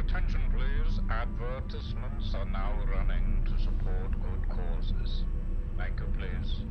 Attention please, advertisements are now running to support good causes. Thank you please.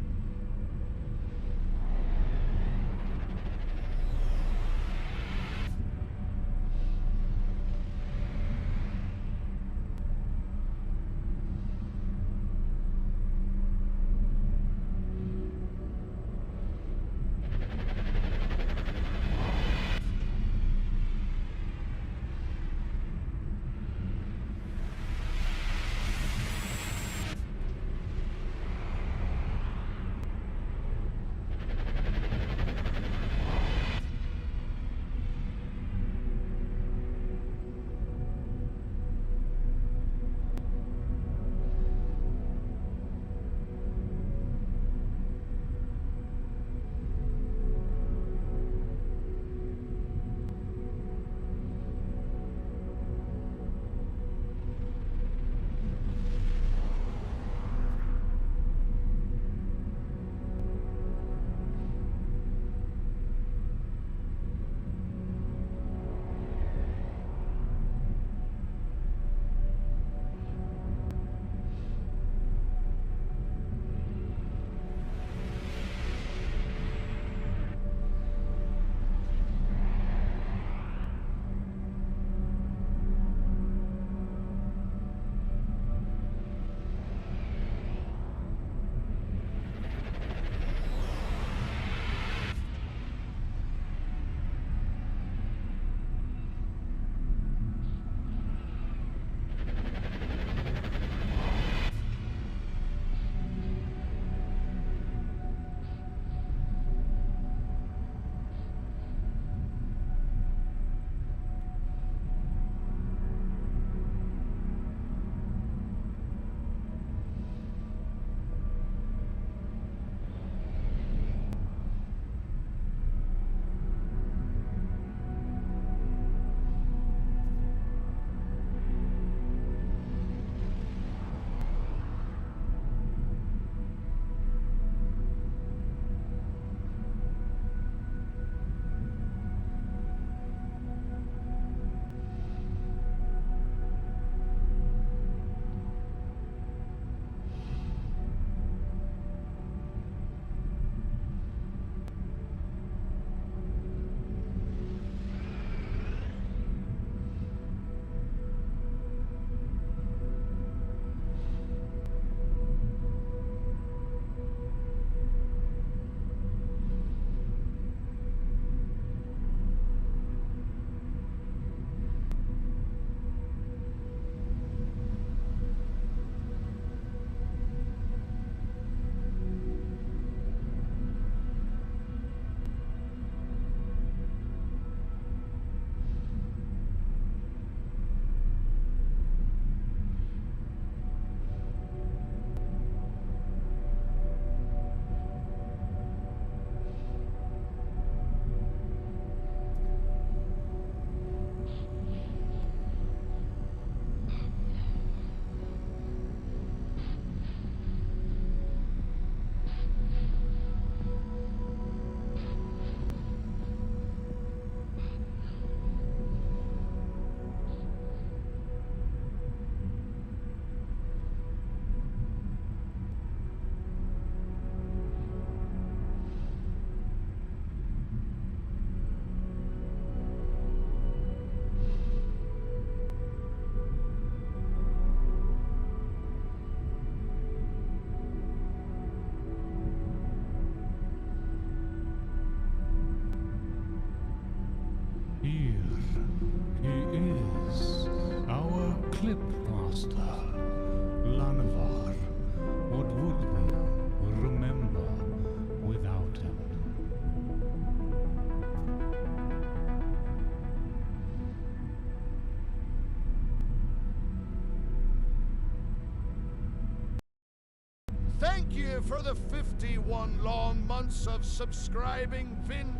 Thank you for the 51 long months of subscribing, Vin_.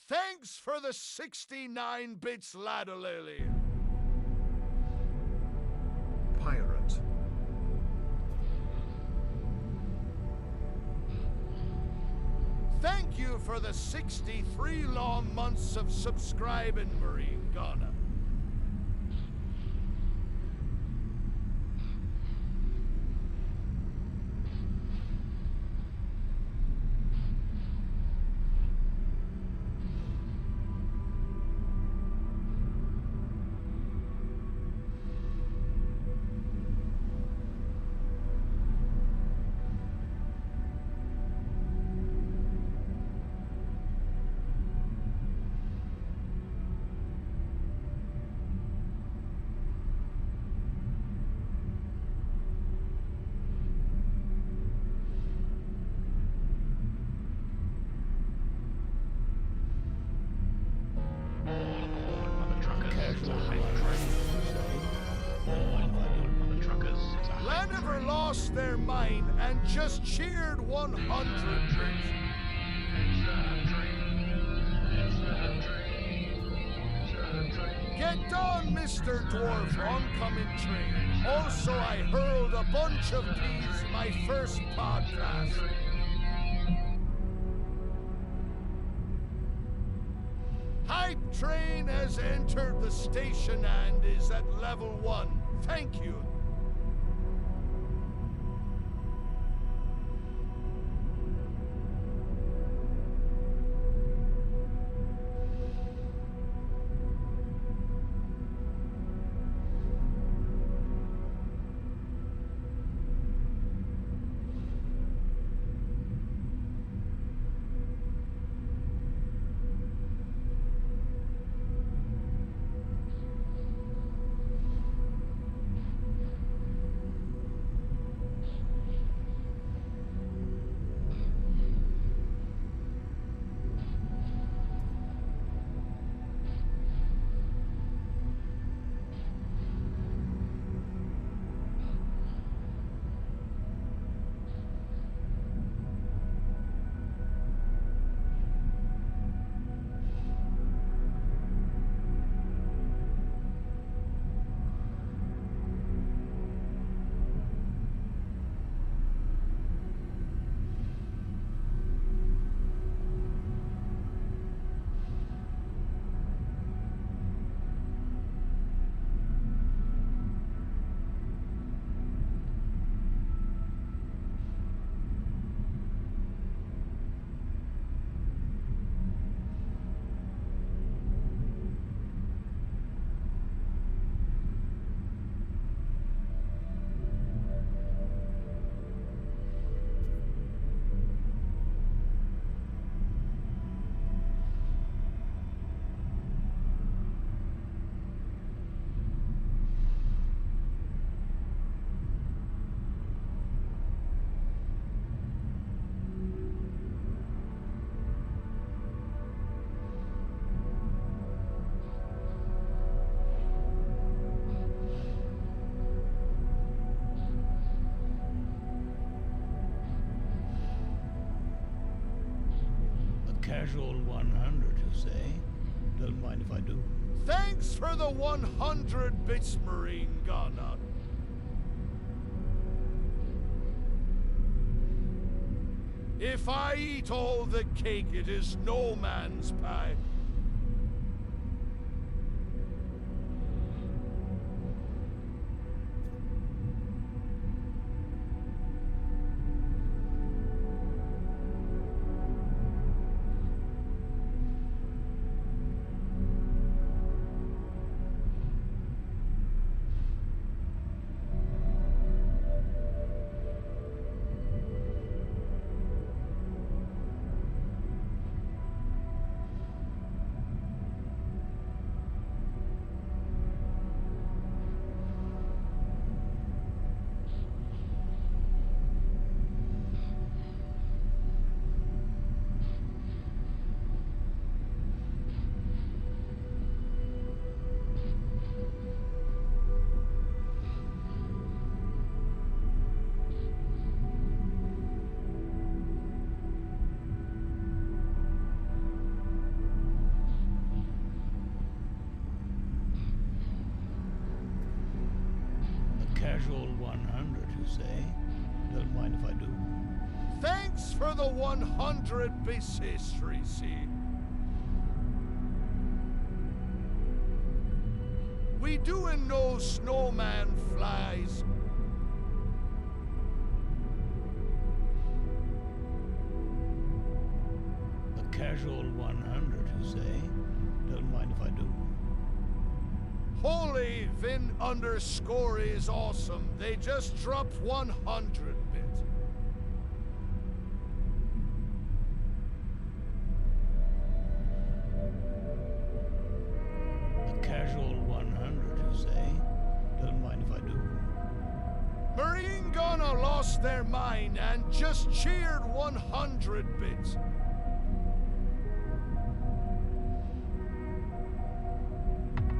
Thanks for the 69 bits, Ladolily. Pirate. Thank you for the 63 long months of subscribing, Marine Gunner. Never lost their mind and just cheered 100 bits. Get done, Mr. Dwarf, oncoming train. Also, I hurled a bunch of peas my first podcast. Hype train has entered the station and is at level 1. Thank you. Casual 100, you say? Don't mind if I do. Thanks for the 100 bits, Marine Gunner. If I eat all the cake, it is no man's pie. casual 100, you say? Don't mind if I do. Thanks for the 100 basis, Tracy. We doing no snowman flies. A casual 100, you say? Don't mind if I do. Holy Vin underscore is awesome. They just dropped 100 bits. A casual 100, you say? Don't mind if I do. Marine Gunner lost their mind and just cheered 100 bits.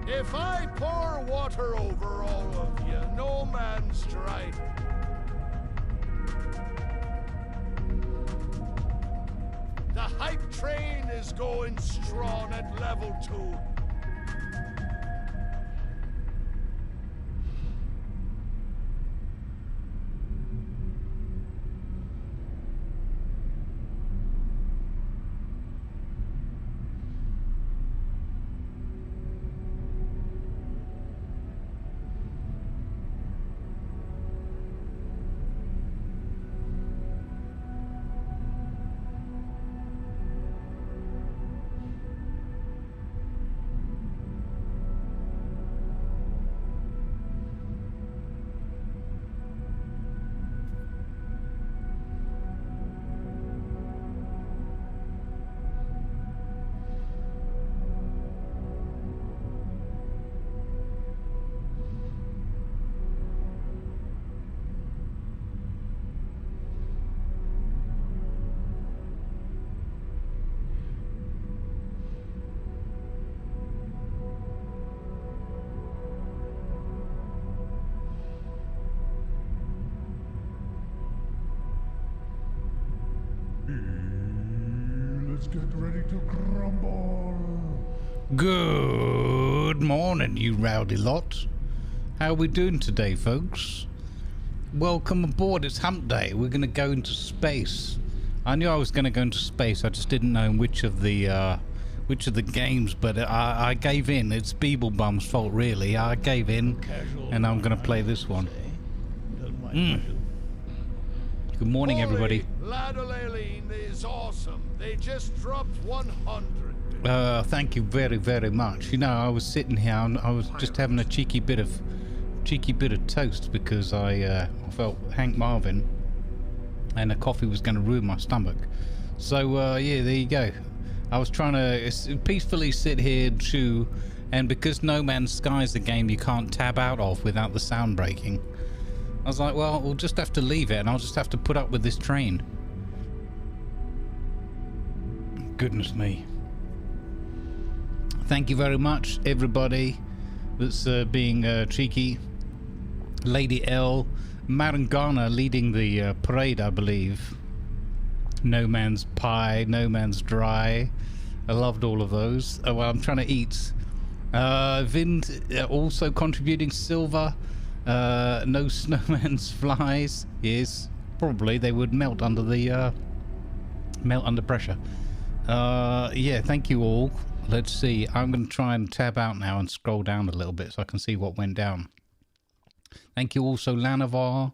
If I pour water over all of you, no man's dry. The hype train is going strong at level 2. Let's get ready to crumble. Good morning, you rowdy lot. How are we doing today, folks? Welcome aboard. It's hump day. We're going to go into space. I knew I was going to go into space. I just didn't know which of the games, but I gave in. It's Beeblebum's fault, really. I gave in, and I'm going to play this one. Good morning, everybody. Ladolaline is awesome. They just dropped 100. Thank you very, very much. You know, I was sitting here and I was just having a cheeky bit of toast because I felt Hank Marvin, and the coffee was going to ruin my stomach. So yeah, there you go. I was trying to peacefully sit here and chew, and because No Man's Sky is a game you can't tab out of without the sound breaking, I was like, well, we'll just have to leave it and I'll just have to put up with this train. Goodness me. Thank you very much, everybody that's being cheeky. Lady L, Marangana leading the parade, I believe. No Man's Pie, No Man's Dry. I loved all of those. Oh, well, I'm trying to eat. Vin also contributing silver. No snowman's flies. Yes, probably they would melt under the melt under pressure. Yeah, thank you all. Let's see. I'm going to try and tab out now and scroll down a little bit so I can see what went down. Thank you also, Lanavar,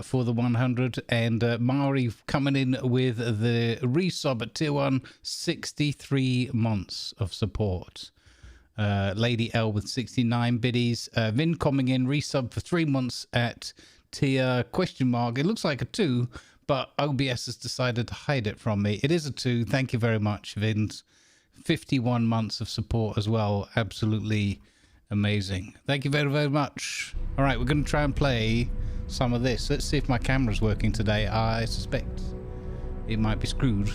for the 100, and Mari coming in with the resub at tier 1, 63 months of support. Lady L with 69 biddies. Vin coming in, resub for 3 months at tier question mark. It looks like a 2, but OBS has decided to hide it from me. It is a 2. Thank you very much, Vin's. 51 months of support as well. Absolutely amazing. Thank you very, very much. All right, we're going to try and play some of this. Let's see if my camera's working today. I suspect it might be screwed.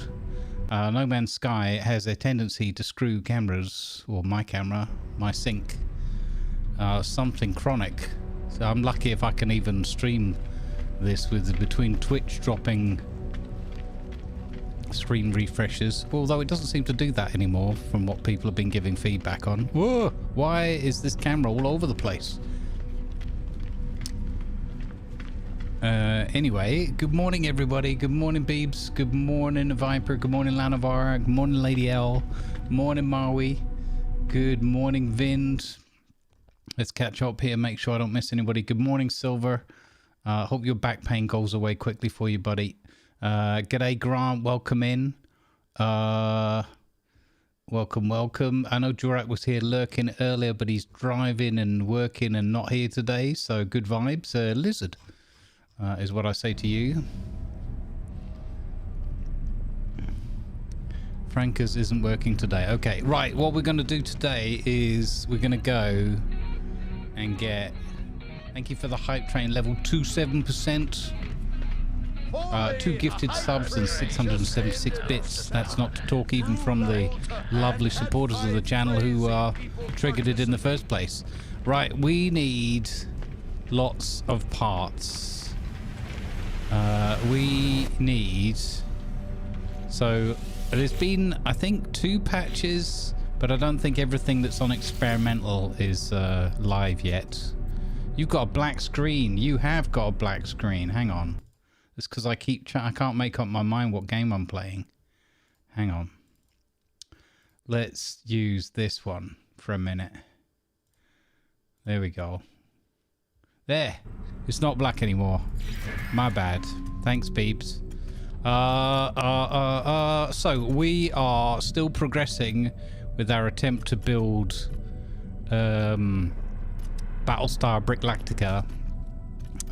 No Man's Sky has a tendency to screw cameras, or my camera, my sync, something chronic. So I'm lucky if I can even stream this with between Twitch dropping screen refreshes, although it doesn't seem to do that anymore from what people have been giving feedback on. Whoa! Why is this camera all over the place? Anyway, good morning, everybody. Good morning, Beebs. Good morning, Viper. Good morning, Lanavar. Good morning, Lady L. Good morning, Maui. Good morning, Vind. Let's catch up here. Make sure I don't miss anybody. Good morning, Silver. Hope your back pain goes away quickly for you, buddy. G'day, Grant. Welcome in. Welcome. I know Jurak was here lurking earlier, but he's driving and working and not here today. So good vibes. Lizard is what I say to you. Franca's isn't working today. Okay, right. What we're going to do today is we're going to go and get... Thank you for the hype train, level 27%. 2 gifted subs and 676 bits. That's not to talk even from the lovely supporters of the channel who triggered it in the first place. Right, we need lots of parts. We need... So, there's been, I think, 2 patches, but I don't think everything that's on experimental is live yet. You've got a black screen. You have got a black screen. Hang on. It's because I can't make up my mind what game I'm playing. Hang on. Let's use this one for a minute. There we go. There. It's not black anymore. My bad. Thanks, Beebs. So we are still progressing with our attempt to build Battlestar Bricklactica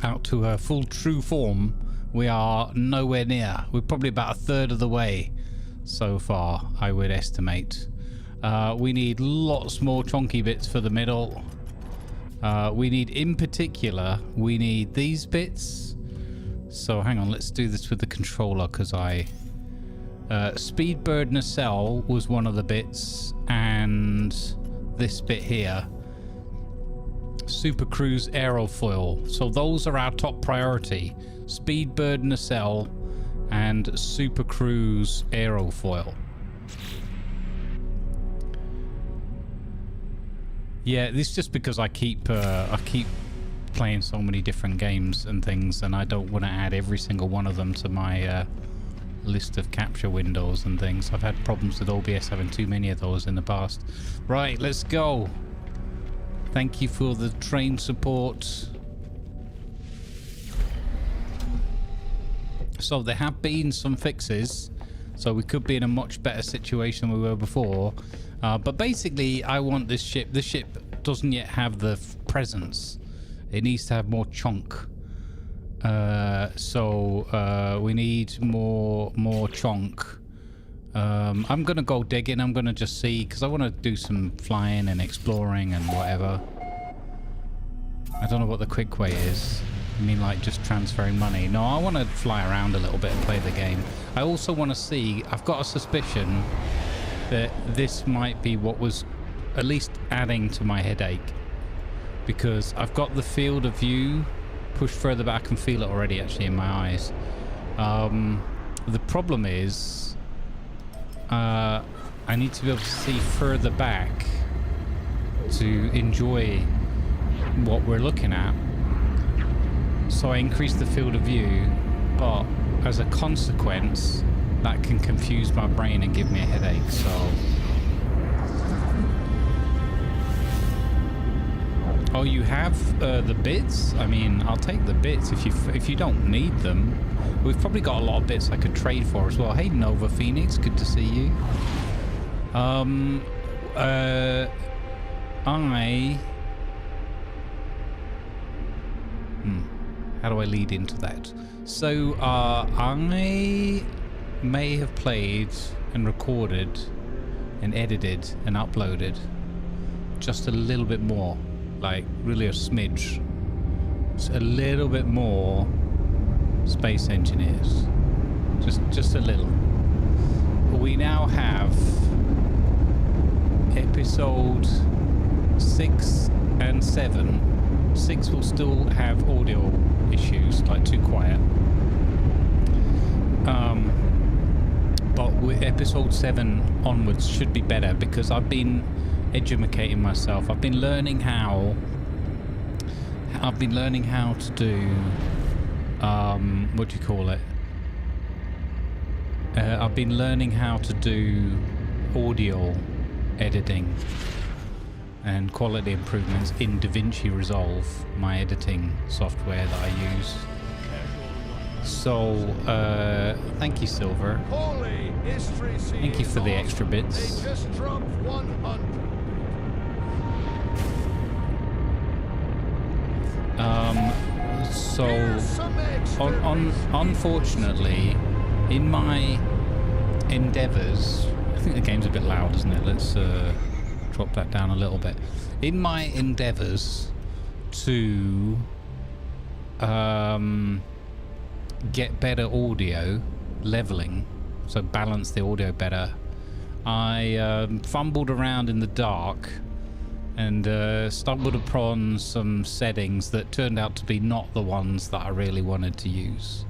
out to her full true form. We are nowhere near. We're probably about 1/3 of the way so far, I would estimate. We need lots more chunky bits for the middle. We need, in particular, we need these bits. So hang on, let's do this with the controller, because Speedbird nacelle was one of the bits, and this bit here, Super Cruise aerofoil. So those are our top priority. Speedbird nacelle and Super Cruise aerofoil. Yeah, this is just because I keep playing so many different games and things, and I don't want to add every single one of them to my list of capture windows and things. I've had problems with OBS having too many of those in the past. Right, let's go. Thank you for the train support. So there have been some fixes, so we could be in a much better situation than we were before. But basically, I want this ship. This ship doesn't yet have the presence. It needs to have more chunk. So we need more chunk. I'm gonna go digging. I'm gonna just see, because I want to do some flying and exploring and whatever. I don't know what the quick way is. I mean, like just transferring money. No, I want to fly around a little bit and play the game. I also want to see, I've got a suspicion that this might be what was at least adding to my headache, because I've got the field of view pushed further back. I can feel it already actually in my eyes. The problem is I need to be able to see further back to enjoy what we're looking at. So I increase the field of view, but as a consequence, that can confuse my brain and give me a headache. So, oh, you have the bits? I mean, I'll take the bits if you don't need them. We've probably got a lot of bits I could trade for as well. Hey, Nova Phoenix, good to see you. How do I lead into that? So, I may have played and recorded and edited and uploaded just a little bit more, like really a smidge. Just a little bit more Space Engineers. Just a little. We now have episode 6 and 7. 6 will still have audio issues, like too quiet. But with episode 7 onwards should be better, because I've been educating myself. I've been learning how to do what do you call it? I've been learning how to do audio editing and quality improvements in DaVinci Resolve, my editing software that I use. So, thank you, Silver. Holy history Thank you for the extra bits. They just dropped 100. So, Here's some extra unfortunately, in my endeavors, I think the game's a bit loud, isn't it? Let's drop that down a little bit. In my endeavors to get better audio leveling, so balance the audio better, I fumbled around in the dark and stumbled upon some settings that turned out to be not the ones that I really wanted to use.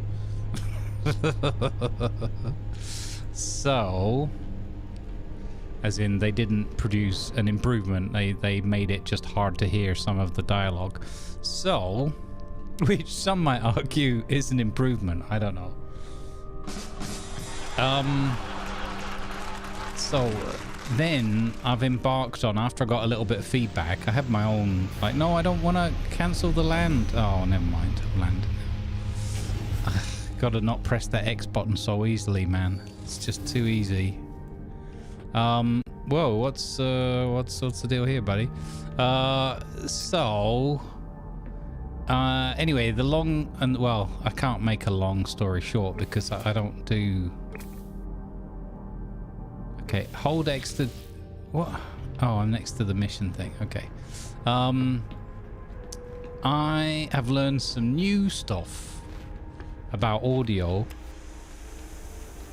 So, as in they didn't produce an improvement, they made it just hard to hear some of the dialogue. So, which some might argue is an improvement, I don't know. So then I've embarked on, after I got a little bit of feedback, I have my own, like, no, I don't want to cancel the land. Oh, never mind, I've landed now. Gotta not press that X button so easily, man. It's just too easy. Whoa, what's the deal here, buddy? Anyway, the long and, well, I can't make a long story short because I don't do. Okay, hold X to what? Oh, I'm next to the mission thing. Okay. I have learned some new stuff about audio,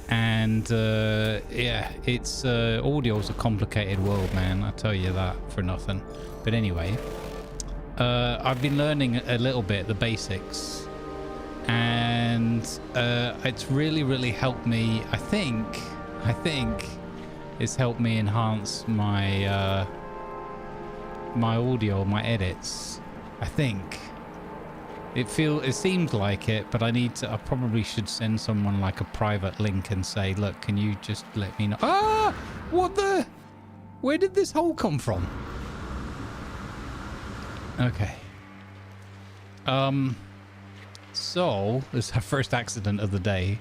and yeah, it's audio's a complicated world, man. I tell you that for nothing. But anyway, I've been learning a little bit the basics, and it's really helped me. I think it's helped me enhance my my audio, my edits. I think it seems like it, but I probably should send someone like a private link and say, look, can you just let me know? Ah, what the? Where did this hole come from? Okay. So this is our first accident of the day.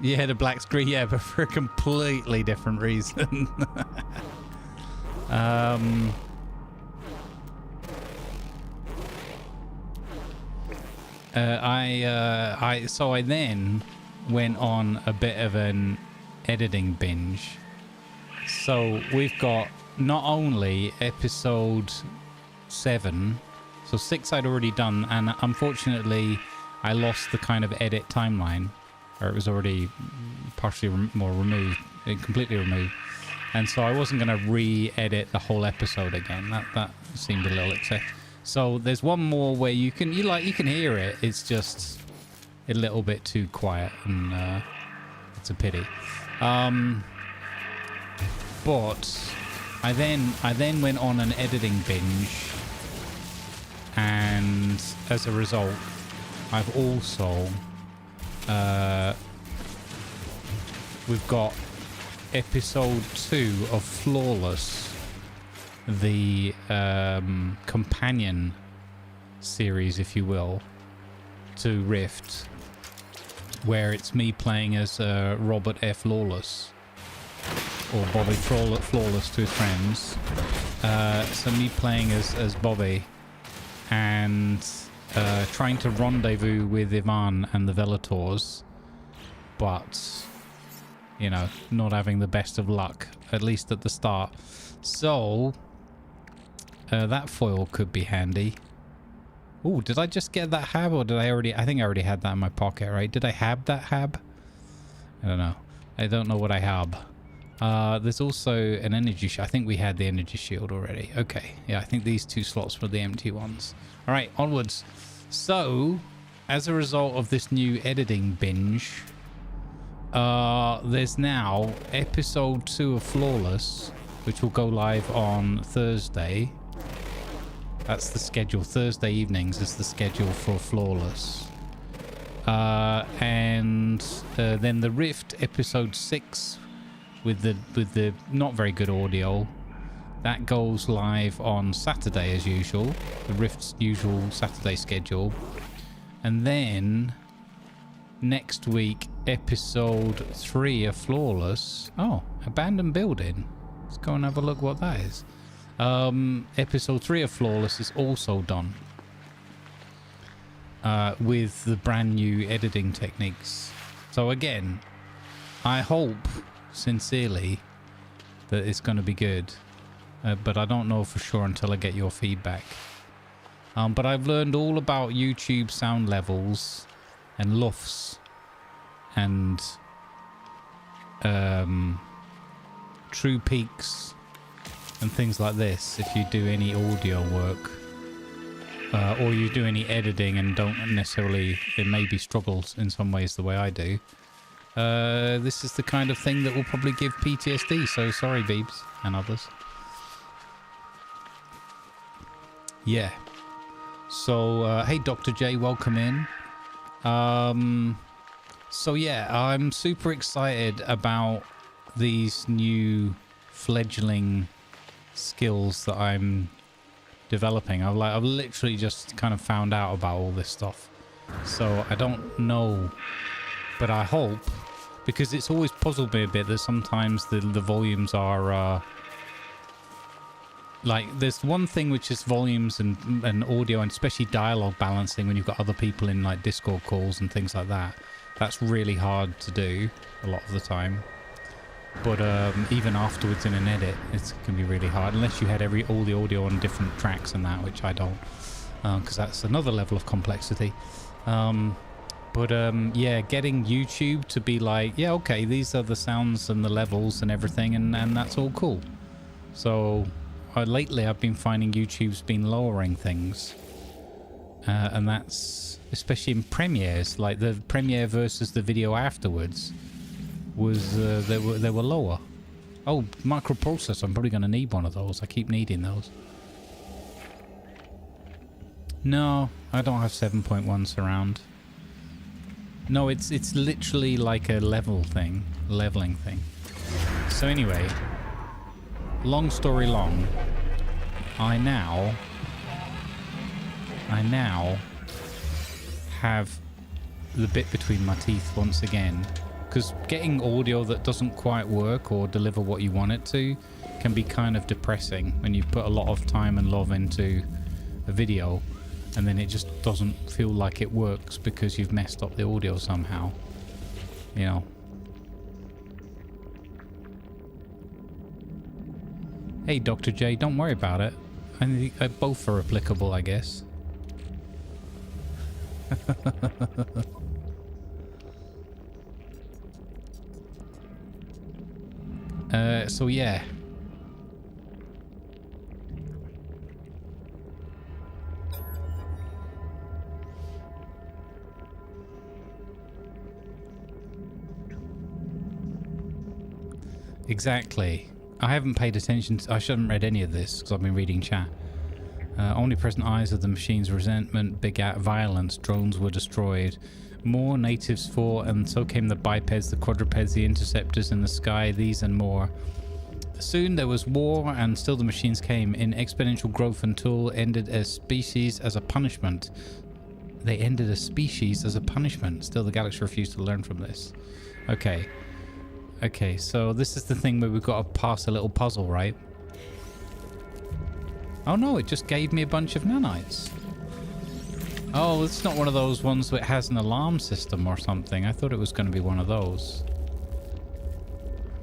Yeah, the black screen, yeah, but for a completely different reason. So I then went on a bit of an editing binge. So we've got not only episode 7, so 6 I'd already done, and unfortunately I lost the kind of edit timeline, or it was already partially completely removed, and so I wasn't going to re-edit the whole episode again. That seemed a little excessive. So there's one more where you can hear it. It's just a little bit too quiet, and it's a pity. But I then went on an editing binge, and as a result, I've also we've got episode 2 of Flawless, the companion series, if you will, to Rift, where it's me playing as Robert F. Lawless, or Bobby Flawless to his friends. So me playing as Bobby, and trying to rendezvous with Ivan and the Velators, but, you know, not having the best of luck, at least at the start. So that foil could be handy. Oh, did I just get that hab, or did I already? I think I already had that in my pocket, right? Did I have that hab? I don't know. I don't know what I have. There's also an energy shield. I think we had the energy shield already. Okay. Yeah, I think these 2 slots were the empty ones. All right, onwards. So, as a result of this new editing binge, there's now episode 2 of Flawless which will go live on Thursday. That's the schedule. Thursday evenings is the schedule for Flawless. And then the Rift episode 6 with the not very good audio, that goes live on Saturday as usual, the Rift's usual Saturday schedule. And then next week, episode 3 of Flawless. Oh, abandoned building. Let's go and have a look what that is. Episode 3 of Flawless is also done with the brand new editing techniques. So again, I hope sincerely that it's going to be good, but I don't know for sure until I get your feedback. But I've learned all about YouTube sound levels and LUFS and true peaks and things like this if you do any audio work, or you do any editing and don't necessarily, it maybe struggles in some ways the way I do. This is the kind of thing that will probably give PTSD, so sorry Beebs and others. Yeah. So, hey Dr. J, welcome in. So yeah, I'm super excited about these new fledgling skills that I'm developing. I've literally just kind of found out about all this stuff, so I don't know, but I hope, because it's always puzzled me a bit that sometimes the volumes are like, there's one thing which is volumes and audio, and especially dialogue balancing when you've got other people in like Discord calls and things like that. That's really hard to do a lot of the time. But even afterwards in an edit, it can be really hard unless you had all the audio on different tracks and that, which I don't, because that's another level of complexity. Yeah, getting YouTube to be like, yeah, okay, these are the sounds and the levels and everything, and that's all cool. So lately I've been finding YouTube's been lowering things, and that's especially in premieres, like the premiere versus the video afterwards was they were lower. Oh, microprocessor, I'm probably going to need one of those. I keep needing those. No, I don't have 7.1 surround. No, it's literally like a leveling thing. So anyway, long story long, I now have the bit between my teeth once again, because getting audio that doesn't quite work or deliver what you want it to can be kind of depressing when you put a lot of time and love into a video and then it just doesn't feel like it works because you've messed up the audio somehow, you know. Hey Dr. J, don't worry about it. I think both are applicable, I guess. So yeah. Exactly. I haven't paid attention to, I shouldn't read any of this because I've been reading chat. Omnipresent eyes of the machine's resentment begat violence. Drones were destroyed. More natives fought, and so came the bipeds, the quadrupeds, the interceptors in the sky, these and more. Soon there was war, and still the machines came in exponential growth until ended as species as a punishment. They ended a species as a punishment. Still the galaxy refused to learn from this. Okay. Okay, so this is the thing where we've got to pass a little puzzle, right? Oh no, it just gave me a bunch of nanites. Oh, it's not one of those ones that has an alarm system or something. I thought it was going to be one of those.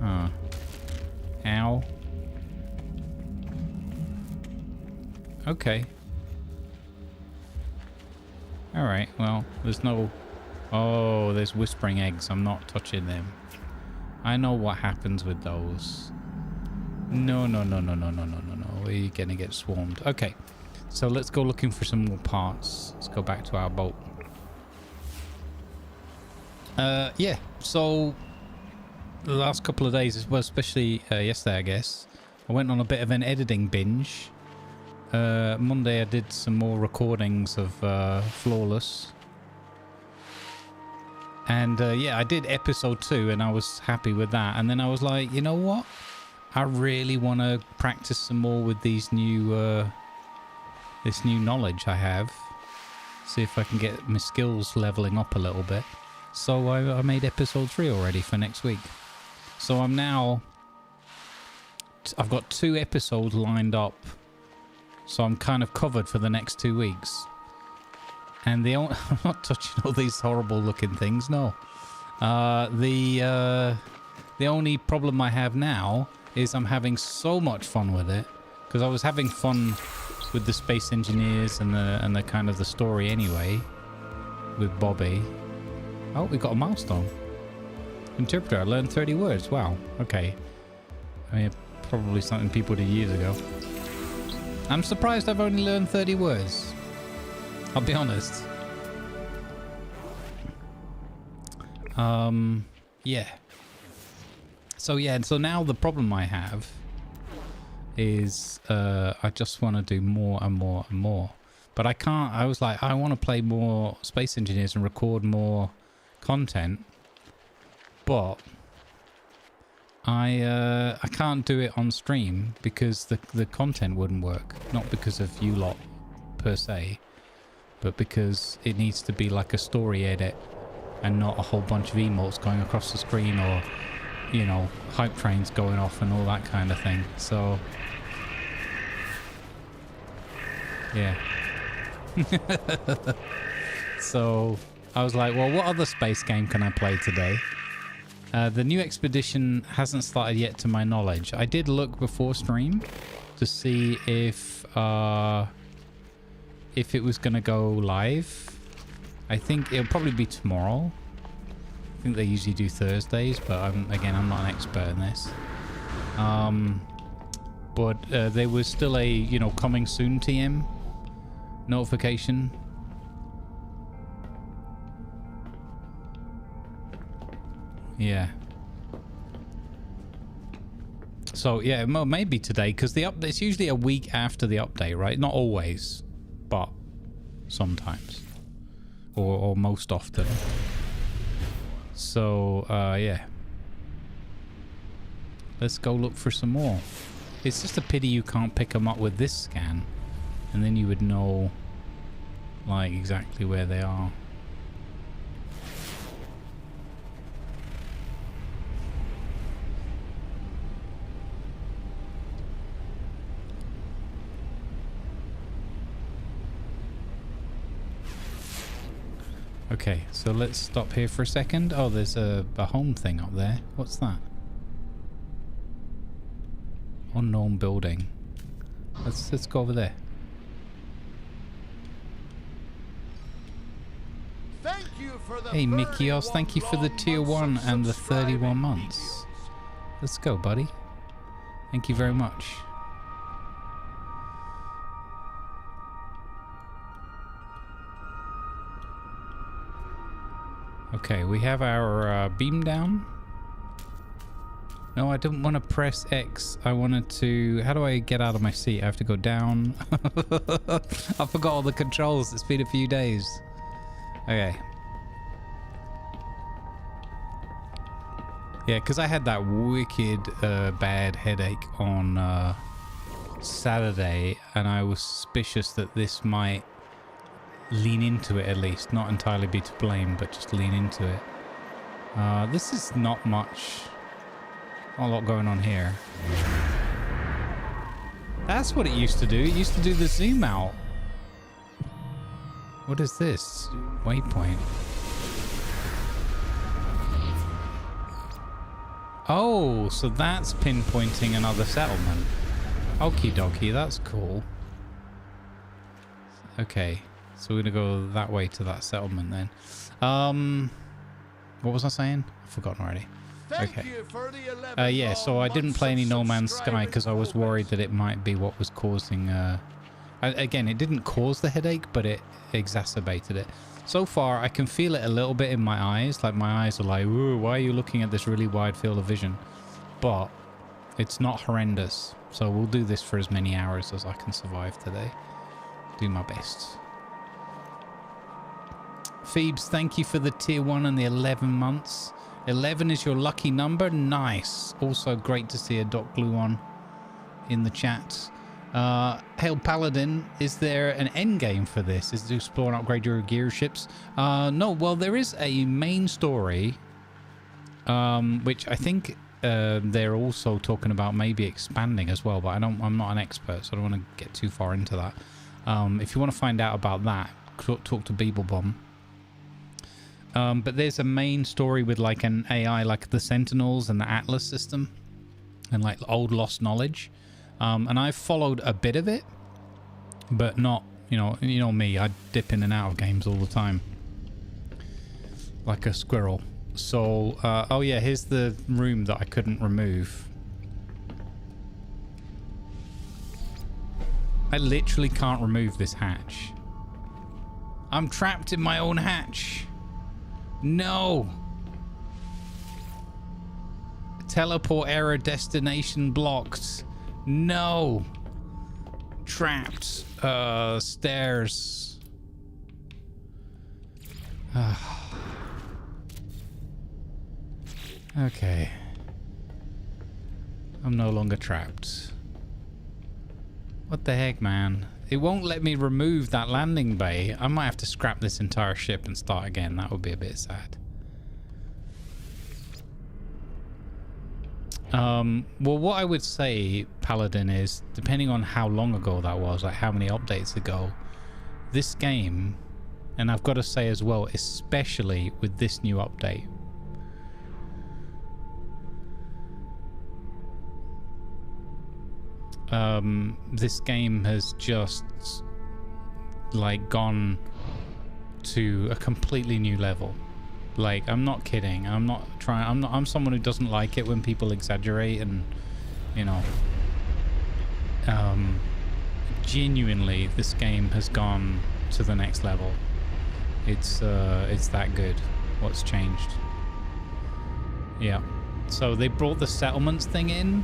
Huh. Ow. Okay. Alright, well, there's no... Oh, there's whispering eggs. I'm not touching them. I know what happens with those. No. We're gonna get swarmed. Okay, so let's go looking for some more parts. Let's go back to our boat. Yeah, so the last couple of days, well, especially yesterday, I guess, I went on a bit of an editing binge. Monday I did some more recordings of Flawless. And yeah, I did episode 2 and I was happy with that. And then I was like, you know what? I really want to practice some more with these new, this new knowledge I have. See if I can get my skills leveling up a little bit. So I made episode 3 already for next week. So I'm now... I've got 2 episodes lined up. So I'm kind of covered for the next 2 weeks. And the only... I'm not touching all these horrible looking things, no. The only problem I have now is I'm having so much fun with it. Because I was having fun with the space engineers and the kind of the story anyway. With Bobby. Oh, we got a milestone. Interpreter, I learned 30 words. Wow. Okay. I mean, probably something people did years ago. I'm surprised I've only learned 30 words. I'll be honest. Yeah. So yeah, so now the problem I have is I just want to do more and more and more. But I can't. I was like, I want to play more Space Engineers and record more content. But I can't do it on stream because the content wouldn't work. Not because of you lot per se, but because it needs to be like a story edit and not a whole bunch of emotes going across the screen or, you know, hype trains going off and all that kind of thing. So yeah. So I was like, well, what other space game can I play today? The new expedition hasn't started yet to my knowledge. I did look before stream to see if it was going to go live. I think it'll probably be tomorrow. I think they usually do Thursdays, but again, I'm not an expert in this. But there was still a, you know, coming soon TM notification. Yeah. So yeah, maybe today, because the update, it's usually a week after the update, right? Not always, but sometimes, or most often. So yeah, let's go look for some more. It's just a pity you can't pick them up with this scan, and then you would know like exactly where they are. Okay, so let's stop here for a second. Oh, there's a home thing up there. What's that? Unknown building. Let's go over there. Thank you for the Hey, Mikios, thank you for the tier 1 and the 31 months. Let's go, buddy. Thank you very much. Okay, we have our beam down. No, I didn't want to press X. I wanted to... How do I get out of my seat? I have to go down. I forgot all the controls. It's been a few days. Okay. Yeah, because I had that wicked bad headache on Saturday, and I was suspicious that this might lean into it at least. Not entirely be to blame, but just lean into it. This is not much. Not a lot going on here. That's what it used to do. It used to do the zoom out. What is this? Waypoint. Oh, so that's pinpointing another settlement. Okie dokie, that's cool. Okay, so we're gonna go that way to that settlement then. What was I saying? I've forgotten already. Okay. Yeah, so I didn't play any No Man's Sky because I was worried that it might be what was causing... again, it didn't cause the headache, but it exacerbated it. So far, I can feel it a little bit in my eyes. Like, my eyes are like, ooh, why are you looking at this really wide field of vision? But it's not horrendous. So we'll do this for as many hours as I can survive today. Do my best. Phoebes, thank you for the tier 1 and the 11 months. 11 is your lucky number. Nice. Also great to see a .gluon in the chat. Hail Paladin, is there an end game for this? Is it to explore and upgrade your gear ships? No, well, there is a main story, which I think they're also talking about maybe expanding as well, but I'm not an expert, so I don't want to get too far into that. If you want to find out about that, talk to Beeblebomb. But there's a main story with like an AI, like the Sentinels and the Atlas system, and like old lost knowledge. And I've followed a bit of it, but not, you know me, I dip in and out of games all the time, like a squirrel. So, oh yeah, here's the room that I couldn't remove. I literally can't remove this hatch. I'm trapped in my own hatch. No. Teleport error, destination blocked. No. Trapped. Stairs. Okay. I'm no longer trapped. What the heck, man? It won't let me remove that landing bay. I might have to scrap this entire ship and start again. That would be a bit sad. Well, what I would say, Paladin, is depending on how long ago that was, like how many updates ago, this game, and I've got to say as well, especially with this new update, this game has just like gone to a completely new level. Like, I'm not kidding. I'm someone who doesn't like it when people exaggerate, and you know, genuinely this game has gone to the next level. It's that good what's changed. Yeah, so they brought the settlements thing in,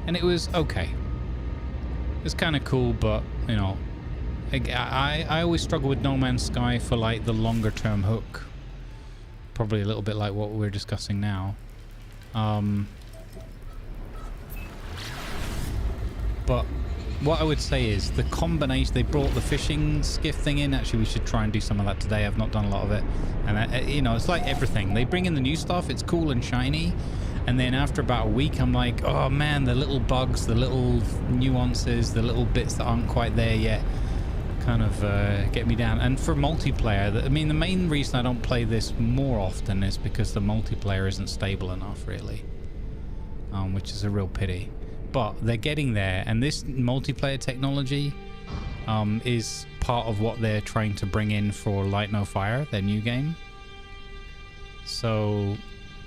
and it was okay. It's kind of cool, but you know, I always struggle with No Man's Sky for like the longer term hook. Probably a little bit like what we're discussing now. But what I would say is the combination, they brought the fishing skiff thing in. Actually, we should try and do some of that today. I've not done a lot of it. And you know, it's like everything. They bring in the new stuff, it's cool and shiny. And then after about a week, I'm like, oh man, the little bugs, the little nuances, the little bits that aren't quite there yet kind of get me down. And for multiplayer, I mean, the main reason I don't play this more often is because the multiplayer isn't stable enough, really, which is a real pity. But they're getting there, and this multiplayer technology is part of what they're trying to bring in for Light No Fire, their new game. So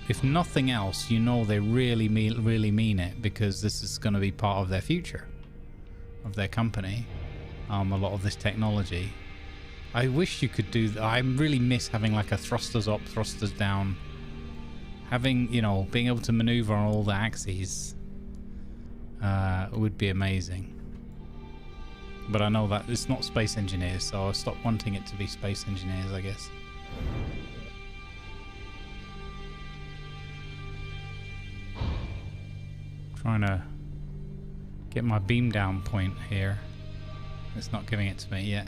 if nothing else, you know they really mean it, because this is going to be part of their future, of their company. A lot of this technology. I wish you could do that. I really miss having like a thrusters up, thrusters down. Having, you know, being able to maneuver on all the axes would be amazing. But I know that it's not Space Engineers, so I'll stop wanting it to be Space Engineers, I guess. Trying to get my beam down point here. It's not giving it to me yet.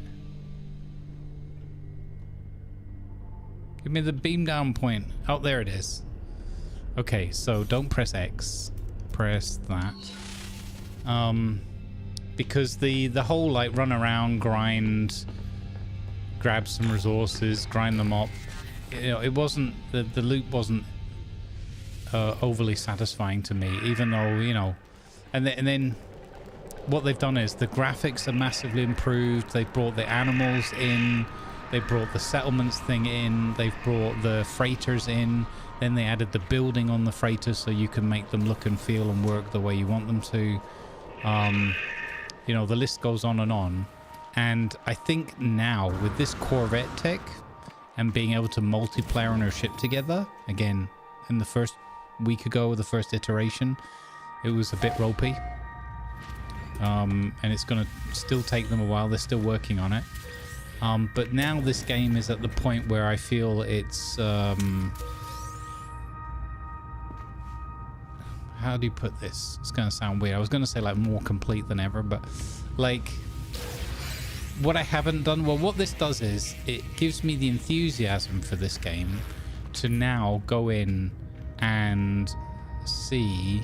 Give me the beam down point. Oh, there it is. Okay, so don't press X. Press that. Because the whole like run around, grind, grab some resources, grind them up. You know, it wasn't the loop wasn't overly satisfying to me, even though, you know, and then what they've done is the graphics are massively improved. They've brought the animals in, they brought the settlements thing in, they've brought the freighters in, then they added the building on the freighters so you can make them look and feel and work the way you want them to. You know, the list goes on. And I think now with this Corvette tech and being able to multiplayer on our ship together, again, in the first week ago, the first iteration, it was a bit ropey. And it's going to still take them a while. They're still working on it. But now this game is at the point where I feel it's... how do you put this? It's going to sound weird. I was going to say like more complete than ever, but like what I haven't done... Well, what this does is it gives me the enthusiasm for this game to now go in and see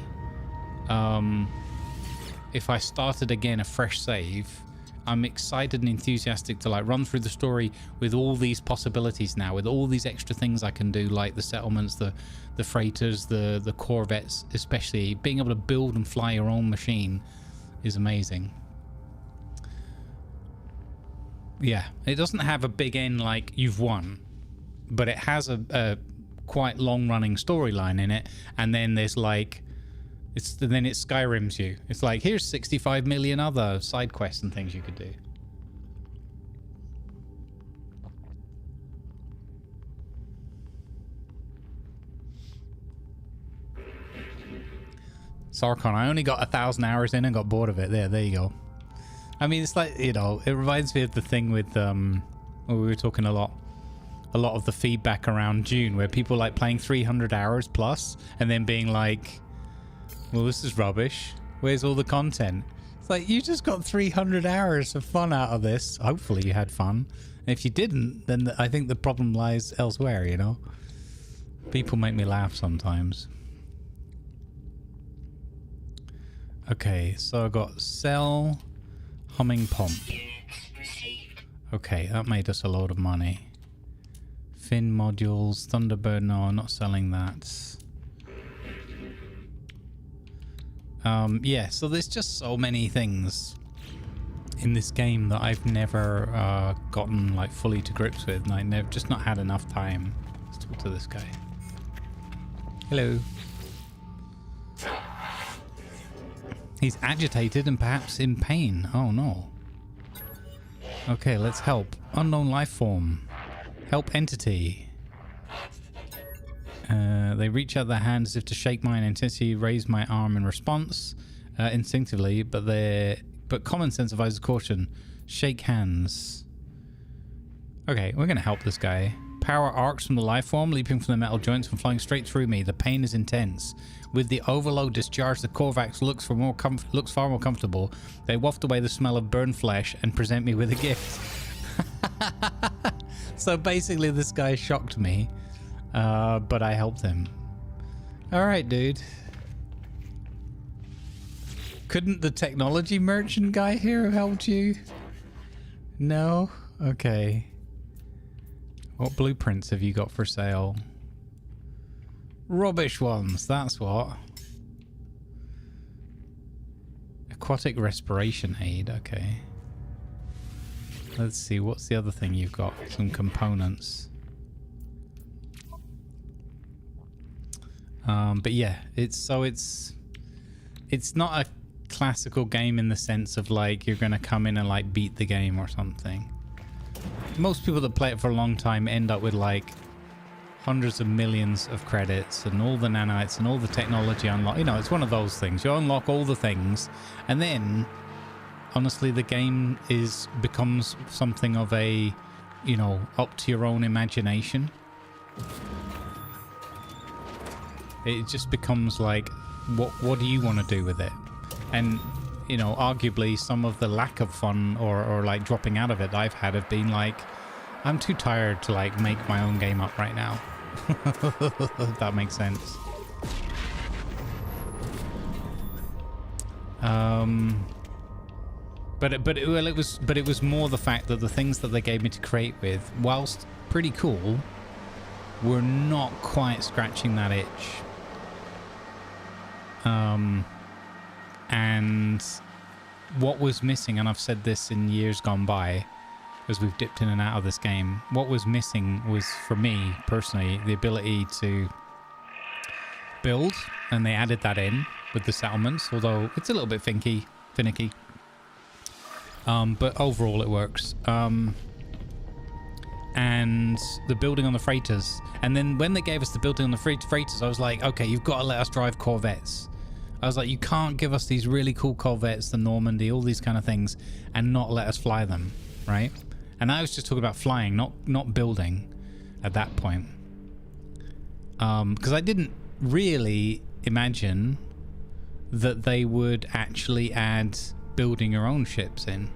if I started again a fresh save. I'm excited and enthusiastic to like run through the story with all these possibilities now, with all these extra things I can do, like the settlements, the freighters, the Corvettes, especially being able to build and fly your own machine is amazing. Yeah, it doesn't have a big end like you've won, but it has a quite long running storyline in it, and then there's like then it Skyrims you. It's like, here's 65 million other side quests and things you could do. Sarkon, I only got 1,000 hours in and got bored of it. There you go. I mean, it's like, you know, it reminds me of the thing with we were talking a lot of the feedback around June, where people like playing 300 hours plus and then being like, well, this is rubbish. Where's all the content? It's like, you just got 300 hours of fun out of this. Hopefully you had fun. And if you didn't, then I think the problem lies elsewhere, you know? People make me laugh sometimes. Okay, so I got sell humming pump. Okay, that made us a load of money. Fin modules, Thunderbird, no, I'm not selling that. Yeah, so there's just so many things in this game that I've never gotten like fully to grips with, and I've just not had enough time. Let's talk to this guy. Hello. He's agitated and perhaps in pain. Oh no. Okay, let's help. Unknown life form. Help entity. They reach out their hands as if to shake mine. Intensity raise my arm in response instinctively, but common sense advises caution. Shake hands. Okay, we're gonna help this guy. Power arcs from the life form, leaping from the metal joints and flying straight through me. The pain is intense. With the overload discharge, the Corvette looks far more comfortable. They waft away the smell of burned flesh and present me with a gift. So basically, this guy shocked me. But I helped him. Alright, dude. Couldn't the technology merchant guy here have helped you? No? Okay. What blueprints have you got for sale? Rubbish ones, that's what. Aquatic respiration aid, okay. Let's see, what's the other thing you've got? Some components. But yeah, it's not a classical game in the sense of like you're gonna come in and like beat the game or something. Most people that play it for a long time end up with like hundreds of millions of credits and all the nanites and all the technology unlocked. You know, it's one of those things. You unlock all the things, and then honestly, the game becomes something of a, you know, up to your own imagination. It just becomes like, what do you want to do with it? And, you know, arguably some of the lack of fun or like dropping out of it that I've had have been like, I'm too tired to like make my own game up right now. If that makes sense. But it was more the fact that the things that they gave me to create with, whilst pretty cool, were not quite scratching that itch. And what was missing, and I've said this in years gone by, as we've dipped in and out of this game, what was missing was, for me personally, the ability to build, and they added that in with the settlements, although it's a little bit finicky. But overall it works. And the building on the freighters. And then when they gave us the building on the freighters, I was like, okay, you've got to let us drive Corvettes. I was like, you can't give us these really cool Corvettes, the Normandy, all these kind of things, and not let us fly them, right? And I was just talking about flying, not building at that point. Because I didn't really imagine that they would actually add building your own ships in.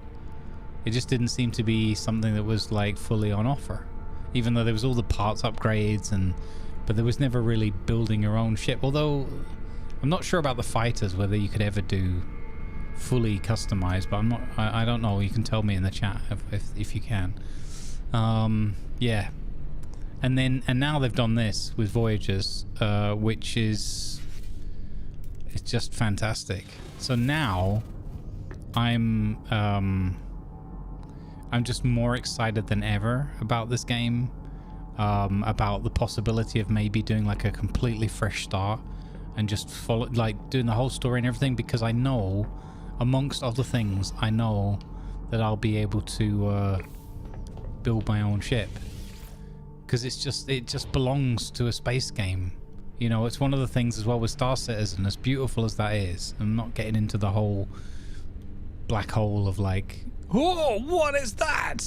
It just didn't seem to be something that was like fully on offer, even though there was all the parts upgrades, but there was never really building your own ship. Although I'm not sure about the fighters, whether you could ever do fully customized, but I don't know. You can tell me in the chat if you can. Yeah. And now they've done this with Voyagers, which is, it's just fantastic. So now I'm just more excited than ever about this game, about the possibility of maybe doing like a completely fresh start and just follow, like doing the whole story and everything, because I know, amongst other things, I know that I'll be able to build my own ship, because it just belongs to a space game. You know, it's one of the things as well with Star Citizen, as beautiful as that is. I'm not getting into the whole black hole of like, oh, what is that?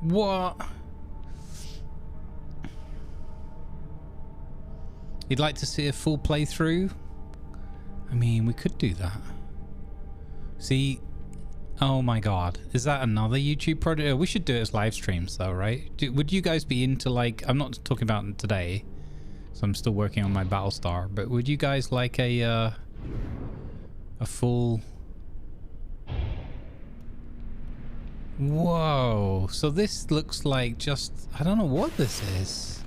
What? You'd like to see a full playthrough? I mean, we could do that. See, oh my god, is that another YouTube project? We should do it as live streams though, right? Would you guys be into, like, I'm not talking about today, so I'm still working on my Battlestar, but would you guys like a full... Whoa, so this looks like just, I don't know what this is.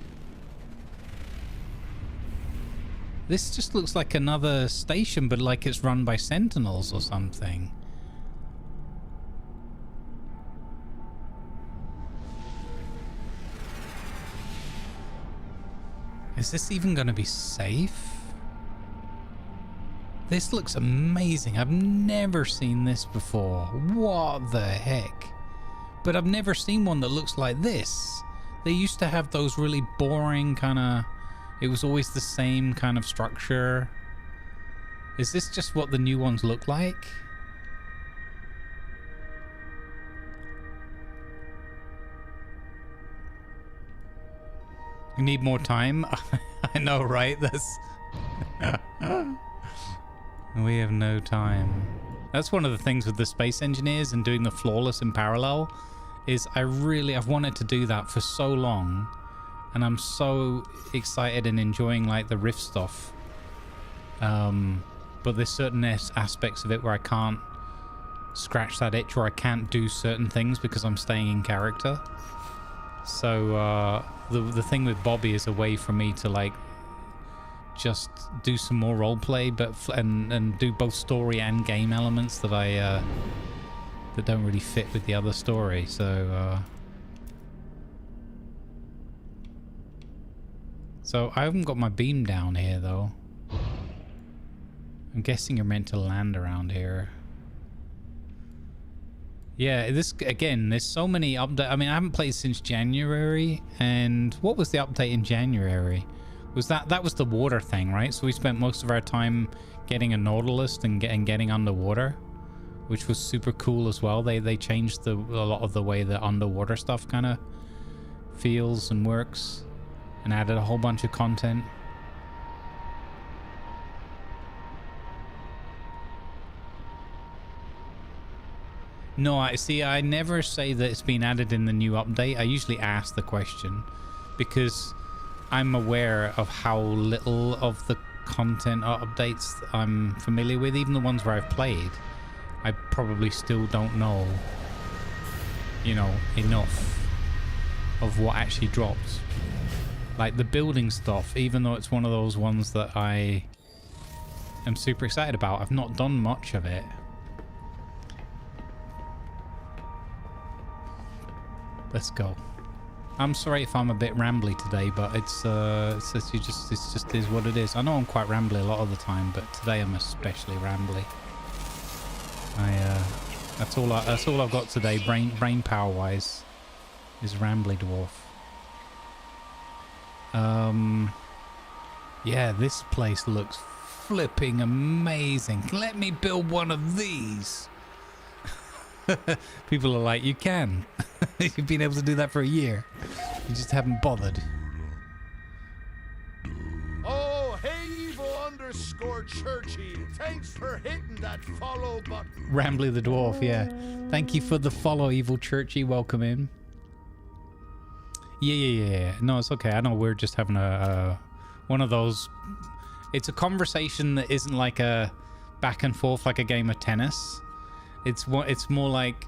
This just looks like another station, but like it's run by Sentinels or something. Is this even going to be safe? This looks amazing. I've never seen this before. What the heck? But I've never seen one that looks like this. They used to have those really boring kind of... It was always the same kind of structure. Is this just what the new ones look like? You need more time? I know, right? That's... We have no time. That's one of the things with the space engineers and doing the flawless in parallel, is I've wanted to do that for so long, and I'm so excited and enjoying like the riff stuff. But there's certain aspects of it where I can't scratch that itch, or I can't do certain things because I'm staying in character. So the thing with Bobby is a way for me to like just do some more roleplay, but and do both story and game elements that I that don't really fit with the other story. So I haven't got my beam down here though. I'm guessing you're meant to land around here. Yeah, this again, there's so many updates. I mean, I haven't played since January, and what was the update in January? Was that was the water thing, right? So we spent most of our time getting a Nautilus and getting underwater, which was super cool as well. They changed a lot of the way the underwater stuff kind of feels and works, and added a whole bunch of content. No, I never say that it's been added in the new update. I usually ask the question because I'm aware of how little of the content or updates I'm familiar with. Even the ones where I've played, I probably still don't know, you know, enough of what actually drops. Like the building stuff, even though it's one of those ones that I am super excited about, I've not done much of it. Let's go. I'm sorry if I'm a bit rambly today, but it's just is what it is. I know I'm quite rambly a lot of the time, but today I'm especially rambly. That's all I've got today, brain power wise, is Rambly Dwarf. Yeah, this place looks flipping amazing. Let me build one of these. People are like, you can. You've been able to do that for a year. You just haven't bothered. Oh, hey evil _ Churchy. Thanks for hitting that follow button. Rambly the Dwarf, yeah. Thank you for the follow, evil Churchy. Welcome in. Yeah. No, it's okay. I know we're just having a one of those. It's a conversation that isn't like a back and forth like a game of tennis. It's more like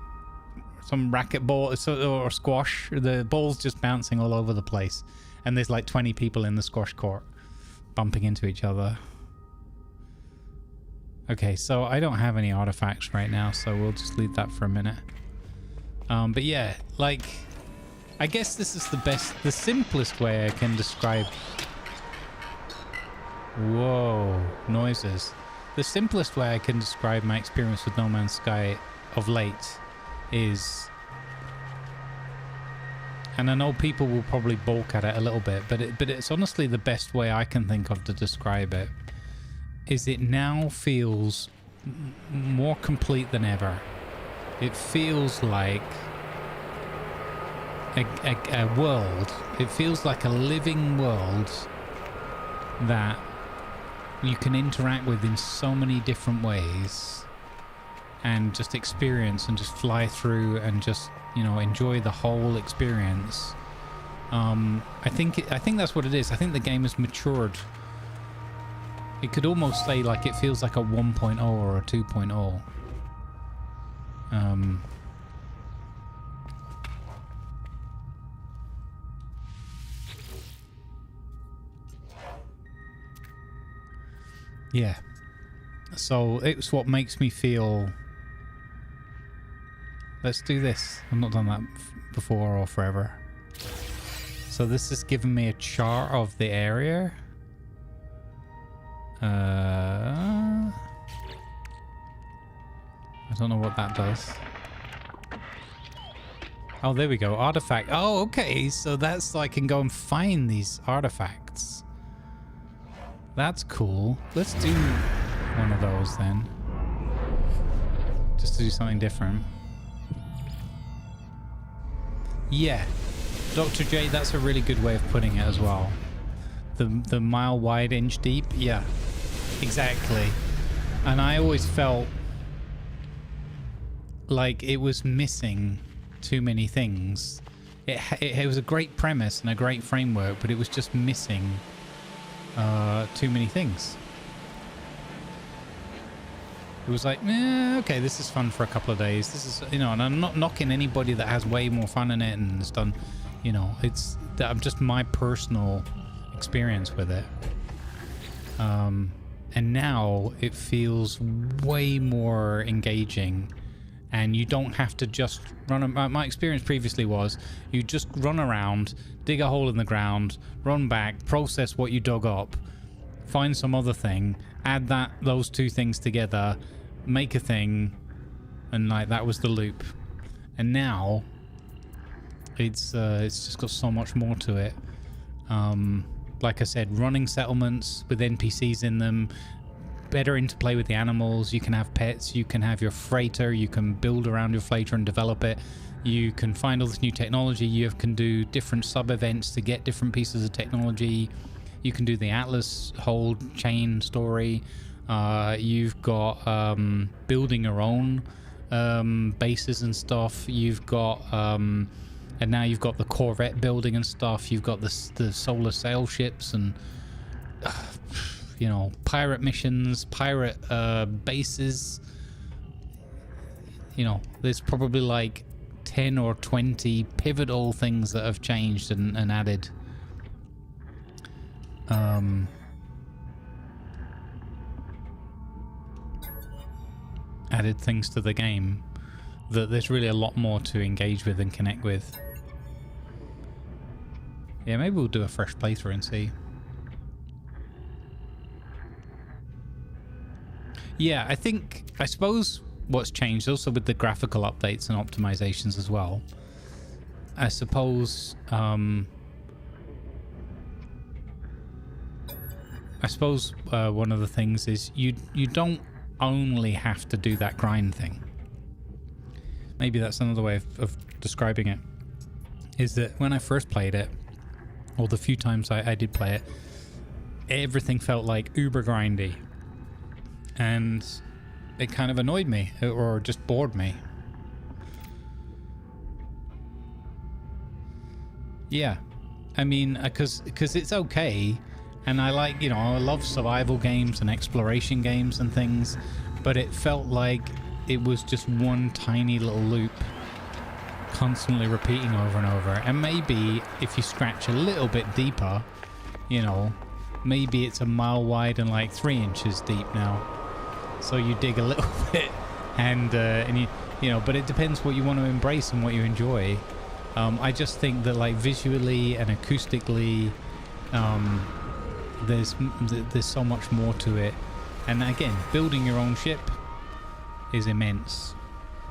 some racquetball or squash. The ball's just bouncing all over the place, and there's like 20 people in the squash court bumping into each other. Okay, so I don't have any artifacts right now, so we'll just leave that for a minute. But yeah, like, I guess this is the simplest way I can describe. Whoa, noises. The simplest way I can describe my experience with No Man's Sky of late is, and I know people will probably balk at it a little bit, but it's honestly the best way I can think of to describe it, is it now feels more complete than ever. It feels like a world. It feels like a living world that you can interact with in so many different ways and just experience and just fly through and just, you know, enjoy the whole experience. I think that's what it is. I think the game has matured. It could almost say like it feels like a 1.0 or a 2.0. Yeah. So it's what makes me feel, let's do this. I've not done that before or forever. So this has given me a chart of the area. I don't know what that does. Oh, there we go. Artifact. Oh, okay. So that's so I can go and find these artifacts. That's cool. Let's do one of those then. Just to do something different. Yeah. Dr. J, that's a really good way of putting it as well. The mile wide, inch deep. Yeah. Exactly. And I always felt like it was missing too many things. It was a great premise and a great framework, but it was just missing too many things. It was like, okay, this is fun for a couple of days. This is, you know, and I'm not knocking anybody that has way more fun in it and has done, you know, it's I'm just my personal experience with it. And now it feels way more engaging, and you don't have to just run. My experience previously was you just run around, dig a hole in the ground, run back, process what you dug up, find some other thing, add those two things together, make a thing, and like that was the loop. And now it's just got so much more to it. Like I said, running settlements with NPCs in them, better interplay with the animals. You can have pets, you can have your freighter, you can build around your freighter and develop it. You can find all this new technology. You can do different sub-events to get different pieces of technology. You can do the Atlas whole chain story. You've got building your own bases and stuff. You've got and now you've got the Corvette building and stuff. You've got the solar sail ships and you know, pirate missions, pirate bases. You know, there's probably like 10 or 20 pivotal things that have changed and added. Added things to the game that there's really a lot more to engage with and connect with. Yeah, maybe we'll do a fresh playthrough and see. Yeah, I suppose what's changed also with the graphical updates and optimizations as well. I suppose one of the things is you don't only have to do that grind thing. Maybe that's another way of describing it. Is that when I first played it, or the few times I did play it, everything felt like uber grindy. And it kind of annoyed me, or just bored me. Yeah. I mean, because it's okay. And I like, you know, I love survival games and exploration games and things. But it felt like it was just one tiny little loop constantly repeating over and over. And maybe if you scratch a little bit deeper, you know, maybe it's a mile wide and like 3 inches deep now. So you dig a little bit and you know, but it depends what you want to embrace and what you enjoy. I just think that like visually and acoustically, there's so much more to it. And again, building your own ship is immense.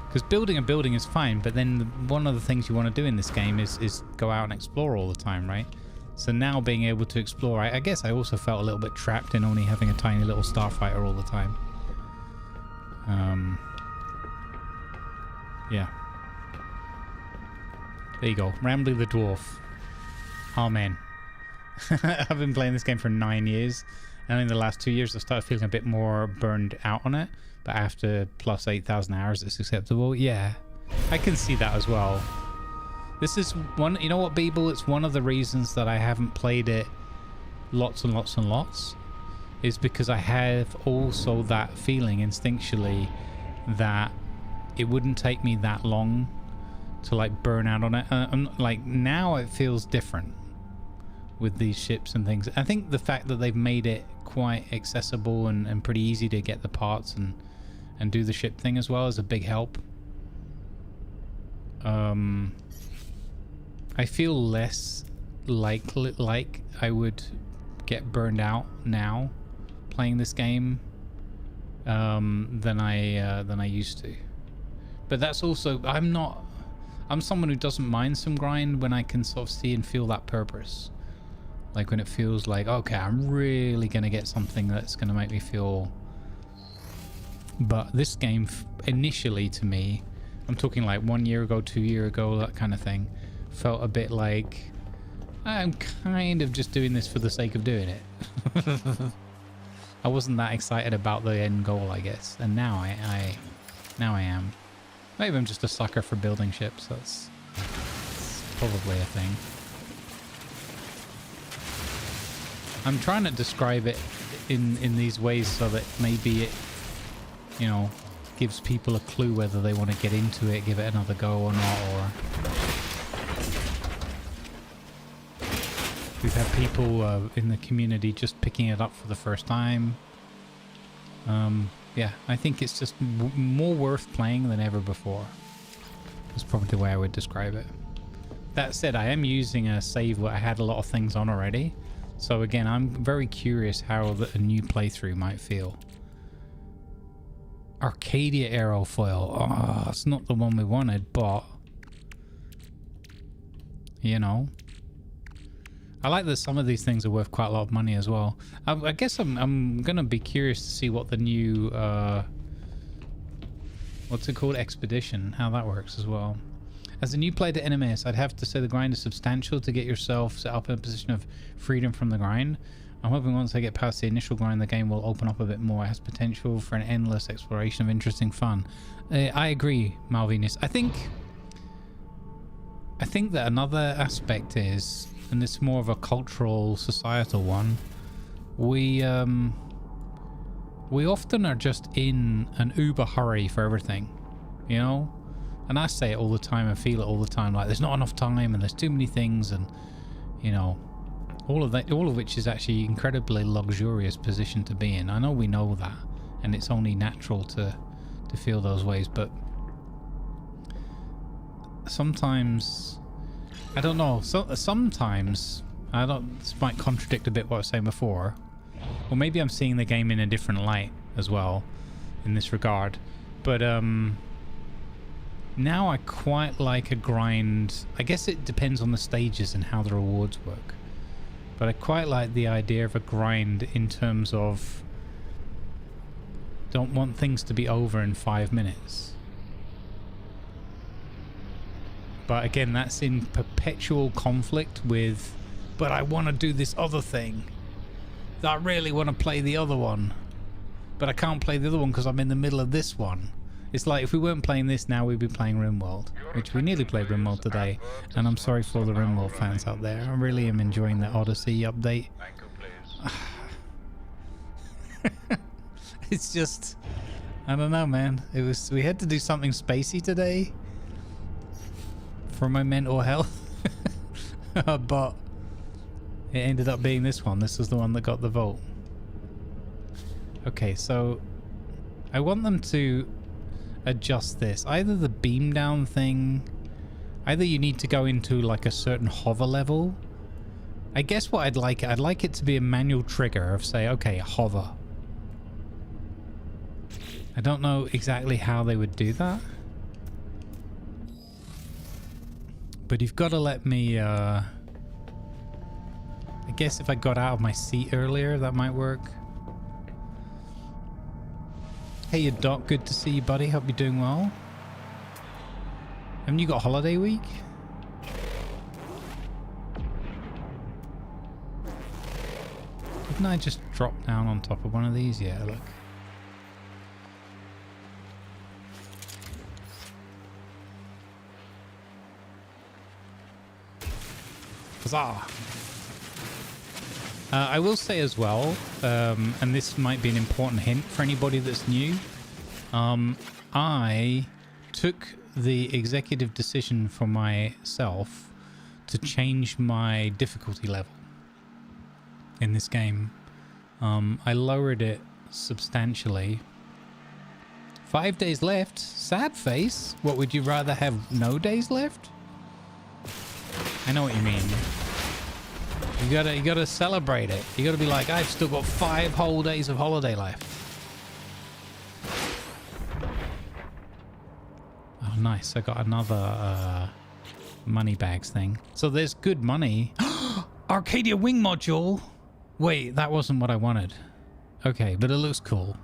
Because building a building is fine, but then one of the things you want to do in this game is go out and explore all the time, right? So now being able to explore, I guess I also felt a little bit trapped in only having a tiny little starfighter all the time. Yeah. There you go. Rambling the Dwarf. Oh man. I've been playing this game for 9 years, and in the last 2 years I started feeling a bit more burned out on it. But after plus 8,000 hours, it's acceptable. Yeah, I can see that as well. This is one, you know what, Beeble? It's one of the reasons that I haven't played it lots and lots and lots, is because I have also that feeling instinctually that it wouldn't take me that long to like burn out on it. Like now it feels different with these ships and things. I think the fact that they've made it quite accessible and pretty easy to get the parts and do the ship thing as well is a big help. I feel less like I would get burned out now playing this game than I used to. But that's also, I'm someone who doesn't mind some grind when I can sort of see and feel that purpose. Like when it feels like, okay, I'm really gonna get something that's gonna make me feel. But this game initially to me, I'm talking like 1 year ago, 2 years ago, that kind of thing, felt a bit like I'm kind of just doing this for the sake of doing it. I wasn't that excited about the end goal, I guess, and now I am. Maybe I'm just a sucker for building ships. That's probably a thing. I'm trying to describe it in these ways so that maybe it, you know, gives people a clue whether they want to get into it, give it another go or not, or we've had people in the community just picking it up for the first time. Yeah, I think it's just more worth playing than ever before. That's probably the way I would describe it. That said, I am using a save where I had a lot of things on already. So again, I'm very curious how a new playthrough might feel. Arcadia aerofoil. Oh, it's not the one we wanted, but you know, I like that some of these things are worth quite a lot of money as well. I guess I'm gonna be curious to see what the new what's it called, expedition, how that works as well. As a new player to NMS, I'd have to say the grind is substantial to get yourself set up in a position of freedom from the grind. I'm hoping once I get past the initial grind, the game will open up a bit more. It has potential for an endless exploration of interesting fun. I agree, Malvinus. I think that another aspect is, and it's more of a cultural, societal one, we often are just in an uber hurry for everything, you know? And I say it all the time and feel it all the time, like there's not enough time and there's too many things, and you know, all of which is actually incredibly luxurious position to be in. I know we know that, and it's only natural to feel those ways, but sometimes, I don't know, sometimes I don't. This might contradict a bit what I was saying before, or maybe I'm seeing the game in a different light as well, in this regard. But now I quite like a grind. I guess it depends on the stages and how the rewards work. But I quite like the idea of a grind in terms of don't want things to be over in 5 minutes. But again, that's in perpetual conflict with, but I want to do this other thing. I really want to play the other one. But I can't play the other one because I'm in the middle of this one. It's like if we weren't playing this now, we'd be playing RimWorld, which we nearly played RimWorld today. And I'm sorry for all the RimWorld fans out there. I really am enjoying the Odyssey update. It's just, I don't know, man. We had to do something spacey today for my mental health. But it ended up being this one. This was the one that got the vote. Okay, so I want them to adjust this. Either the beam down thing, either you need to go into like a certain hover level. I guess what I'd like it to be a manual trigger of say, okay, hover. I don't know exactly how they would do that. But you've got to let me, I guess if I got out of my seat earlier, that might work. Hey, Doc, good to see you, buddy. Hope you're doing well. Haven't you got holiday week? Didn't I just drop down on top of one of these? Yeah, look. Huzzah! I will say as well, and this might be an important hint for anybody that's new, I took the executive decision for myself to change my difficulty level in this game. I lowered it substantially. 5 days left. Sad face. What, would you rather have no days left? I know what you mean. You gotta celebrate it. You gotta be like, I've still got 5 whole days of holiday left. Oh, nice. I got another money bags thing. So there's good money. Arcadia wing module. Wait, that wasn't what I wanted. Okay, but it looks cool.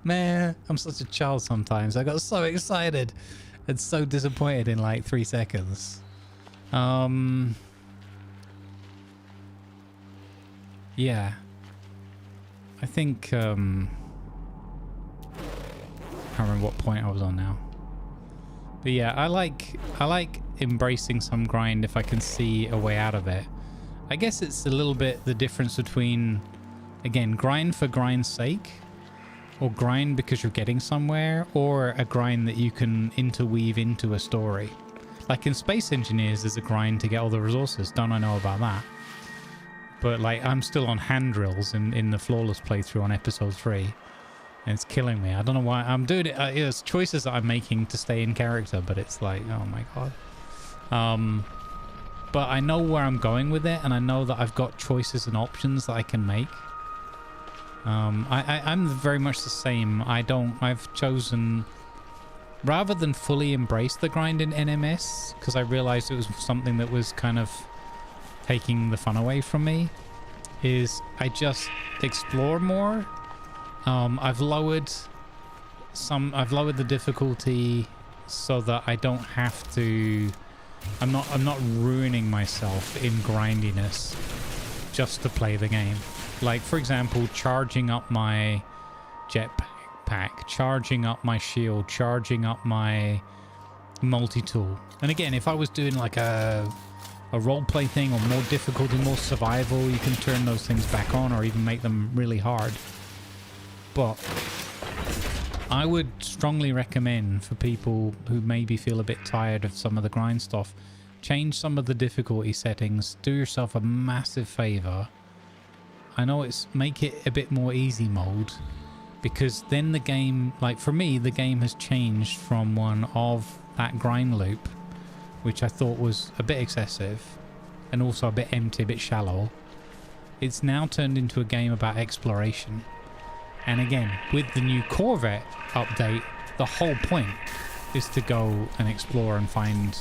Man, I'm such a child sometimes. I got so excited and so disappointed in like 3 seconds. Yeah. I think, I can't remember what point I was on now. But yeah, I like embracing some grind if I can see a way out of it. I guess it's a little bit the difference between, again, grind for grind's sake, or grind because you're getting somewhere, or a grind that you can interweave into a story. Like in Space Engineers, there's a grind to get all the resources. Don't I know about that? But like, I'm still on hand drills in the flawless playthrough on episode 3, and it's killing me. I don't know why I'm doing it. It's choices that I'm making to stay in character, but it's like, oh my god. But I know where I'm going with it, and I know that I've got choices and options that I can make. I'm very much the same. I've chosen, rather than fully embrace the grind in NMS, because I realized it was something that was kind of taking the fun away from me, is I just explore more. I've lowered the difficulty so that I don't have to, I'm not ruining myself in grindiness just to play the game. Like, for example, charging up my jetpack, charging up my shield, charging up my multi-tool. And again, if I was doing like a roleplay thing, or more difficulty, more survival, you can turn those things back on or even make them really hard. But I would strongly recommend for people who maybe feel a bit tired of some of the grind stuff, change some of the difficulty settings, do yourself a massive favor. I know it's, make it a bit more easy mode, because then the game, like for me, the game has changed from one of that grind loop, which I thought was a bit excessive, and also a bit empty, a bit shallow. It's now turned into a game about exploration. And again, with the new Corvette update, the whole point is to go and explore and find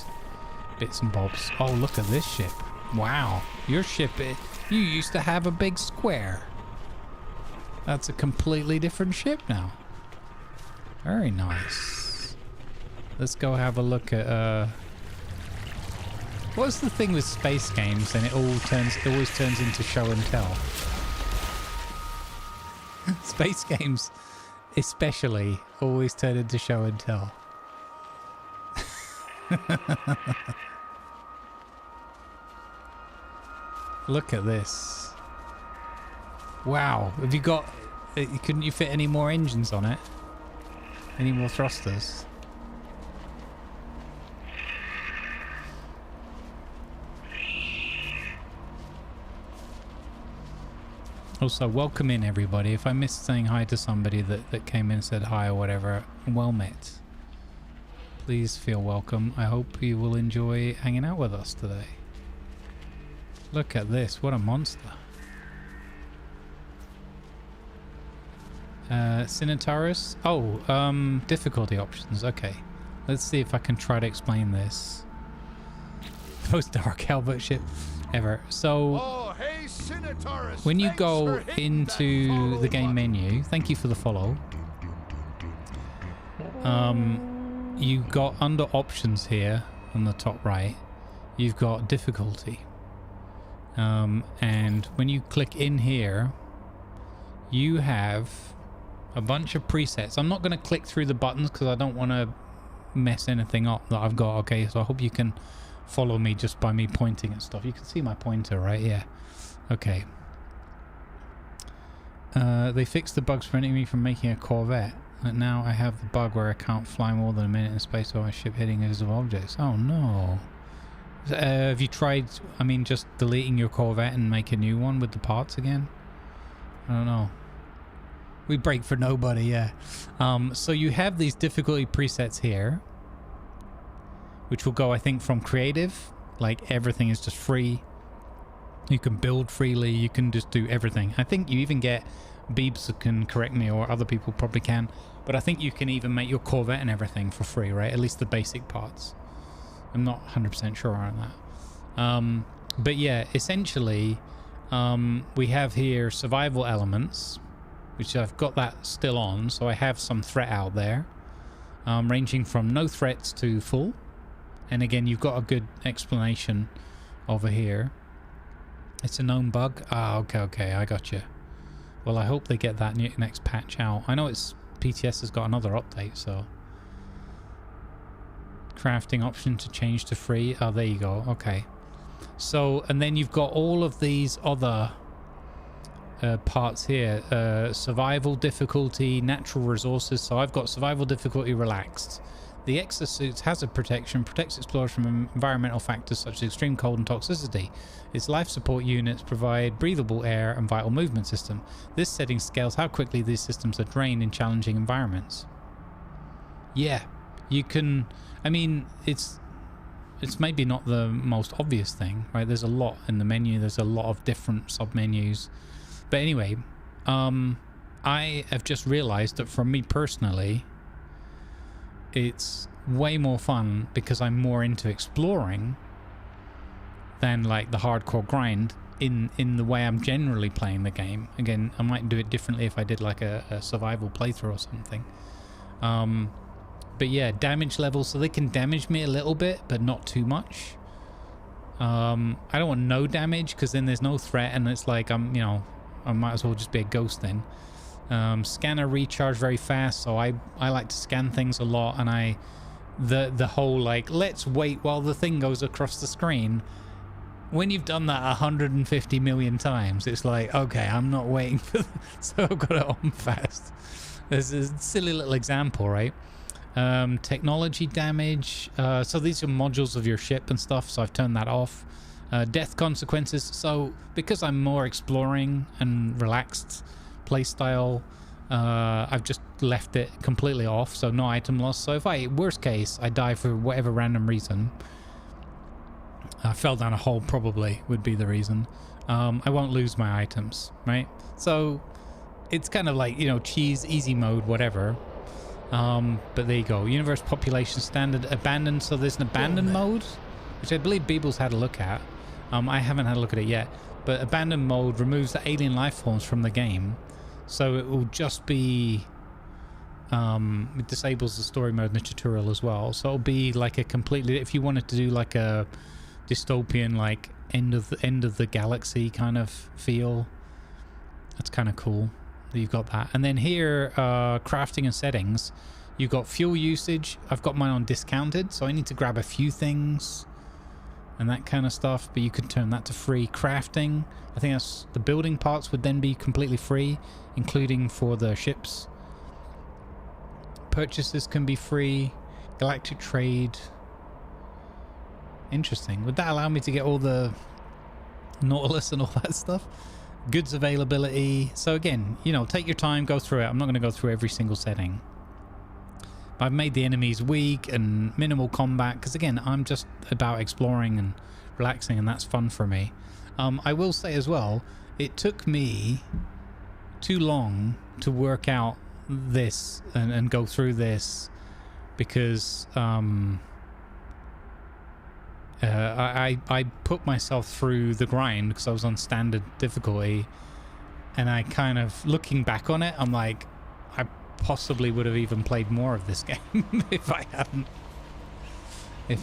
bits and bobs. Oh, look at this ship. Wow. Your ship, you used to have a big square. That's a completely different ship now. Very nice. Let's go have a look at what's the thing with space games and it always turns into show and tell. Space games especially always turn into show and tell. Look at this. Wow. Have you got... couldn't you fit any more engines on it? Any more thrusters? Also, welcome in everybody. If I missed saying hi to somebody that came in and said hi or whatever, well met. Please feel welcome. I hope you will enjoy hanging out with us today. Look at this. What a monster. Sinataurus? Oh, difficulty options. Okay. Let's see if I can try to explain this. Most dark Albert ship ever. So, hey, Sinataurus, when you go into the game menu, thank you for the follow. You've got under options here on the top right, you've got difficulty. And when you click in here, you have a bunch of presets. I'm not going to click through the buttons because I don't want to mess anything up that I've got. Okay, so I hope you can follow me just by me pointing at stuff. You can see my pointer, right? Yeah. Okay. They fixed the bugs preventing me from making a Corvette. And now I have the bug where I can't fly more than a minute in space while my ship hitting invisible objects. Oh no. Have you tried, I mean, just deleting your Corvette and make a new one with the parts again? I don't know. We break for nobody, yeah. So you have these difficulty presets here, which will go, I think, from creative, like everything is just free. You can build freely, you can just do everything. I think you even get, Beebs can correct me, or other people probably can, but I think you can even make your Corvette and everything for free, right? At least the basic parts. I'm not 100% sure on that. But yeah, essentially, we have here survival elements, which I've got that still on, so I have some threat out there, ranging from no threats to full. And again, you've got a good explanation over here. It's a known bug. Ah, okay, I got you. Well, I hope they get that next patch out. I know it's PTS has got another update, so crafting option to change to free. Oh, there you go. Okay. So, and then you've got all of these other parts here. Survival difficulty, natural resources. So I've got survival difficulty relaxed. The exosuit's hazard protection protects explorers from environmental factors such as extreme cold and toxicity. Its life support units provide breathable air and vital movement system. This setting scales how quickly these systems are drained in challenging environments. Yeah, you can... I mean, it's maybe not the most obvious thing, right? There's a lot in the menu. There's a lot of different sub-menus. But anyway, I have just realized that for me personally, it's way more fun because I'm more into exploring than like the hardcore grind in the way I'm generally playing the game. Again, I might do it differently if I did like a survival playthrough or something. But yeah, damage levels, so they can damage me a little bit, but not too much. I don't want no damage because then there's no threat and it's like I might as well just be a ghost then. Scanner recharge very fast, so I like to scan things a lot, and the whole like let's wait while the thing goes across the screen. When you've done that 150 million times, it's like, okay, I'm not waiting for so I've got it on fast. There's a silly little example, right? Technology damage, so these are modules of your ship and stuff, so I've turned that off. Death consequences, so because I'm more exploring and relaxed playstyle, I've just left it completely off, so no item loss. So if worst case, I die for whatever random reason, I fell down a hole, probably would be the reason. I won't lose my items, right? So it's kind of like, you know, cheese, easy mode, whatever. But there you go. Universe population standard abandoned. So there's an abandoned mode, which I believe Beebles had a look at. I haven't had a look at it yet. But abandoned mode removes the alien life forms from the game. So it will just be... it disables the story mode in the tutorial as well. So it'll be like a completely... If you wanted to do like a dystopian, like end of the galaxy kind of feel, that's kind of cool that you've got that. And then here, crafting and settings, you've got fuel usage. I've got mine on discounted, so I need to grab a few things and that kind of stuff, but you can turn that to free. Crafting, I think that's the building parts would then be completely free, including for the ships. Purchases can be free. Galactic trade, interesting. Would that allow me to get all the Nautilus and all that stuff? Goods availability. So again, you know, take your time, go through it. I'm not going to go through every single setting. I've made the enemies weak and minimal combat because, again, I'm just about exploring and relaxing, and that's fun for me. I will say as well, it took me too long to work out this and go through this because I put myself through the grind because I was on standard difficulty, and I kind of, looking back on it, I'm like, I possibly would have even played more of this game if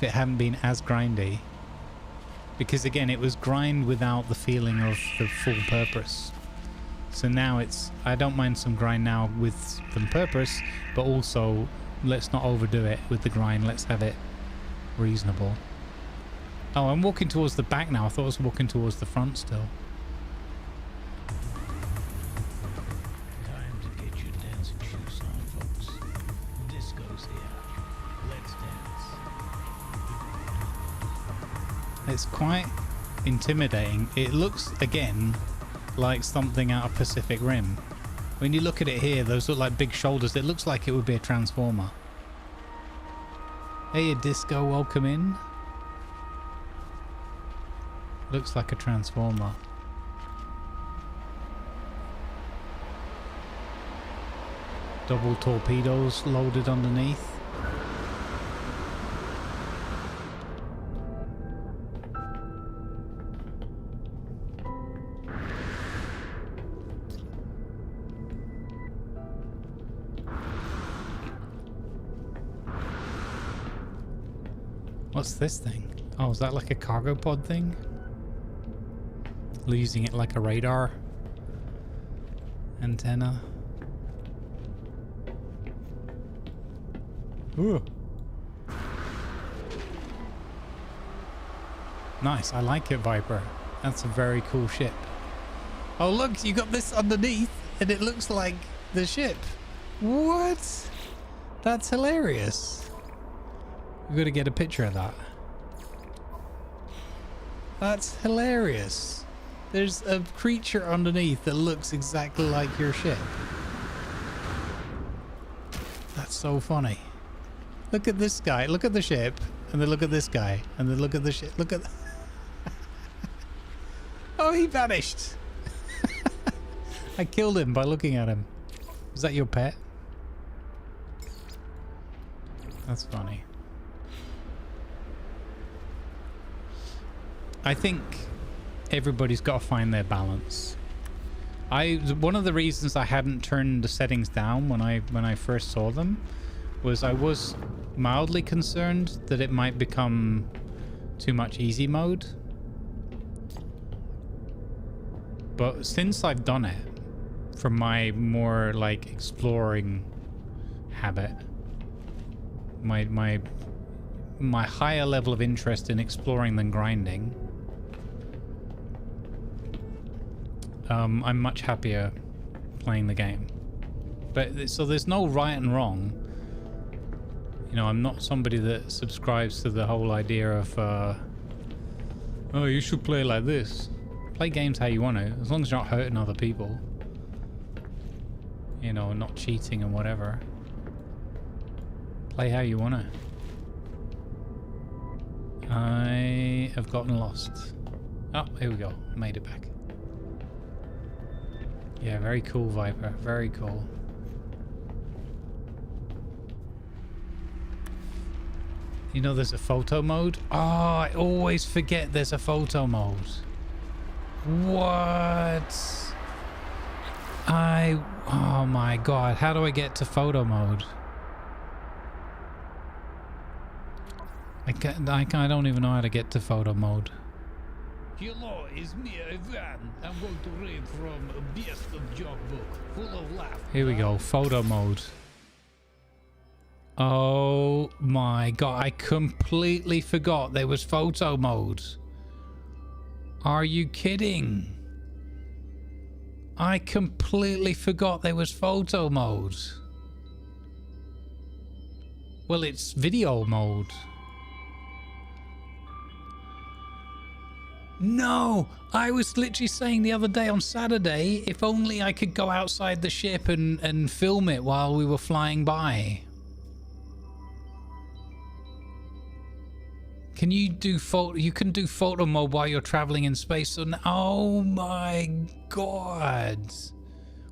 it hadn't been as grindy, because again, it was grind without the feeling of the full purpose. So now it's, I don't mind some grind now with some purpose, but also let's not overdo it with the grind. Let's have it reasonable. Oh, I'm walking towards the back now. I thought I was walking towards the front still. Time to get your dancing shoes on, folks. Disco's here. Let's dance. It's quite intimidating. It looks, again, like something out of Pacific Rim. When you look at it here, those look like big shoulders. It looks like it would be a Transformer. Hey, Disco, welcome in. Looks like a Transformer. Double torpedoes loaded underneath. What's this thing? Oh, is that like a cargo pod thing? Using it like a radar antenna. Ooh. Nice, I like it, Viper. That's a very cool ship. Oh look, you got this underneath and it looks like the ship. What? That's hilarious. We've got to get a picture of that. That's hilarious. There's a creature underneath that looks exactly like your ship. That's so funny. Look at this guy. Look at the ship. And then look at this guy. And then look at the ship. Look at... Oh, he vanished. I killed him by looking at him. Is that your pet? That's funny. I think everybody's got to find their balance. One of the reasons I hadn't turned the settings down when I first saw them was I was mildly concerned that it might become too much easy mode. But since I've done it, from my more like exploring habit, my higher level of interest in exploring than grinding, I'm much happier playing the game. But so there's no right and wrong. You know, I'm not somebody that subscribes to the whole idea of oh, you should play like this. Play games how you want to, as long as you're not hurting other people. You know, not cheating and whatever. Play how you want to. I have gotten lost. Oh, here we go. Made it back. Yeah, very cool, Viper. Very cool. You know there's a photo mode? Oh, I always forget there's a photo mode. What? Oh my god, how do I get to photo mode? I don't even know how to get to photo mode. Hello, it's me, Ivan. I'm going to read from a best of joke book, full of laughter. Here we go, photo mode. Oh my god, I completely forgot there was photo mode. Are you kidding? I completely forgot there was photo mode. Well, it's video mode. No, I was literally saying the other day on Saturday, if only I could go outside the ship and film it while we were flying by. Can you do photo? You can do photo mode while you're traveling in space. So oh my god.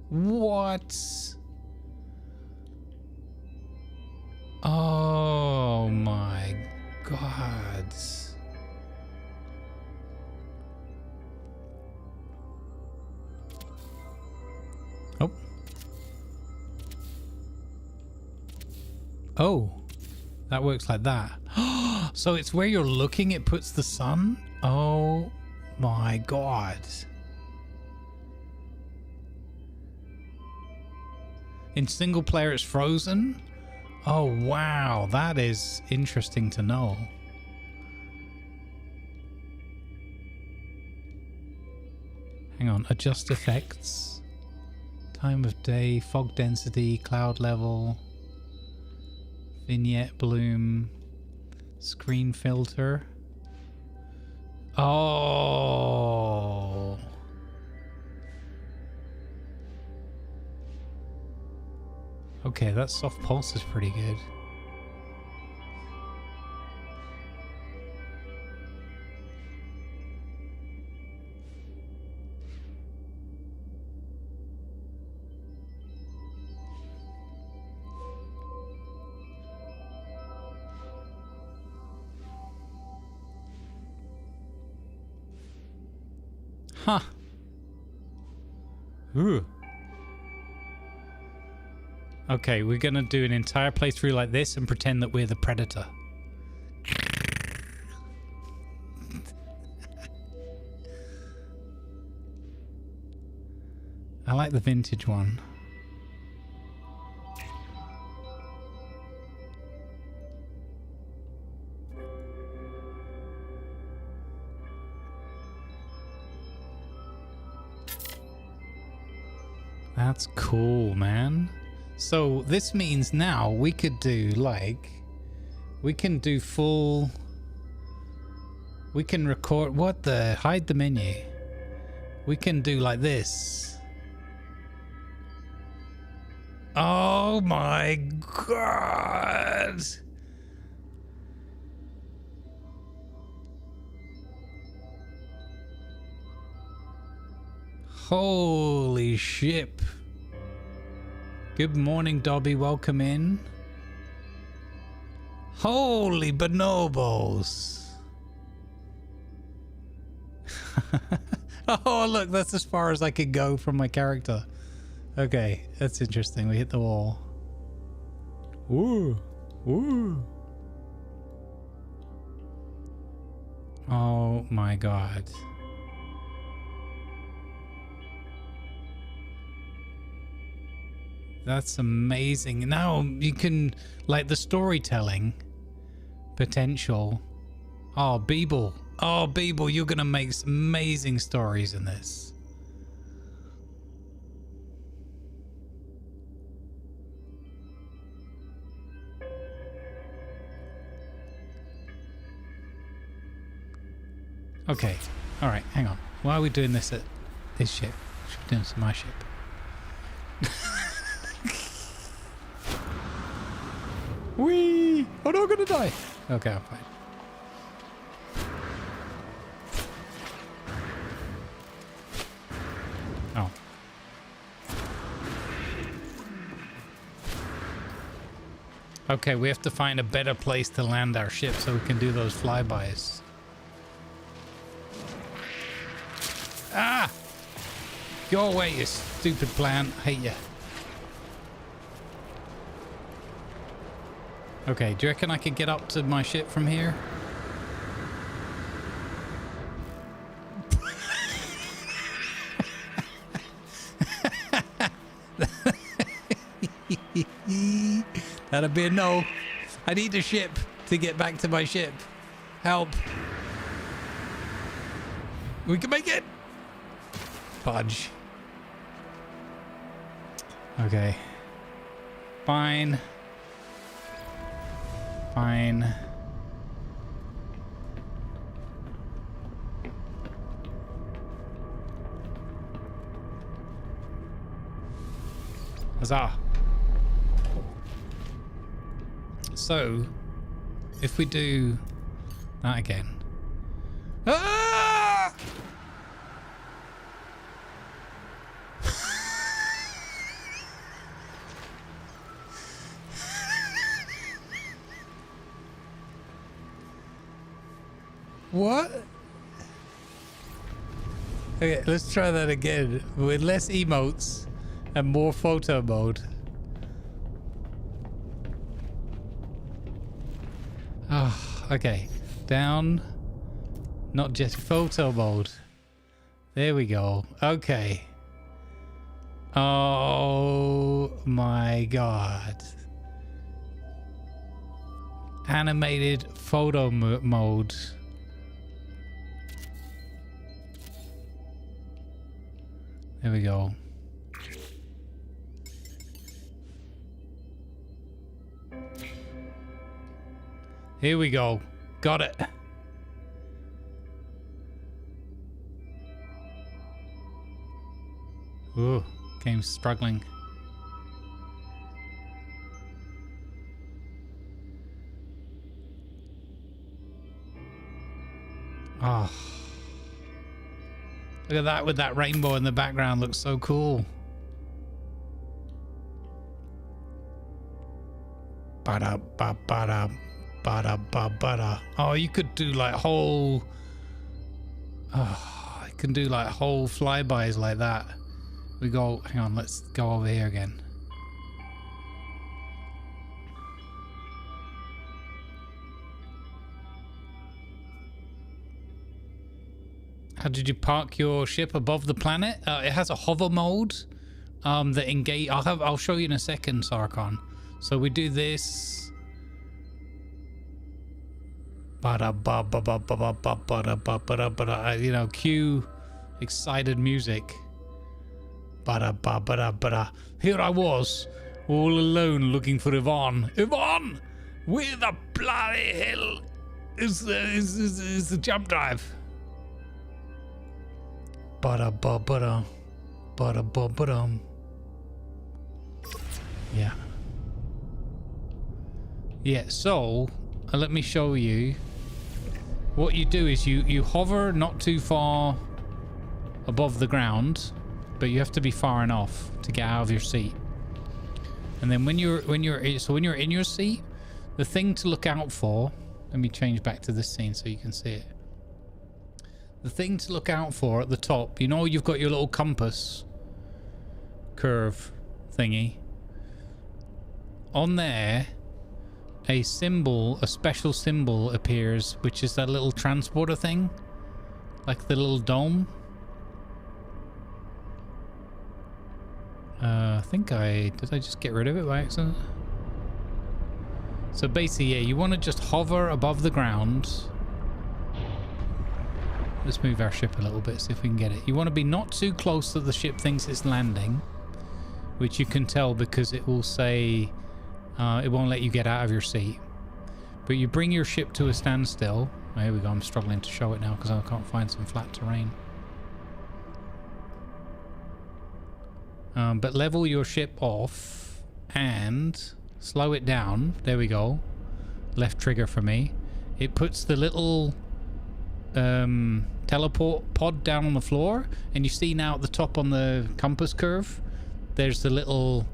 What? Oh my god. Oh. Oh. That works like that. So it's where you're looking, it puts the sun? Oh my god. In single player it's frozen? Oh wow, that is interesting to know. Hang on, adjust effects. Time of day, fog density, cloud level, vignette bloom, screen filter. Oh. Okay, that soft pulse is pretty good. Huh. Ooh. Okay, we're gonna do an entire playthrough like this and pretend that we're the predator. I like the vintage one. That's cool, man. So this means now we could do like, we can do full, we can record, what the, hide the menu. We can do like this. Oh my god. Holy shit. Good morning, Dobby. Welcome in. Holy bonobos. Oh, look, that's as far as I could go from my character. Okay, that's interesting. We hit the wall. Ooh. Ooh. Oh my god. That's amazing. Now you can, like, the storytelling potential. Oh, Beeble. Oh, Beeble, you're going to make some amazing stories in this. Okay. All right, hang on. Why are we doing this at this ship? We should be doing this at my ship. Whee! Oh no, I'm gonna die! Okay, I'm fine. Okay, we have to find a better place to land our ship so we can do those flybys. Ah! Go away, you stupid plant. I hate you. Okay, do you reckon I could get up to my ship from here? That'd be a no. I need a ship to get back to my ship. Help. We can make it. Fudge. Okay. Fine. Fine. Huzzah. So, if we do that again. Ah! What? Okay, let's try that again with less emotes and more photo mode. Oh, okay. Down. Not just photo mode. There we go. Okay. Oh my god. Animated photo mode. There we go. Here we go. Got it. Ooh, game's struggling. Oh. Look at that with that rainbow in the background. Looks so cool. Ba-da-ba-ba-da. Ba-da-ba-ba-da. Oh, you could do like whole... Oh, I can do like whole flybys like that. We go... Hang on, let's go over here again. How did you park your ship above the planet? It has a hover mode that engage. I'll show you in a second, Sarkon. So we do this. You know, cue excited music. Here I was, all alone, looking for Yvonne. Yvonne, where the bloody hell is the jump drive? Yeah. Yeah, so let me show you. What you do is you hover not too far above the ground, but you have to be far enough to get out of your seat. And then when you're in your seat, the thing to look out for, let me change back to this scene so you can see it. The thing to look out for at the top, you know, you've got your little compass curve thingy. On there, a symbol, a special symbol appears, which is that little transporter thing, like the little dome. I think did I just get rid of it by accident? So basically, yeah, you want to just hover above the ground. Let's move our ship a little bit, see if we can get it. You want to be not too close that the ship thinks it's landing, which you can tell because it will say it won't let you get out of your seat. But you bring your ship to a standstill. Oh, here we go. I'm struggling to show it now because I can't find some flat terrain. But level your ship off and slow it down. There we go. Left trigger for me. It puts the little teleport pod down on the floor, and you see now at the top on the compass curve there's the little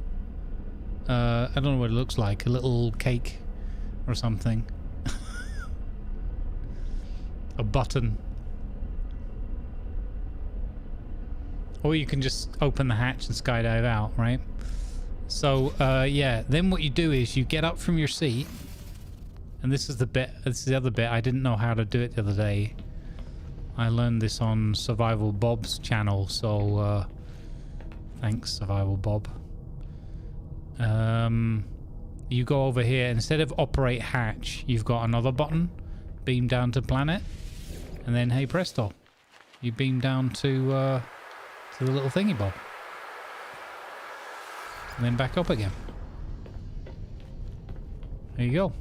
I don't know what it looks like. A little cake or something. A button. Or you can just open the hatch and skydive out, right? So, yeah. Then what you do is you get up from your seat. And this is the bit, this is the other bit. I didn't know how to do it the other day. I learned this on Survival Bob's channel, so thanks, Survival Bob. You go over here. Instead of operate hatch, you've got another button. Beam down to planet. And then, hey presto. You beam down to the little thingy bob. And then back up again. There you go.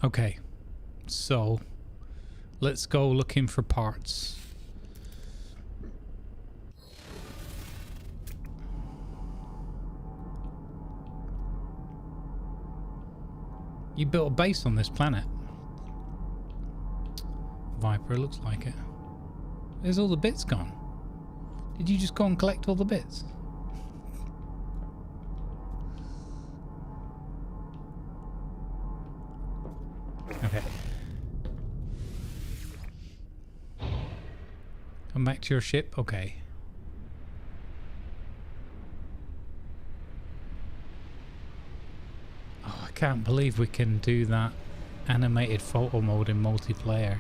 Okay. So, let's go looking for parts. You built a base on this planet. Viper, looks like it. Where's all the bits gone? Did you just go and collect all the bits? Okay. Come back to your ship? Okay. Oh, I can't believe we can do that animated photo mode in multiplayer.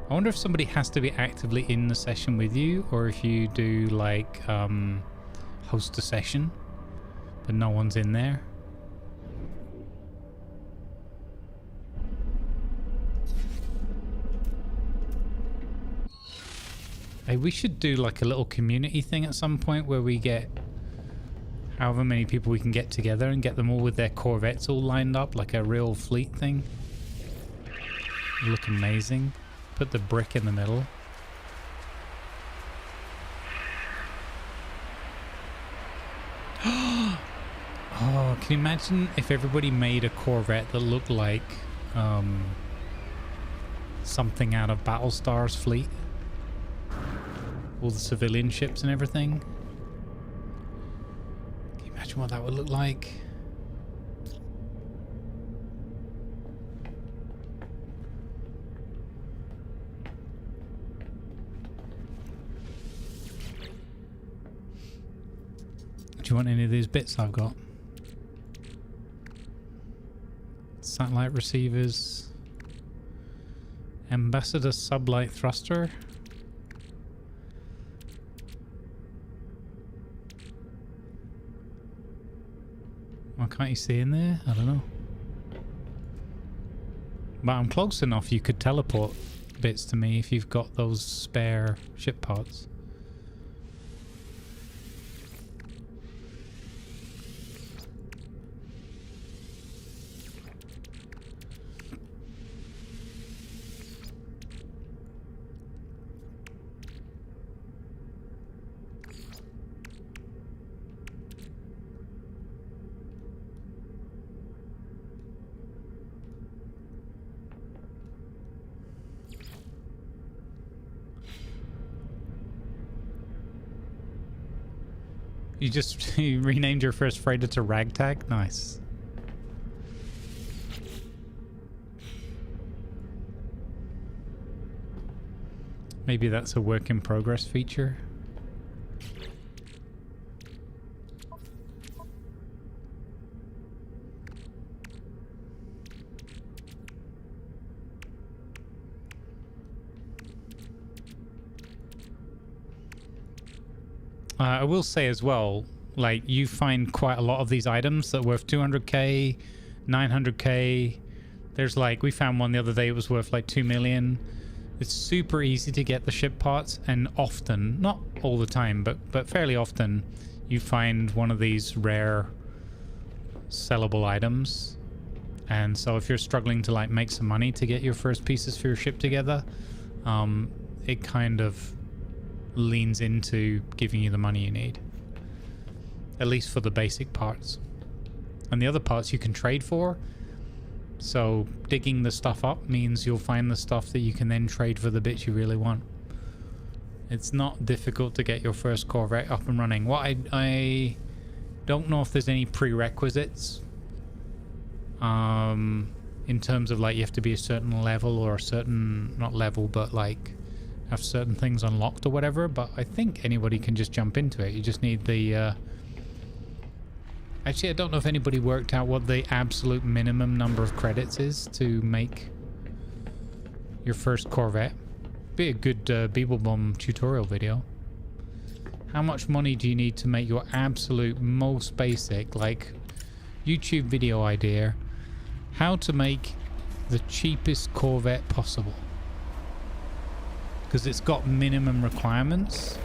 I wonder if somebody has to be actively in the session with you, or if you do like host a session but no one's in there. Hey, we should do like a little community thing at some point where we get however many people we can get together and get them all with their Corvettes all lined up like a real fleet thing. It'd look amazing. Put the brick in the middle. Oh, can you imagine if everybody made a Corvette that looked like something out of Battlestar's fleet? All the civilian ships and everything. Can you imagine what that would look like? Do you want any of these bits I've got? Satellite receivers. Ambassador sublight thruster. Why can't you see in there? I don't know. But I'm close enough you could teleport bits to me if you've got those spare ship parts. You renamed your first freighter to Ragtag? Nice. Maybe that's a work in progress feature. I will say as well, like, you find quite a lot of these items that are worth 200k, 900k. There's like, we found one the other day, it was worth like 2 million. It's super easy to get the ship parts, and often, not all the time, but fairly often, you find one of these rare sellable items. And so if you're struggling to like make some money to get your first pieces for your ship together, it kind of leans into giving you the money you need, at least for the basic parts. And the other parts you can trade for, so digging the stuff up means you'll find the stuff that you can then trade for the bits you really want. It's not difficult to get your first Corvette up and running. What I don't know if there's any prerequisites in terms of like you have to be a certain level or a certain, not level, but like have certain things unlocked or whatever, but I think anybody can just jump into it. You just need the actually I don't know if anybody worked out what the absolute minimum number of credits is to make your first Corvette. Be a good Beeblebum tutorial video. How much money do you need to make your absolute most basic, like YouTube video idea, how to make the cheapest Corvette possible? Because it's got minimum requirements.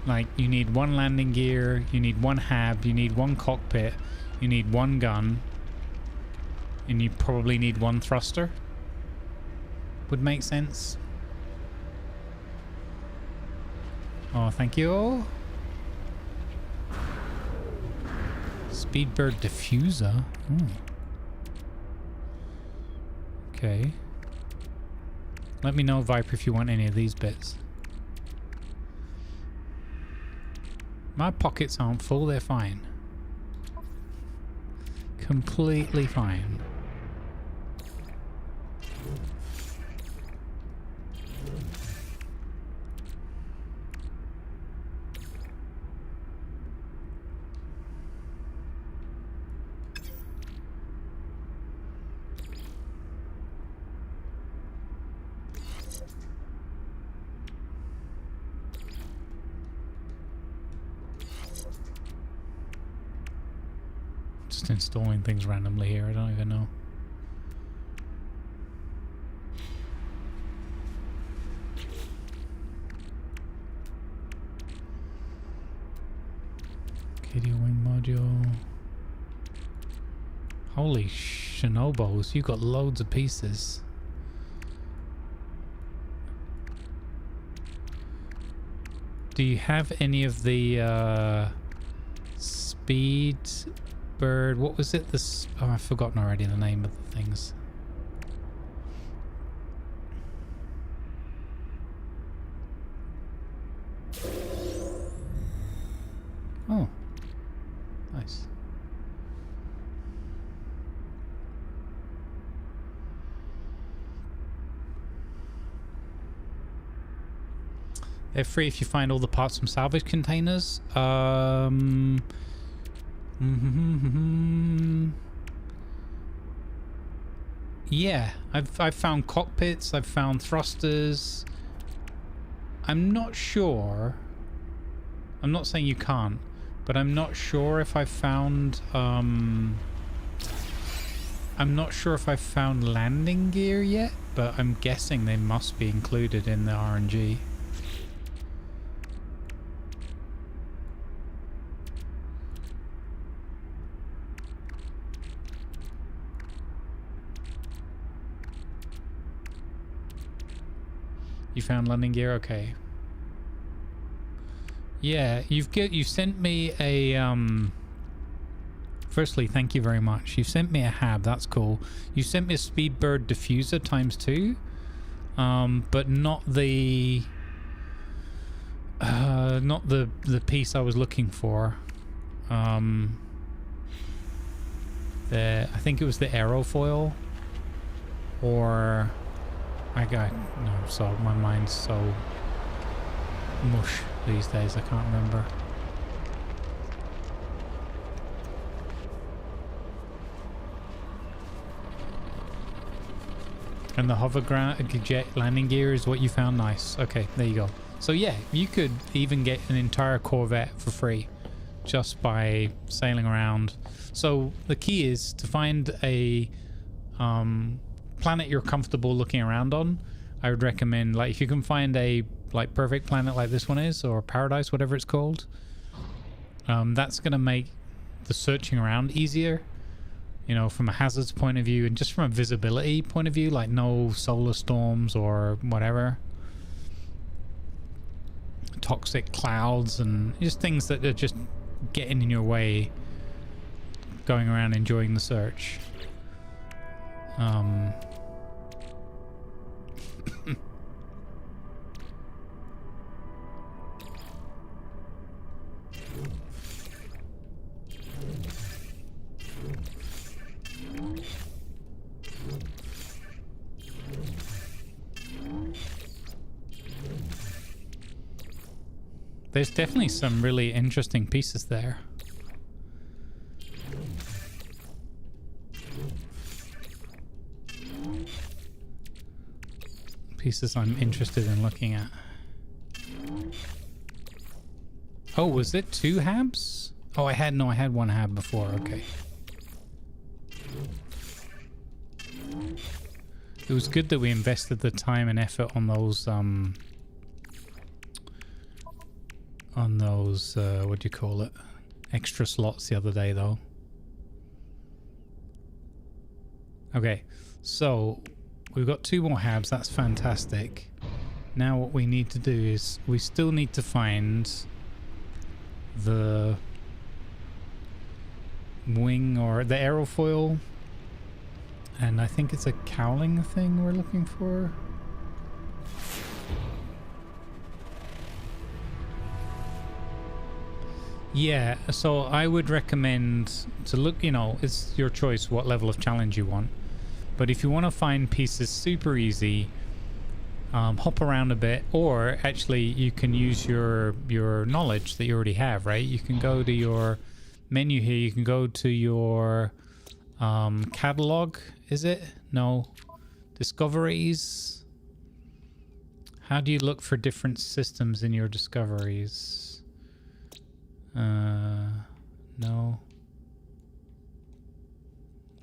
Like you need one landing gear, you need one hab, you need one cockpit, you need one gun, and you probably need one thruster. Would make sense. Oh, thank you. Speedbird diffuser. Okay. Let me know, Viper, if you want any of these bits. My pockets aren't full, they're fine. Completely fine. Just installing things randomly here, I don't even know. KD wing module. Holy shinobos, you got loads of pieces. Do you have any of the speed bird? What was it? This, oh, I've forgotten already the name of the things. Oh, nice. They're free if you find all the parts from salvage containers. Yeah, I've found cockpits, I've found thrusters. I'm not sure. I'm not saying you can't, but I'm not sure if I found I'm not sure if I found landing gear yet, but I'm guessing they must be included in the RNG. You found landing gear? Okay. Yeah, you've sent me a firstly, thank you very much. You sent me a hab, that's cool. You sent me a Speedbird diffuser ×2. But not the piece I was looking for. I think it was the aerofoil, or no, so my mind's so mush these days, I can't remember. And the hoverjet landing gear is what you found. Nice. Okay, there you go. So yeah, you could even get an entire Corvette for free just by sailing around. So the key is to find a planet you're comfortable looking around on. I would recommend, like, if you can find a like perfect planet like this one is, or paradise, whatever it's called, that's gonna make the searching around easier, you know, from a hazards point of view and just from a visibility point of view, like no solar storms or whatever, toxic clouds and just things that are just getting in your way going around enjoying the search. There's definitely some really interesting pieces there. Pieces I'm interested in looking at. Oh, was it 2 habs? Oh, I had one hab before. Okay. It was good that we invested the time and effort on those what do you call it, extra slots the other day though. Okay, so we've got 2 more habs. That's fantastic. Now what we need to do is we still need to find the wing or the aerofoil, and I think it's a cowling thing we're looking for. Yeah, so I would recommend to look, you know, it's your choice what level of challenge you want. But if you want to find pieces super easy, hop around a bit, or actually you can use your knowledge that you already have, right? You can go to your menu here, you can go to your catalog, is it? No. Discoveries. How do you look for different systems in your discoveries? No.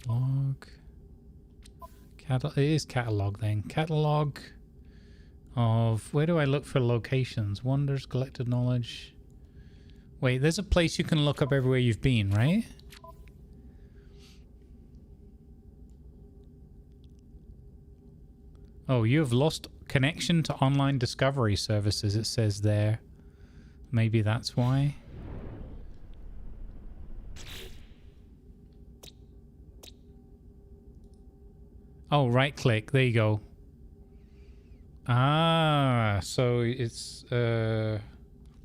Log. It is catalog then. Catalog of, where do I look for locations? Wonders, collected knowledge. Wait, there's a place you can look up everywhere you've been, right? Oh, you have lost connection to online discovery services, it says there. Maybe that's why. Oh, right click. There you go. Ah, so it's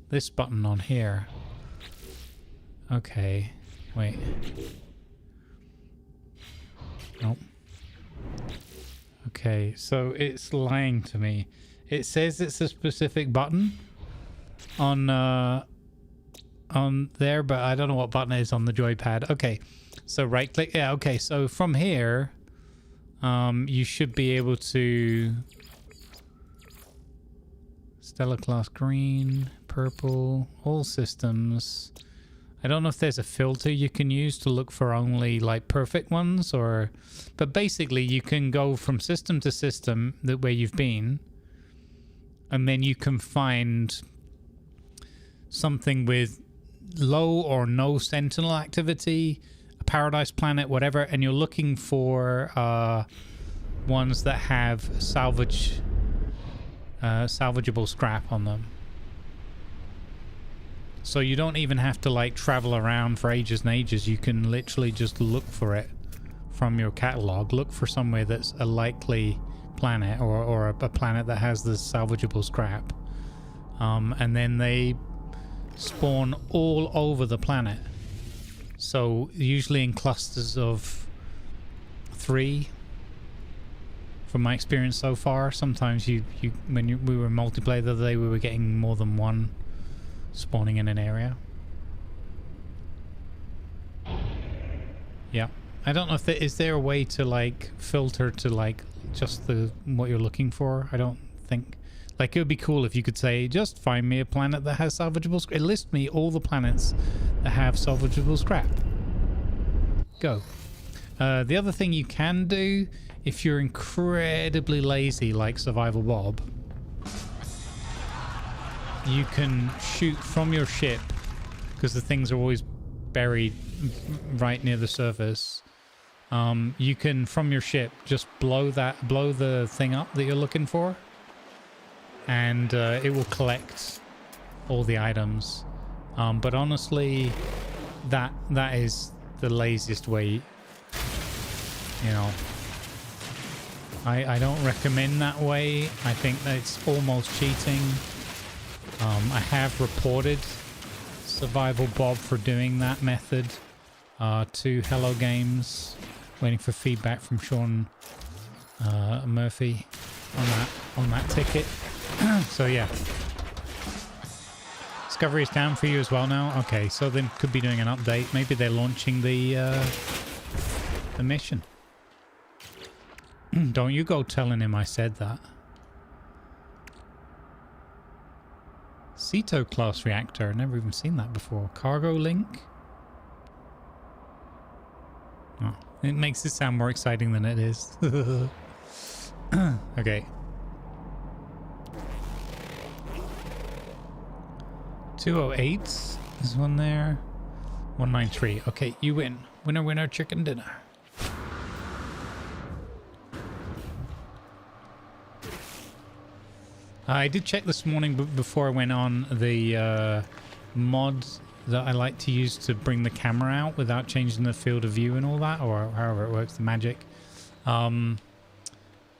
this button on here. Okay. Wait. Nope. Okay, so it's lying to me. It says it's a specific button on there, but I don't know what button it is on the joypad. Okay. So right click. Yeah, okay. So from here, you should be able to Stellar class green, purple, all systems. I don't know if there's a filter you can use to look for only like perfect ones, or but basically you can go from system to system where you've been, and then you can find something with low or no sentinel activity, a paradise planet, whatever, and you're looking for ones that have salvageable scrap on them. So you don't even have to like travel around for ages and ages. You can literally just look for it from your catalog. Look for somewhere that's a likely planet, or a planet that has the salvageable scrap, and then they spawn all over the planet. So usually in clusters of 3. From my experience so far, sometimes we were multiplayer the other day, we were getting more than one spawning in an area. Yeah, I don't know if is there a way to like filter to like just what you're looking for. I don't think, like, it would be cool if you could say just find me a planet that has salvageable scrap. List me all the planets that have salvageable scrap. Go. The other thing you can do, if you're incredibly lazy like Survival Bob, you can shoot from your ship, because the things are always buried right near the surface. You can, from your ship, just blow the thing up that you're looking for, and it will collect all the items. But honestly, that is the laziest way, you know. I don't recommend that way. I think that it's almost cheating. I have reported Survival Bob for doing that method to Hello Games. Waiting for feedback from Sean Murphy on that ticket. So yeah. Discovery is down for you as well now. Okay, so they could be doing an update. Maybe they're launching the mission. Don't you go telling him I said that. Ceto class reactor. Never even seen that before. Cargo link. Oh, it makes it sound more exciting than it is. Okay. 208 is one there. 193. Okay, you win. Winner, winner, chicken dinner. I did check this morning before I went on the mod that I like to use to bring the camera out without changing the field of view and all that, or however it works, the magic,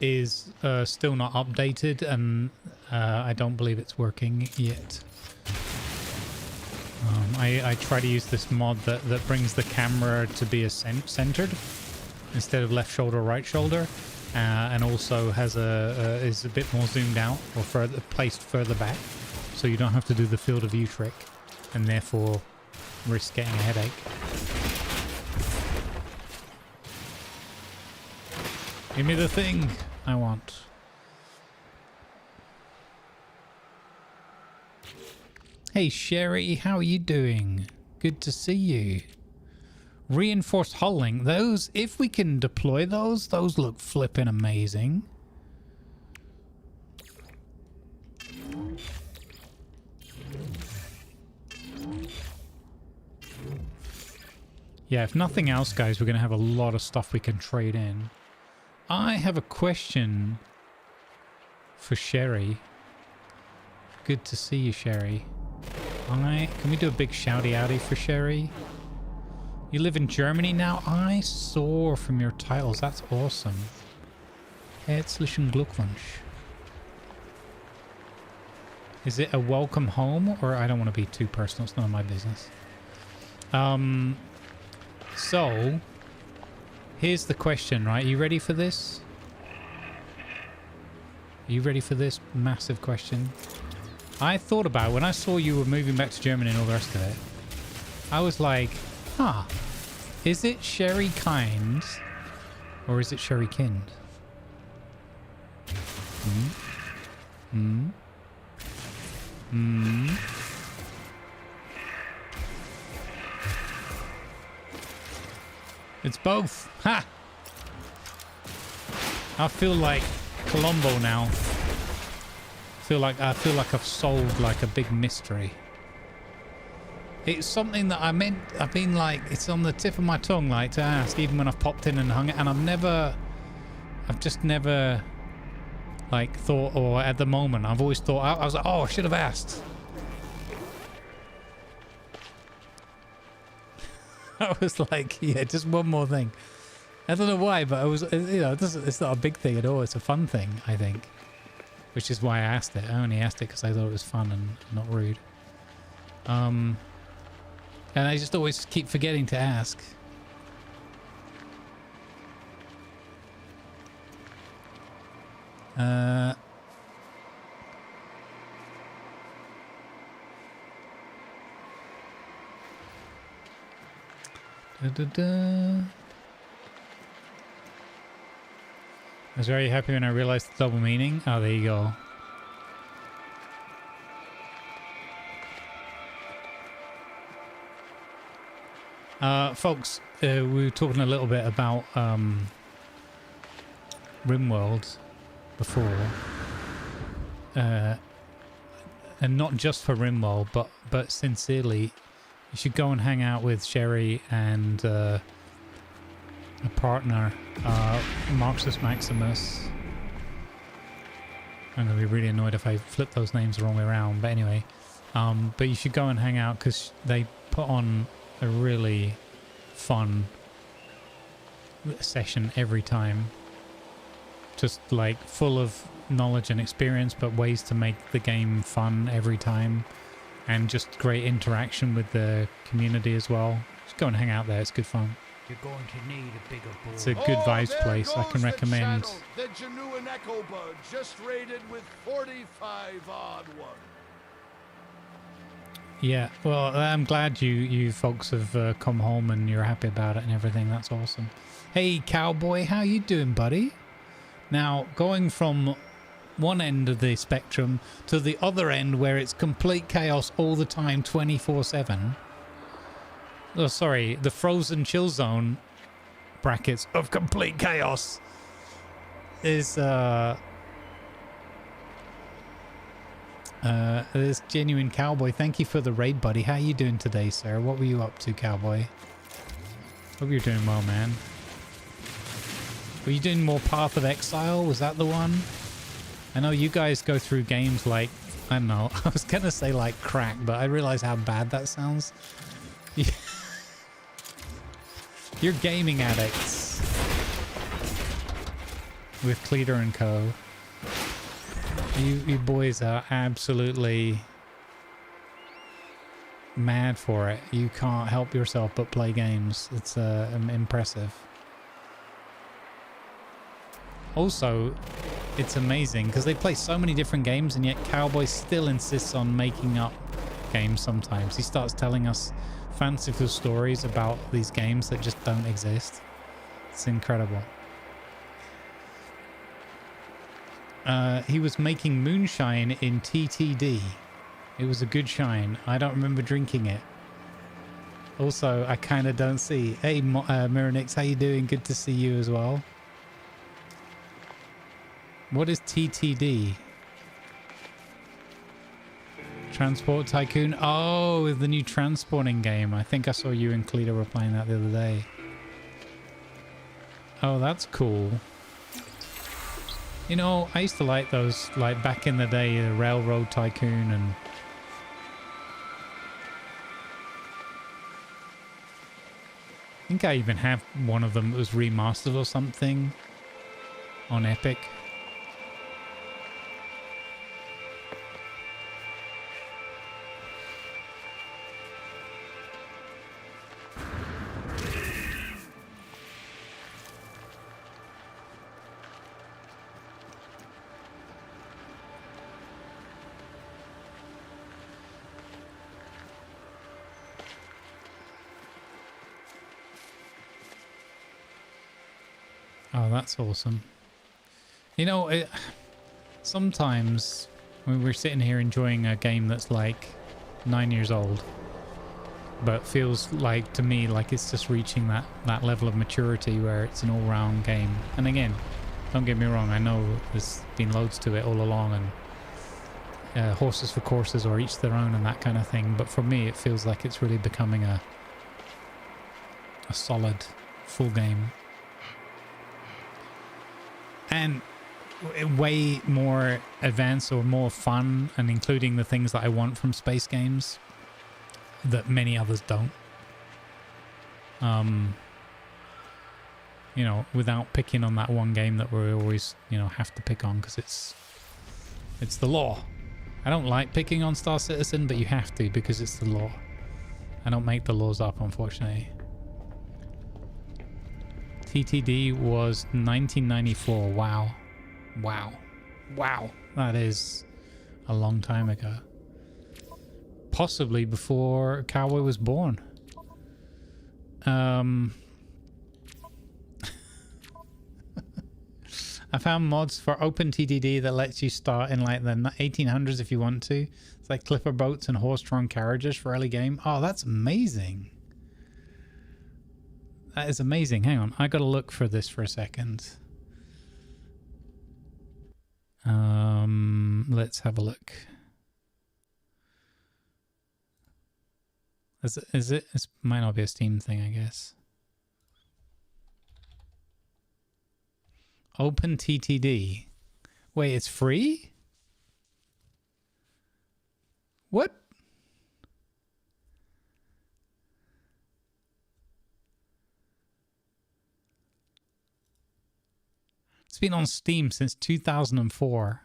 is still not updated, and I don't believe it's working yet. I try to use this mod that brings the camera to be centered instead of left shoulder, right shoulder. And also has is a bit more zoomed out or placed further back, so you don't have to do the field of view trick and therefore risk getting a headache. Give me the thing I want. Hey Sherry, how are you doing? Good to see you. Reinforced hulling. Those, if we can deploy those look flippin' amazing. Yeah, if nothing else, guys, we're going to have a lot of stuff we can trade in. I have a question for Sherry. Good to see you, Sherry. Can we do a big shouty outy for Sherry? You live in Germany now? I saw from your titles. That's awesome. Herzlichen Glückwunsch. Is it a welcome home? Or I don't want to be too personal. It's none of my business. So, here's the question, right? Are you ready for this? Are you ready for this massive question? I thought about it when I saw you were moving back to Germany and all the rest of it. I was like, huh, is it Sherry Kind or is it Sherry Kind? It's both. Ha! I feel like Columbo now. I feel like I've solved like a big mystery. It's something that I've been like, it's on the tip of my tongue, like, to ask, even when I've popped in and hung it, and I've just never, like, thought, or at the moment, I've always thought, I was like, oh, I should have asked. I was like, yeah, just one more thing. I don't know why, but I was, you know, it's not a big thing at all. It's a fun thing, I think, which is why I asked it. I only asked it because I thought it was fun and not rude. And I just always keep forgetting to ask. I was very happy when I realized the double meaning. Oh, there you go. Folks, we were talking a little bit about RimWorld before, and not just for RimWorld, but sincerely, you should go and hang out with Sherry and a partner, Marxus Maximus. I'm gonna be really annoyed if I flip those names the wrong way around, but anyway, but you should go and hang out because they put on a really fun session every time. just like full of knowledge and experience, but ways to make the game fun every time, and just great interaction with the community as well. Just go and hang out there, it's good fun. You're going to need a bigger board. It's a good vibes place. I can recommend. The genuine Echo Bud just rated with 45 odd one. Yeah, well, I'm glad you folks have come home and you're happy about it and everything. That's awesome. Hey, Cowboy, how you doing, buddy? Now, going from one end of the spectrum to the other end where it's complete chaos all the time, 24/7. Oh, sorry, the frozen chill zone brackets of complete chaos is this genuine Cowboy. Thank you for the raid, buddy. How you doing today, sir? What were you up to, Cowboy? Hope you're doing well, man. Were you doing more Path of Exile? Was that the one? I know you guys go through games like, I don't know, I was gonna say like crack, but I realize how bad that sounds. You're gaming addicts with Cleater and Co. You boys are absolutely mad for it. You can't help yourself but play games. It's impressive. Also, it's amazing because they play so many different games, and yet Cowboy still insists on making up games sometimes. He starts telling us fanciful stories about these games that just don't exist. It's incredible. He was making moonshine in TTD. It was a good shine. I don't remember drinking it. Also, I kind of don't see. Hey, Miranix, how you doing? Good to see you as well. What is TTD? Transport Tycoon? Oh, the new transporting game. I think I saw you and Cleta were playing that the other day. Oh, that's cool. You know, I used to like those, like back in the day, the Railroad Tycoon and... I think I even have one of them that was remastered or something on Epic. Oh, that's awesome. You know, sometimes when we're sitting here enjoying a game that's like 9 years old, but feels like to me like it's just reaching that level of maturity where it's an all-round game. And again, don't get me wrong, I know there's been loads to it all along, and horses for courses or each their own and that kind of thing. But for me, it feels like it's really becoming a solid, full game. And way more advanced or more fun, and including the things that I want from space games that many others don't. You know, without picking on that one game that we always, you know, have to pick on because it's the law. I don't like picking on Star Citizen, but you have to because it's the law. I don't make the laws up, unfortunately. TTD was 1994. Wow. Wow. Wow. That is a long time ago. Possibly before Cowboy was born. I found mods for OpenTTD that lets you start in like the 1800s if you want to. It's like clipper boats and horse-drawn carriages for early game. Oh, that's amazing. That is amazing. Hang on, I gotta look for this for a second. Let's have a look. Is it? It might not be a Steam thing, I guess. OpenTTD. Wait, it's free? What? It's been on Steam since 2004.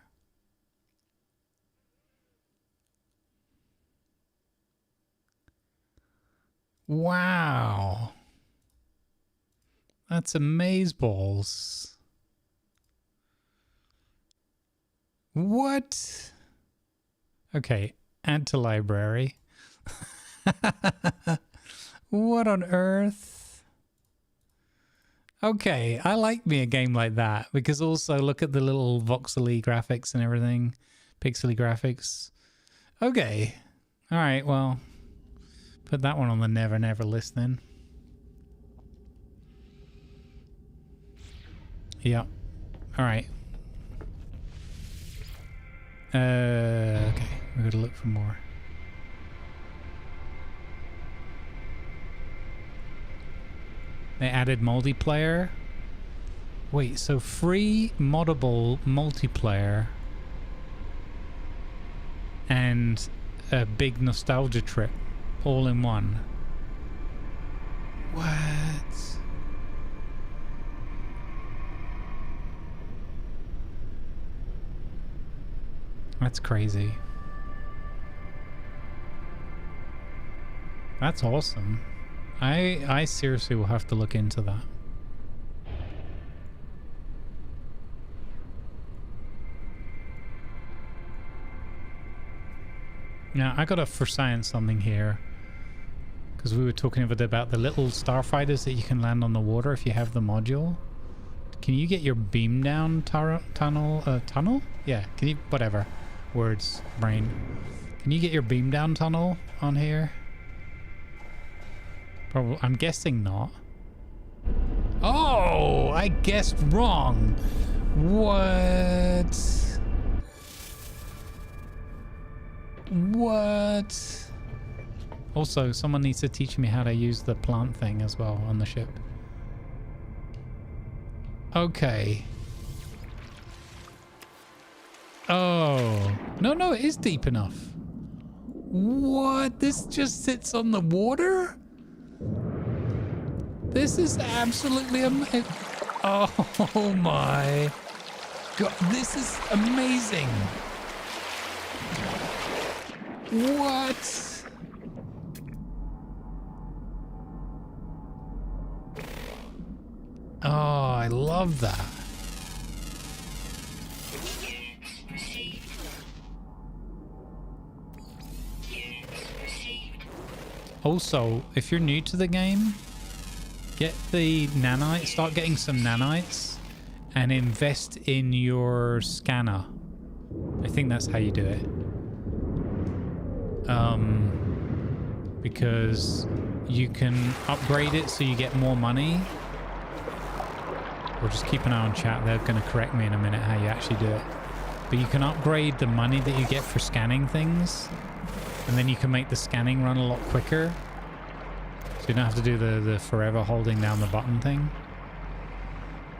Wow. That's amazeballs. What? Okay, add to library. What on earth? Okay, I like me a game like that because also look at the little voxely graphics and everything. Pixely graphics. Okay. All right, well, put that one on the never never list then. Yeah. All right. Okay, we gotta look for more. They added multiplayer. Wait, so free moddable multiplayer and a big nostalgia trip all in one. What? That's crazy. That's awesome. I seriously will have to look into that. Now, I got a for science something here. Because we were talking about the little starfighters that you can land on the water if you have the module. Can you get your beam down tunnel? Yeah, can you, whatever. Words, brain. Can you get your beam down tunnel on here? Probably, I'm guessing not. Oh, I guessed wrong. What? What? Also, someone needs to teach me how to use the plant thing as well on the ship. Okay. Oh. No, it is deep enough. What? This just sits on the water? This is absolutely amazing. Oh my God. This is amazing. What? Oh, I love that. Also, if you're new to the game, get the nanites, start getting some nanites and invest in your scanner. I think that's how you do it. Because you can upgrade it so you get more money. Or just keep an eye on chat, they're going to correct me in a minute how you actually do it. But you can upgrade the money that you get for scanning things. And then you can make the scanning run a lot quicker. So you don't have to do the forever holding down the button thing.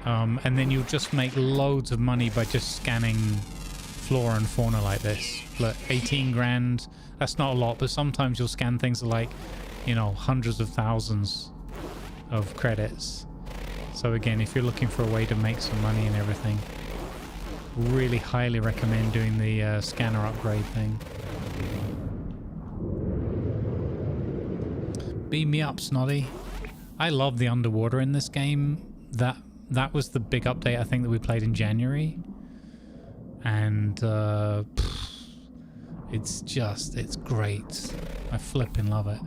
And then you'll just make loads of money by just scanning flora and fauna like this. Look, 18 grand. That's not a lot, but sometimes you'll scan things like, you know, hundreds of thousands of credits. So again, if you're looking for a way to make some money and everything, really highly recommend doing the scanner upgrade thing. Beam me up, Snotty. I love the underwater in this game. That was the big update I think that we played in January. And it's great. I flipping love it.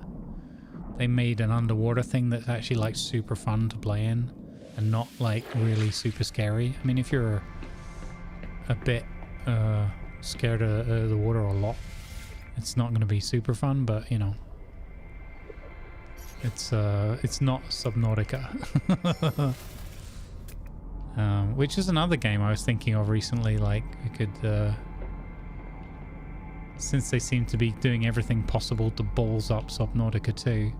They made an underwater thing that's actually like super fun to play in and not like really super scary. I mean, if you're a bit scared of the water a lot, it's not going to be super fun, but you know, it's not Subnautica. Which is another game I was thinking of recently, like we could since they seem to be doing everything possible to balls up Subnautica 2,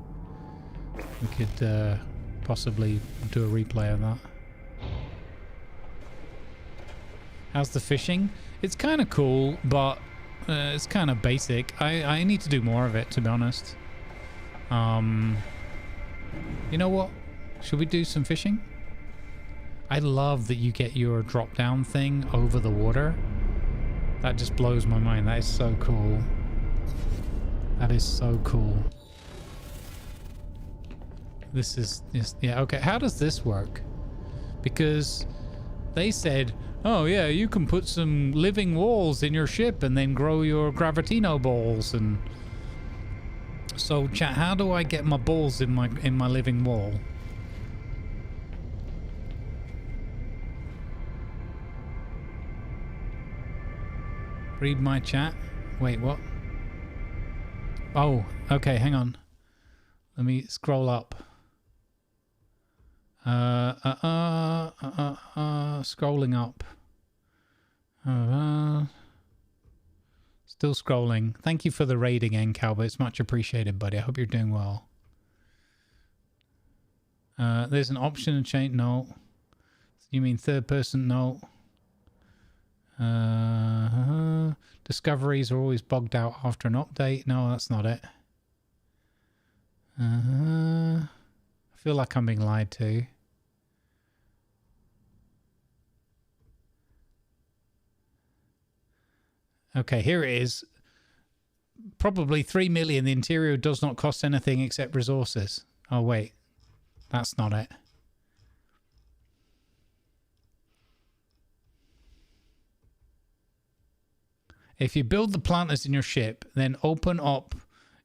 we could possibly do a replay of that. How's the fishing? It's kind of cool, but it's kind of basic. I need to do more of it, to be honest. You know what? Should we do some fishing? I love that you get your drop down thing over the water. That just blows my mind. That is so cool. That is so cool. This is yeah, okay. How does this work? Because they said, oh yeah, you can put some living walls in your ship and then grow your gravitino balls. And so chat, how do I get my balls in my living wall? Read my chat. Wait, what? Oh, okay, hang on. Let me scroll up. Scrolling up. Still scrolling. Thank you for the raid again, Calvert. It's much appreciated, buddy. I hope you're doing well. There's an option to change. No. You mean third person? No. Discoveries are always bogged out after an update. No, that's not it. I feel like I'm being lied to. Okay, here it is. Probably 3 million. The interior does not cost anything except resources. Oh, wait. That's not it. If you build the planters in your ship, then open up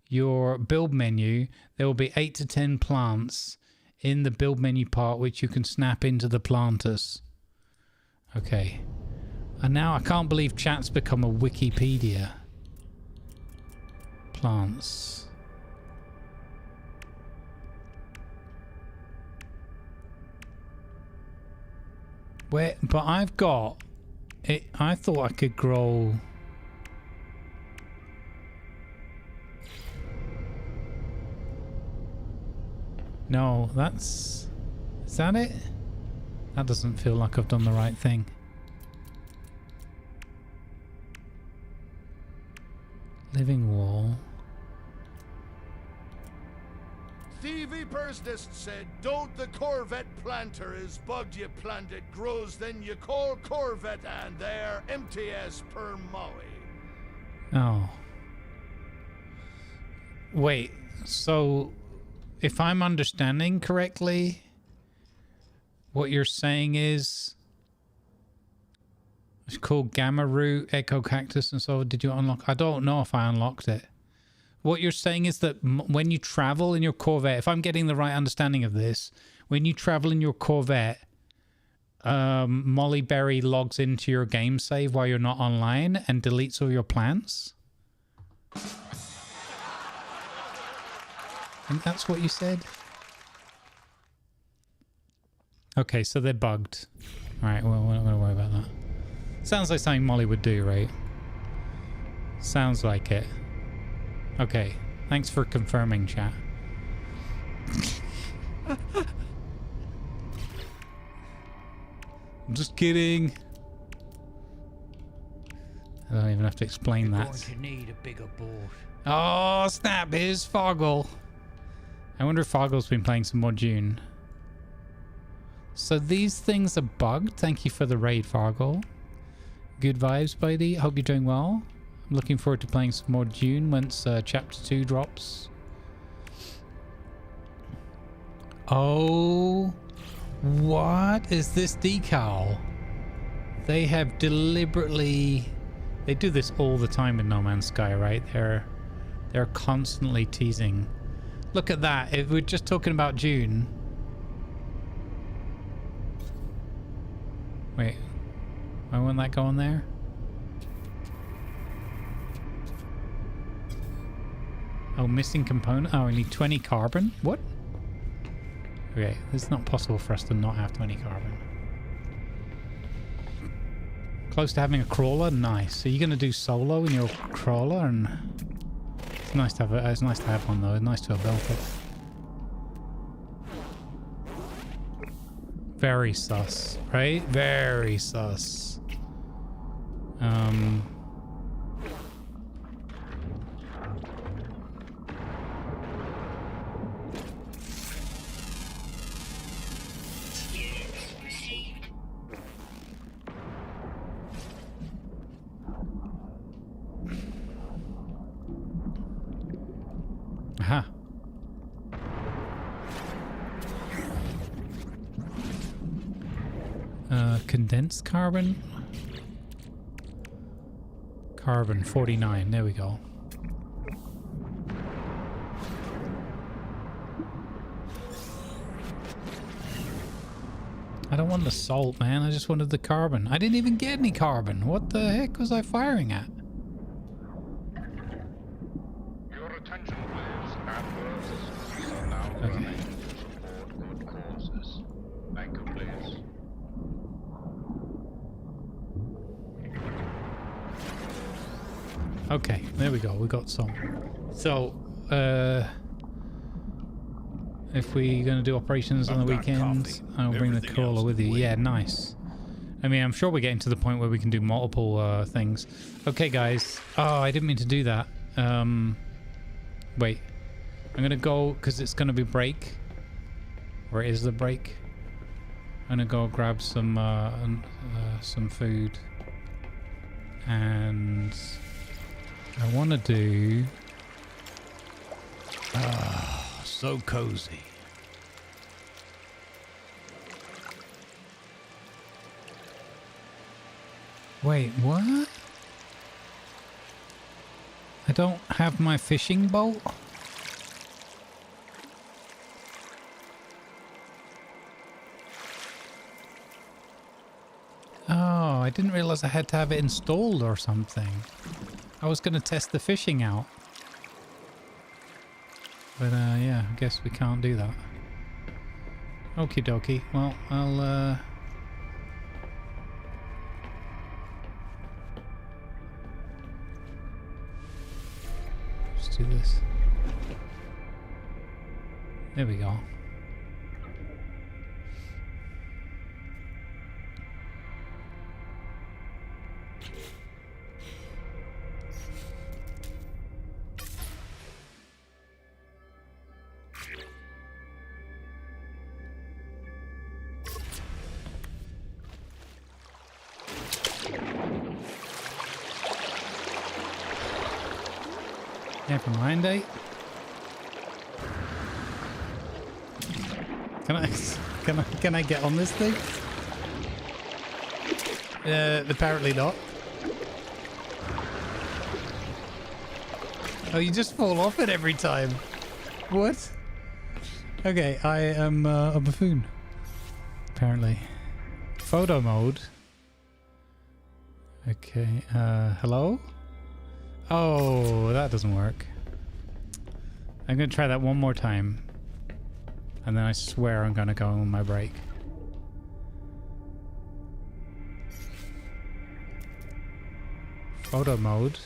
your build menu, there will be 8 to 10 plants in the build menu part which you can snap into the planters. Okay. And now I can't believe chat's become a Wikipedia. Plants. Where, but I've got it. I thought I could grow. No, that's... Is that it? That doesn't feel like I've done the right thing. Living wall. Stevie Persnist said, don't the Corvette planter is bugged you plant it grows then you call Corvette and they're MTS per Maui. Oh. Wait, so... If I'm understanding correctly, what you're saying is it's called Gamma Root, Echo Cactus, and so did you unlock? I don't know if I unlocked it. What you're saying is that when you travel in your Corvette, if I'm getting the right understanding of this, when you travel in your Corvette, Molly Berry logs into your game save while you're not online and deletes all your plants? And that's what you said? Okay, so they're bugged. Alright, well, we're not going to worry about that. Sounds like something Molly would do, right? Sounds like it. Okay, thanks for confirming, chat. I'm just kidding. I don't even have to explain that. Going to need a bigger board. Oh, snap, here's Foggle. I wonder if Foggle's been playing some more June. So these things are bugged. Thank you for the raid, Foggle. Good vibes, buddy. Hope you're doing well. I'm looking forward to playing some more June once Chapter 2 drops. Oh, what is this decal? They have deliberately... They do this all the time in No Man's Sky, right? They're constantly teasing. Look at that. If we're just talking about June. Wait. Why won't that go on there? Oh, missing component. Oh, we need 20 carbon. What? Okay, it's not possible for us to not have 20 carbon. Close to having a crawler? Nice. So you're going to do solo in your crawler? And it's nice to have it's nice to have one though. It's nice to have built it. Very sus, right? Very sus. Units received Aha. Condensed carbon? Carbon 49, there we go. I don't want the salt, man. I just wanted the carbon. I didn't even get any carbon. What the heck was I firing at? Your attention, please. Advertisements are now running to support good causes. Thank you, please. Okay, there we go. We got some. So, if we're going to do operations on the weekends, I'll bring the crawler with you. Yeah, nice. I mean, I'm sure we're getting to the point where we can do multiple things. Okay, guys. Oh, I didn't mean to do that. Wait. I'm going to go, because it's going to be break. Or is the break? I'm going to go grab some food. And I want to do... So cozy. Wait, what? I don't have my fishing boat? Oh, I didn't realize I had to have it installed or something. I was going to test the fishing out. But, yeah, I guess we can't do that. Okie dokie. Well, I'll, just do this. There we go. Never mind, eh? Can I get on this thing? Apparently not. Oh, you just fall off it every time. What? Okay, I am a buffoon. Apparently. Photo mode. Okay, hello? Oh, that doesn't work. I'm going to try that one more time. And then I swear I'm going to go on my break. Photo mode.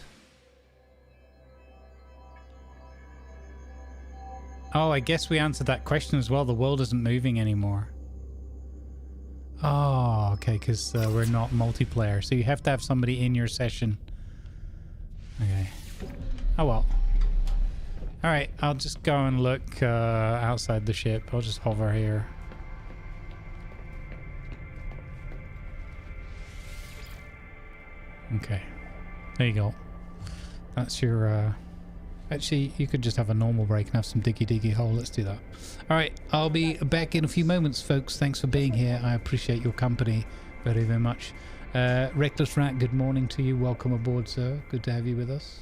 Oh, I guess we answered that question as well. The world isn't moving anymore. Oh, okay, because we're not multiplayer. So you have to have somebody in your session. Okay. Oh well. Alright, I'll just go and look outside the ship. I'll just hover here. Okay. There you go. That's your... Actually, you could just have a normal break and have some diggy hole. Let's do that. Alright, I'll be back in a few moments, folks. Thanks for being here. I appreciate your company very, very much. Reckless Rat, good morning to you. Welcome aboard, sir. Good to have you with us.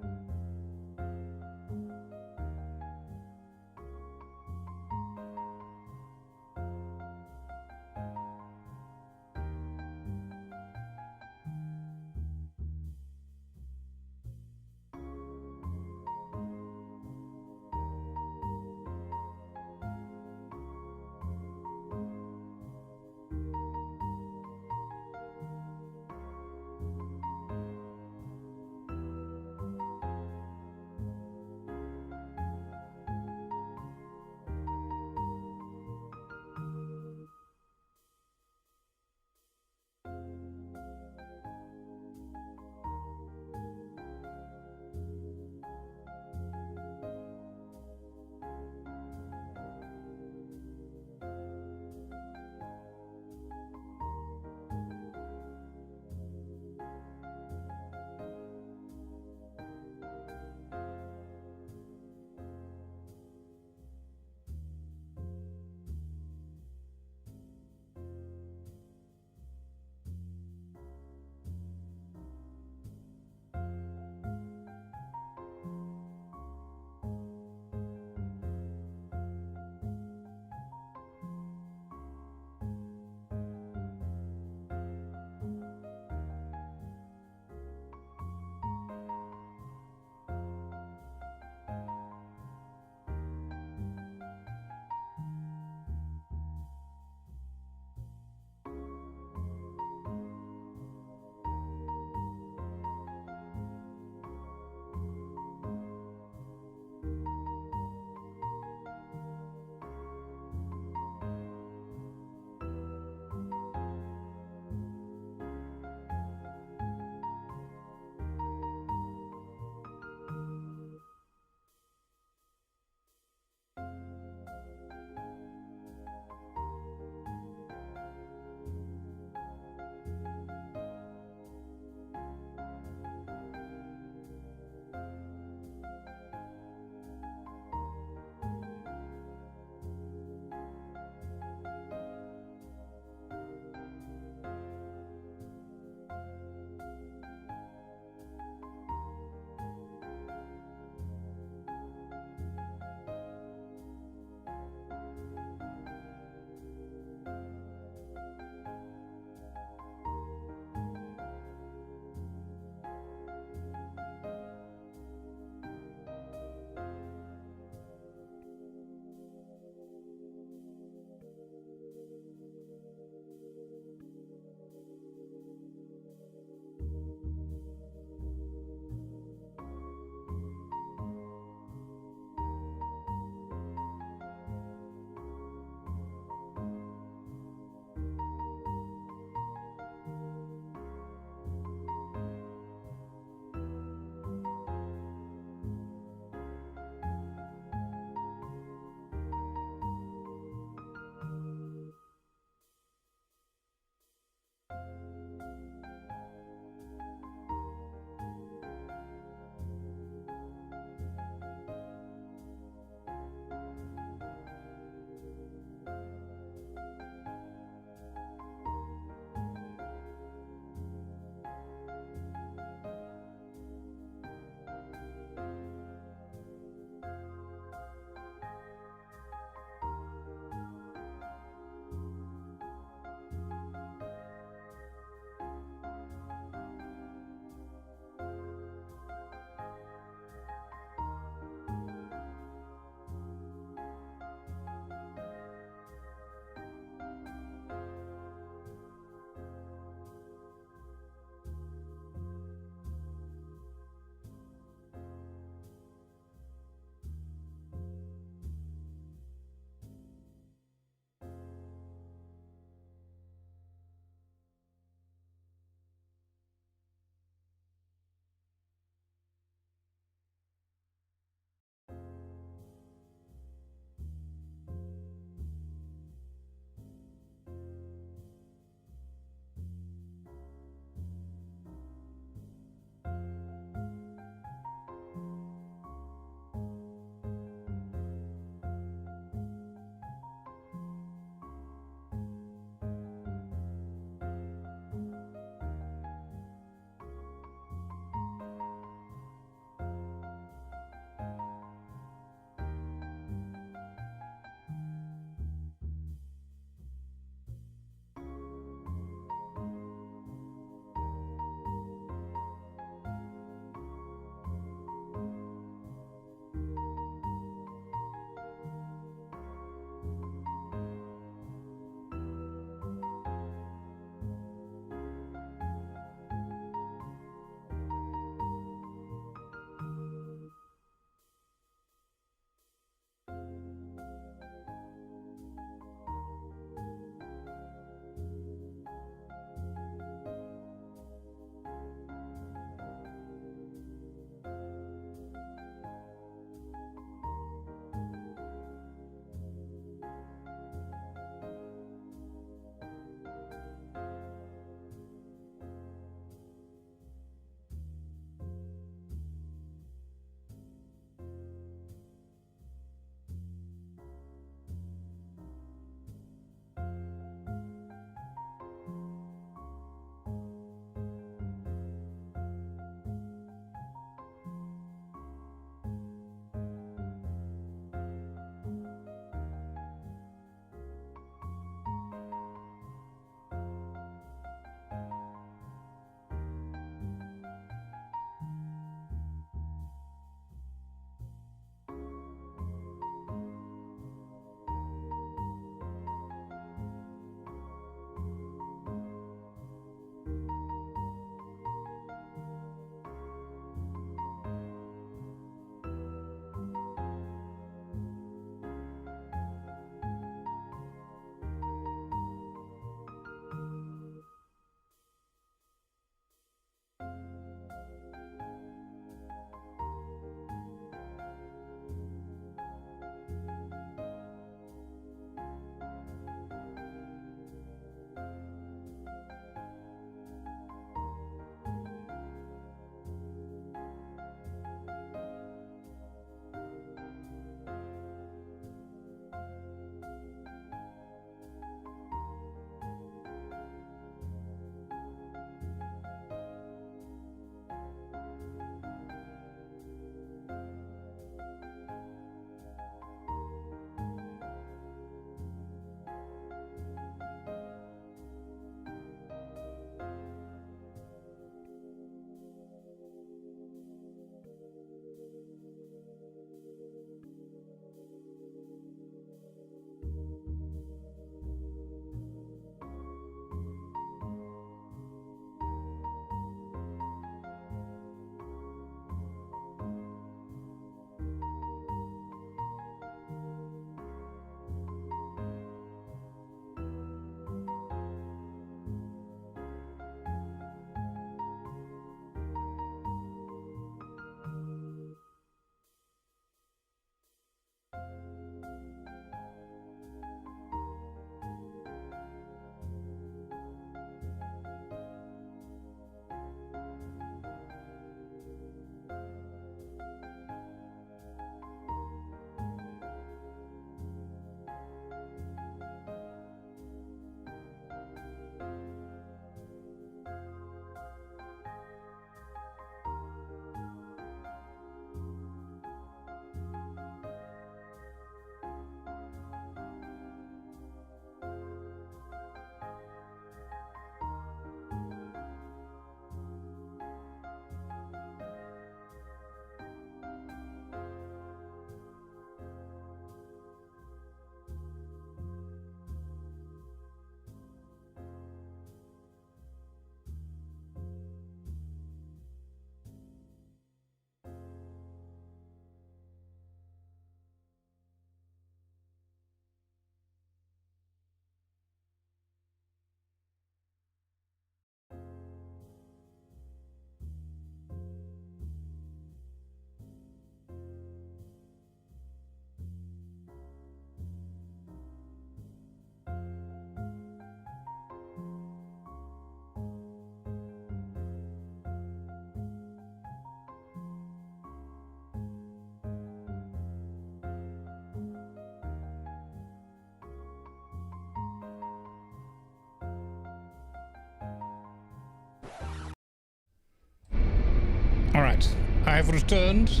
Alright, I have returned.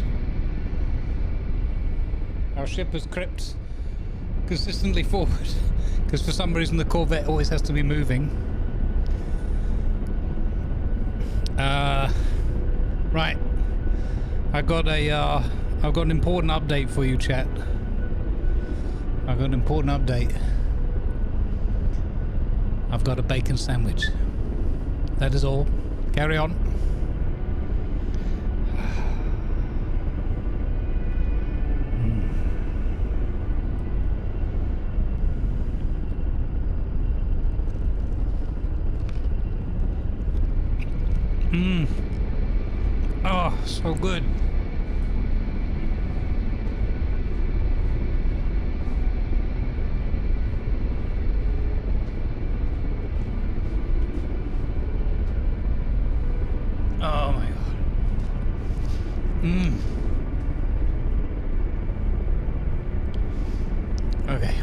Our ship has crept consistently forward, because for some reason the Corvette always has to be moving. Right. I've got an important update for you, chat. I've got an important update. I've got a bacon sandwich. That is all. Carry on. Oh, so good. Oh my god. Okay.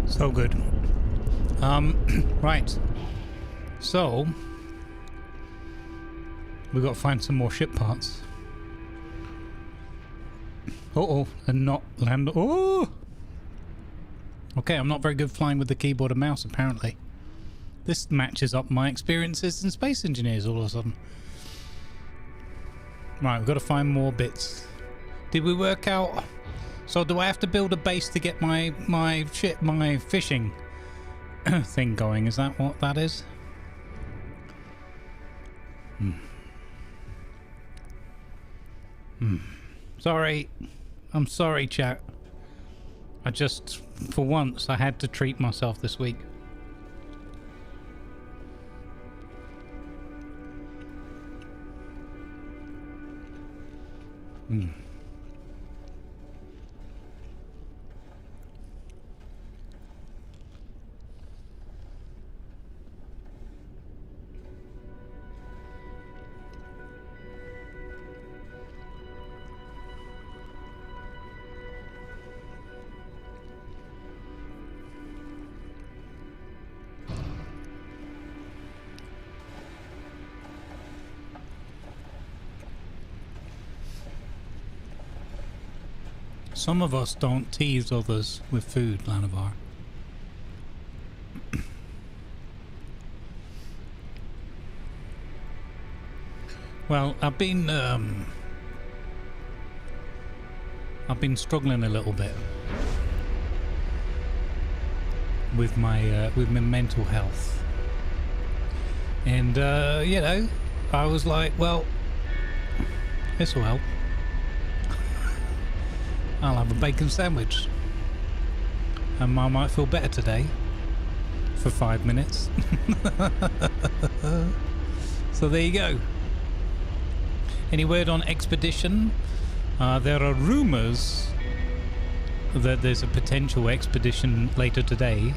So good. Right. So we've got to find some more ship parts. Uh-oh, and not land. Oh! Okay, I'm not very good flying with the keyboard and mouse, apparently. This matches up my experiences in Space Engineers all of a sudden. Right, we've got to find more bits. Did we work out? So do I have to build a base to get my fishing thing going? Is that what that is? Sorry. I'm sorry, chat. I just, for once, I had to treat myself this week. Some of us don't tease others with food, Lanavar. Well, I've been struggling a little bit with my mental health, and you know, I was like, well, this will help. I'll have a bacon sandwich and I might feel better today for 5 minutes. So there you go. Any word on expedition? There are rumors that there's a potential expedition later today,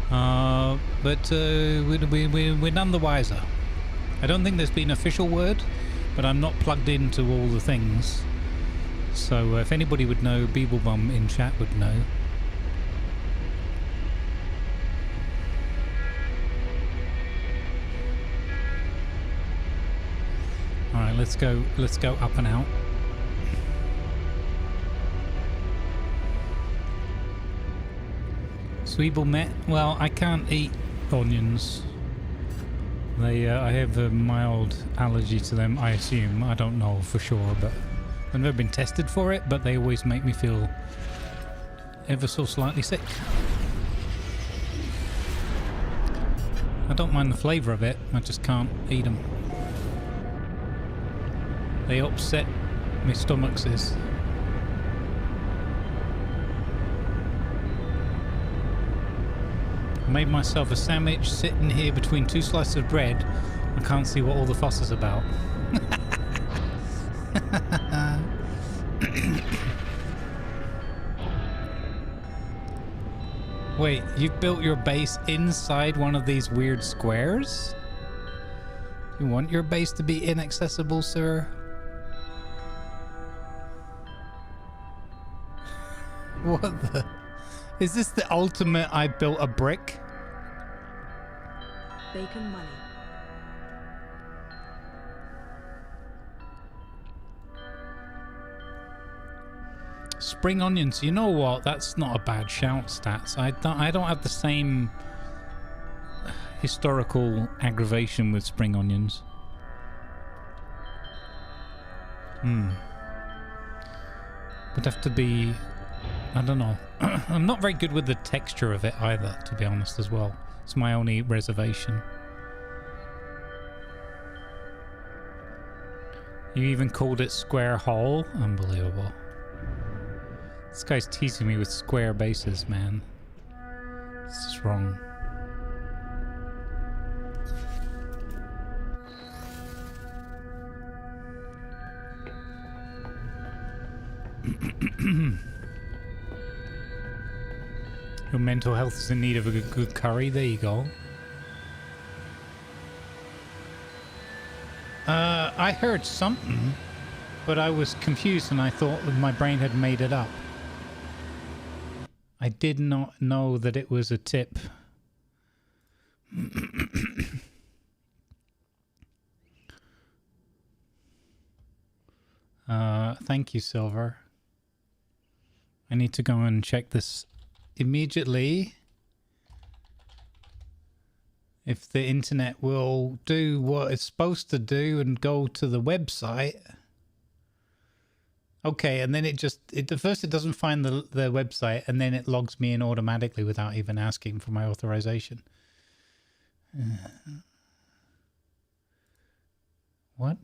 but we're none the wiser. I don't think there's been official word, but I'm not plugged into all the things. So if anybody would know, Beeblebum in chat would know. Alright, let's go up and out. Sweeble met. Well, I can't eat onions. They I have a mild allergy to them, I assume. I don't know for sure, but I've never been tested for it, but they always make me feel ever so slightly sick. I don't mind the flavour of it, I just can't eat them. They upset my stomach, sis. I made myself a sandwich sitting here between 2 slices of bread. I can't see what all the fuss is about. Wait, you've built your base inside one of these weird squares? You want your base to be inaccessible, sir? What the... Is this the ultimate I built a brick? Bacon money. Spring onions, you know what? That's not a bad shout, Stats. I don't have the same historical aggravation with spring onions. Would have to be... I don't know. I'm not very good with the texture of it either, to be honest, as well. It's my only reservation. You even called it square hole? Unbelievable. This guy's teasing me with square bases, man. This is wrong. Your mental health is in need of a good curry. There you go. I heard something, but I was confused and I thought that my brain had made it up. I did not know that it was a tip. Thank you, Silver. I need to go and check this immediately. If the internet will do what it's supposed to do and go to the website. Okay, and then at first it doesn't find the website, and then it logs me in automatically without even asking for my authorization. What?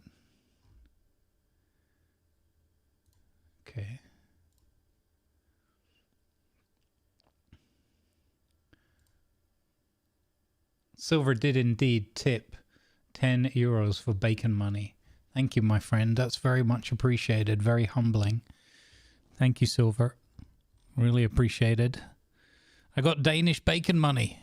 Okay. Silver did indeed tip 10 euros for bacon money. Thank you, my friend. That's very much appreciated. Very humbling. Thank you, Silver. Really appreciated. I got Danish bacon money.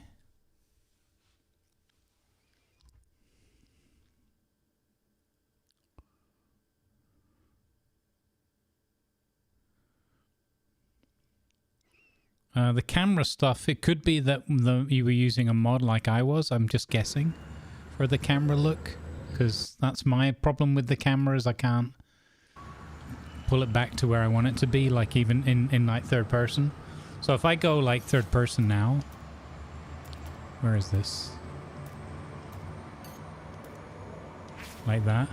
The camera stuff, it could be that you were using a mod like I was. I'm just guessing for the camera look, because that's my problem with the camera, is I can't pull it back to where I want it to be, like even in like third person. So if I go like third person now, where is this? Like that.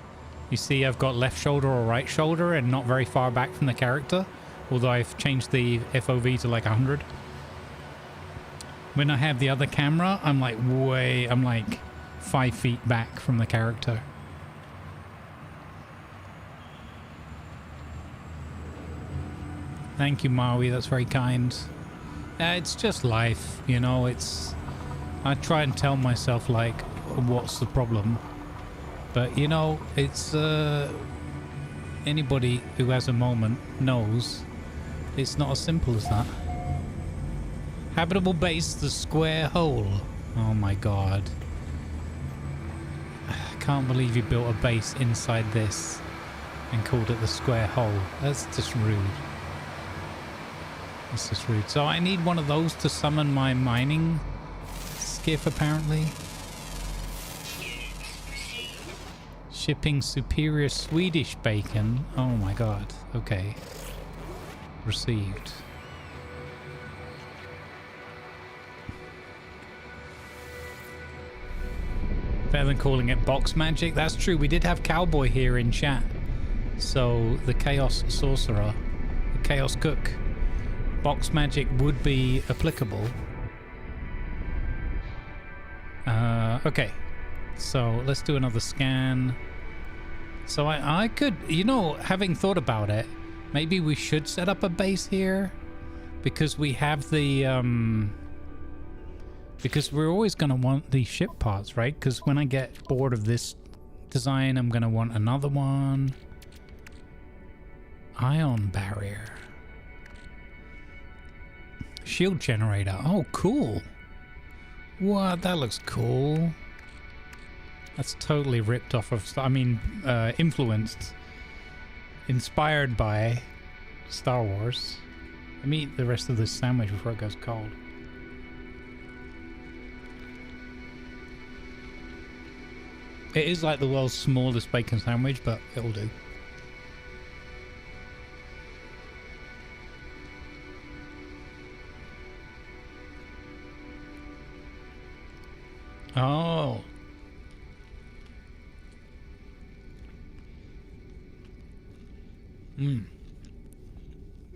You see I've got left shoulder or right shoulder and not very far back from the character. Although I've changed the FOV to like 100. When I have the other camera, I'm like 5 feet back from the character. Thank you, Maui. That's very kind. It's just life, you know. I try and tell myself like, what's the problem? But you know, it's anybody who has a moment knows it's not as simple as that. Habitable base, the square hole. Oh my god. I can't believe you built a base inside this and called it the square hole. That's just rude. That's just rude. So I need one of those to summon my mining skiff, apparently. Shipping superior Swedish bacon. Oh my god. Okay. Received. Better than calling it box magic. That's true. We did have Cowboy here in chat. So the Chaos Sorcerer, the Chaos Cook, box magic would be applicable. Okay. So let's do another scan. So I could, you know, having thought about it, maybe we should set up a base here, because we have the, because we're always going to want these ship parts, right? Because when I get bored of this design, I'm going to want another one. Ion barrier. Shield generator. Oh, cool. What? That looks cool. That's totally ripped off of... I mean, influenced. Inspired by Star Wars. Let me eat the rest of this sandwich before it goes cold. It is like the world's smallest bacon sandwich, but it'll do. Oh.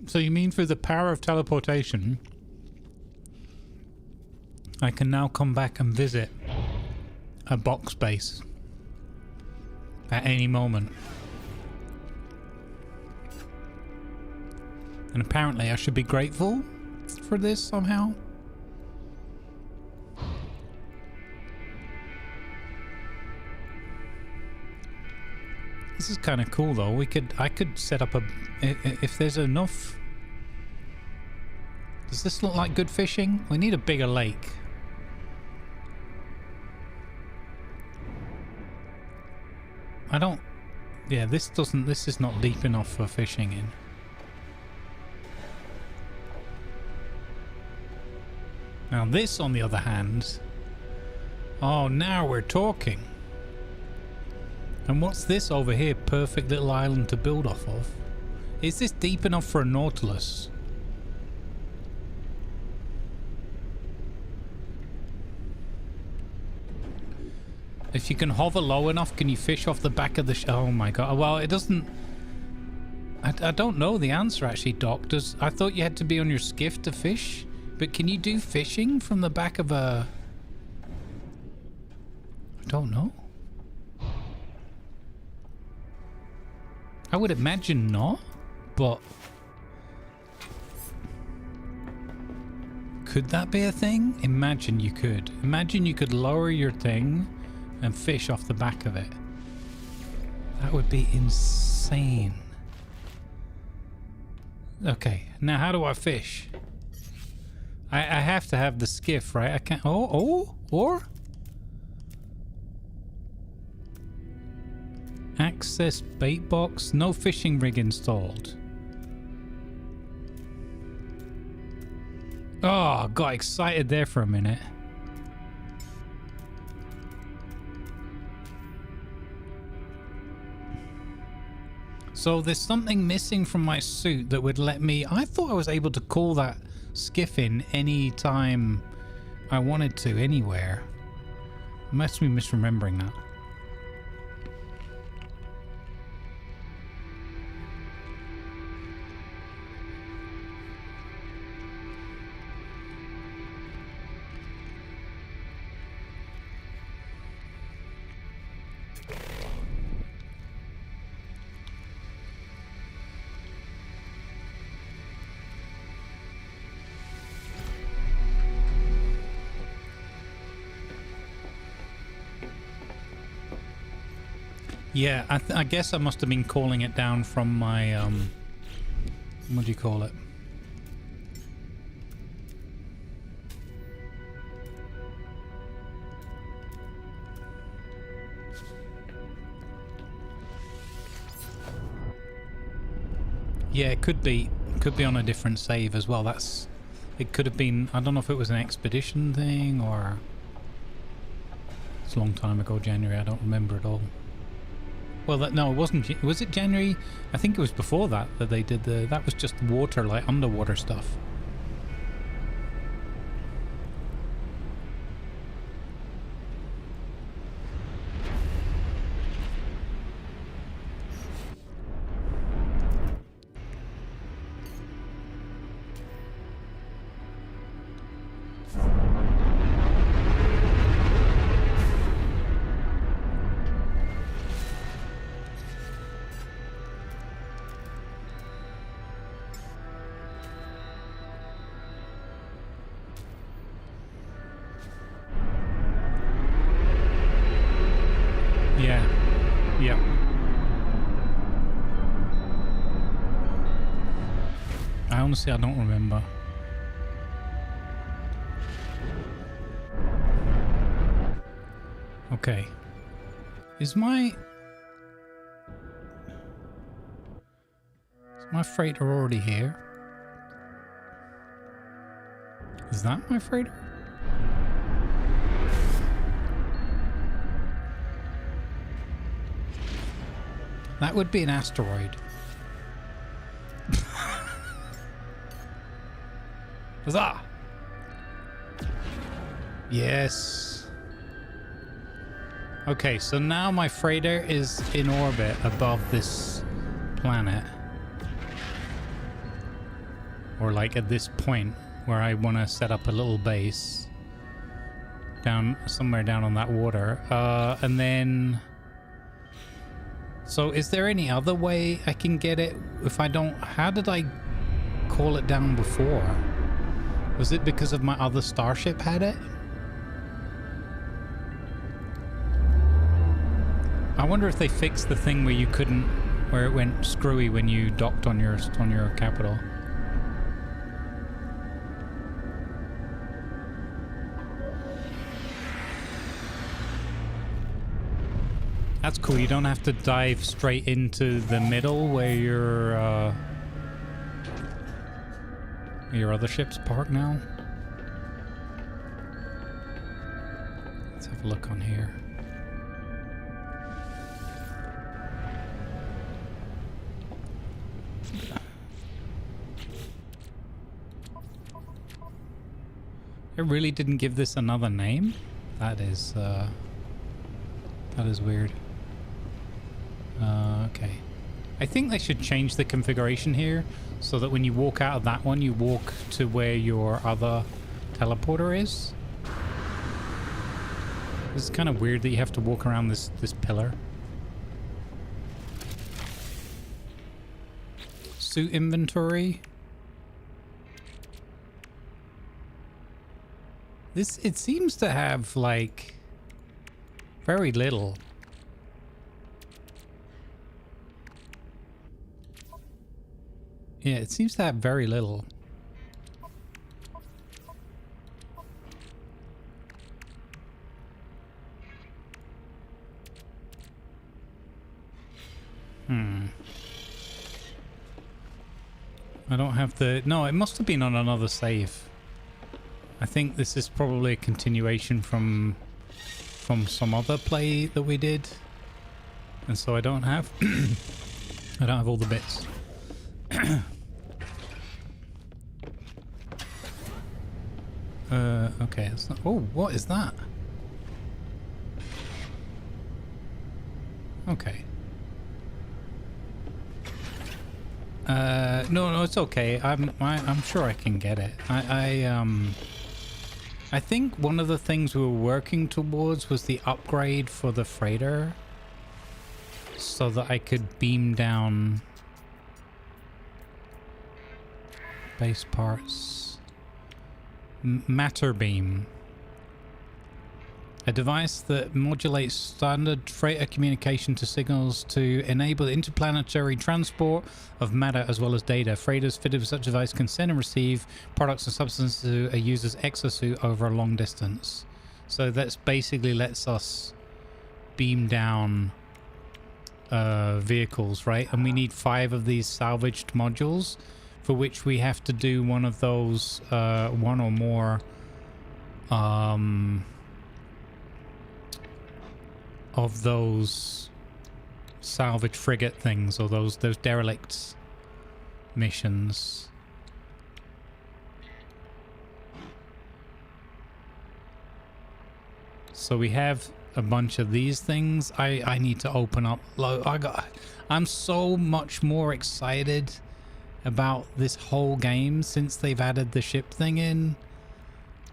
So you mean through the power of teleportation, I can now come back and visit a box base at any moment. And apparently I should be grateful for this somehow. This is kind of cool though. I could set up a... If there's enough... Does this look like good fishing? We need a bigger lake. I don't... Yeah, this is not deep enough for fishing in. Now this, on the other hand... Oh, now we're talking. And what's this over here? Perfect little island to build off of. Is this deep enough for a Nautilus? If you can hover low enough, can you fish off the back of the oh my god. Well, it doesn't... I don't know the answer actually, Doc. I thought you had to be on your skiff to fish. But can you do fishing from the back of a... I don't know. I would imagine not, but... Could that be a thing? Imagine you could. Imagine you could lower your thing and fish off the back of it. That would be insane. Okay, now how do I fish? I have to have the skiff, right? I can't... or... Access bait box. No fishing rig installed. Oh, got excited there for a minute. So there's something missing from my suit that would let me... I thought I was able to call that skiff in any time I wanted to, anywhere. I must be misremembering that. Yeah, I guess I must have been calling it down from my, what do you call it? Yeah, it could be on a different save as well. It could have been, I don't know if it was an expedition thing or... It's a long time ago, January, I don't remember at all. Well, no, it wasn't. Was it January? I think it was before that they did that was just water, like underwater stuff. Honestly, I don't remember. Okay. Is my freighter already here? Is that my freighter? That would be an asteroid. Huzzah! Yes. Okay, so now my freighter is in orbit above this planet. Or like at this point where I want to set up a little base. Down somewhere down on that water. And then... So is there any other way I can get it if I don't... How did I call it down before? Was it because of my other starship had it? I wonder if they fixed the thing where you couldn't... Where it went screwy when you docked on your capital. That's cool. You don't have to dive straight into the middle where your other ship's parked now. Let's have a look on here. It really didn't give this another name? That is weird. Okay. I think they should change the configuration here so that when you walk out of that one, you walk to where your other teleporter is. It's kind of weird that you have to walk around this pillar. Suit inventory. It seems to have like very little. Yeah, it seems to have very little. I don't have the... No, it must have been on another save. I think this is probably a continuation from some other play that we did. And so I don't have... I don't have all the bits. Okay, that's not... Oh, what is that? Okay. No, it's okay. I'm sure I can get it. I think one of the things we were working towards was the upgrade for the freighter, so that I could beam down base parts. Matter beam. A device that modulates standard freighter communication to signals to enable interplanetary transport of matter as well as data. Freighters fitted with such a device can send and receive products and substances to a user's exosuit over a long distance. So that's basically lets us beam down vehicles, right? And we need 5 of these salvaged modules, for which we have to do one of those, one or more of those salvage frigate things, or those derelicts missions. So we have a bunch of these things. I need to open up. I'm so much more excited about this whole game since they've added the ship thing in.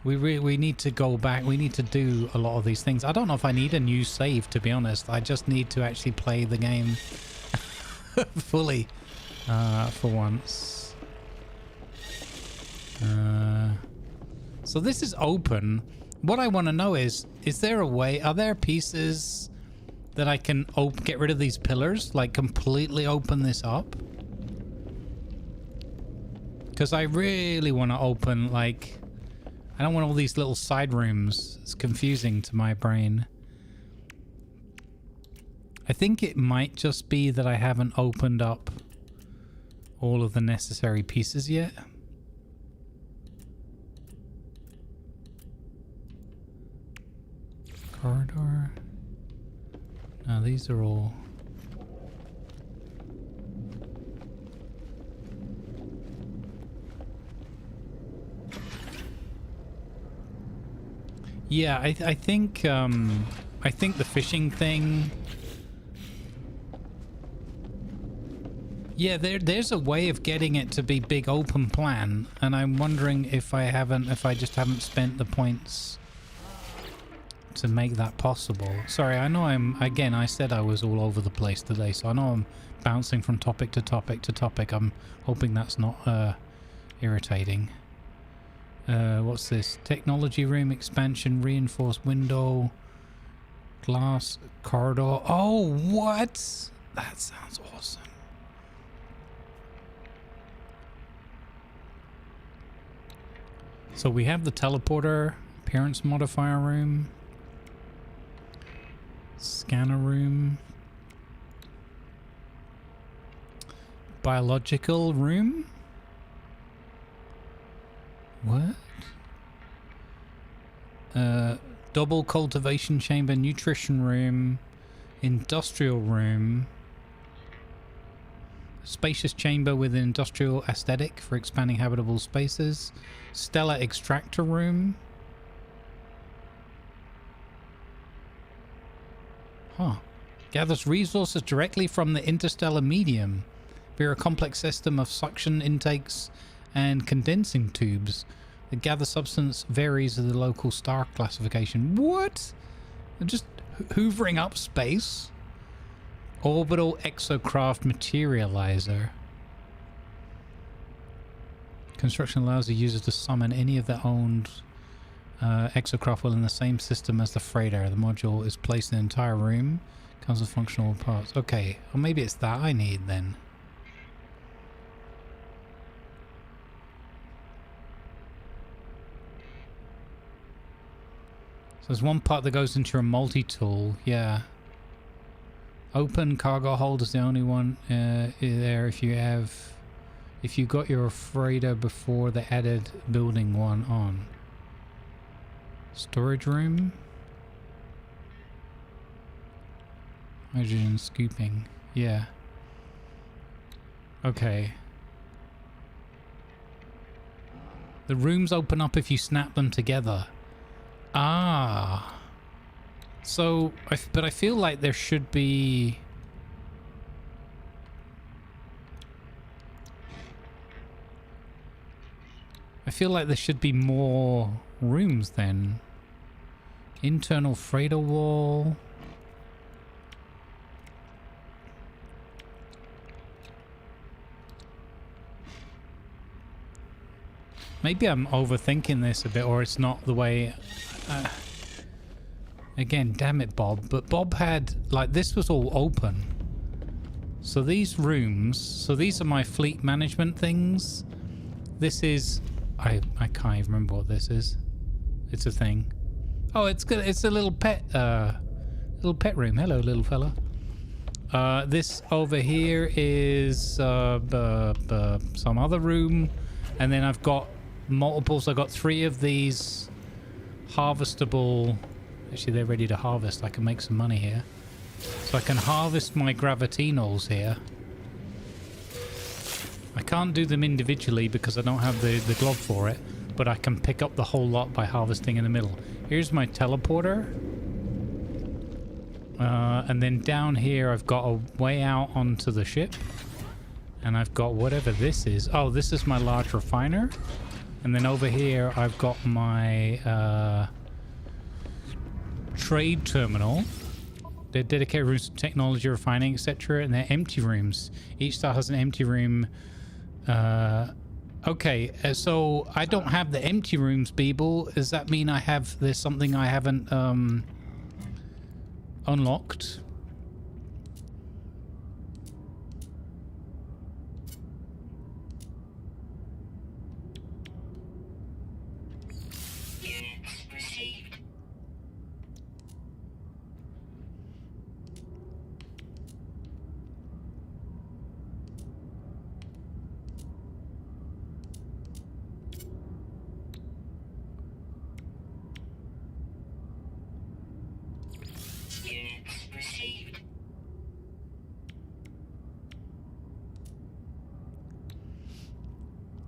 We need to go back. We need to do a lot of these things. I don't know if I need a new save, to be honest. I just need to actually play the game fully for once. So this is open. What I want to know is there a way, are there pieces that I can get rid of these pillars, like completely open this up? Because I really want to open, like, I don't want all these little side rooms. It's confusing to my brain. think it might just be that I haven't opened up all of the necessary pieces yet. Corridor. Now these are all... Yeah, I think the fishing thing... Yeah, there's a way of getting it to be big open plan, and I'm wondering if I just haven't spent the points to make that possible. Sorry, I know I said I was all over the place today, so I know I'm bouncing from topic to topic to topic. I'm hoping that's not irritating. What's this? Technology room expansion, reinforced window, glass corridor. Oh, what? That sounds awesome. So we have the teleporter, appearance modifier room, scanner room, biological room. What? Double cultivation chamber, nutrition room, industrial room, spacious chamber with an industrial aesthetic for expanding habitable spaces, stellar extractor room. Huh. Gathers resources directly from the interstellar medium via a complex system of suction intakes and condensing tubes. The gather substance varies with the local star classification. What? They're just hoovering up space? Orbital exocraft materializer. Construction allows the user to summon any of their owned exocraft while in the same system as the freighter. The module is placed in the entire room. Comes with functional parts. Okay, well maybe it's that I need then. So there's one part that goes into your multi-tool. Yeah. Open cargo hold is the only one there if you got your freighter before they added building one on. Storage room. Hydrogen scooping. Yeah. Okay. The rooms open up if you snap them together. Ah. So, but I feel like there should be... I feel like there should be more rooms then. Internal freighter wall. Maybe I'm overthinking this a bit, or it's not the way... Again, damn it, Bob. But Bob had... Like, this was all open. So these rooms... So these are my fleet management things. This is... I can't even remember what this is. It's a thing. Oh, it's good. It's a little pet... little pet room. Hello, little fella. This over here is... some other room. And then I've got multiples. I've got 3 of these harvestable... Actually, they're ready to harvest. I can make some money here. So I can harvest my gravitinos here. I can't do them individually because I don't have the glove for it. But I can pick up the whole lot by harvesting in the middle. Here's my teleporter. And then down here I've got a way out onto the ship. And I've got whatever this is. Oh, this is my large refiner. And then over here I've got my... trade terminal. They're dedicated rooms to technology, refining, etc. And they're empty rooms. Each star has an empty room. Okay, so I don't have the empty rooms, Beeble. Does that mean there's something I haven't unlocked?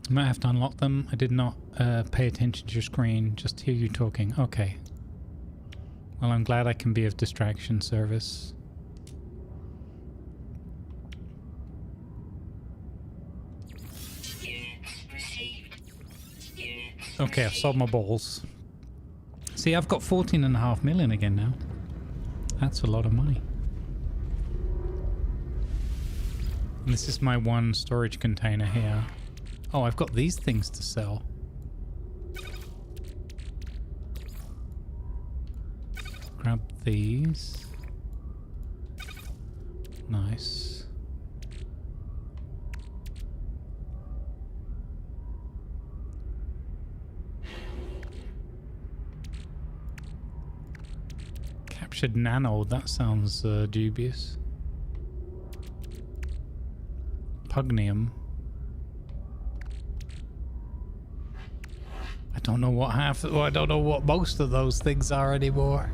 I might have to unlock them. I did not pay attention to your screen, just hear you talking. Okay. Well, I'm glad I can be of distraction service. Okay, I've sold my balls. See, I've got 14.5 million again now. That's a lot of money. And this is my one storage container here. Oh, I've got these things to sell. Grab these. Nice. Captured nano, that sounds dubious. Pugnium. I don't know what half, well, I don't know what most of those things are anymore.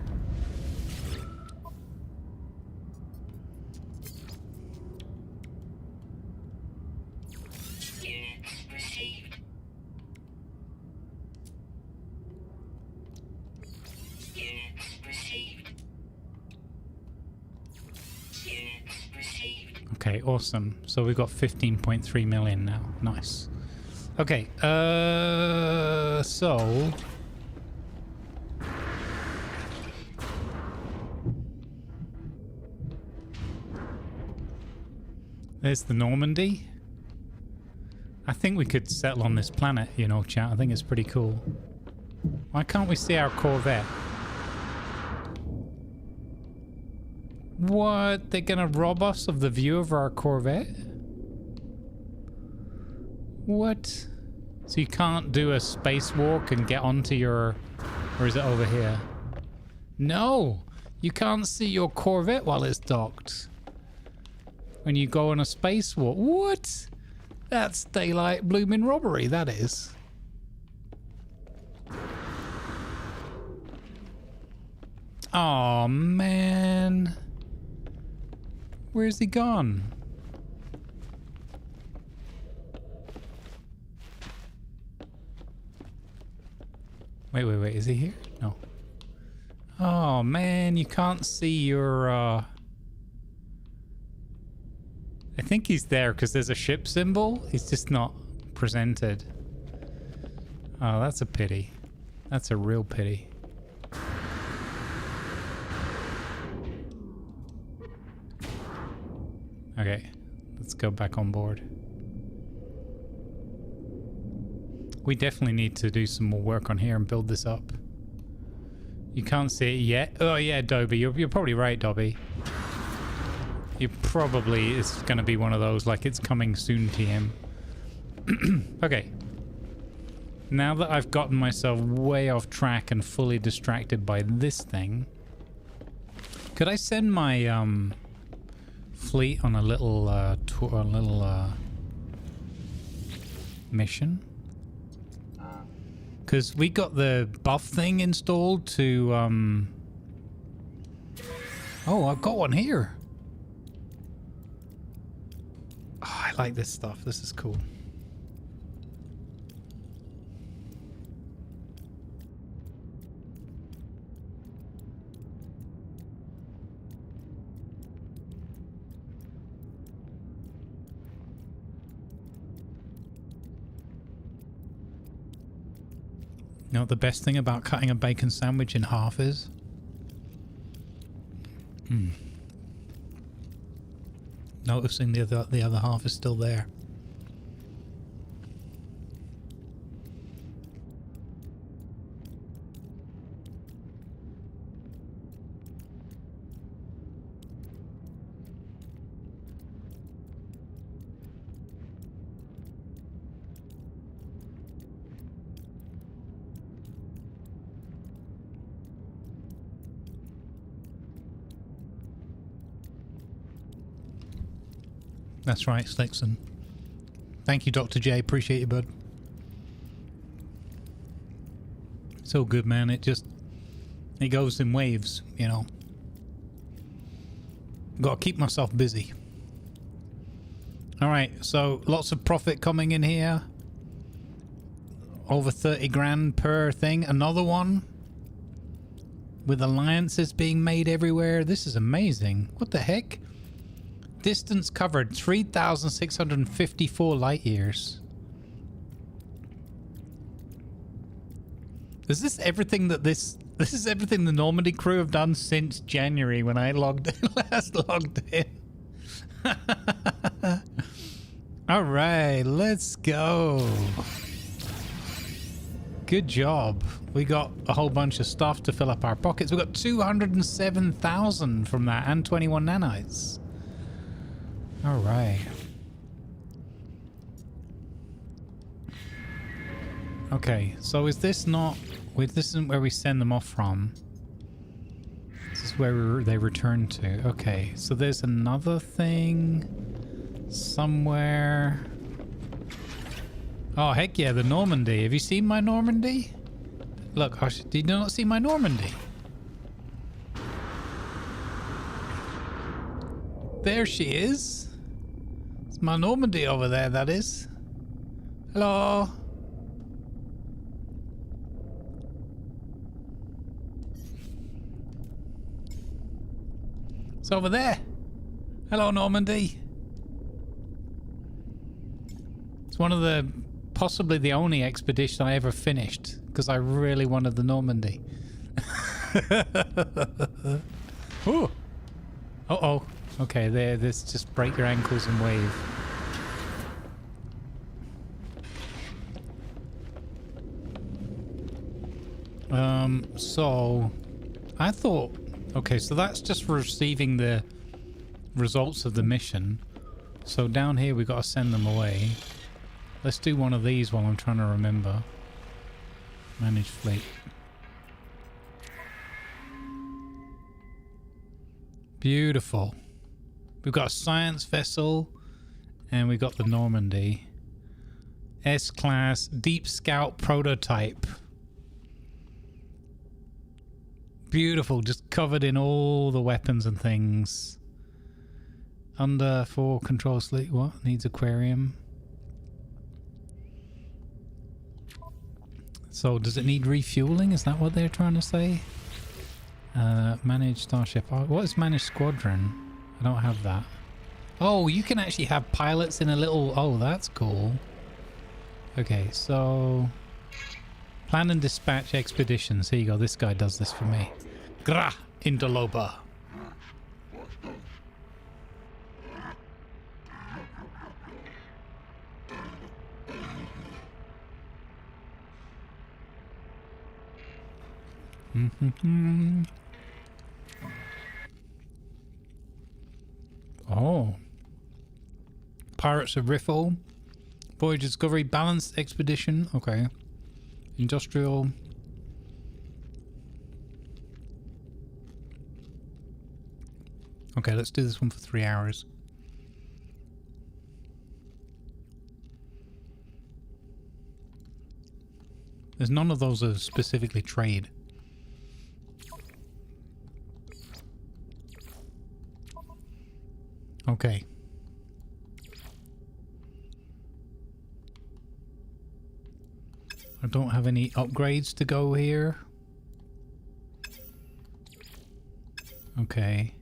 Okay, awesome. So we've got 15.3 million now. Nice. Okay, so... There's the Normandy. I think we could settle on this planet, you know, chat. I think it's pretty cool. Why can't we see our Corvette? What? They're gonna rob us of the view of our Corvette? What? So you can't do a spacewalk and get onto your... Or is it over here? No! You can't see your Corvette while it's docked. When you go on a spacewalk. What? That's daylight blooming robbery, that is. Oh man. Where's he gone? Wait, is he here? No. Oh man, you can't see your I think he's there because there's a ship symbol. He's just not presented. Oh, that's a pity. That's a real pity. Okay, let's go back on board. We definitely need to do some more work on here and build this up. You can't see it yet. Oh yeah, Dobby, you're probably right, Dobby. You probably, it's going to be one of those, like it's coming soon to him. Okay. Now that I've gotten myself way off track and fully distracted by this thing, could I send my fleet on a little tour, a little mission? Because we got the buff thing installed to oh, I've got one here. Oh, I like this stuff. This is cool. You know what the best thing about cutting a bacon sandwich in half is? Noticing the other half is still there. That's right, Slickson. Thank you, Dr. J. Appreciate you, bud. So good, man. It goes in waves, you know. Gotta keep myself busy. Alright, so lots of profit coming in here. over 30 grand per thing. Another one with alliances being made everywhere. This is amazing. What the heck? Distance covered 3,654 light years. Is this everything that this is everything the Normandy crew have done since January when I last logged in? All right, let's go. Good job. We got a whole bunch of stuff to fill up our pockets. We got 207,000 from that and 21 nanites. All right. Okay, so is this not... Wait, this isn't where we send them off from. This is where they return to. Okay, so there's another thing somewhere. Oh, heck yeah, the Normandy. Have you seen my Normandy? Look, did you not see my Normandy? There she is. It's my Normandy over there, that is. Hello. It's over there. Hello, Normandy. It's one of the, possibly the only expedition I ever finished because I really wanted the Normandy. Ooh. Uh-oh. Okay, this just break your ankles and wave. So I thought, okay, so that's just receiving the results of the mission. So down here we got to send them away. Let's do one of these while I'm trying to remember. Manage fleet. Beautiful. We've got a science vessel and we got the Normandy. S-class Deep Scout prototype. Beautiful, just covered in all the weapons and things. Under 4 control sleep. What? Needs aquarium. So does it need refueling? Is that what they're trying to say? Manage starship. Oh, what is manage squadron? I don't have that. Oh, you can actually have pilots in a little... Oh, that's cool. Okay, so... Plan and dispatch expeditions. Here you go. This guy does this for me. Gra! Interloper. Oh. Pirates of Riffle. Voyage Discovery. Balanced Expedition. Okay. Industrial. Okay, let's do this one for 3 hours. There's none of those that specifically trade. Okay. I don't have any upgrades to go here. Okay.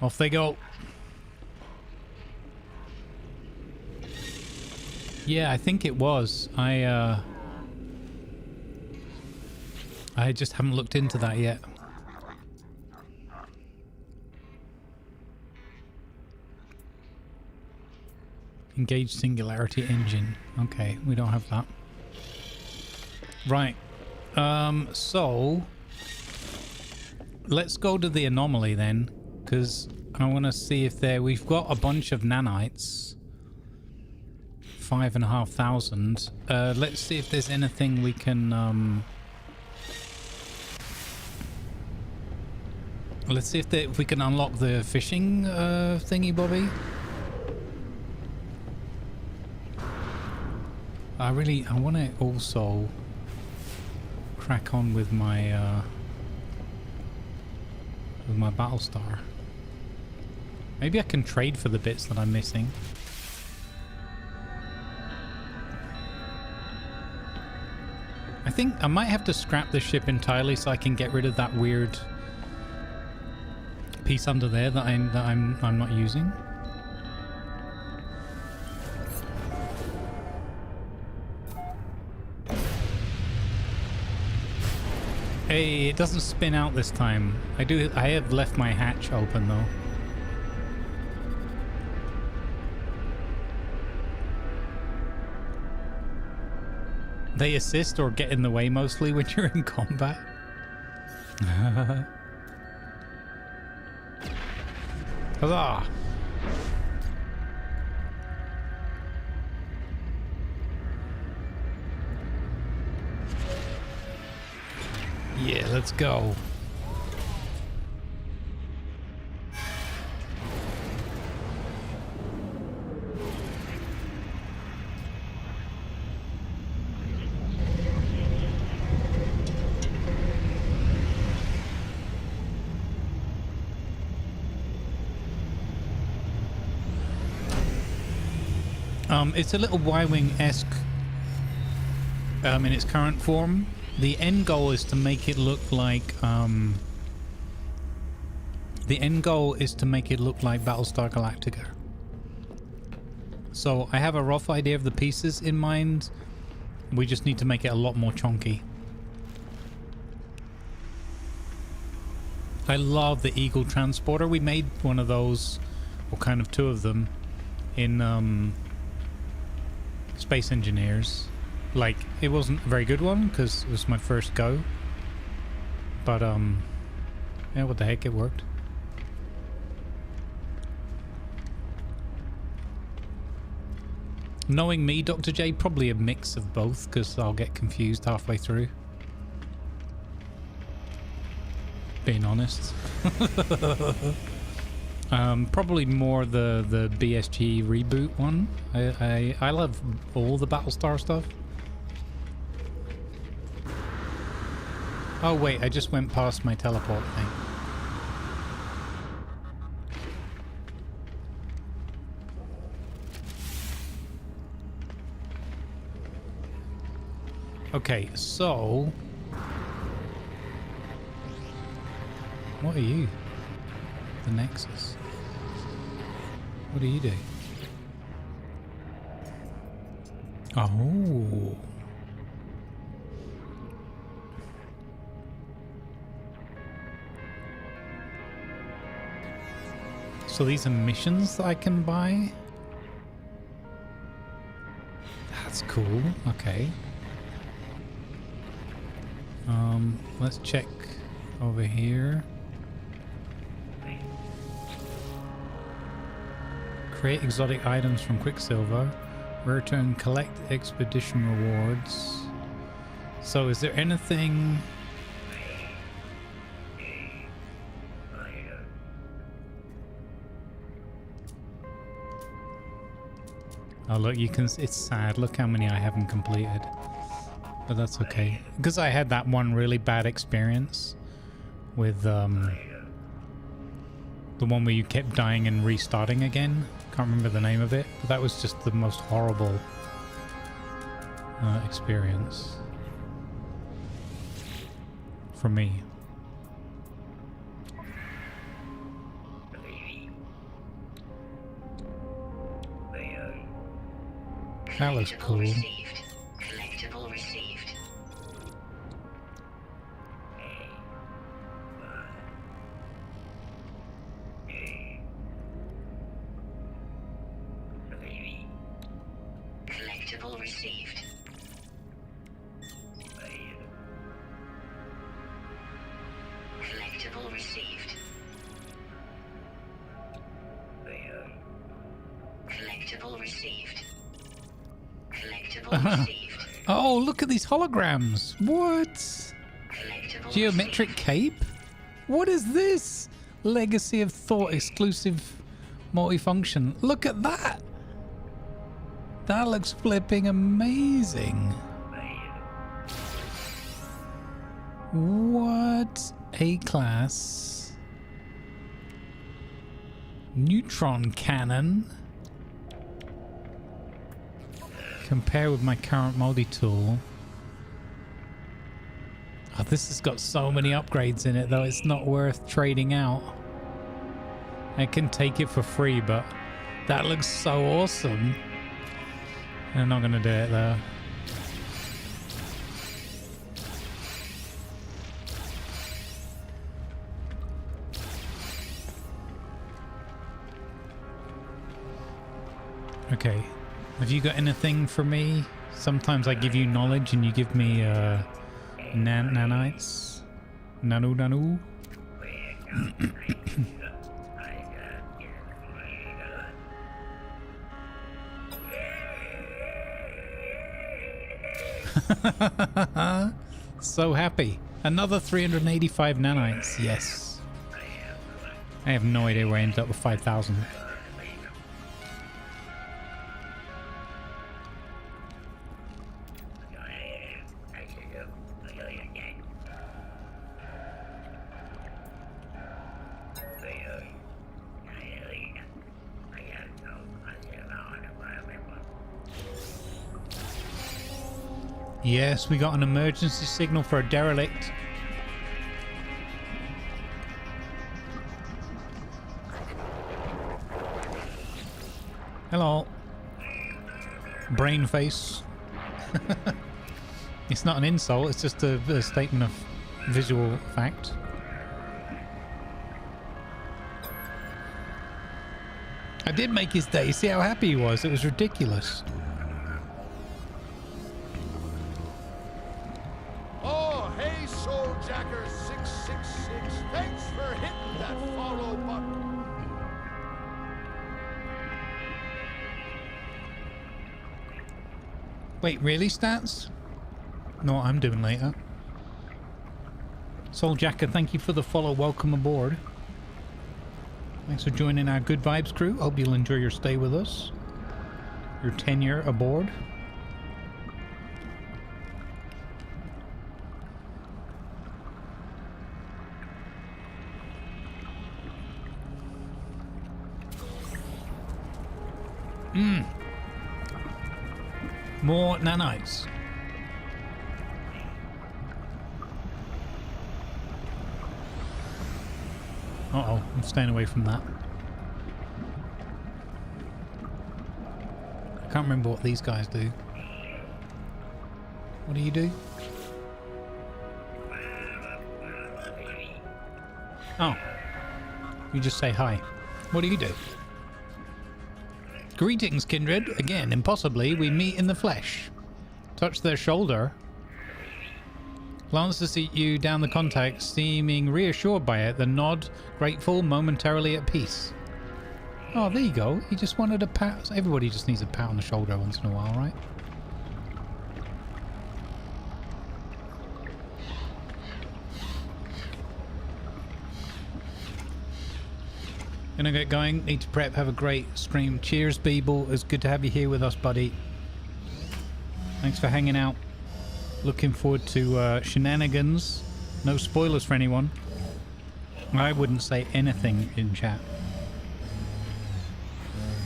Off they go. Yeah, I think it was. I just haven't looked into that yet. Engage singularity engine. Okay, we don't have that. Right. So let's go to the anomaly then, because I want to see if we've got a bunch of nanites. 5,500. Let's see if there's anything we can let's see if we can unlock the fishing thingy bobby. I want to also crack on with my Battlestar. Maybe I can trade for the bits that I'm missing. think I might have to scrap the ship entirely so I can get rid of that weird piece under there that I'm not using. Hey, it doesn't spin out this time. I have left my hatch open though. They assist or get in the way mostly when you're in combat. Huzzah! Yeah, let's go. It's a little Y-Wing-esque in its current form. The end goal is to make it look like Battlestar Galactica. So I have a rough idea of the pieces in mind. We just need to make it a lot more chunky. I love the Eagle transporter. We made one of those, or kind of two of them, in Space Engineers. Like, it wasn't a very good one because it was my first go, but yeah, what the heck, it worked. Knowing me, Dr. J, probably a mix of both because I'll get confused halfway through. Being honest. Probably more the BSG reboot one. I love all the Battlestar stuff. Oh wait, I just went past my teleport thing. Okay, so... What are you? The Nexus. What do you do? Oh. So these are missions that I can buy? That's cool. Okay. Let's check over here. Create exotic items from Quicksilver. Return collect expedition rewards. So is there anything... Oh look, you can... It's sad. Look how many I haven't completed. But that's okay. Because I had that one really bad experience with the one where you kept dying and restarting again. Can't remember the name of it, but that was just the most horrible experience for me. That looks cool. Collectible received. Collectible received. Collectible received. Collectible received. Collectible received. Oh, look at these holograms. What? Geometric cape? What is this? Legacy of Thought exclusive multifunction. Look at that. That looks flipping amazing. What? A-class neutron cannon. Compare with my current multi-tool. Oh, this has got so many upgrades in it, though. It's not worth trading out. I can take it for free, but that looks so awesome. I'm not going to do it, though. Okay. Have you got anything for me? Sometimes I give you knowledge and you give me nanites. Nanu. So happy. Another 385 nanites. Yes. I have no idea where I ended up with 5,000. Yes, we got an emergency signal for a derelict. Hello. Brain face. It's not an insult, it's just a statement of visual fact. I did make his day. See how happy he was? It was ridiculous. Oh, hey, Souljacker 666. Thanks for hitting that follow button. Wait, really, Stats? Know what I'm doing later. Souljacker, thank you for the follow. Welcome aboard. Thanks for joining our Good Vibes crew. Hope you'll enjoy your stay with us. Your tenure aboard. More nanites. Uh-oh, I'm staying away from that. I can't remember what these guys do. What do you do? Oh. You just say hi. What do you do? Greetings, kindred. Again, impossibly, we meet in the flesh. Touch their shoulder. Glances at you down the contact, seeming reassured by it, then nod, grateful, momentarily at peace. Oh, there you go. He just wanted a pat. Everybody just needs a pat on the shoulder once in a while, right? Gonna get going. Need to prep. Have a great stream. Cheers, Beeble. It's good to have you here with us, buddy. Thanks for hanging out. Looking forward to shenanigans. No spoilers for anyone. I wouldn't say anything in chat.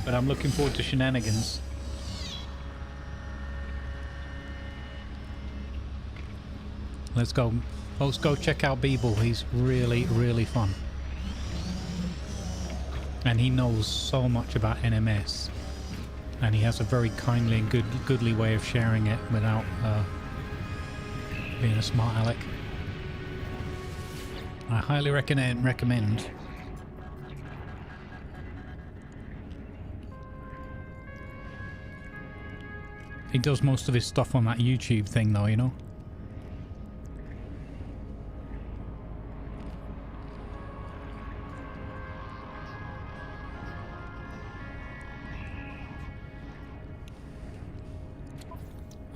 But I'm looking forward to shenanigans. Let's go. Folks, go check out Beeble. He's really, really fun. And he knows so much about NMS. And he has a very kindly and goodly way of sharing it without being a smart aleck. I highly recommend. He does most of his stuff on that YouTube thing though, you know?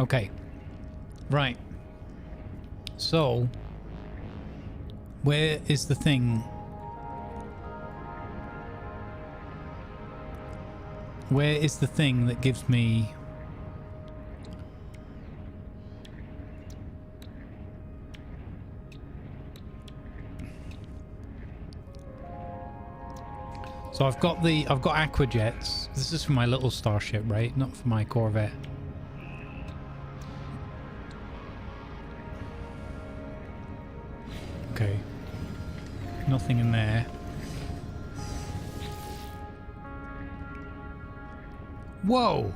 Okay. Right. So, where is the thing? Where is the thing that gives me... So I've got aquajets. This is for my little starship, right? Not for my Corvette. Okay. Nothing in there. Whoa!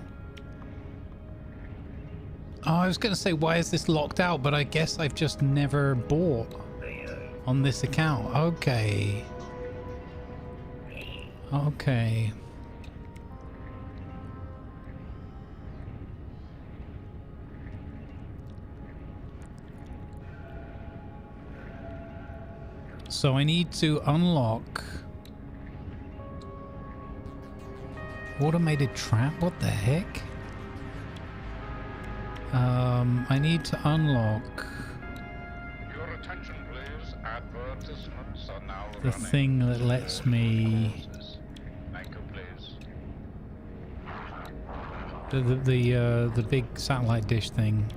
Oh, I was going to say, why is this locked out? But I guess I've just never bought on this account. Okay. Okay. So I need to unlock automated trap. What the heck? I need to unlock Your attention, please. Advertisements are now the running. thing that lets me Thank you, please. the big satellite dish thing.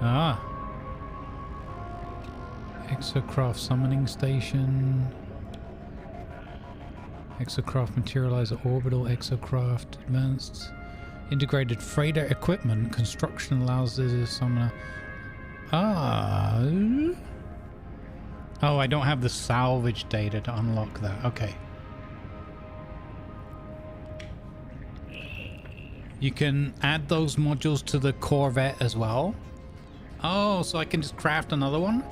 Ah. Exocraft summoning station. Exocraft materializer orbital. Exocraft advanced integrated freighter equipment. Construction allows the summoner. Ah. Oh, I don't have the salvage data to unlock that. Okay. You can add those modules to the Corvette as well. Oh, so I can just craft another one?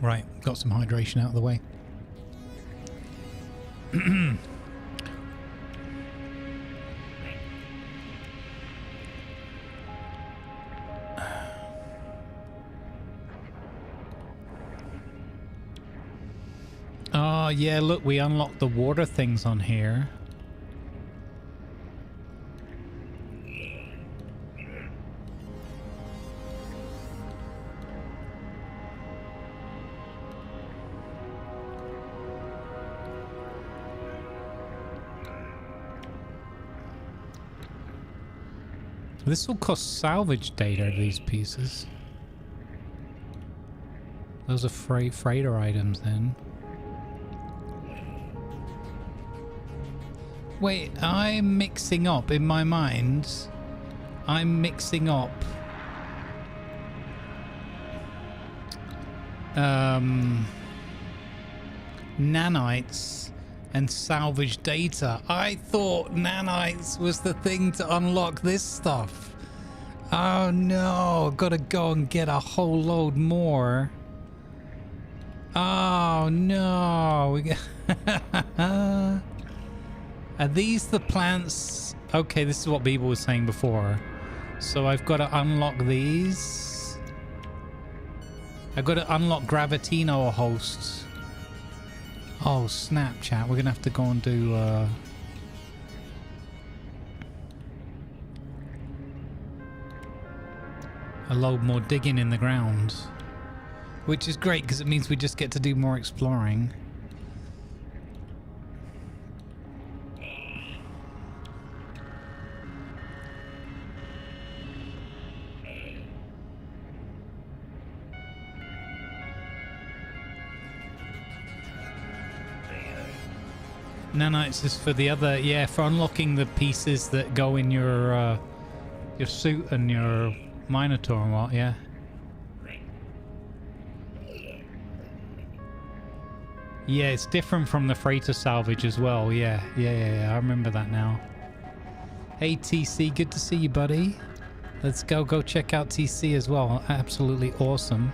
Right, got some hydration out of the way. Oh, yeah, look, we unlocked the water things on here. This will cost salvage data, these pieces. Those are freighter items then. Wait, I'm mixing up in my mind. I'm mixing up nanites and salvage data. I thought nanites was the thing to unlock this stuff. Oh no, gotta go and get a whole load more. Oh no. We got Are these the plants? Okay, this is what Beeble was saying before. So I've got to unlock these. I've got to unlock Gravitino hosts. Oh, Snapchat. We're going to have to go and do... a load more digging in the ground. Which is great because it means we just get to do more exploring. Nanites is for the other, yeah, for unlocking the pieces that go in your suit and your Minotaur and what, yeah. Yeah, it's different from the freighter salvage as well, yeah, I remember that now. Hey TC, good to see you, buddy. Let's go check out TC as well, absolutely awesome.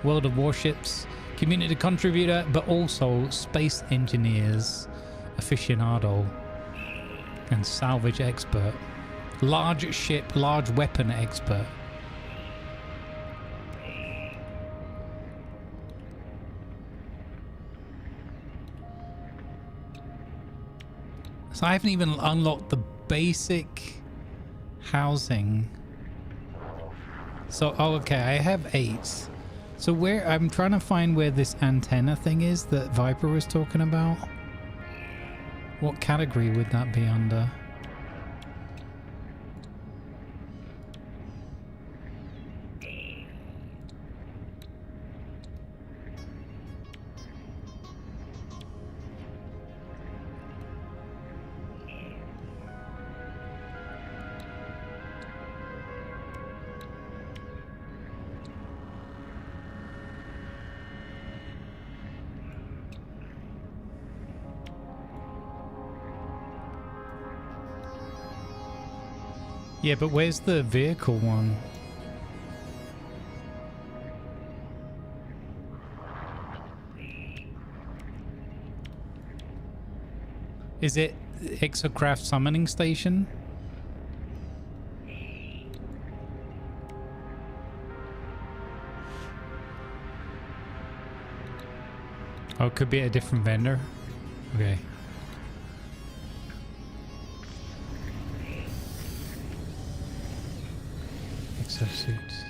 World of Warships, community contributor, but also space engineers. Aficionado and salvage expert, large ship, large weapon expert. So I haven't even unlocked the basic housing. So, oh, okay, I have 8. So where, I'm trying to find where this antenna thing is that Viper was talking about. What category would that be under? Yeah, but where's the vehicle one? Is it Exocraft Summoning Station? Oh, it could be a different vendor. Okay. Exosuits.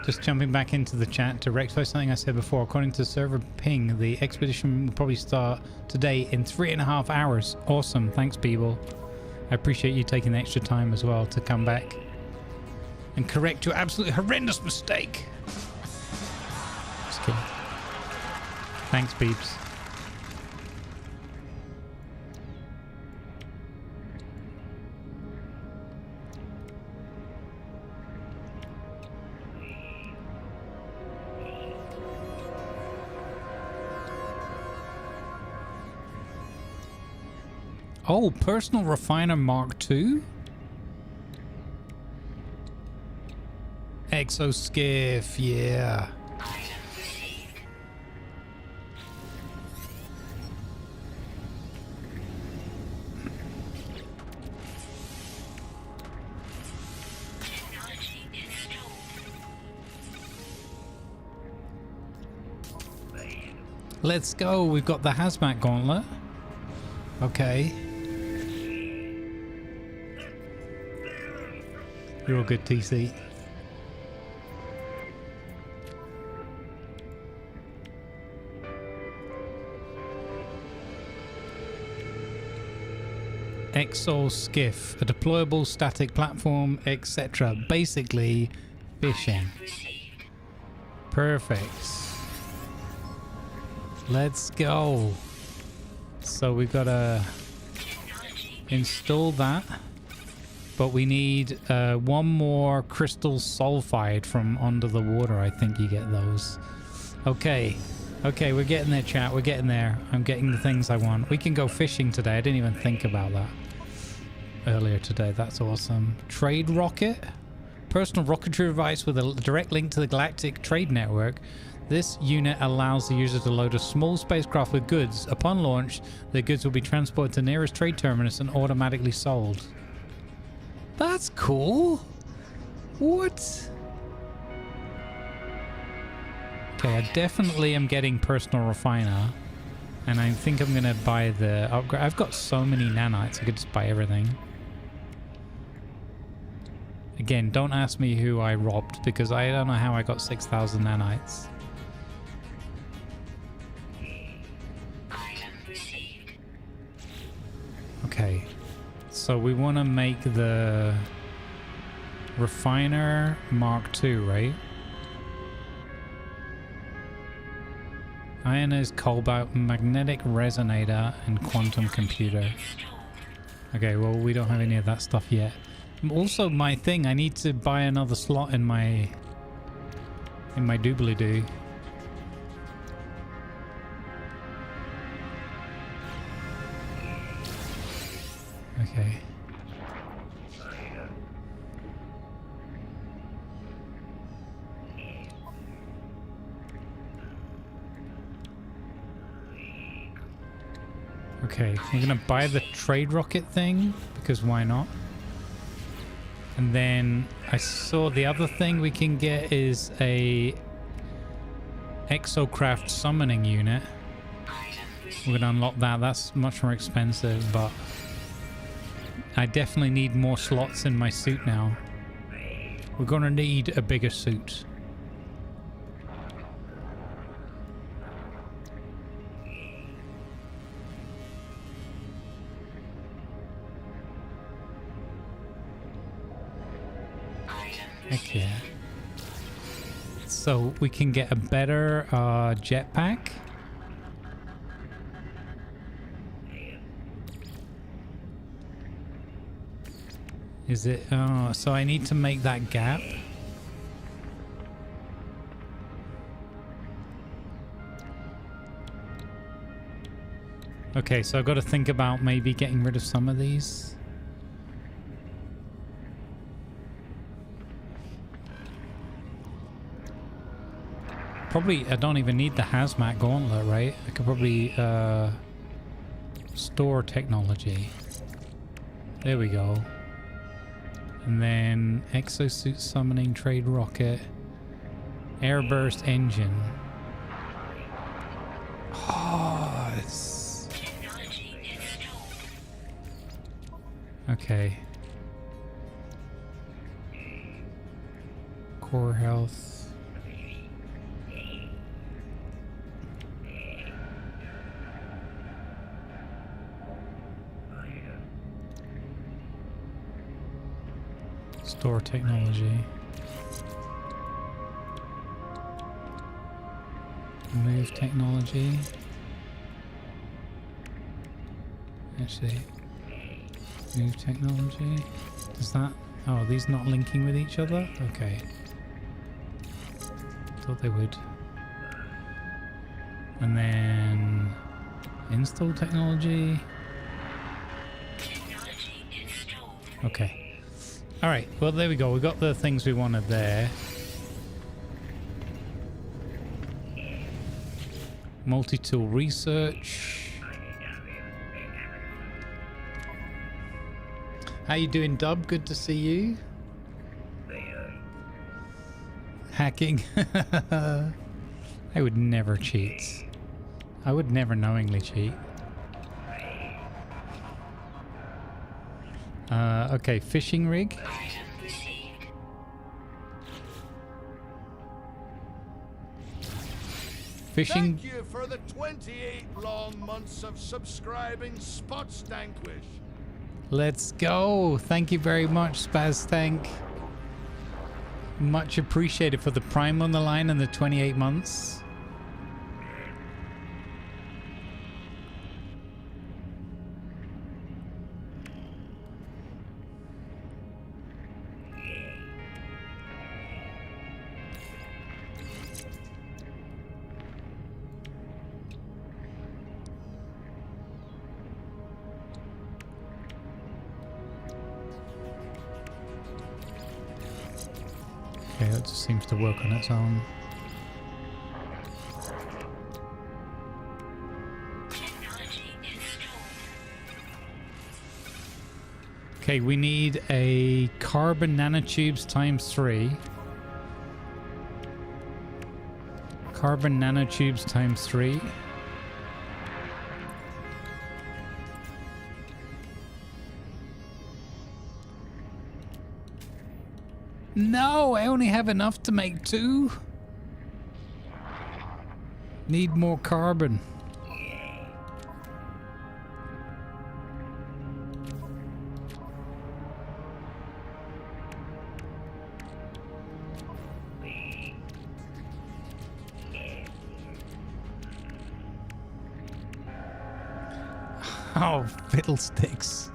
Just jumping back into the chat to rectify something I said before. According to server ping, the expedition will probably start today in 3.5 hours. Awesome. Thanks, Beeble. I appreciate you taking the extra time as well to come back and correct your absolutely horrendous mistake. Just kidding. Thanks, Beeps. Oh, Personal Refiner Mark II? Exoskiff, yeah. Let's go. We've got the hazmat gauntlet. Okay. You're all good, TC. Exo skiff, a deployable static platform, etc. Basically, fishing. Perfect. Let's go. So we've got to install that. But we need one more crystal sulfide from under the water. I think you get those. Okay. Okay, we're getting there, chat. We're getting there. I'm getting the things I want. We can go fishing today. I didn't even think about that earlier today. That's awesome. Trade rocket. Personal rocketry device with a direct link to the Galactic Trade Network. This unit allows the user to load a small spacecraft with goods. Upon launch, the goods will be transported to the nearest trade terminus and automatically sold. That's cool. What? Okay, I definitely am getting Personal Refiner. And I think I'm going to buy the upgrade. I've got so many nanites, I could just buy everything. Again, don't ask me who I robbed, because I don't know how I got 6,000 nanites. Okay. So we want to make the Refiner Mark II, right? Ionized cobalt, magnetic resonator, and quantum computer. Okay, well, we don't have any of that stuff yet. Also, my thing, I need to buy another slot in my doobly-doo. Okay. Okay, I'm gonna buy the trade rocket thing, because why not? And then I saw the other thing we can get is a Exocraft summoning unit. We're gonna unlock that. That's much more expensive, but I definitely need more slots in my suit now. We're gonna need a bigger suit. Heck yeah. So we can get a better jetpack. Is it? Oh, so I need to make that gap. Okay, so I've got to think about maybe getting rid of some of these. Probably, I don't even need the hazmat gauntlet, right? I could probably store technology. There we go. And then exosuit summoning, trade rocket, airburst engine. Oh, it's... Okay. Core health. Store technology. Move technology. Actually, move technology. Does that... Oh, are these not linking with each other? Okay. Thought they would. And then... Install technology. Okay. Alright, well there we go. We got the things we wanted there. Multi-tool research. How you doing, Dub? Good to see you. Hacking. I would never cheat. I would never knowingly cheat. Okay, fishing rig. Fishing. Thank you for the 28 long months of subscribing, Spot Stanquish. Let's go. Thank you very much, Spaz Tank. Much appreciated for the Prime on the line and the 28 months. Okay, that just seems to work on its own. Okay, we need a carbon nanotubes ×3. Carbon nanotubes ×3. No, I only have enough to make 2. Need more carbon. Oh, fiddlesticks.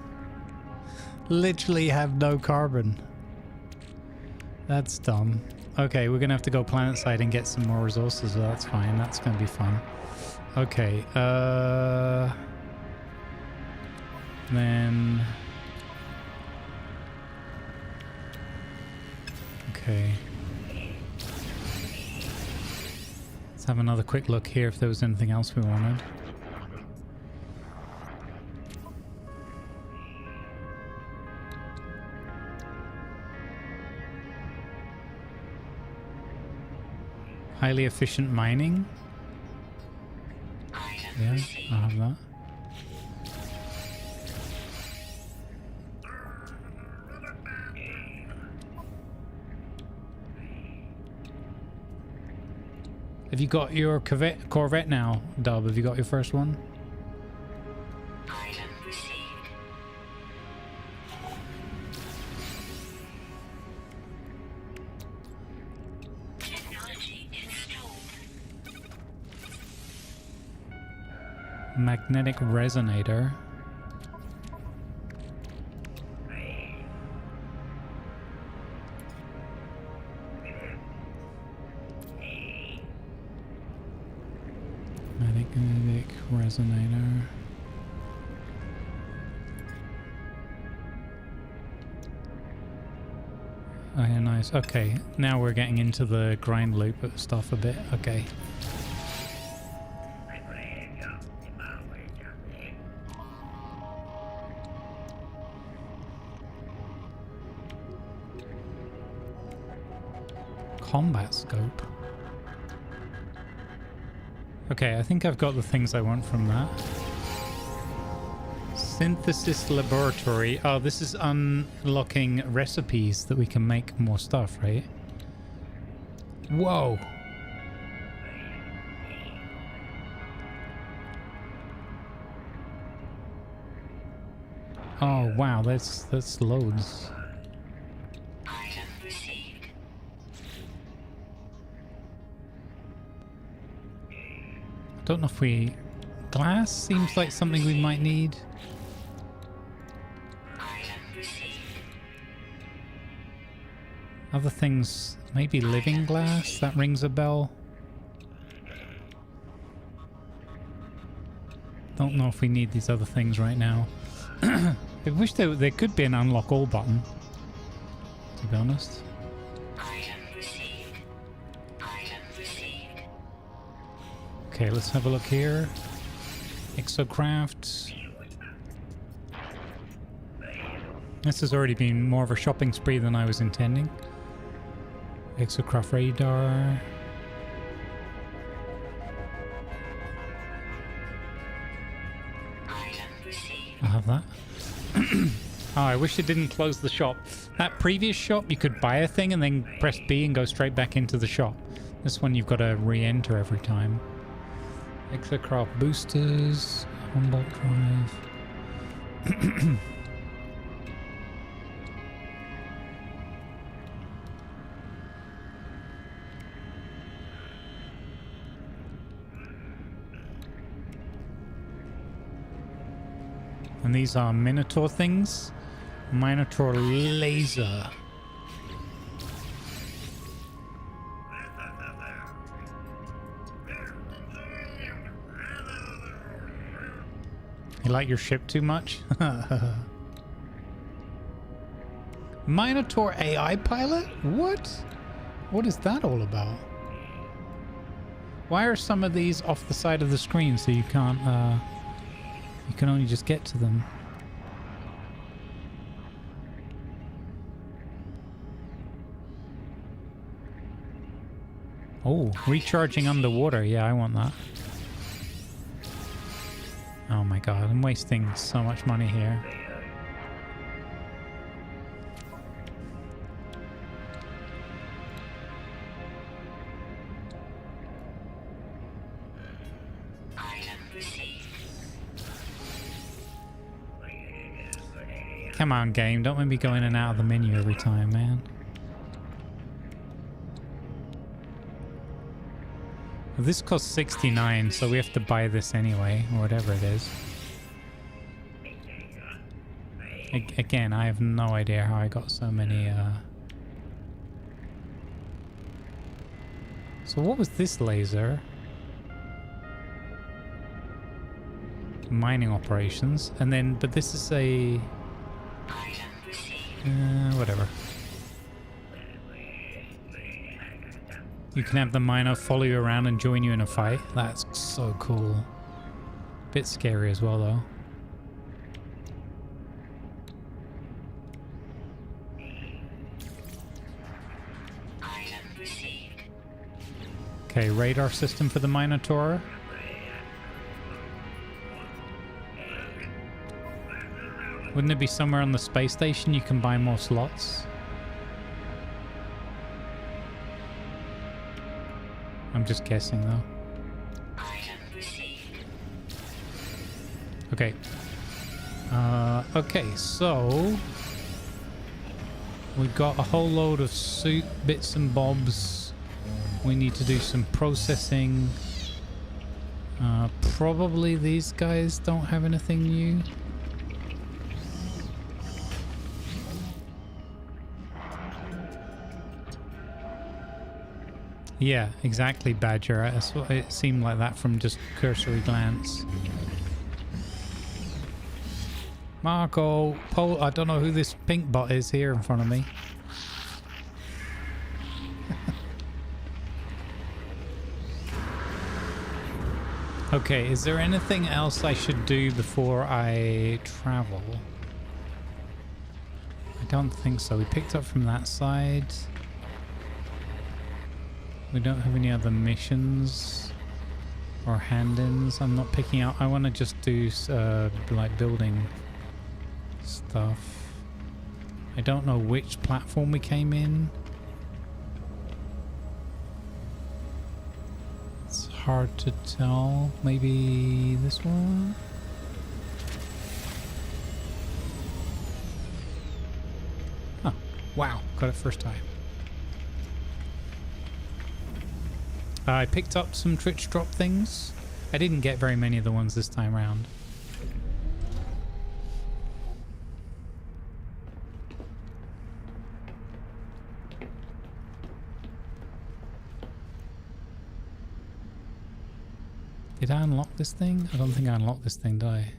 Literally have no carbon. That's dumb. Okay, we're gonna have to go planet side and get some more resources. Well, that's fine. That's gonna be fun. Okay, then... Okay. Let's have another quick look here if there was anything else we wanted. Highly efficient mining. Yeah, I'll have that. Have you got your Corvette now, Dub? Have you got your first one? Magnetic resonator. Magnetic resonator. Oh yeah, nice. Okay, now we're getting into the grind loop stuff a bit. Okay. Combat scope. Okay, I think I've got the things I want from that. Synthesis laboratory. Oh, this is unlocking recipes that we can make more stuff, right? Whoa. Oh wow, that's loads. Item received. Don't know if we... Glass seems like something we might need. Item received. Other things, maybe living glass? That rings a bell. Don't know if we need these other things right now. I wish there could be an unlock all button, to be honest. Item received. Item received. Okay, let's have a look here. Exocraft. This has already been more of a shopping spree than I was intending. Exocraft radar. Item received. I'll have that. Oh, I wish it didn't close the shop. That previous shop, you could buy a thing and then press B and go straight back into the shop. This one, you've got to re-enter every time. Exocraft boosters. Humboldt drive. And these are Minotaur things. Minotaur laser. You like your ship too much? Minotaur AI pilot? What? What is that all about? Why are some of these off the side of the screen so you can't, you can only just get to them? Oh, recharging underwater. Yeah, I want that. Oh my god, I'm wasting so much money here. Item received. Come on, game. Don't make me go in and out of the menu every time, man. Well, this costs 69, so we have to buy this anyway, or whatever it is. Again, I have no idea how I got so many, So what was this laser? Mining operations. And then, but this is a... Item received. Whatever. You can have the miner follow you around and join you in a fight. That's so cool. Bit scary as well, though. Item received. Okay, radar system for the Minotaur. Wouldn't it be somewhere on the space station you can buy more slots? I'm just guessing, though. Item received. Okay. Okay, so... we've got a whole load of suit bits and bobs. We need to do some processing. Probably these guys don't have anything new. Yeah, exactly, Badger. That's what it seemed like that from just cursory glance. Marco, Paul, I don't know who this pink bot is here in front of me. Okay, is there anything else I should do before I travel? I don't think so. We picked up from that side. We don't have any other missions or hand-ins. I'm not picking out. I want to just do like building stuff. I don't know which platform we came in. It's hard to tell. Maybe this one? Oh, wow. Got it first time. I picked up some Twitch drop things. I didn't get very many of the ones this time around. Did I unlock this thing? I don't think I unlocked this thing, did I?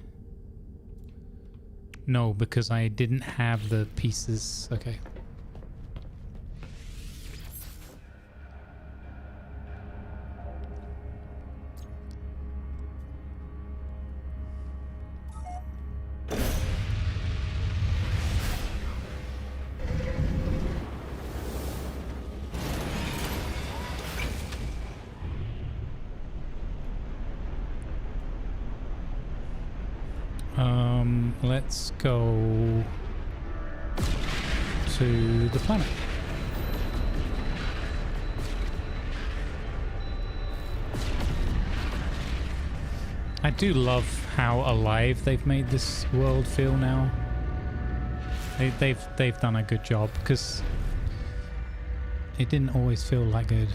No, because I didn't have the pieces. Okay. Let's go to the planet. I do love how alive they've made this world feel now. They've done a good job, because it didn't always feel that good.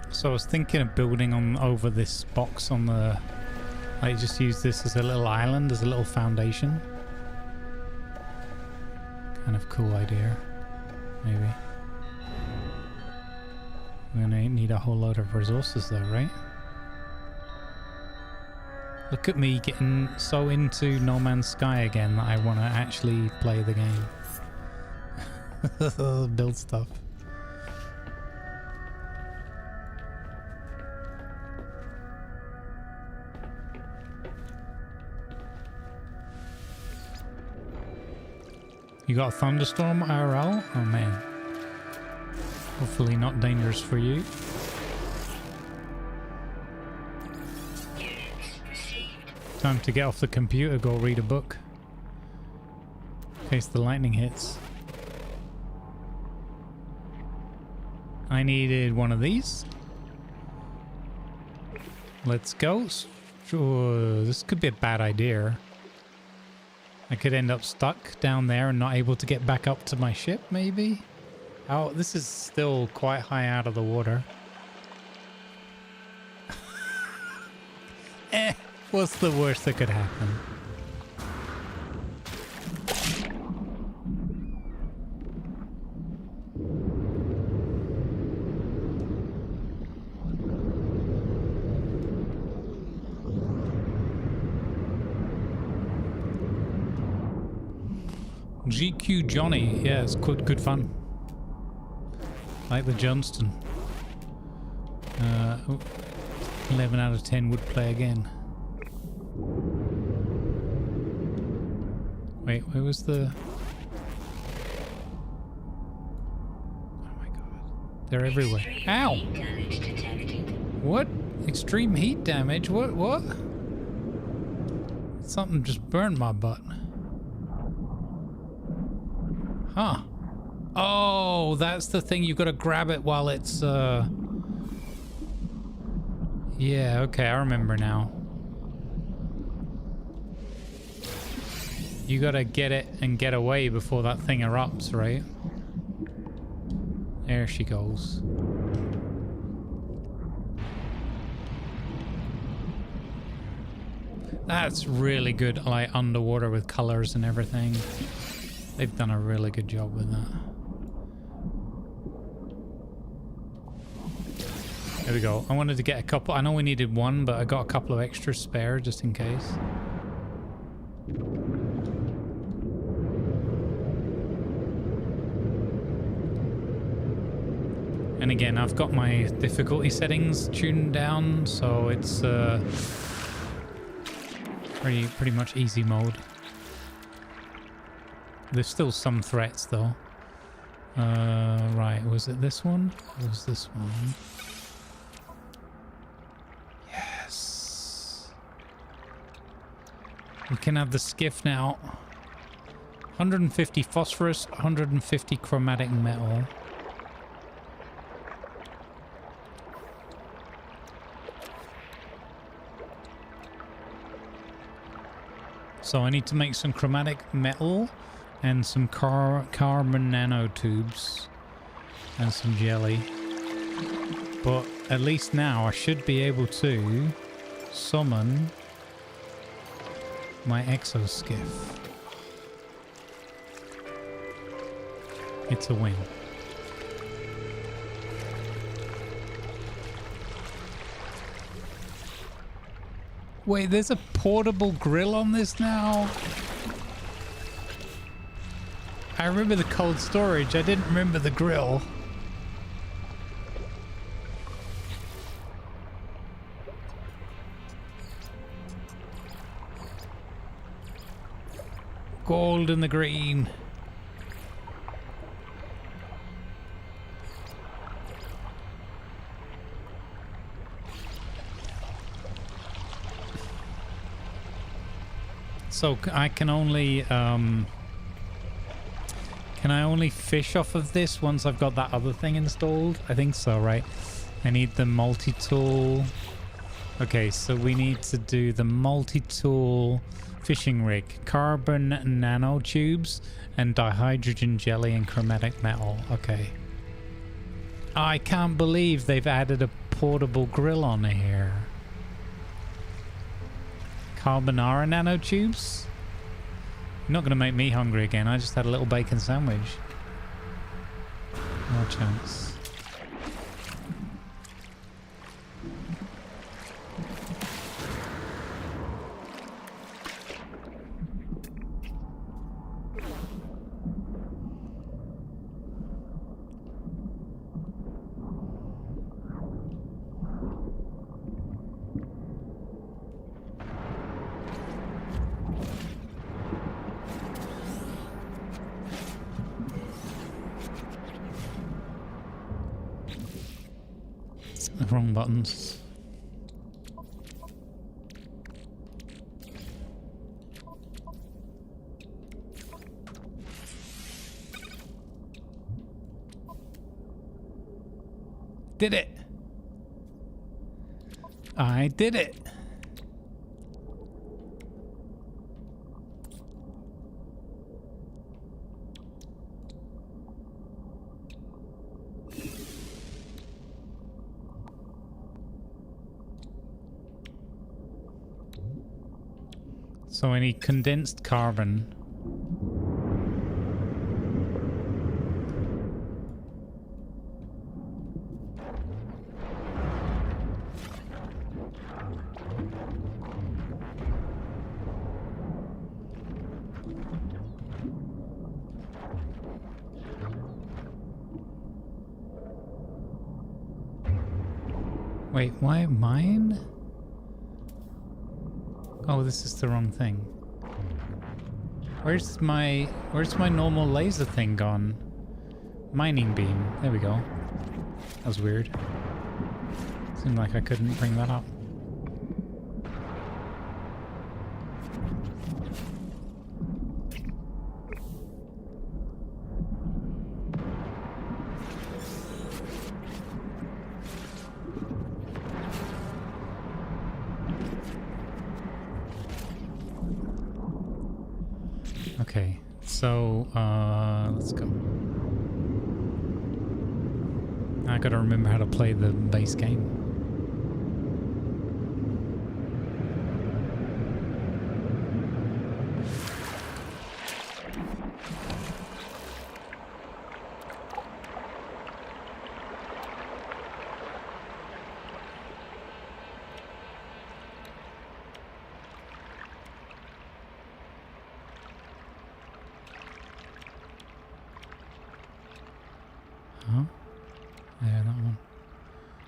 So I was thinking of building on over this box on the, like, just use this as a little island, as a little foundation. Kind of cool idea, maybe. We're gonna need a whole load of resources though, right? Look at me getting so into No Man's Sky again that I want to actually play the game. Build stuff. You got a thunderstorm IRL? Oh man. Hopefully not dangerous for you. Time to get off the computer, go read a book. In case the lightning hits. I needed one of these. Let's go. Sure, this could be a bad idea. I could end up stuck down there and not able to get back up to my ship, maybe? Oh, this is still quite high out of the water. What's the worst that could happen? GQ Johnny, yeah, it's good fun. Like the Johnston. 11 out of 10 would play again. Wait, where was the... Oh my They're everywhere. Extreme Ow! heat damage detected. What? Extreme heat damage? What? Something just burned my butt. Huh. Oh, that's the thing. You've got to grab it while it's, Yeah, okay, I remember now. You gotta get it and get away before that thing erupts, right? There she goes. That's really good, like underwater with colors and everything. They've done a really good job with that. There we go. I wanted to get a couple. I know we needed one, but I got a couple of extra spare just in case. And again, I've got my difficulty settings tuned down, so it's pretty much easy mode. There's still some threats though. Right, was it this one? Or was this one? Yes. We can have the skiff now. 150 phosphorus, 150 chromatic metal. So I need to make some chromatic metal and some carbon nanotubes and some jelly. But at least now I should be able to summon my exoskiff. It's a win. Wait, there's a portable grill on this now? I remember the cold storage, I didn't remember the grill. Gold and the green. So I can only fish off of this once I've got that other thing installed? I think so, right? I need the multi-tool. Okay, so we need to do the multi-tool fishing rig, carbon nanotubes, and dihydrogen jelly and chromatic metal. Okay. I can't believe they've added a portable grill on here. Carbonara nanotubes? You're not going to make me hungry again. I just had a little bacon sandwich. No chance. Wrong buttons. Did it! I did it! So I need condensed carbon. Wait, why mine? Oh, this is the wrong thing. Where's my normal laser thing gone? Mining beam. There we go. That was weird. Seemed like I couldn't bring that up. Okay, so let's go. I gotta remember how to play the base game. Yeah, that one.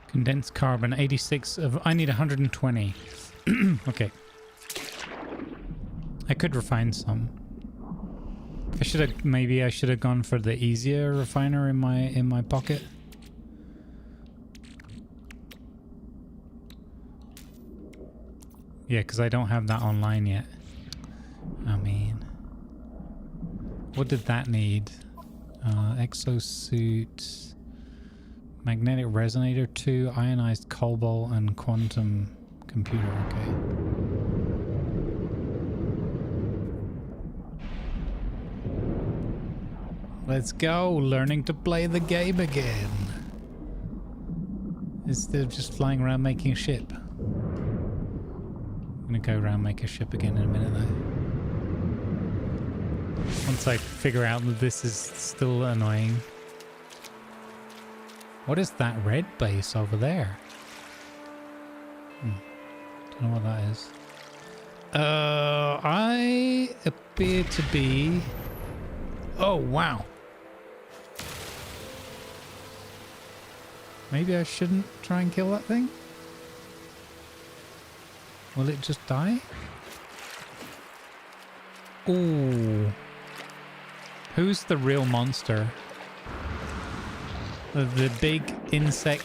Condensed carbon, 86 of... I need 120. Okay. I could refine some. I should have... Maybe I should have gone for the easier refiner in my pocket. Yeah, because I don't have that online yet. I mean... What did that need? Exosuit... Magnetic resonator 2, ionized cobalt, and quantum computer. Okay. Let's go, learning to play the game again. Instead of just flying around making a ship. I'm gonna go around make a ship again in a minute though. Once I figure out that this is still annoying. What is that red base over there? Don't know what that is. I appear to be... Oh, wow. Maybe I shouldn't try and kill that thing? Will it just die? Ooh. Who's the real monster? The big insect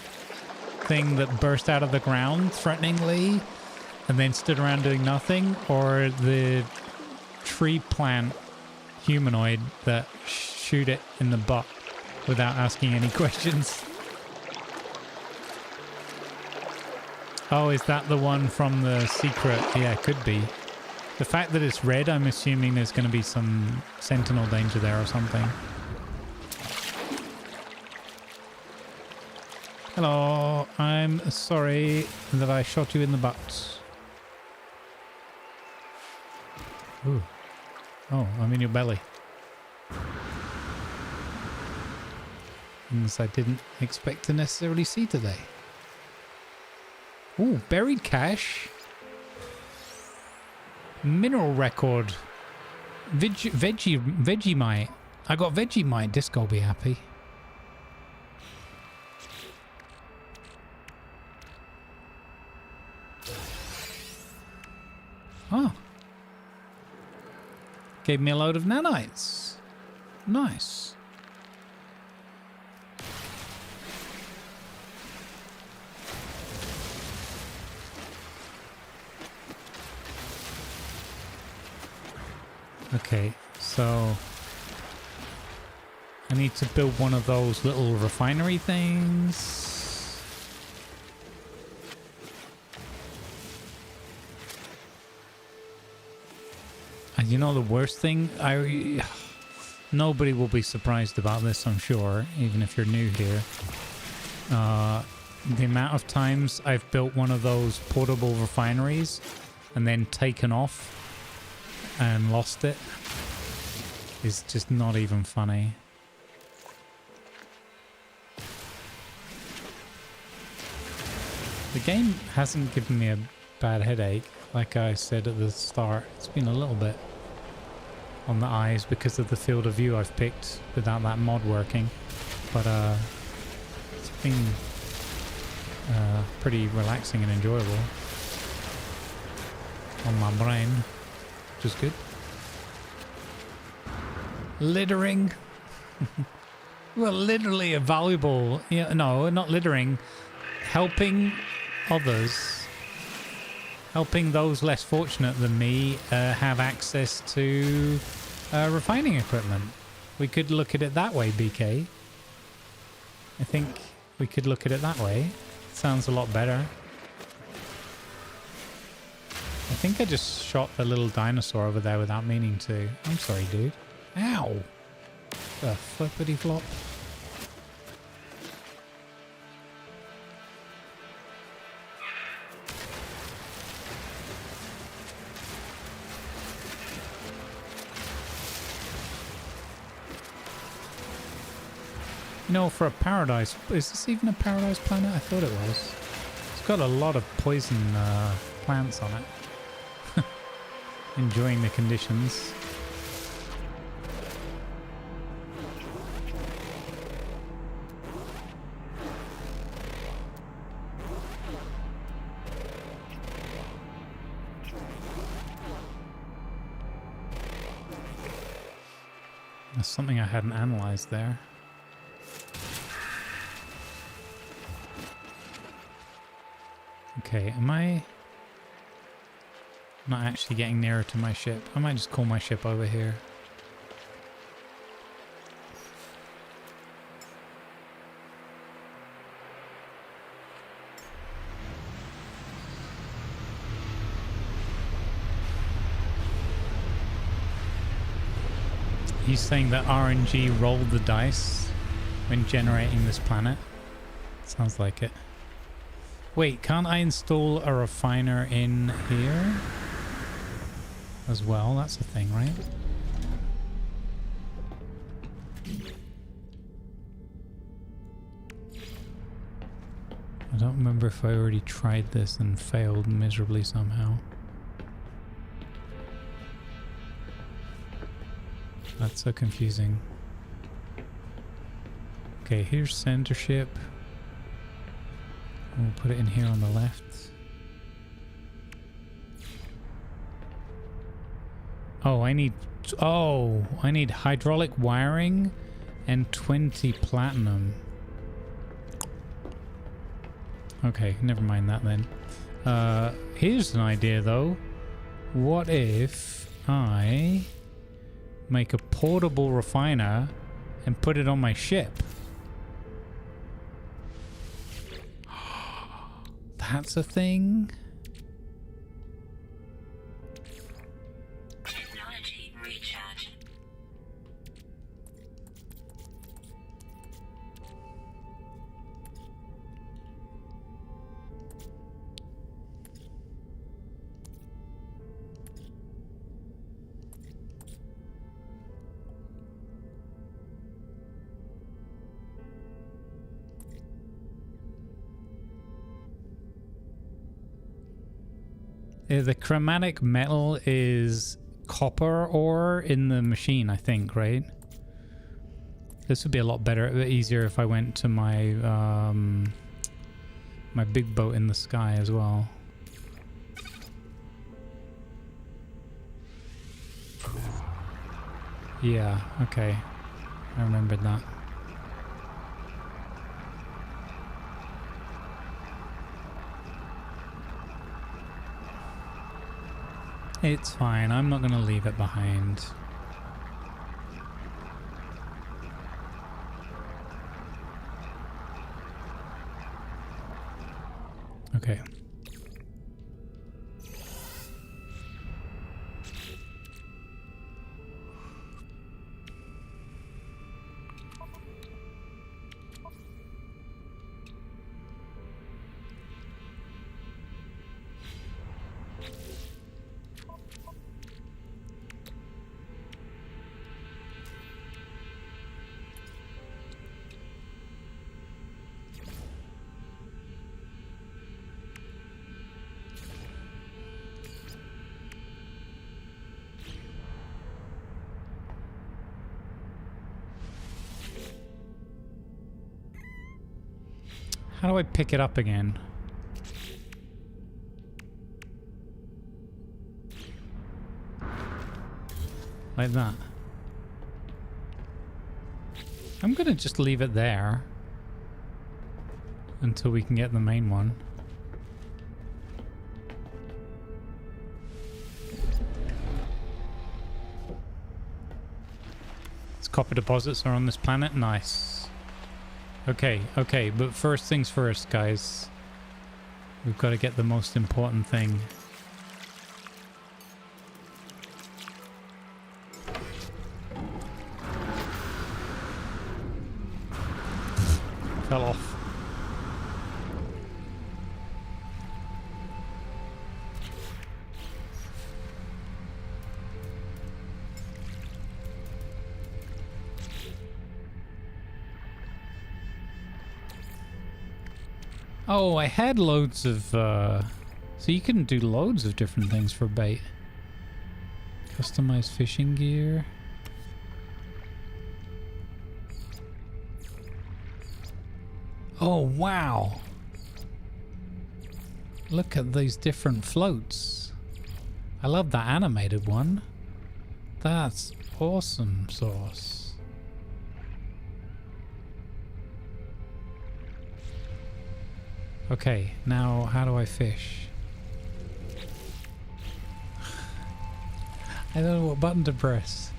thing that burst out of the ground threateningly and then stood around doing nothing, or the tree plant humanoid that shoot it in the butt without asking any questions? Oh, is that the one from the secret? Yeah, it could be. The fact that it's red, I'm assuming there's going to be some sentinel danger there or something. Hello, I'm sorry that I shot you in the butt. Ooh. Oh, I'm in your belly. Things I didn't expect to necessarily see today. Ooh, buried cache. Mineral record. Vegemite. I got Vegemite. Disco will be happy. Oh. Gave me a load of nanites. Nice. Okay, so I need to build one of those little refinery things. And you know the worst thing? Nobody will be surprised about this, I'm sure, even if you're new here. The amount of times I've built one of those portable refineries and then taken off and lost it is just not even funny. The game hasn't given me a bad headache, like I said at the start. It's been a little bit on the eyes because of the field of view I've picked without that mod working, but it's been pretty relaxing and enjoyable on my brain, which is good. Littering. Well, literally a valuable, no, not littering, helping others, helping those less fortunate than me have access to refining equipment. We could look at it that way, BK. I think we could look at it that way. Sounds a lot better. I think I just shot the little dinosaur over there without meaning to. I'm sorry, dude. Ow! The flippity flop. You know, for a paradise, is this even a paradise planet? I thought it was. It's got a lot of poison plants on it. Enjoying the conditions. There's something I hadn't analyzed there. Okay, am I not actually getting nearer to my ship? I might just call my ship over here. He's saying that RNG rolled the dice when generating this planet. Sounds like it. Wait, can't I install a refiner in here as well? That's a thing, right? I don't remember if I already tried this and failed miserably somehow. That's so confusing. Okay, here's center ship. We'll put it in here on the left. Oh, I need hydraulic wiring and 20 platinum. Okay, never mind that then. Here's an idea though. What if I make a portable refiner and put it on my ship? That's a thing. Technology recharge. The chromatic metal is copper ore in the machine, I think, right? This would be a lot better, a bit easier if I went to my my big boat in the sky as well. Yeah, okay. I remembered that. It's fine, I'm not gonna leave it behind. Okay. How do I pick it up again? Like that. I'm gonna just leave it there until we can get the main one. Copper deposits are on this planet. Nice. Okay, okay, but first things first, guys. We've got to get the most important thing. Fell off. Oh, I had loads of, so you can do loads of different things for bait. Customized fishing gear. Oh, wow. Look at these different floats. I love that animated one. That's awesome sauce. Okay, now how do I fish? I don't know what button to press.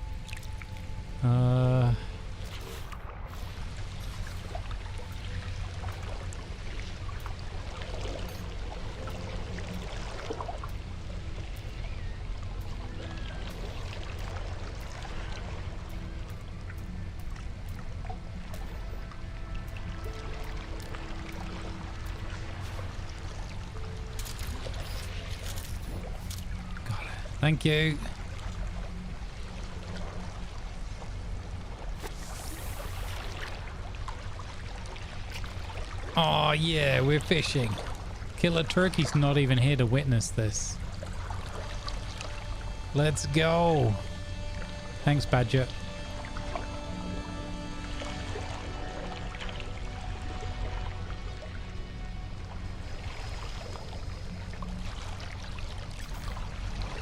Thank you. Oh yeah, we're fishing. Killer Turkey's not even here to witness this. Let's go. Thanks, Badger.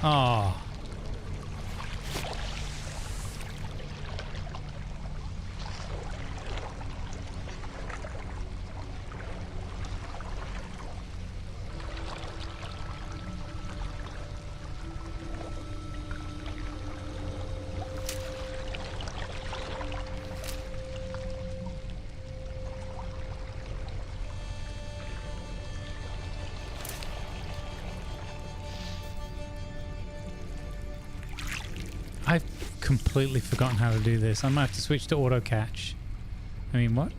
Oh. I've completely forgotten how to do this. I might have to switch to auto catch. I mean, what?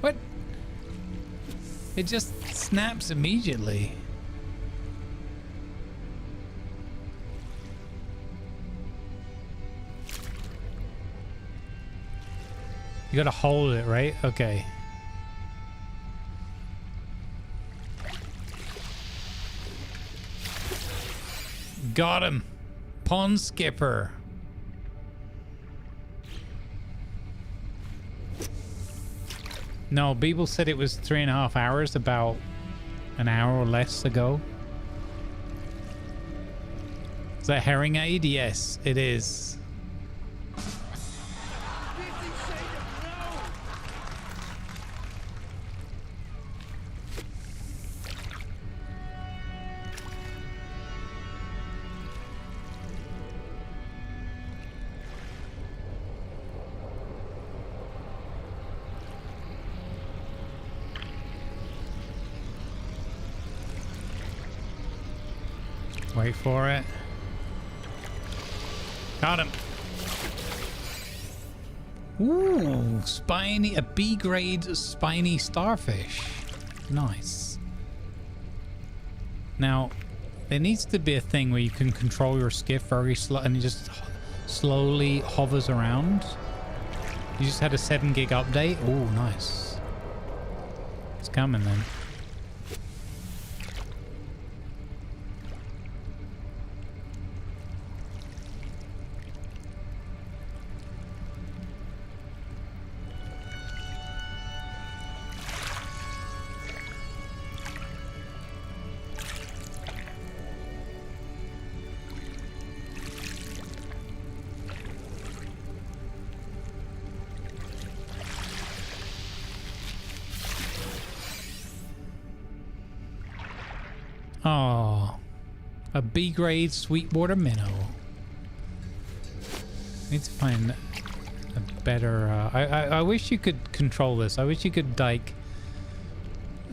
What? It just snaps immediately. You gotta hold it, right? Okay. Got him. Pond skipper. No, Beeble said it was 3.5 hours, about an hour or less ago. Is that herring aid? Yes, it is. Wait for it. Got him. Ooh, spiny, a B-grade spiny starfish. Nice. Now, there needs to be a thing where you can control your skiff very slow and it just slowly hovers around. You just had a 7 gig update. Oh, nice. It's coming then. Oh, a B-grade sweetwater minnow. Need to find a better. I wish you could control this. I wish you could like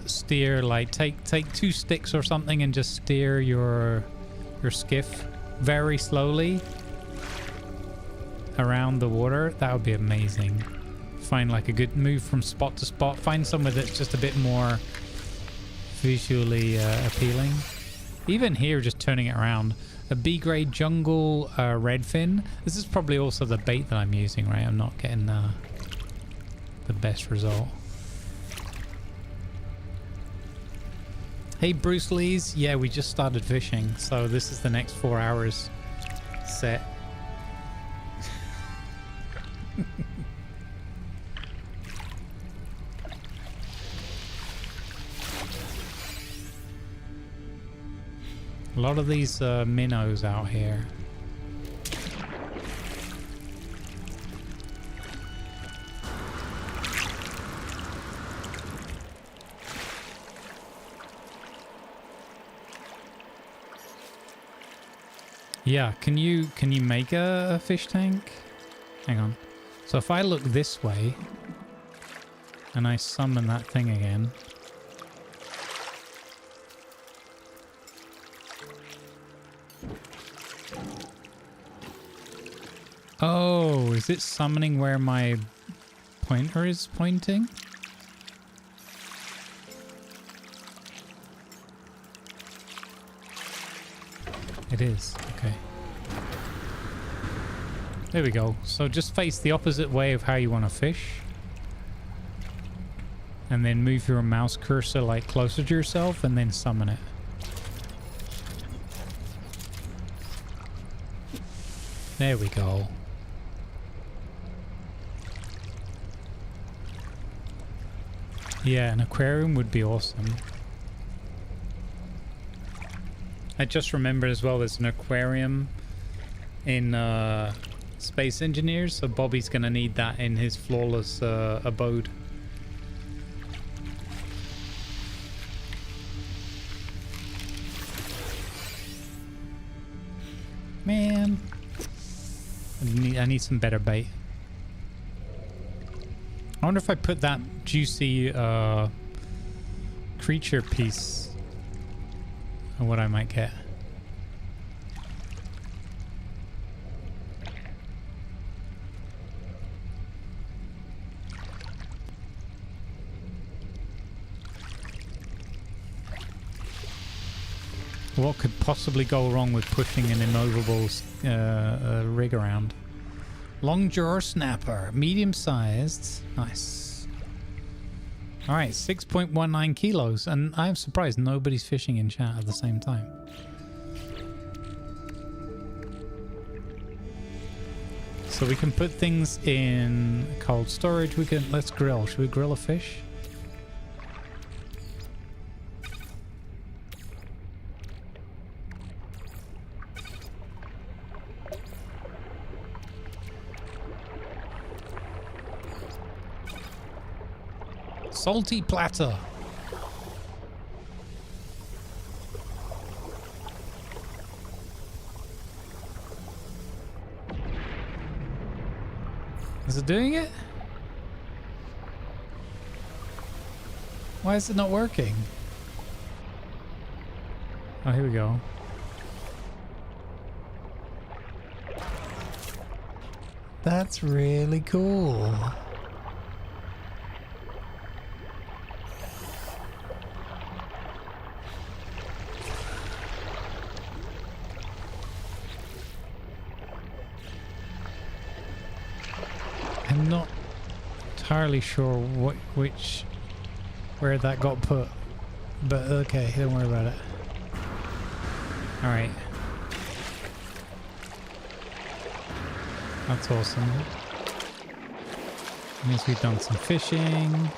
steer, like take 2 sticks or something and just steer your skiff very slowly around the water. That would be amazing. Find like a good move from spot to spot. Find somewhere that's just a bit more visually appealing. Even here, just turning it around. A B-grade jungle redfin. This is probably also the bait that I'm using, right? I'm not getting the best result. Hey, Bruce Lee's. Yeah, we just started fishing, so this is the next 4 hours set. A lot of these minnows out here. Yeah, can you make a fish tank? Hang on. So if I look this way and I summon that thing again. Oh, is it summoning where my pointer is pointing? It is, okay. There we go. So just face the opposite way of how you want to fish. And then move your mouse cursor like closer to yourself and then summon it. There we go. Yeah, an aquarium would be awesome. I just remembered as well there's an aquarium in Space Engineers, so Bobby's gonna need that in his flawless abode. Man, I need some better bait. I wonder if I put that juicy creature piece and what I might get. What could possibly go wrong with pushing an immovable rig around? Long jaw snapper, medium sized. Nice. All right, 6.19 kilos. And I'm surprised nobody's fishing in chat at the same time. So we can put things in cold storage. Let's grill. Should we grill a fish? Salty platter. Is it doing it? Why is it not working? Oh, here we go. That's really cool. I'm not entirely sure where that got put, but okay, don't worry about it. All right, that's awesome. Means we've done some fishing.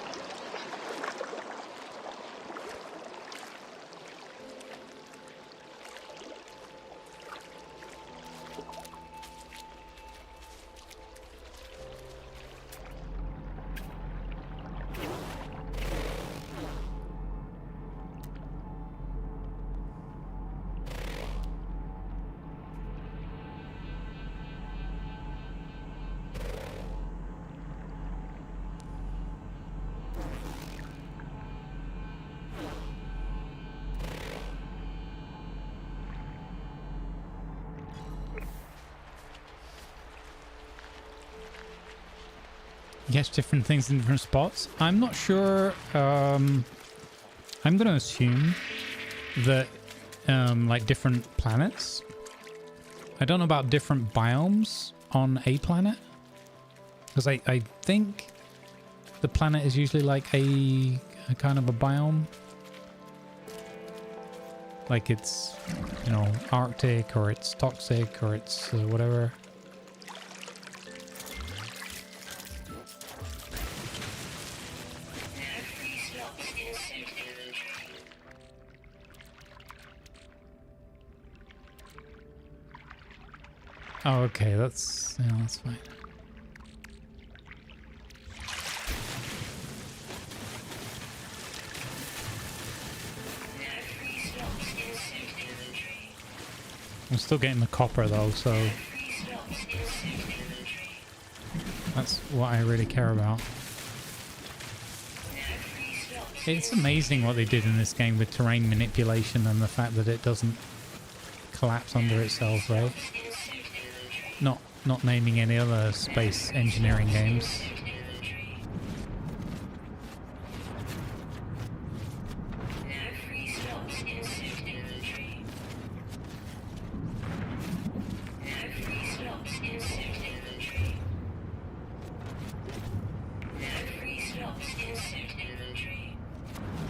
Yes, different things in different spots. I'm not sure. I'm going to assume that like different planets. I don't know about different biomes on a planet. Because I think the planet is usually like a kind of a biome. Like it's, you know, Arctic or it's toxic or it's whatever. Oh, okay, that's fine. I'm still getting the copper though, so that's what I really care about. It's amazing what they did in this game with terrain manipulation and the fact that it doesn't collapse under itself, right? Not naming any other space engineering games.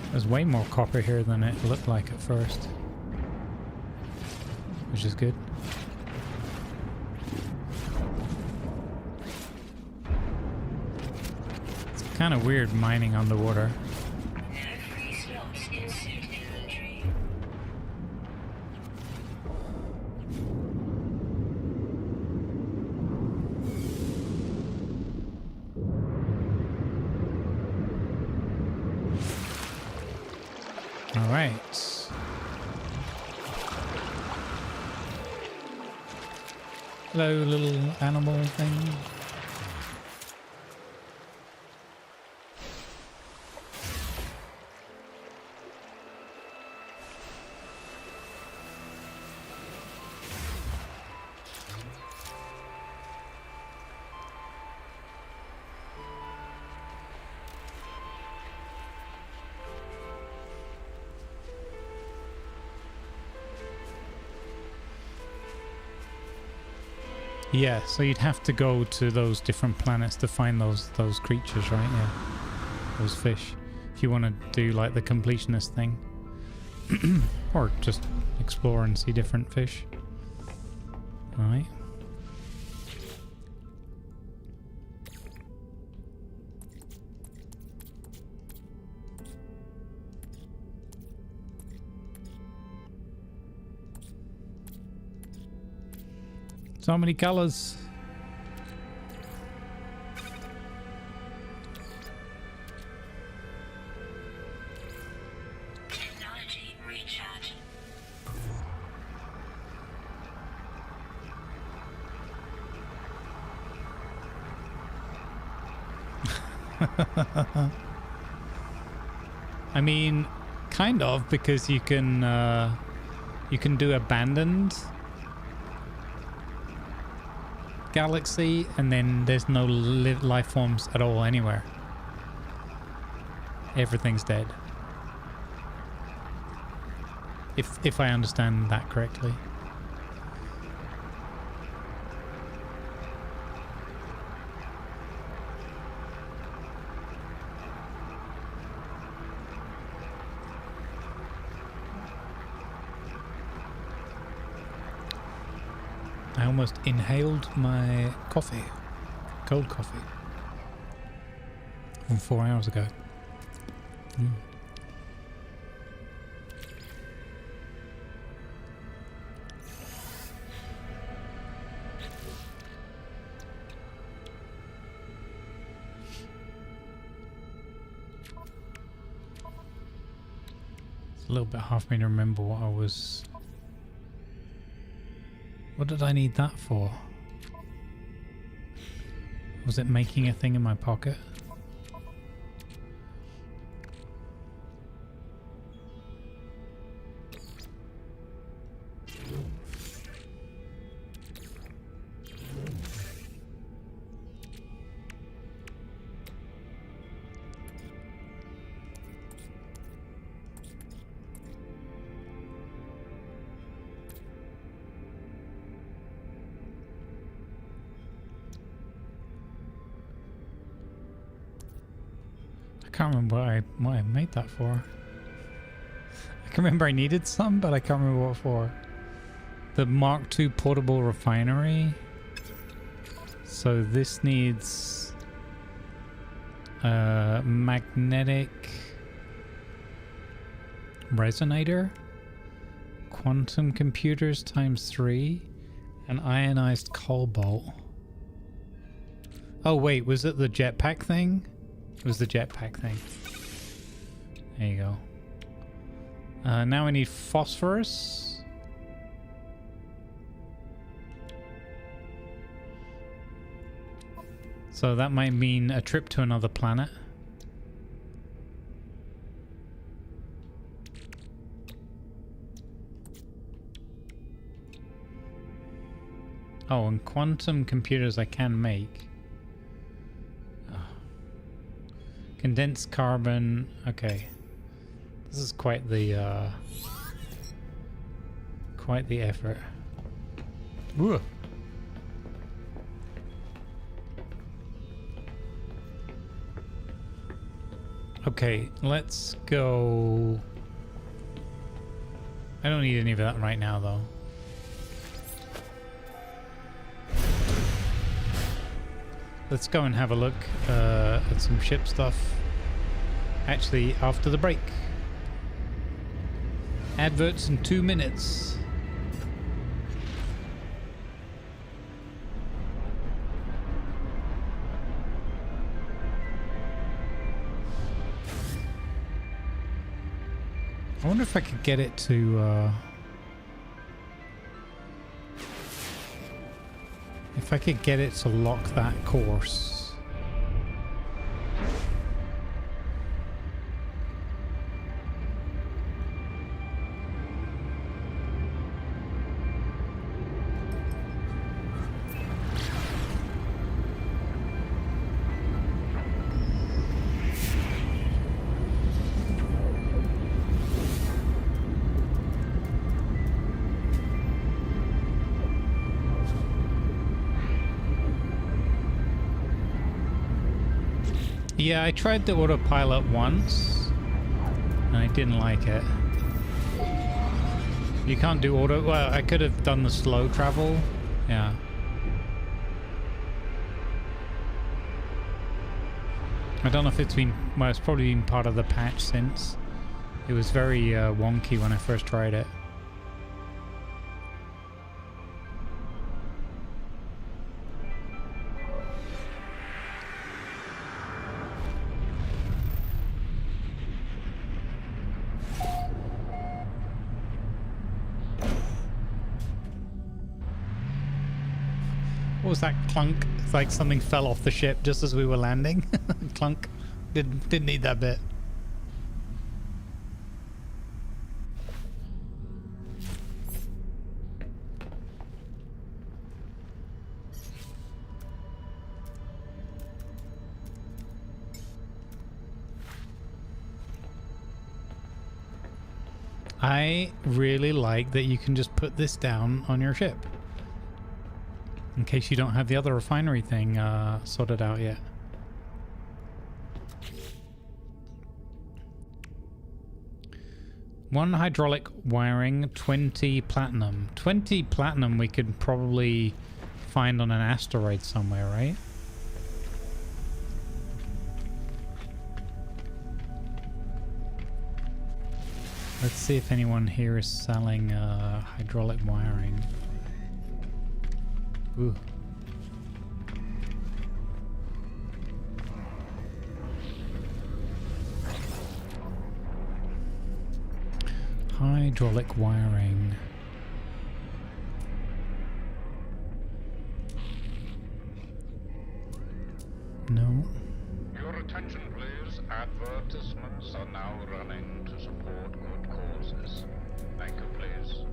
There's way more copper here than it looked like at first, which is good. It's kind of weird mining underwater. All right. Hello, little animal thing. Yeah, so you'd have to go to those different planets to find those creatures, right? Yeah, those fish. If you want to do like the completionist thing, or just explore and see different fish. All right. So many colors. Technology recharge. I mean, kind of, because you can do abandoned galaxy, and then there's no life forms at all anywhere. Everything's dead. If I understand that correctly. I almost inhaled my coffee, cold coffee, from 4 hours ago. It's a little bit hard for me to remember what I was... What did I need that for? Was it making a thing in my pocket? can't remember what I made that for. I can remember I needed some, but I can't remember what for. The Mark II portable refinery. So this needs a magnetic resonator, quantum computers ×3, and ionized cobalt. Oh wait, was it the jetpack thing? It was the jetpack thing. There you go. Now we need phosphorus. So that might mean a trip to another planet. Oh, and quantum computers I can make. Oh. Condensed carbon. Okay. This is quite the effort. Ooh. Okay, let's go. I don't need any of that right now, though. Let's go and have a look at some ship stuff. Actually, after the break. Adverts in 2 minutes. I wonder if I could get it to if I could get it to lock that course. Yeah, I tried the autopilot once, and I didn't like it. You can't do auto... Well, I could have done the slow travel. Yeah. I don't know if it's been... Well, it's probably been part of the patch since. It was very wonky when I first tried it. What was that clunk? It's like something fell off the ship just as we were landing. Clunk. Didn't need that bit. I really like that you can just put this down on your ship. In case you don't have the other refinery thing sorted out yet. One hydraulic wiring, 20 platinum. 20 platinum we could probably find on an asteroid somewhere, right? Let's see if anyone here is selling hydraulic wiring. Ooh. Hydraulic wiring. No. Your attention, please. Advertisements are now running to support good causes. Thank you, please.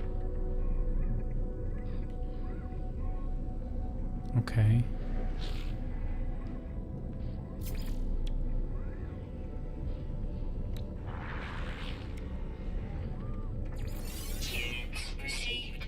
Okay. Units received.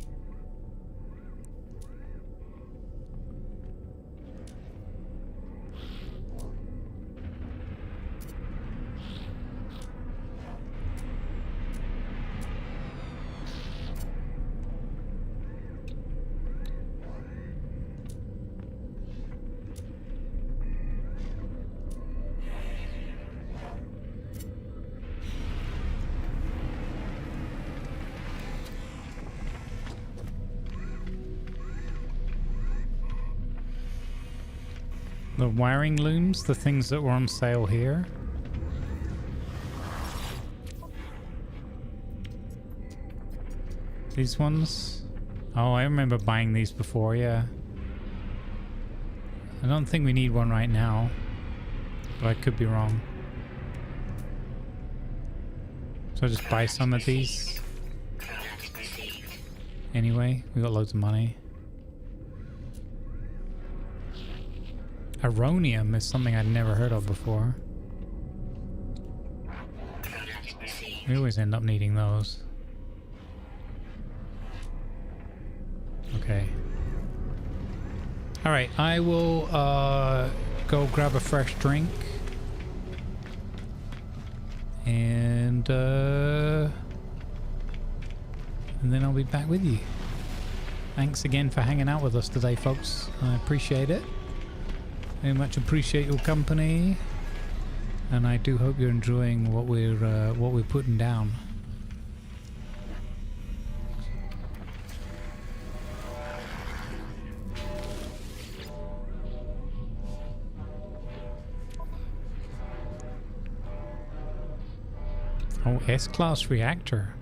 The wiring looms, the things that were on sale here. These ones? Oh, I remember buying these before, yeah. I don't think we need one right now, but I could be wrong. So I'll just buy some of these. Anyway, we got loads of money. Aronium is something I'd never heard of before. We always end up needing those. Okay. Alright, I will go grab a fresh drink. And then I'll be back with you. Thanks again for hanging out with us today, folks. I appreciate it. Very much appreciate your company. And I do hope you're enjoying what we're putting down. Oh, S-Class reactor.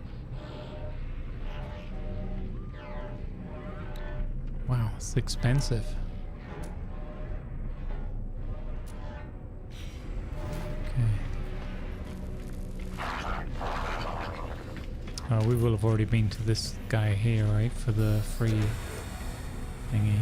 Wow, it's expensive. Okay. We will have already been to this guy here, right? For the free thingy.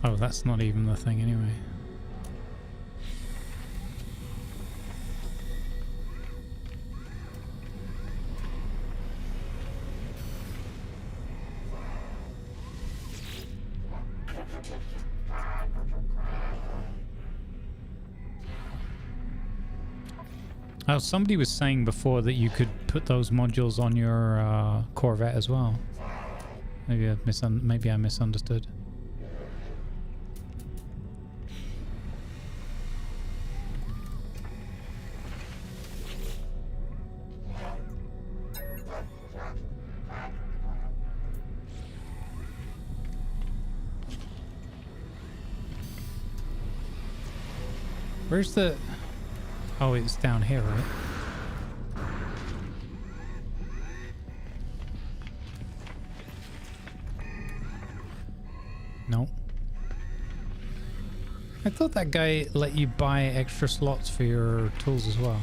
Oh, that's not even the thing anyway. Oh, somebody was saying before that you could put those modules on your Corvette as well. Maybe I misunderstood. Where's the... Oh, it's down here, right? No. I thought that guy let you buy extra slots for your tools as well.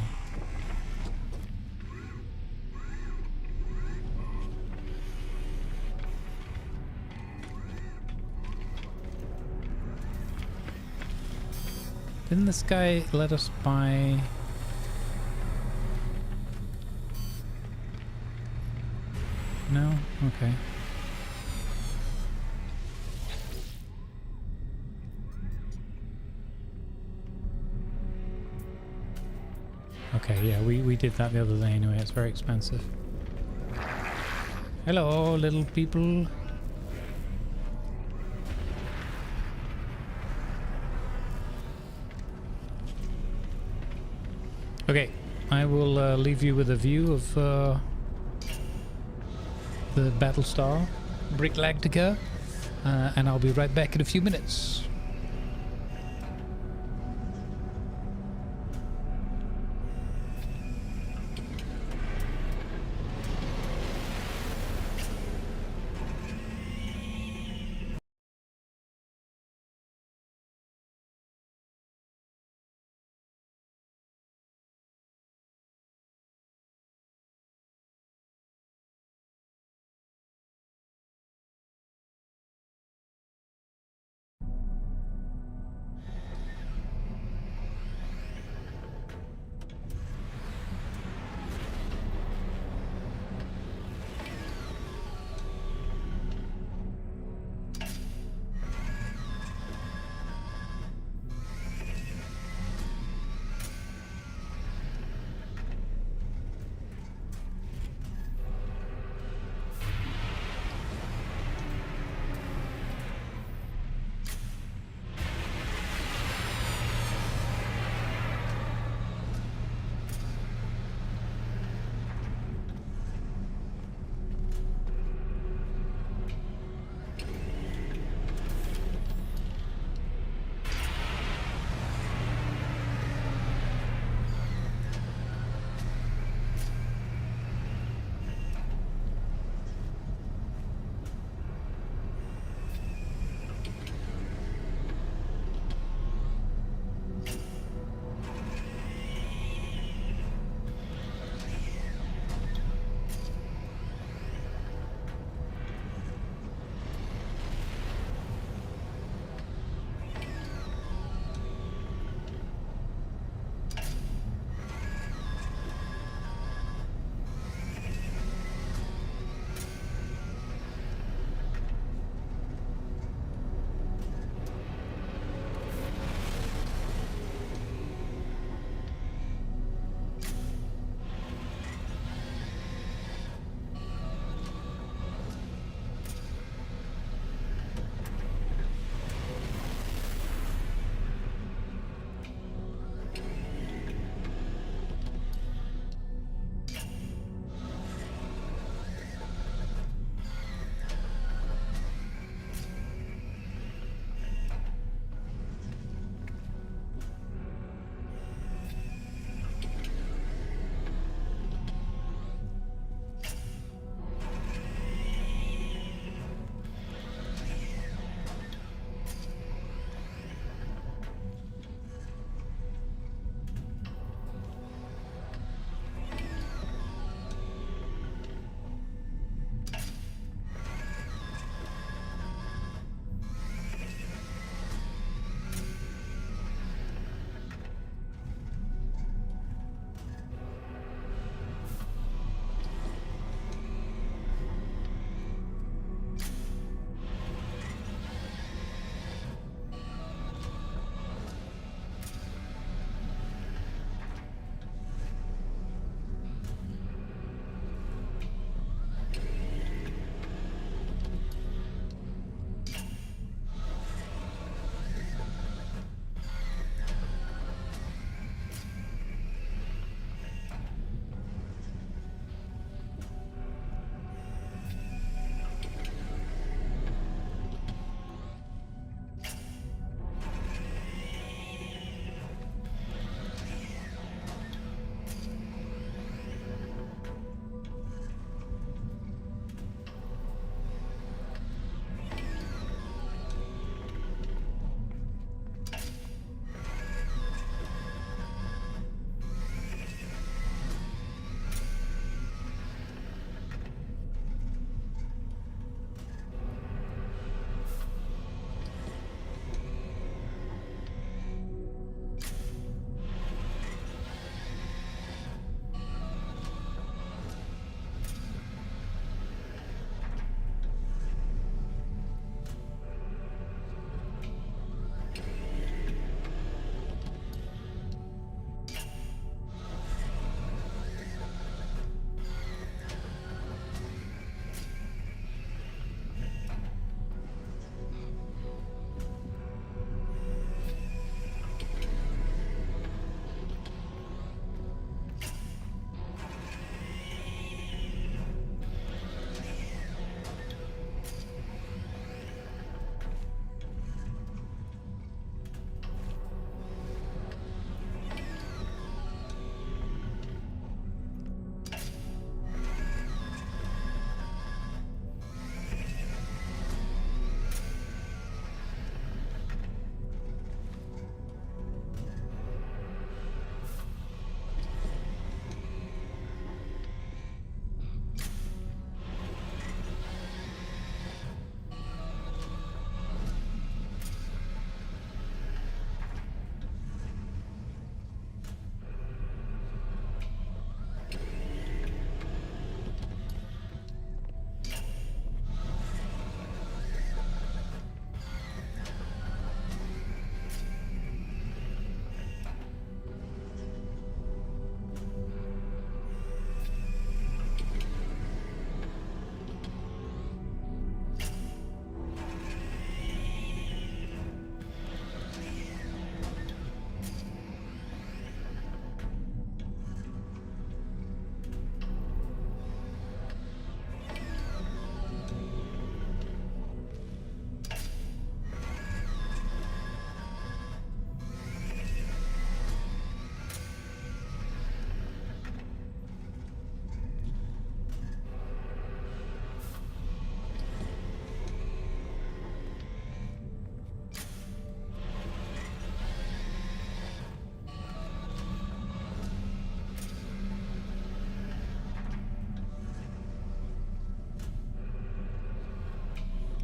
Didn't this guy let us buy... No? Okay. Okay, yeah, we did that the other day anyway. It's very expensive. Hello, little people. Okay, I will leave you with a view of the Battlestar Bricklactica, and I'll be right back in a few minutes.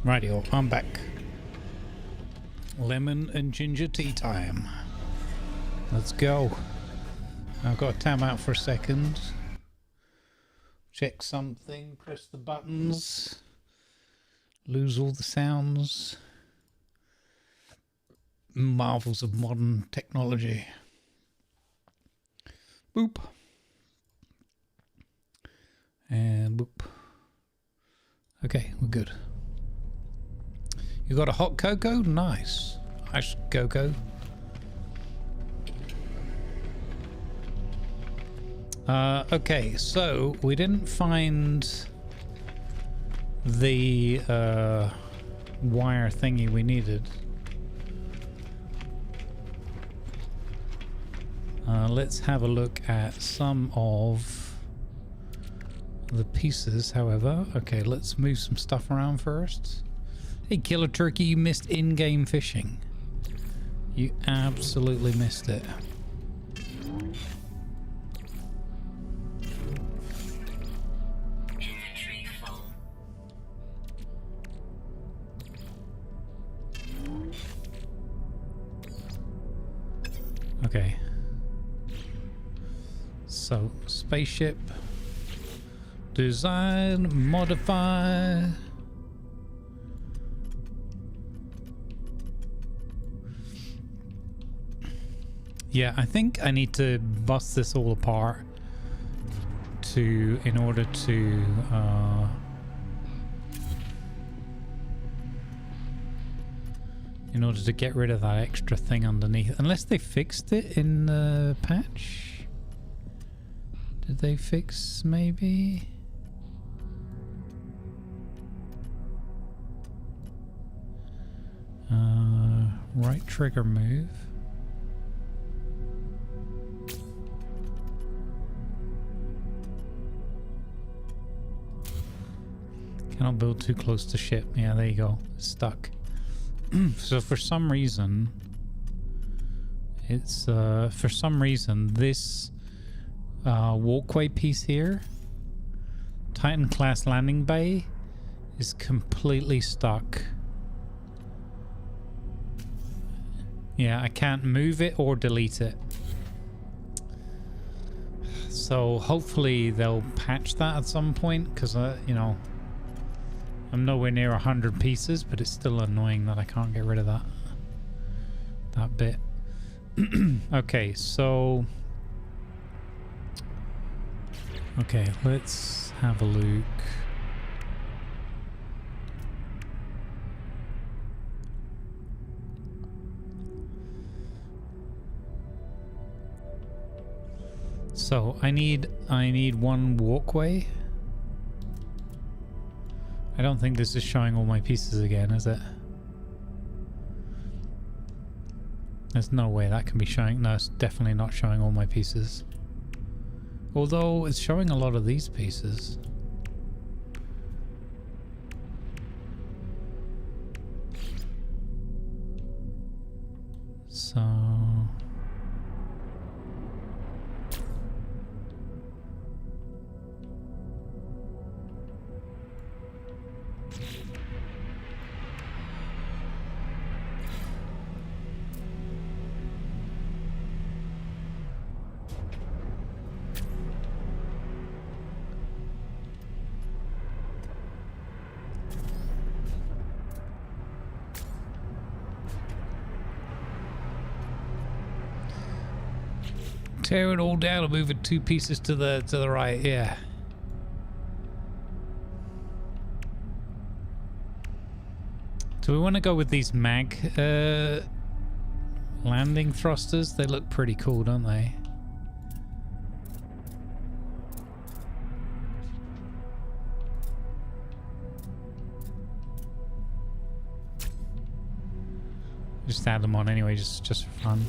Radio, I'm back. Lemon and ginger tea time. Let's go. I've got to time out for a second. Check something, press the buttons, lose all the sounds. Marvels of modern technology. Boop. And boop. Okay, we're good. You got a hot cocoa? Nice. Iced cocoa. Okay, so we didn't find the wire thingy we needed. Let's have a look at some of the pieces, however. Okay, let's move some stuff around first. Hey, Killer Turkey, you missed in-game fishing. You absolutely missed it. Inventory full. Okay. So, spaceship. Design, modify. Yeah, I think I need to bust this all apart in order to get rid of that extra thing underneath. Unless they fixed it in the patch. Did they fix maybe? Right trigger move. Cannot build too close to ship. Yeah, there you go. It's stuck. So for some reason, it's this walkway piece here, Titan class landing bay, is completely stuck. Yeah, I can't move it or delete it. So hopefully they'll patch that at some point, because you know, I'm nowhere near 100 pieces, but it's still annoying that I can't get rid of that bit. Okay, so okay, let's have a look. So I need one walkway. I don't think this is showing all my pieces again, is it? There's no way that can be showing. No, it's definitely not showing all my pieces. Although it's showing a lot of these pieces. So tear it all down and move it 2 pieces to the right, yeah. Do we want to go with these mag landing thrusters? They look pretty cool, don't they? Just add them on anyway, just for fun.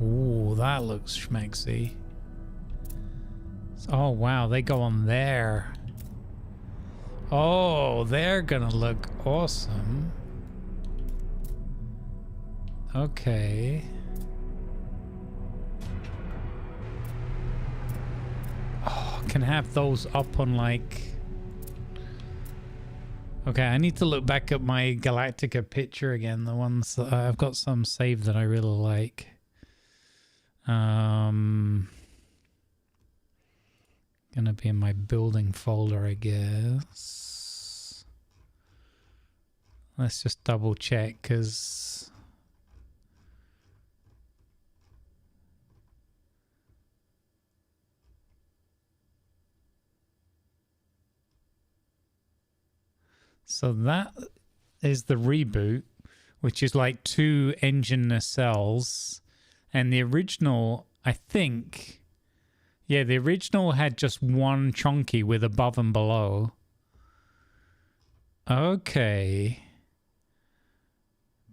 Ooh, that looks schmexy. Oh wow, they go on there. Oh, they're gonna look awesome. Okay. can have those up on like... Okay, I need to look back at my Galactica picture again. The ones that I've got some saved that I really like. Gonna be in my building folder, I guess. Let's just double check, because... So that is the reboot, which is like 2 engine nacelles. And the original, I think... Yeah, the original had just 1 chunky with above and below. Okay.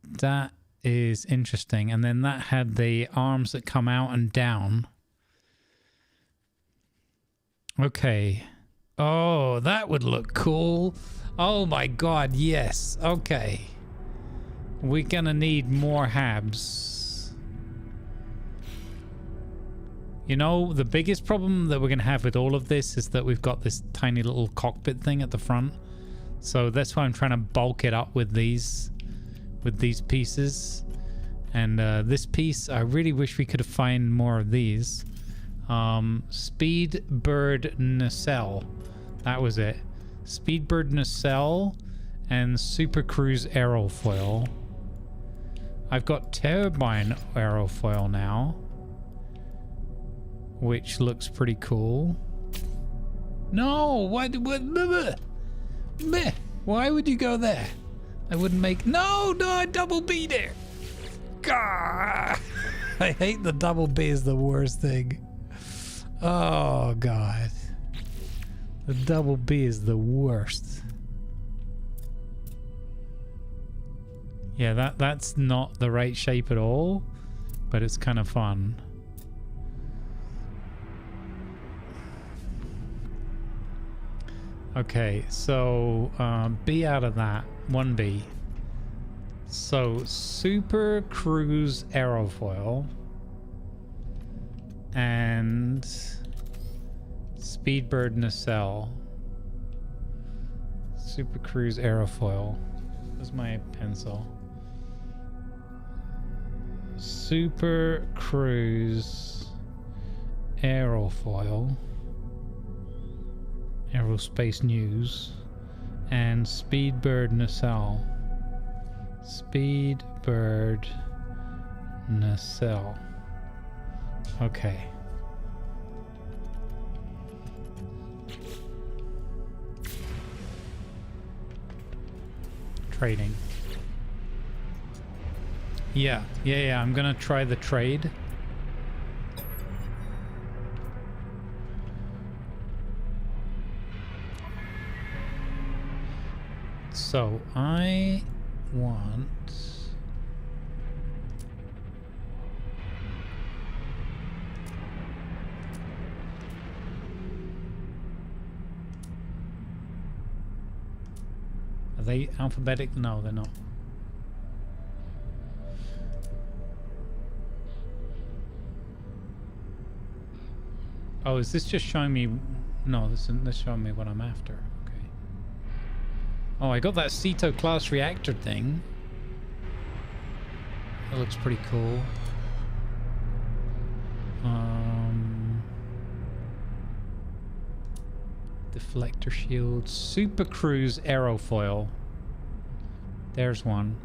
That is interesting. And then that had the arms that come out and down. Okay. Oh, that would look cool. Oh my god, yes. Okay. We're gonna need more habs. You know, the biggest problem that we're gonna have with all of this is that we've got this tiny little cockpit thing at the front. So that's why I'm trying to bulk it up with these pieces. And this piece, I really wish we could find more of these. Speedbird nacelle. That was it. Speedbird nacelle and Super Cruise aerofoil. I've got turbine aerofoil now, which looks pretty cool. No, what meh. Why would you go there? I wouldn't make... No, double B there. God, I hate the double B is the worst thing. Oh, God. The double B is the worst. Yeah, that's not the right shape at all, but it's kind of fun. Okay, so B out of that. 1B. So, Super Cruise aerofoil and Speedbird nacelle. Super Cruise aerofoil. Where's my pencil? Super Cruise aerofoil. Aerospace News. And Speedbird nacelle. Speedbird nacelle. Okay. Trading. Yeah, I'm gonna try the trade. So I want... Are they alphabetic? No, they're not. Oh, is this just showing me... No, this is showing me what I'm after. Okay. Oh, I got that Ceto class reactor thing. That looks pretty cool. Deflector shield. Super Cruise aerofoil. There's one.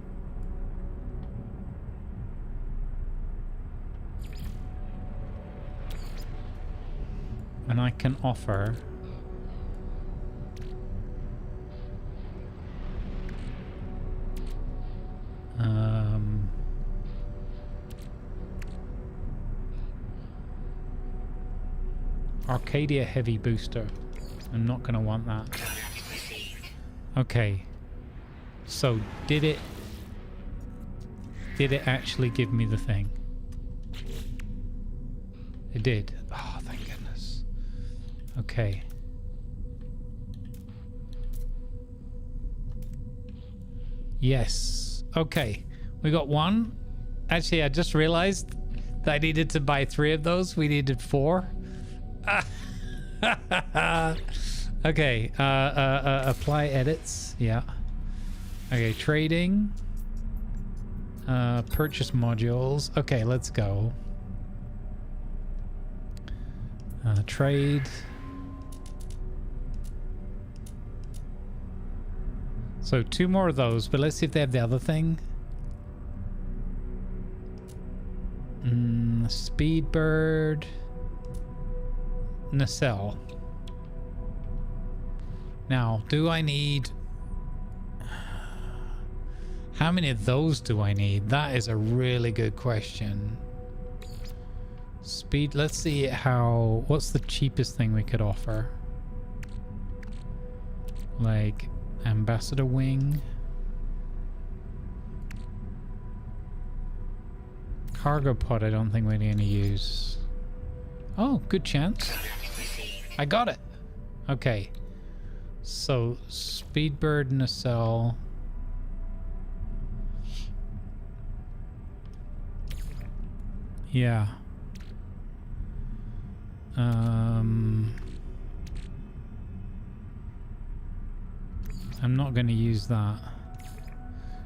And I can offer... Arcadia Heavy Booster. I'm not going to want that. Okay. So, did it actually give me the thing? It did. Oh, thank goodness. Okay. Yes. Okay. We got one. Actually, I just realized that I needed to buy 3 of those. We needed 4. Okay, apply edits. Yeah. Okay, trading. Purchase modules. Okay, let's go. Trade. So 2 more of those, but let's see if they have the other thing. Speedbird. Nacelle. Now, do I need... How many of those do I need? That is a really good question. Speed, let's see how... What's the cheapest thing we could offer? Like, ambassador wing. Cargo pod, I don't think we're going to use. Oh, good chance. I got it. Okay. So, Speedbird nacelle. Yeah. I'm not going to use that.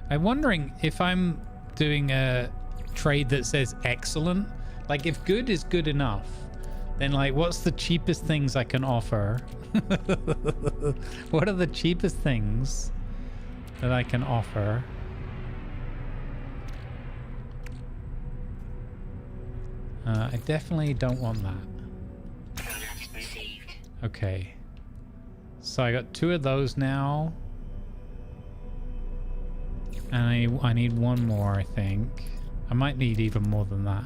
I'm wondering if I'm doing a trade that says excellent. Like, if good is good enough, then, like, what's the cheapest things I can offer? What are the cheapest things that I can offer? I definitely don't want that. Okay. So I got 2 of those now. And I need 1 more, I think. I might need even more than that.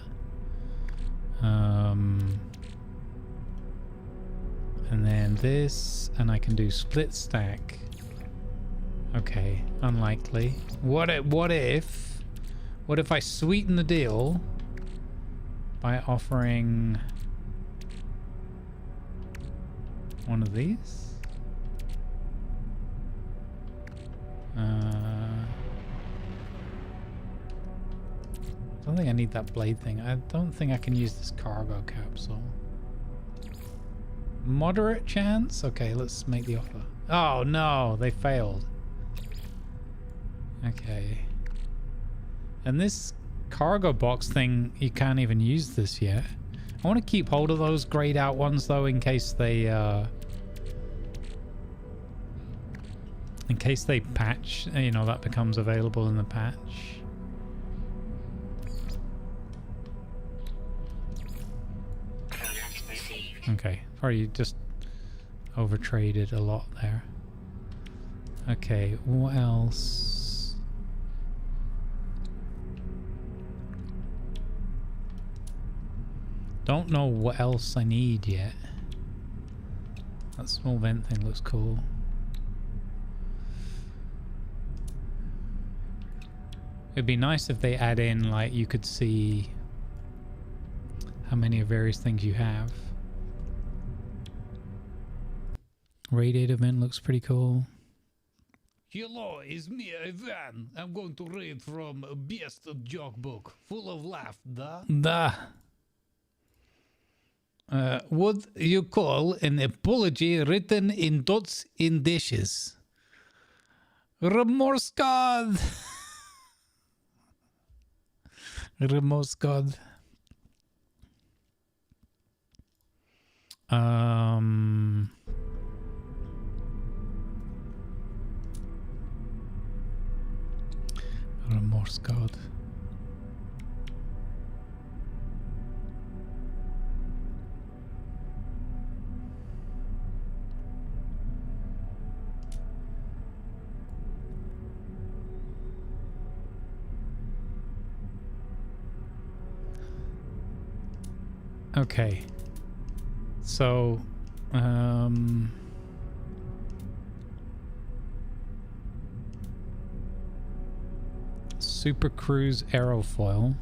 And then this, and I can do split stack. Okay, unlikely. What if I sweeten the deal by offering one of these? I don't think I need that blade thing. I don't think I can use this cargo capsule. Moderate chance? Okay, let's make the offer. Oh no, they failed. Okay. And this cargo box thing, you can't even use this yet. I want to keep hold of those grayed out ones though, in case they patch, you know, that becomes available in the patch. Okay, probably just overtraded a lot there. Okay, what else? Don't know what else I need yet. That small vent thing looks cool. It'd be nice if they add in, like, you could see how many of various things you have. Radiator vent looks pretty cool. Hello, it's me, Ivan. I'm going to read from a best joke book, full of laughter. What you call an apology written in dots in dishes? Remorse God. Remorse God. Remorse God. Okay. So, Super Cruise aerofoil.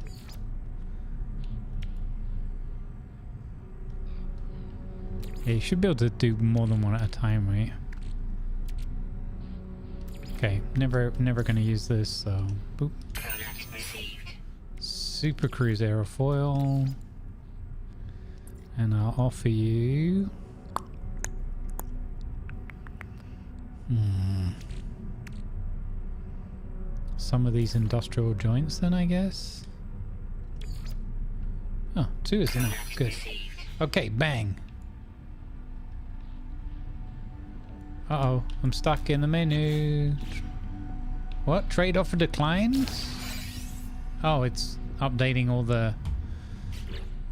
Yeah, you should be able to do more than one at a time, right? Okay, never gonna use this, so boop. Super Cruise aerofoil. And I'll offer you some of these industrial joints then, I guess. Oh, 2 is enough. Good. Okay, bang. Uh-oh, I'm stuck in the menu. What? Trade offer declined? Oh, it's updating all the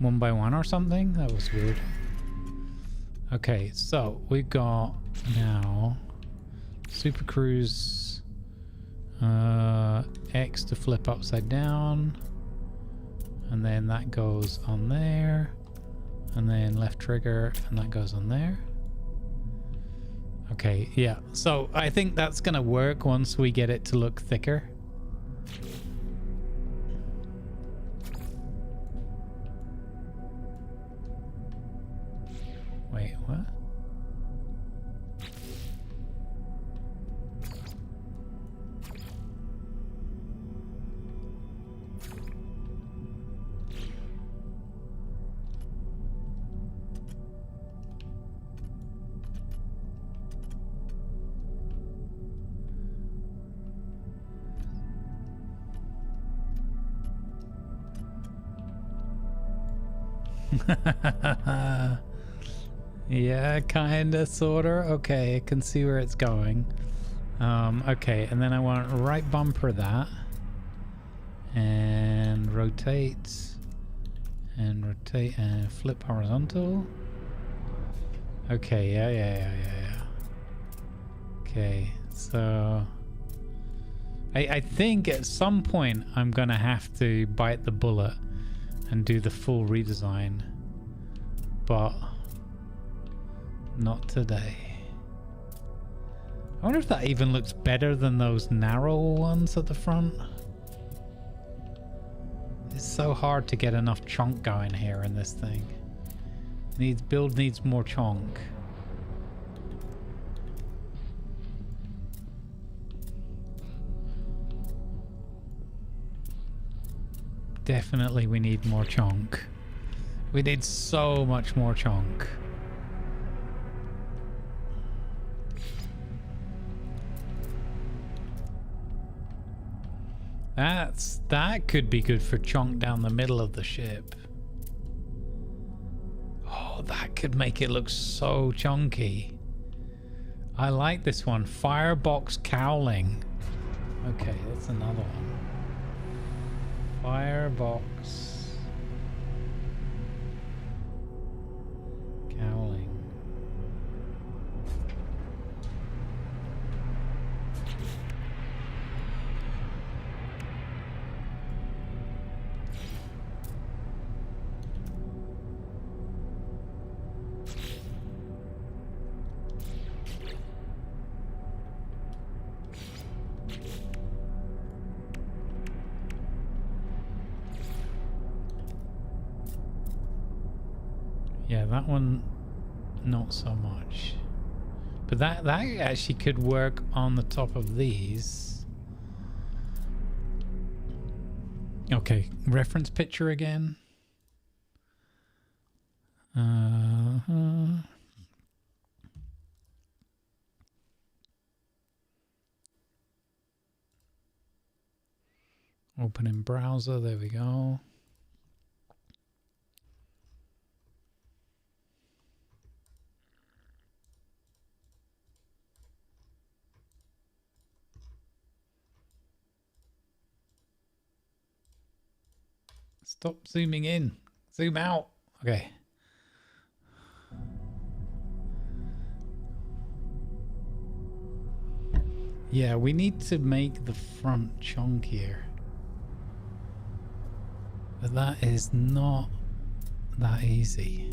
1 by 1 or something? That was weird. Okay, so we've got now Super Cruise X to flip upside down, and then that goes on there, and then left trigger, and that goes on there. Okay, yeah, so I think that's gonna work once we get it to look thicker. Wait, what? Yeah, kinda, sorta. Okay, I can see where it's going. Okay, and then I want right bumper that. And rotate. And rotate and flip horizontal. Okay, yeah. Okay, so... I think at some point I'm gonna have to bite the bullet and do the full redesign. But... not today. I wonder if that even looks better than those narrow ones at the front. It's so hard to get enough chunk going here in this thing. Build needs more chunk. Definitely we need more chunk. We need so much more chunk. That could be good for chunk down the middle of the ship. Oh, that could make it look so chunky. I like this one. Firebox cowling. Okay, that's another one. Firebox cowling. Yeah, that one, not so much. But that actually could work on the top of these. Okay, reference picture again. Open in browser, there we go. Stop zooming in. Zoom out. Okay. Yeah, we need to make the front chunkier. But that is not that easy.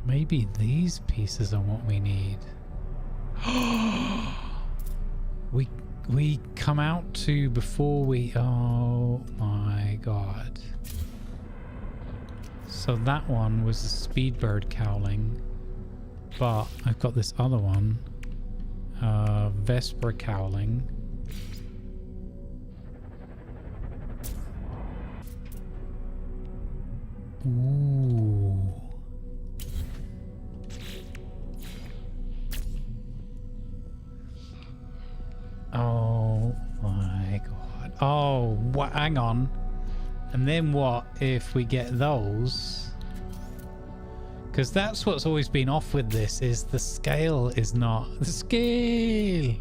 Maybe these pieces are what we need. We come out to before we... oh my god. So that one was the Speedbird cowling. But I've got this other one. Vesper cowling. Ooh. Oh, what? Hang on. And then what if we get those? Because that's what's always been off with this, is the scale is not... The scale!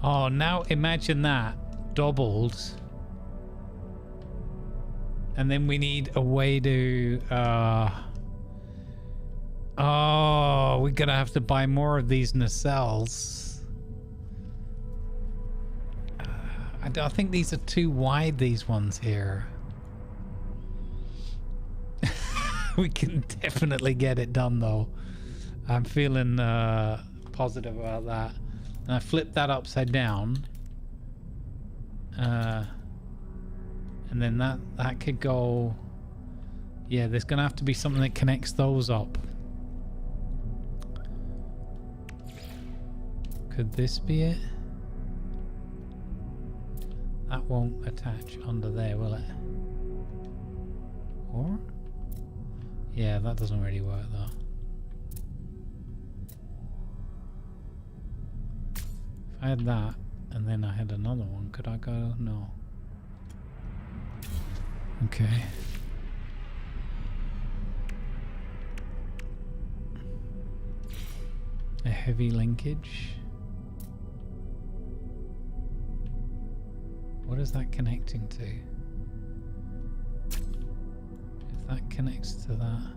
Oh, now imagine that. Doubled. And then we need a way to... Oh, we're gonna have to buy more of these nacelles. I think these are too wide, these ones here. We can definitely get it done though. I'm feeling positive about that. And I flip that upside down. And then that could go... Yeah, there's gonna have to be something that connects those up. Could this be it? That won't attach under there, will it? Or? Yeah, that doesn't really work though. If I had that, and then I had another one, could I go? No. Okay. A heavy linkage. What is that connecting to? If that connects to that.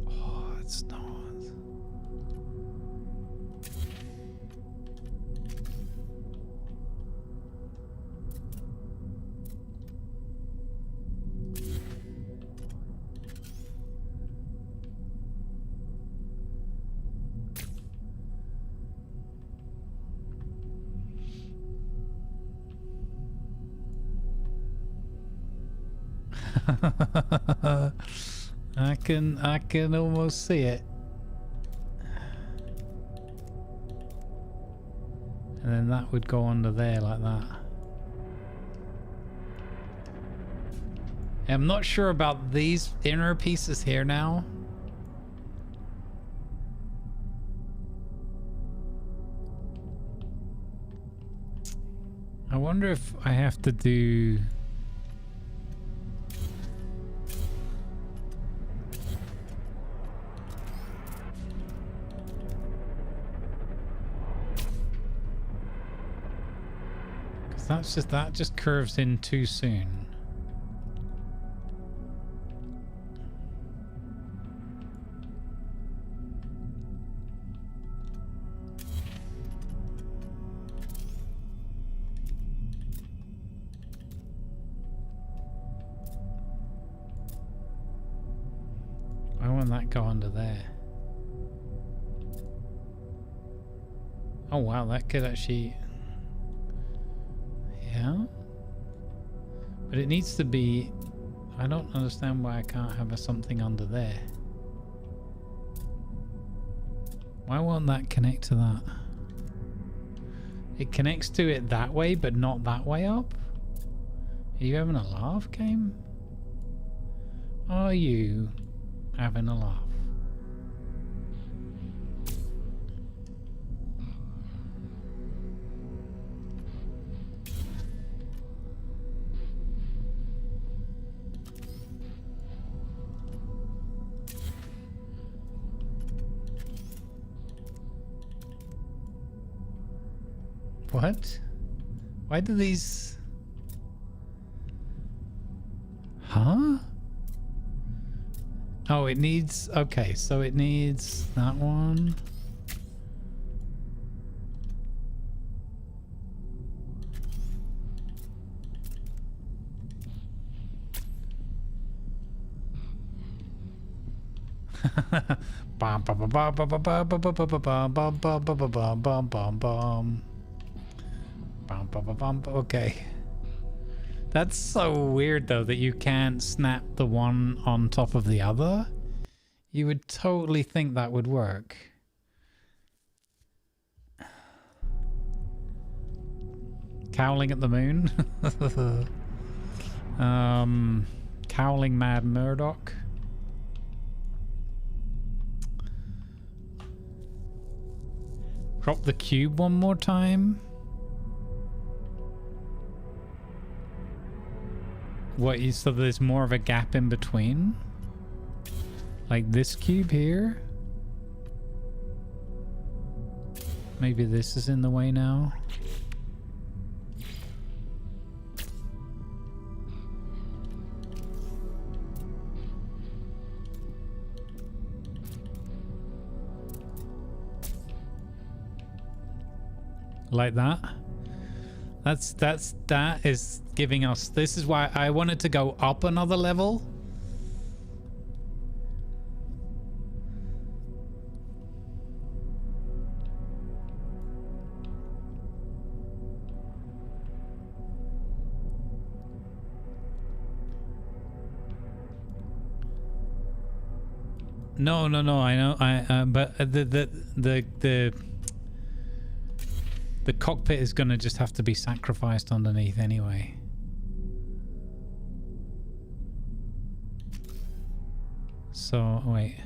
Oh, it's not. I can almost see it. And then that would go under there like that. I'm not sure about these inner pieces here now. I wonder if I have to do... That just curves in too soon. Why won't that go under there? Oh wow, that could actually... Yeah, but it needs to be... I don't understand why I can't have something under there. Why won't that connect to that? It connects to it that way, but not that way up? Are you having a laugh, game? Are you having a laugh? What? Why do these... Huh? Oh, it needs... Okay, so it needs that one. Okay. That's so weird though that you can't snap the one on top of the other. You would totally think that would work. Cowling at the moon. Cowling Mad Murdoch. Drop the cube one more time. What, so there's more of a gap in between? Like this cube here? Maybe this is in the way now. Like that. That is giving us, this is why I wanted to go up another level. No, I know, but the cockpit is going to just have to be sacrificed underneath anyway. So, wait.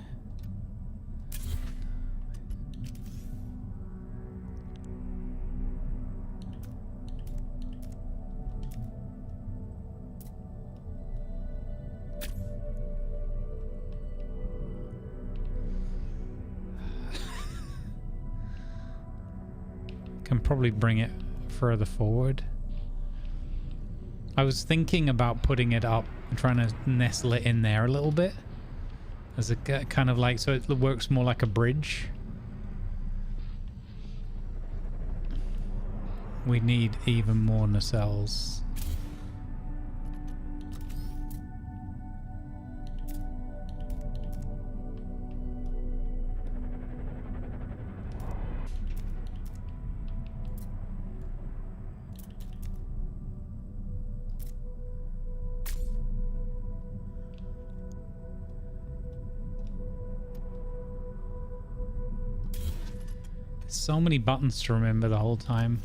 Can probably bring it further forward. I was thinking about putting it up and trying to nestle it in there a little bit as a kind of like, so it works more like a bridge. We need even more nacelles. So many buttons to remember the whole time.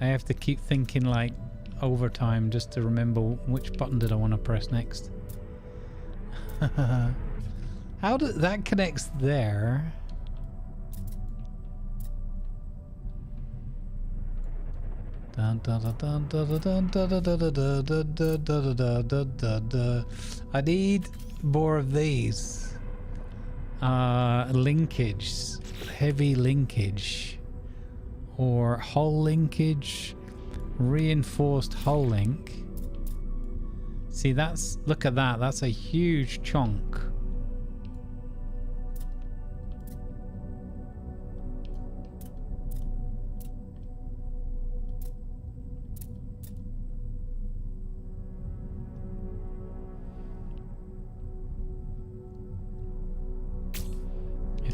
I have to keep thinking like overtime just to remember which button did I want to press next. How did that connects there? I need more of these. Linkage. Heavy linkage. Or hull linkage. Reinforced hull link. See, that's... Look at that. That's a huge chunk.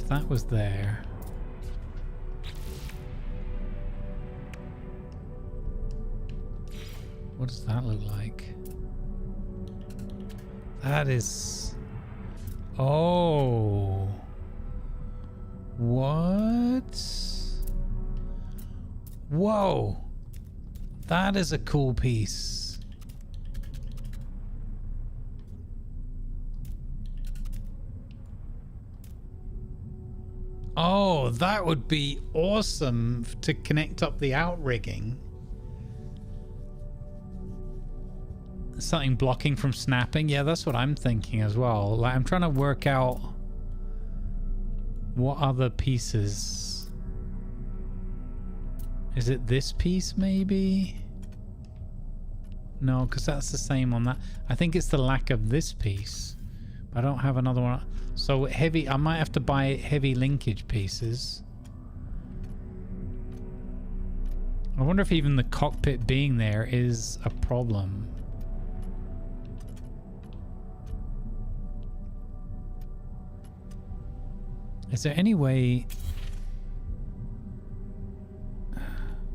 That was there. What does that look like? That is... Oh. What? Whoa. That is a cool piece. Oh, that would be awesome to connect up the outrigging. Something blocking from snapping. Yeah, that's what I'm thinking as well. Like, I'm trying to work out what other pieces. Is it this piece maybe? No, because that's the same on that. I think it's the lack of this piece. I don't have another one. So heavy, I might have to buy heavy linkage pieces. I wonder if even the cockpit being there is a problem. Is there any way...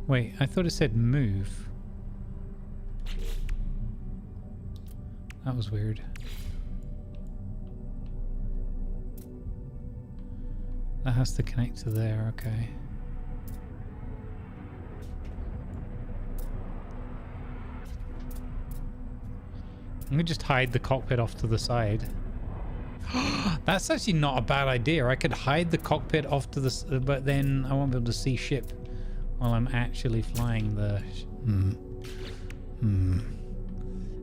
Wait, I thought it said move. That was weird. That has to connect to there, okay. Let me just hide the cockpit off to the side. That's actually not a bad idea. I could hide the cockpit off to the... but then I won't be able to see ship while I'm actually flying the...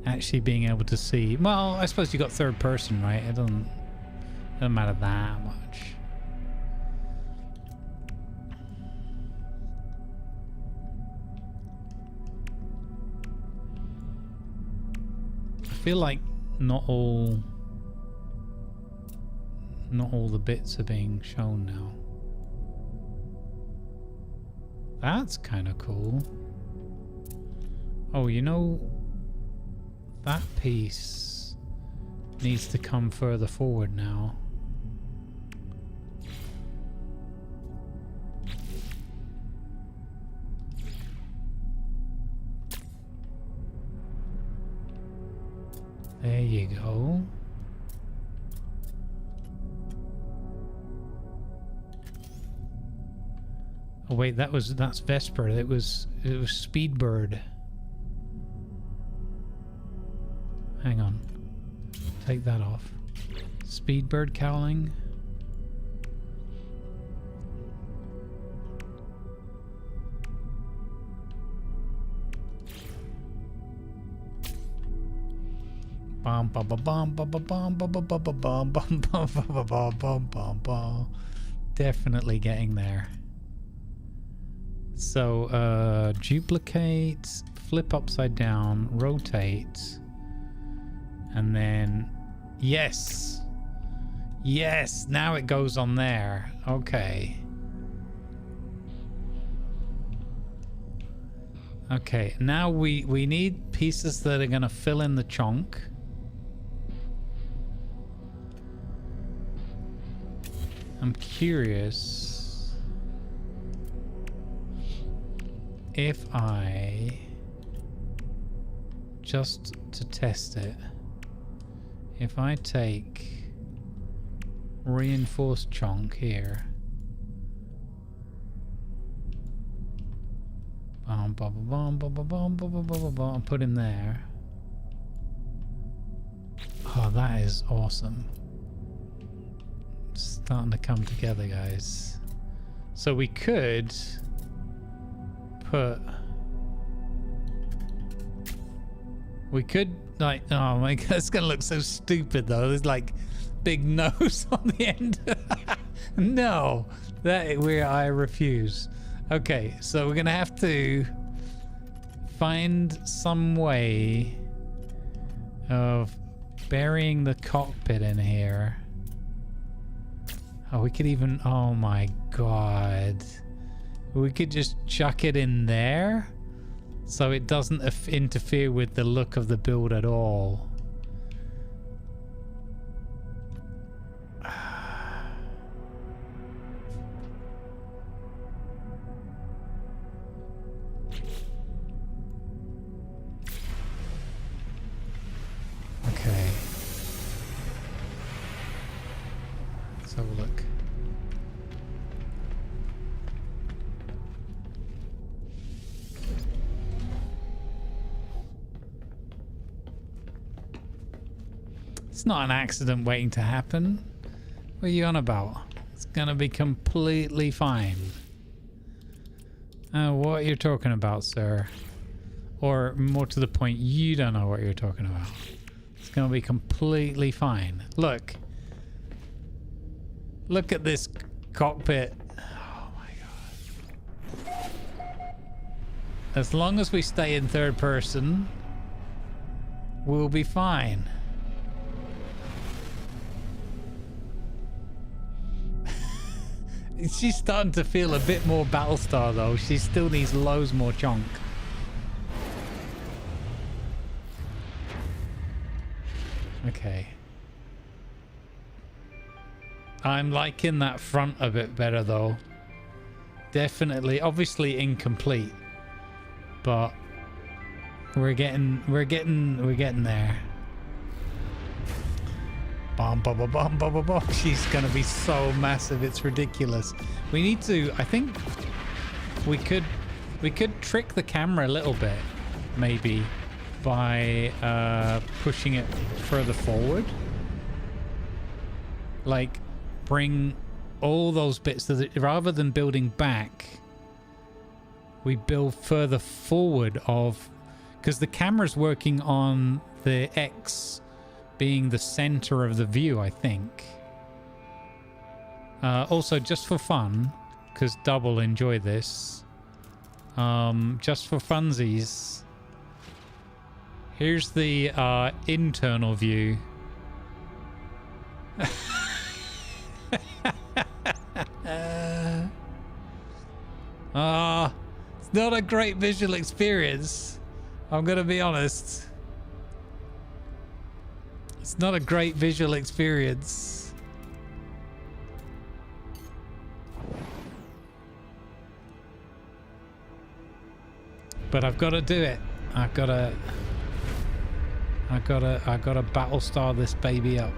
Actually being able to see... Well, I suppose you got third person, right? It doesn't matter that much. I feel like not all the bits are being shown now. That's kind of cool. Oh, you know, that piece needs to come further forward now. There you go. Oh wait, that's Vesper. It was Speedbird. Hang on. Take that off. Speedbird cowling. Bum bum bum bum bum bum bum bum bum bum bum bum bum bum bum bum. Definitely getting there. So duplicate, flip upside down, rotate, and then yes, yes. Now it goes on there. Okay. Okay. Now we need pieces that are gonna fill in the chunk. I'm curious if I, just to test it, if I take reinforced chunk here, and put him there. Oh, that is awesome. Starting to come together, guys. So we could put, like, oh my god, it's gonna look so stupid though. There's like big nose on the end. No, I refuse. Okay, so we're gonna have to find some way of burying the cockpit in here. Oh, we could even, oh my god. We could just chuck it in there so it doesn't interfere with the look of the build at all. Okay. Let's have a look. It's not an accident waiting to happen. What are you on about? It's gonna be completely fine. What you're talking about, sir? Or more to the point, you don't know what you're talking about. It's gonna be completely fine. Look. Look at this cockpit. Oh my god. As long as we stay in third person, we'll be fine. She's starting to feel a bit more Battlestar though. She still needs loads more chunk. Okay. I'm liking that front a bit better though. Definitely, obviously incomplete, but we're getting there. Bum, bum, bum, bum, bum, bum, bum. She's gonna be so massive, it's ridiculous. We need to, I think we could trick the camera a little bit, maybe. by pushing it further forward. Like, bring all those bits to the, rather than building back, we build further forward of, because the camera's working on the X being the center of the view, I think. Also, just for fun, because Dub will enjoy this, just for funsies, here's the internal view. It's not a great visual experience. I'm gonna be honest. It's not a great visual experience. But I've got to do it. I gotta battle star this baby up.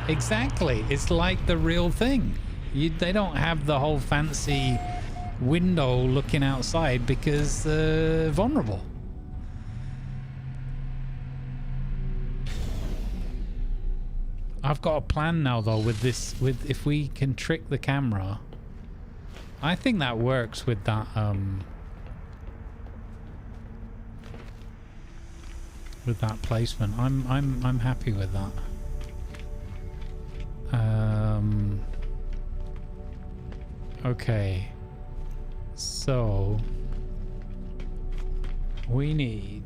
Exactly. It's like the real thing. They don't have the whole fancy window looking outside because they're vulnerable. I've got a plan now though with this, with if we can trick the camera. I think that works with that placement. I'm happy with that. Okay, so we need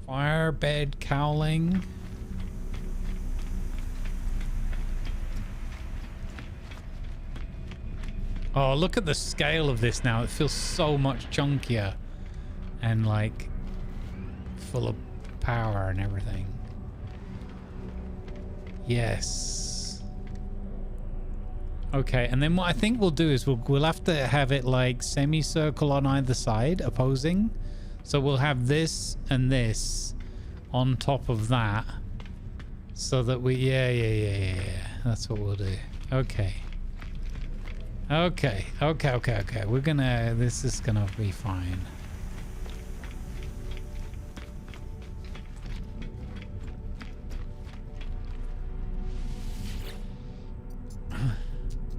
fire bed cowling, oh, look at the scale of this now. It feels so much chunkier and like full of power and everything. Yes. Okay, and then what I think we'll do is we'll have to have it like semicircle on either side, opposing. So we'll have this and this on top of that, so that we yeah. That's what we'll do. Okay. We're gonna. This is gonna be fine.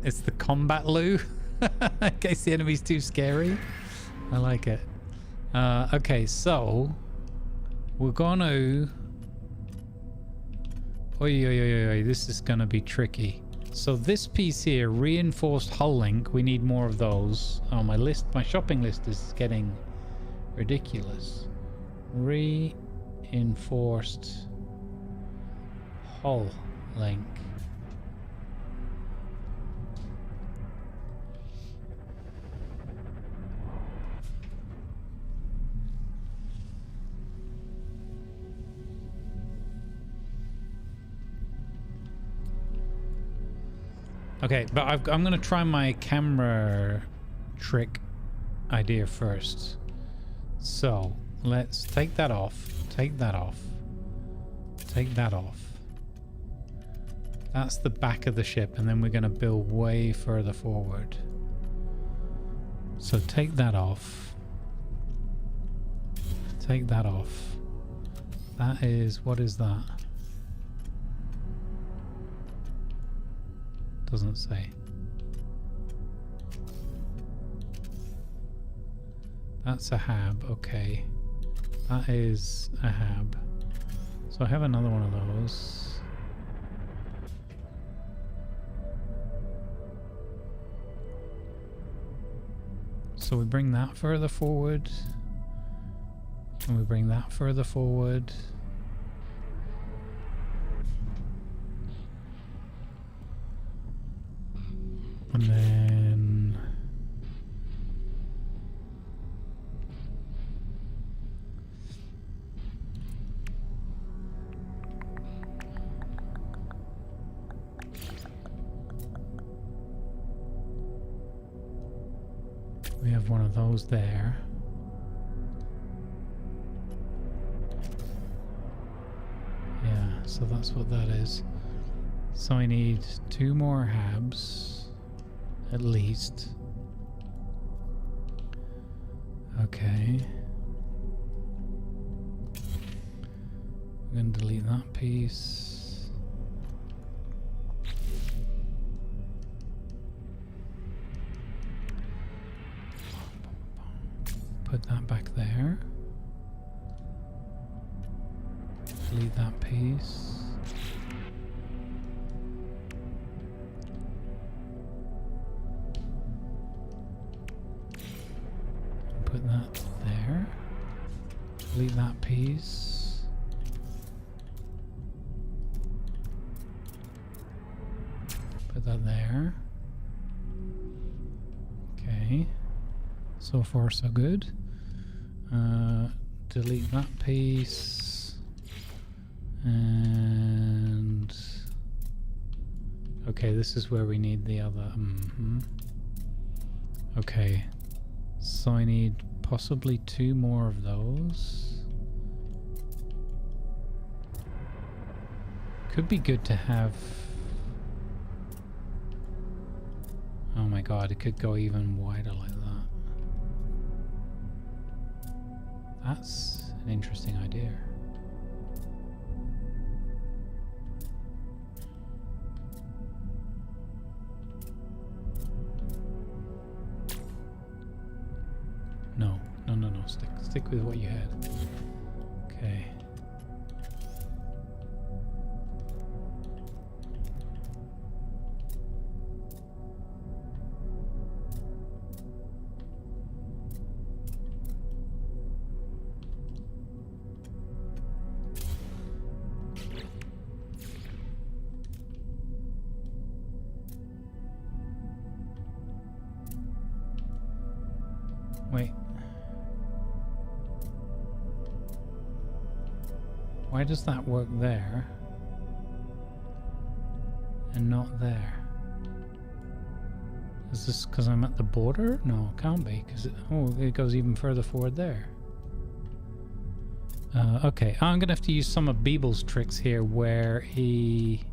It's the combat loo, in case the enemy's too scary. I like it. Okay, so we're gonna. Oi, this is gonna be tricky. So this piece here, reinforced hull link, we need more of those. Oh, my shopping list is getting ridiculous. Reinforced hull link. Okay, but I'm going to try my camera trick idea first. So, let's take that off. Take that off. Take that off. That's the back of the ship, and then we're going to build way further forward. So take that off. Take that off. That is... what is that? Doesn't say. That's a hab, okay. That is a hab. So I have another one of those. So we bring that further forward. And we bring that further forward. And then we have one of those there. so that's what that is. So I need 2 more habs, at least. Okay. I'm going to delete that piece. Put that back there. Delete that piece. Put that there. Delete that piece. Put that there. Okay. So far so good. Delete that piece. And okay, this is where we need the other. Okay, so I need possibly 2 more of those. Could be good to have. Oh my god, it could go even wider like that. That's an interesting idea. No. Stick with what you had. Okay. Wait. Why does that work there and not there? Is this because I'm at the border? No, it can't be, because it goes even further forward there. Okay, I'm gonna have to use some of Beeble's tricks here, where he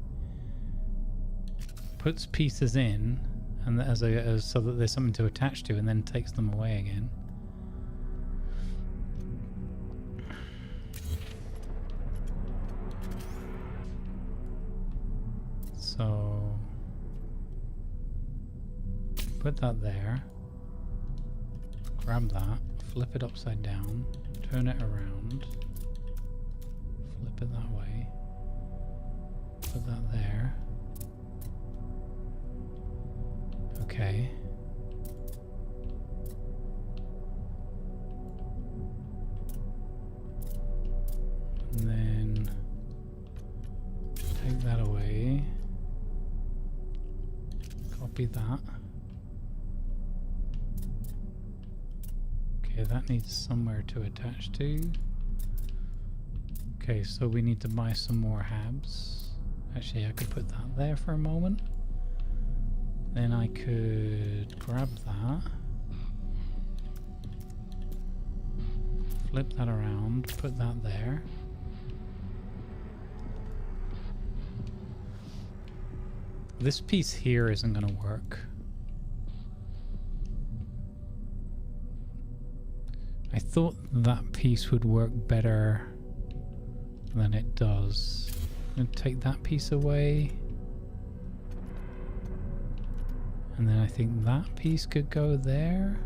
puts pieces in and so that there's something to attach to, and then takes them away again. So put that there, grab that, flip it upside down, turn it around, flip it that way, put that there. Okay. And then take that away. Copy that. Okay, that needs somewhere to attach to. Okay, so we need to buy some more habs. Actually, I could put that there for a moment. Then I could grab that, flip that around, put that there. This piece here isn't going to work. I thought that piece would work better than it does. I'm going to take that piece away. And then I think that piece could go there.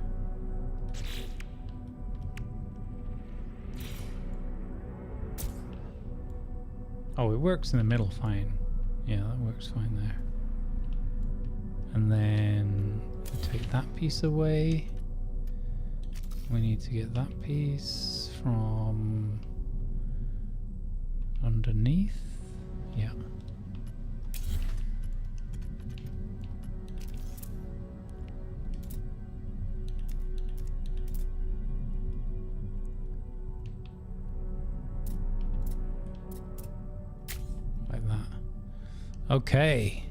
Oh, it works in the middle fine. Yeah, that works fine there. And then we take that piece away. We need to get that piece from underneath. Yeah. Okay.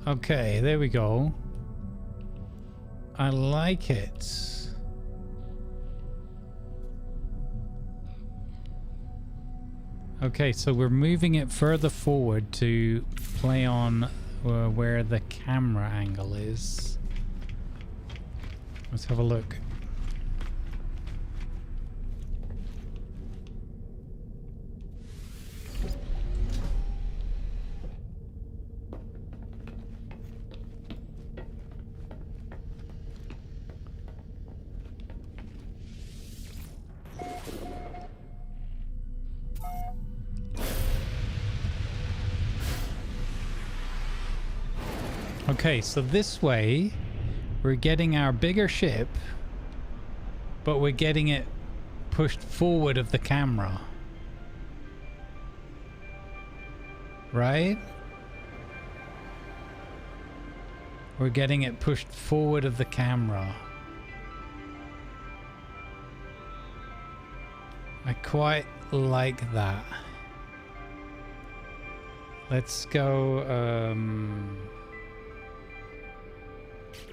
Okay, there we go. I like it. Okay, so we're moving it further forward to play on where the camera angle is. Let's have a look. Okay, so this way we're getting our bigger ship, but we're getting it pushed forward of the camera. Right? We're getting it pushed forward of the camera. I quite like that. Let's go,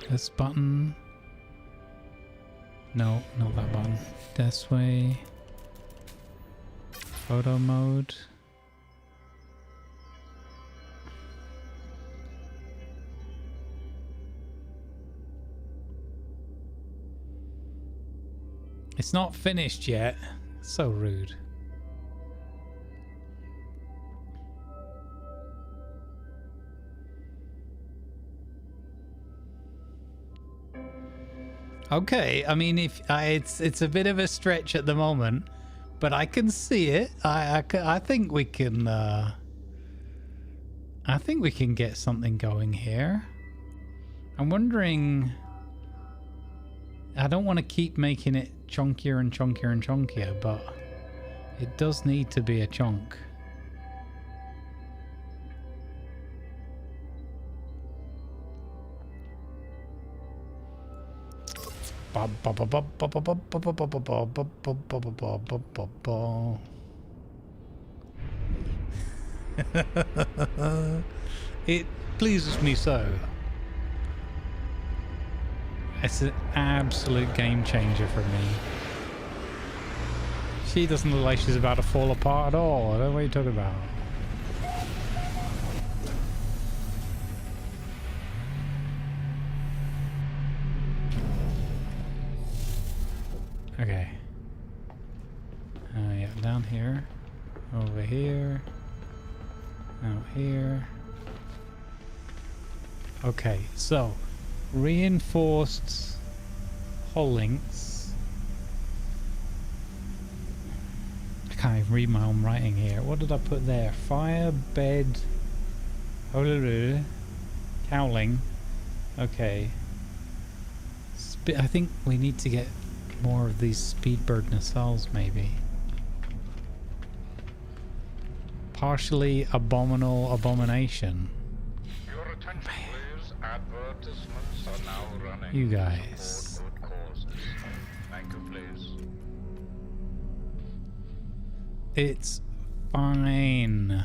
this button. No, not that button. This way. Photo mode. It's not finished yet. So rude. Okay, I mean, if it's a bit of a stretch at the moment, but I can see it. I think we can. I think we can get something going here. I'm wondering. I don't want to keep making it chunkier and chunkier and chunkier, but it does need to be a chunk. It pleases me so. It's an absolute game changer for me. She doesn't look like she's about to fall apart at all. I don't know what you're talking about. Okay. Yeah, down here. Over here. Out here. Okay, so reinforced hull links. I can't even read my own writing here. What did I put there? Fire, bed, cowling. Okay. I think we need to get more of these Speedbird nacelles, maybe. Partially abomination. Your attention, please. Advertisements are now running. You guys. Good causes. Thank you, please. It's fine.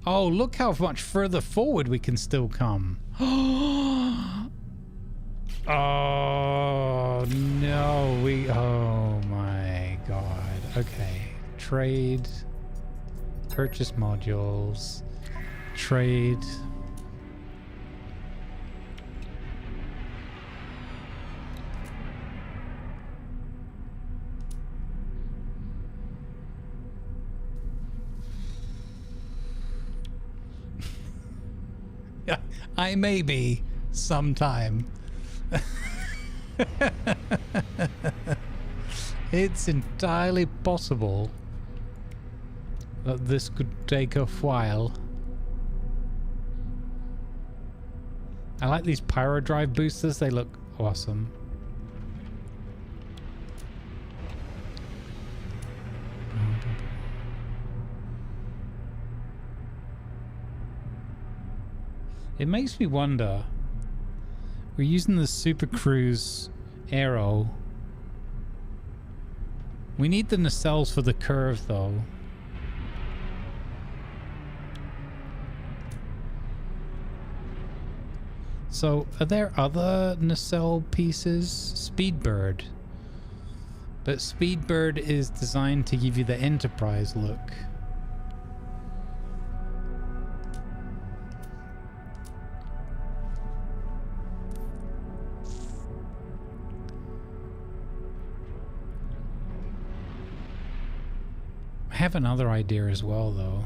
Oh, look how much further forward we can still come. Oh no, oh my god. Okay, trade, purchase modules, trade. Yeah, I may be sometime. It's entirely possible that this could take a while. I like these pyro drive boosters, they look awesome. It makes me wonder. We're using the Super Cruise Aero. We need the nacelles for the curve, though. So, are there other nacelle pieces? Speedbird. But Speedbird is designed to give you the Enterprise look. have another idea as well, though.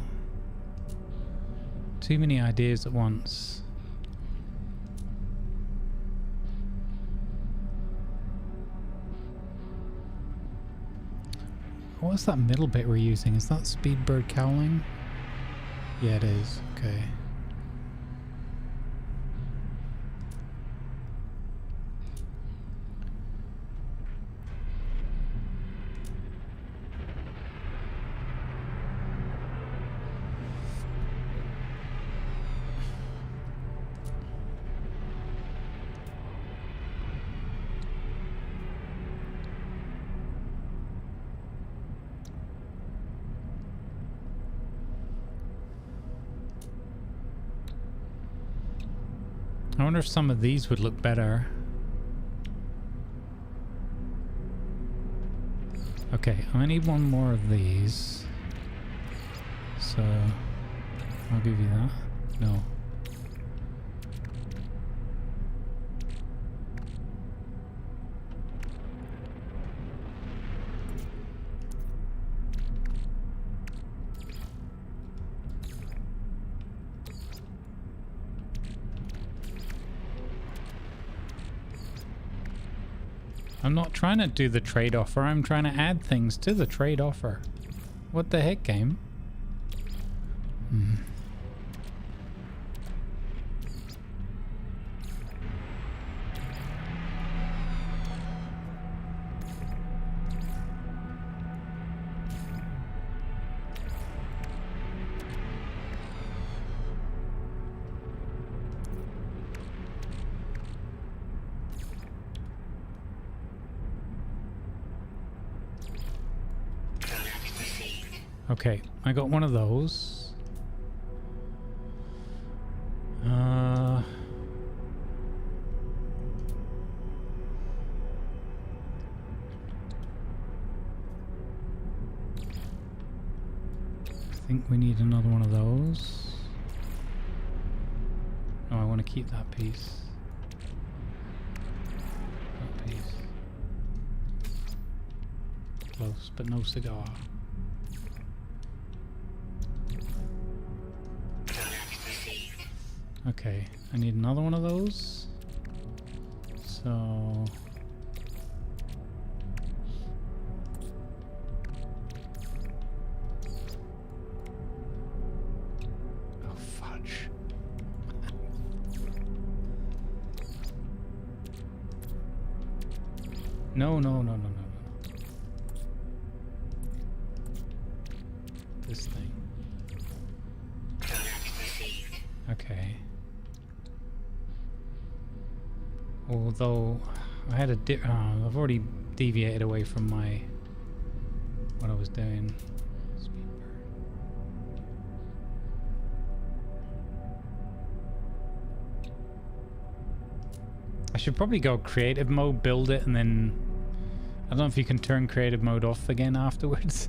Too many ideas at once. What's that middle bit we're using? Is that Speedbird cowling? Yeah, it is. Okay. I wonder if some of these would look better. Okay, I need one more of these. So, I'll give you that. No. I'm not trying to do the trade offer, I'm trying to add things to the trade offer. What the heck, game? Okay, I got one of those. I think we need another one of those. Oh, I want to keep that piece. That piece. Close, but no cigar. Okay, I need another one of those. So... oh, fudge. No. This thing. Okay. Although I had a I've already deviated away from what I was doing. I should probably go creative mode, build it, and then I don't know if you can turn creative mode off again afterwards.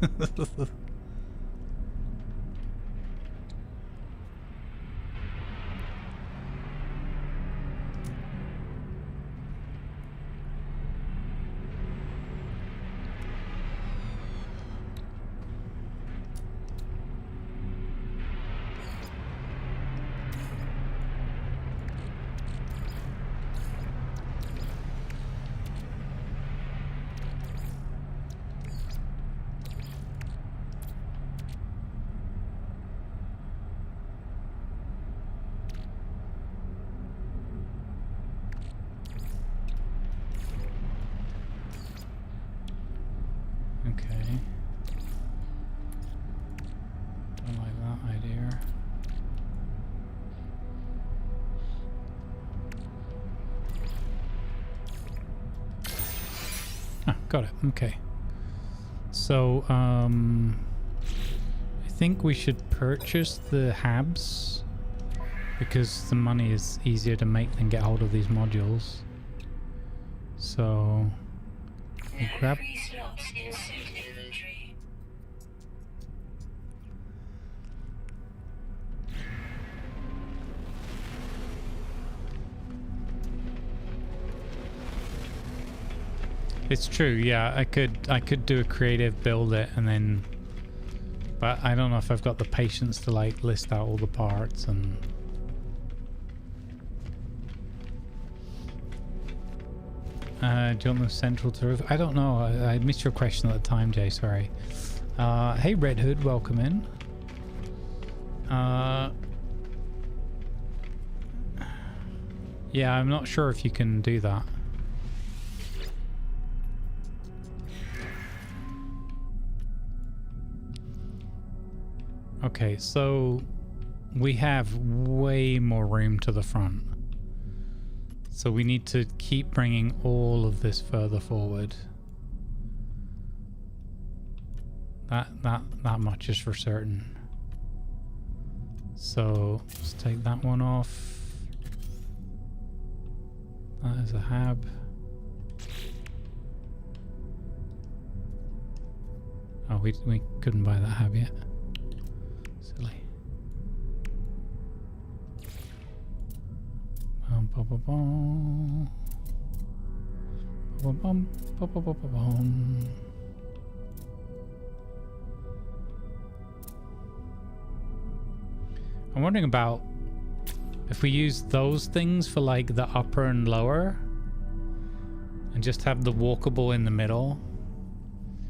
Okay. Don't like that idea. Ah, got it. Okay. So, I think we should purchase the habs because the money is easier to make than get hold of these modules. So, we'll grab. It's true, yeah. I could do a creative, build it, and then But I don't know if I've got the patience to like list out all the parts and... do you want them central to roof? I don't know. I missed your question at the time, Jay. Sorry. Hey, Red Hood. Welcome in. Yeah, I'm not sure if you can do that. Okay, so we have way more room to the front. So we need to keep bringing all of this further forward. That much is for certain. So let's take that one off. That is a hab. Oh, we couldn't buy that hab yet. Silly. Bum, bum, bum, bum. Bum, bum, bum, bum, bum, bum. I'm wondering about if we use those things for like the upper and lower and just have the walkable in the middle.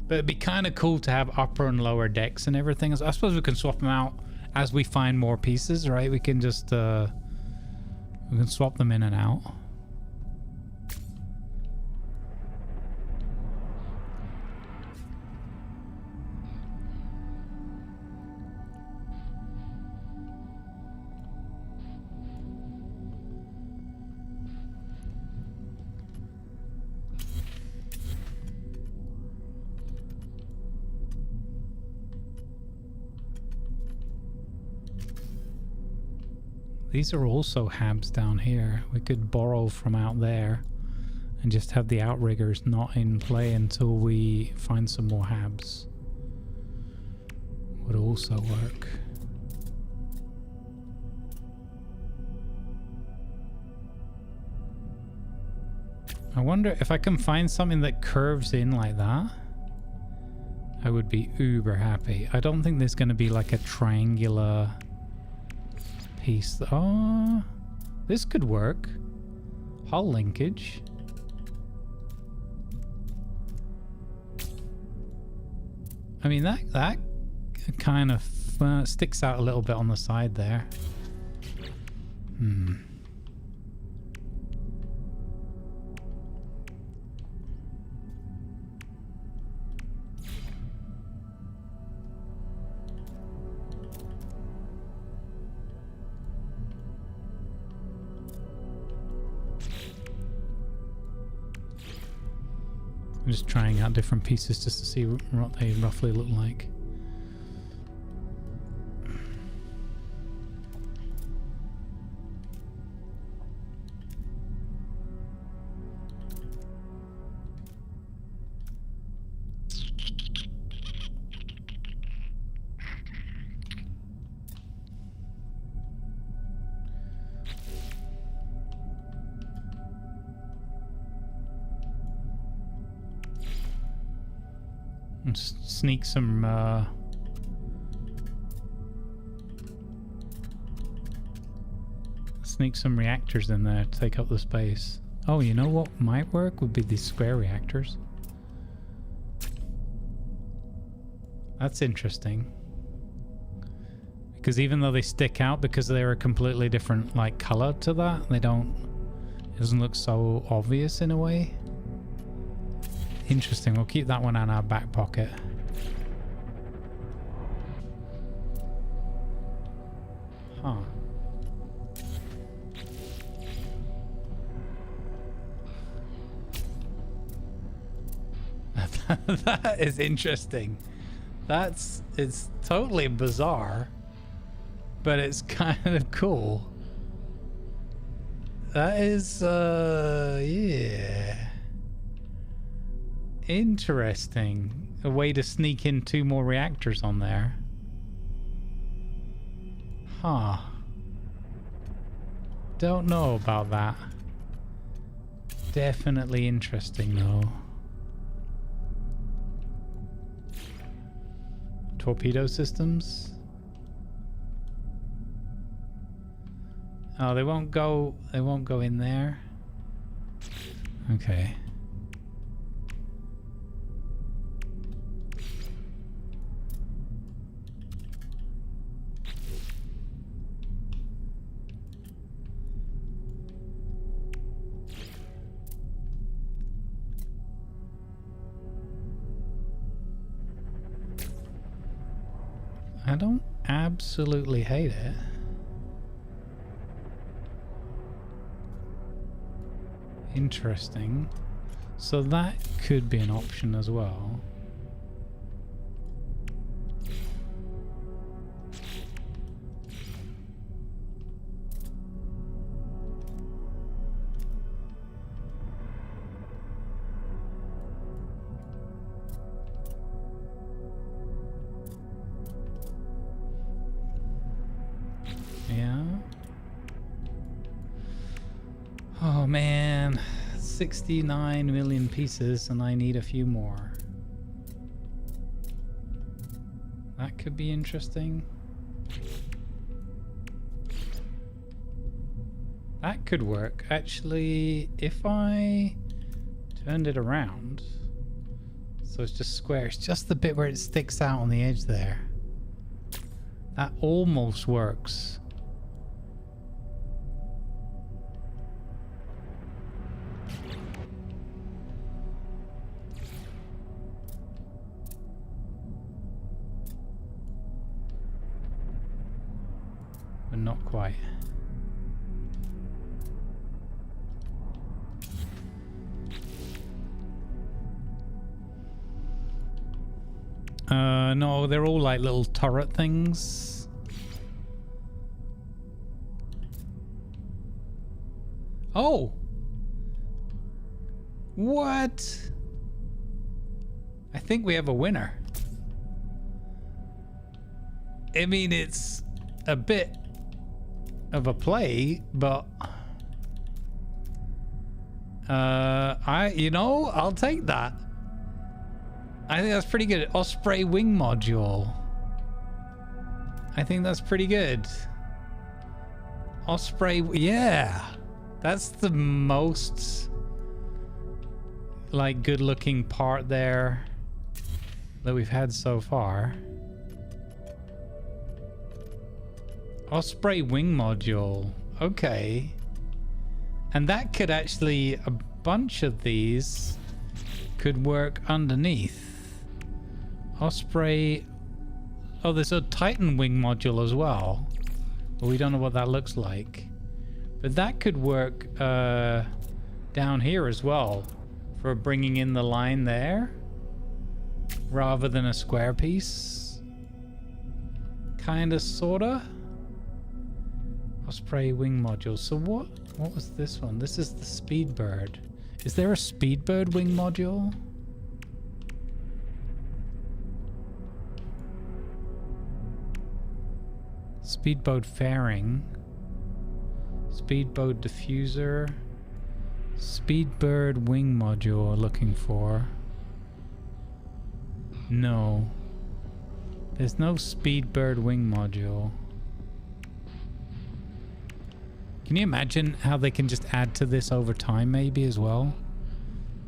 But it'd be kind of cool to have upper and lower decks and everything. I suppose we can swap them out as we find more pieces, right? We can just we can swap them in and out. These are also habs down here. We could borrow from out there and just have the outriggers not in play until we find some more habs. Would also work. I wonder if I can find something that curves in like that. I would be uber happy. I don't think there's going to be like a triangular piece. Oh, this could work. Hull linkage. I mean, that kind of sticks out a little bit on the side there. I'm just trying out different pieces just to see what they roughly look like. Sneak some reactors in there to take up the space. Oh, you know what might work would be these square reactors. That's interesting. Because even though they stick out because they're a completely different like color to that, it doesn't look so obvious in a way. Interesting. We'll keep that one in our back pocket. Huh. That is interesting. It's totally bizarre, but it's kind of cool. That is yeah. Interesting. A way to sneak in 2 more reactors on there. Huh. Don't know about that. Definitely interesting though. torpedo systems. Oh, they won't go in there. Okay. I don't absolutely hate it. Interesting. So that could be an option as well. Yeah. Oh man, 69 million pieces and I need a few more. That could be interesting. That could work. Actually, if I turned it around, so it's just square, it's just the bit where it sticks out on the edge there. That almost works. But not quite. No, they're all like little turret things. Oh! What? I think we have a winner. I mean, it's a bit of a play, but I'll take that. I think that's pretty good. Osprey wing module. I think that's pretty good. Osprey, yeah. That's the most like good looking part there that we've had so far. Osprey wing module. Okay. And that could actually, a bunch of these could work underneath. Osprey. Oh, there's a Titan wing module as well. But we don't know what that looks like. But that could work down here as well for bringing in the line there rather than a square piece. Kinda, sorta. Osprey wing module. So what was this one? This is the Speedbird. Is there a Speedbird wing module? Speedboat fairing. Speedboat diffuser. Speedbird wing module looking for. No. There's no Speedbird wing module. Can you imagine how they can just add to this over time maybe as well?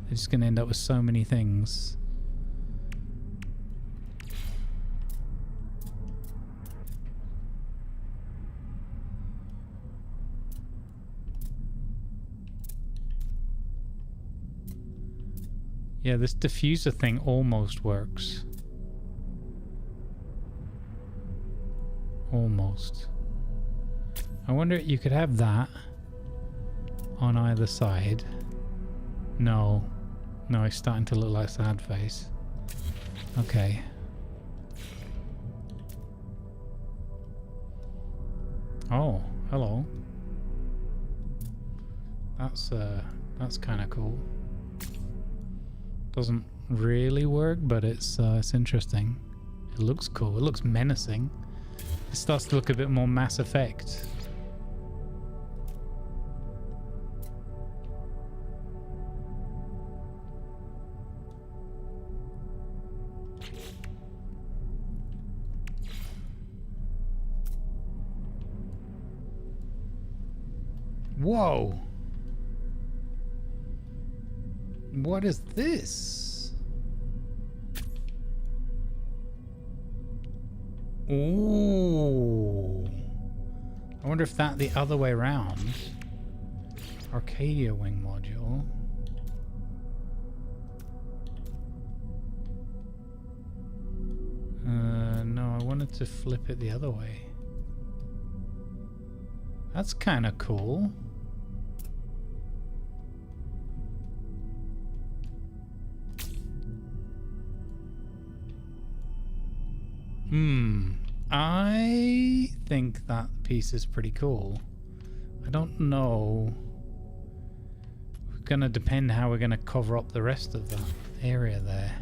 They're just going to end up with so many things. Yeah, this diffuser thing almost works. Almost. I wonder if you could have that on either side. No. No, it's starting to look like sad face. Okay. Oh, hello. That's kind of cool. Doesn't really work, but it's interesting. It looks cool. It looks menacing. It starts to look a bit more Mass Effect. Whoa. What is this? Ooh. I wonder if that the other way around. Arcadia wing module. No, I wanted to flip it the other way. That's kind of cool. I think that piece is pretty cool. I don't know. It's gonna depend how we're gonna cover up the rest of that area there.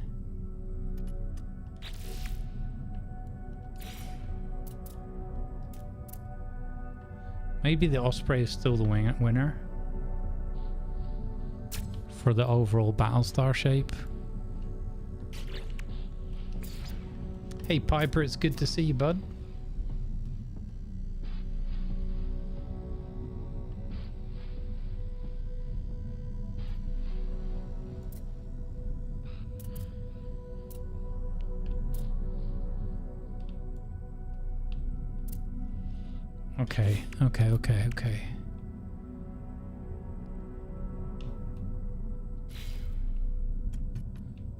Maybe the Osprey is still the winner for the overall Battlestar shape. Hey Piper, it's good to see you, bud. Okay.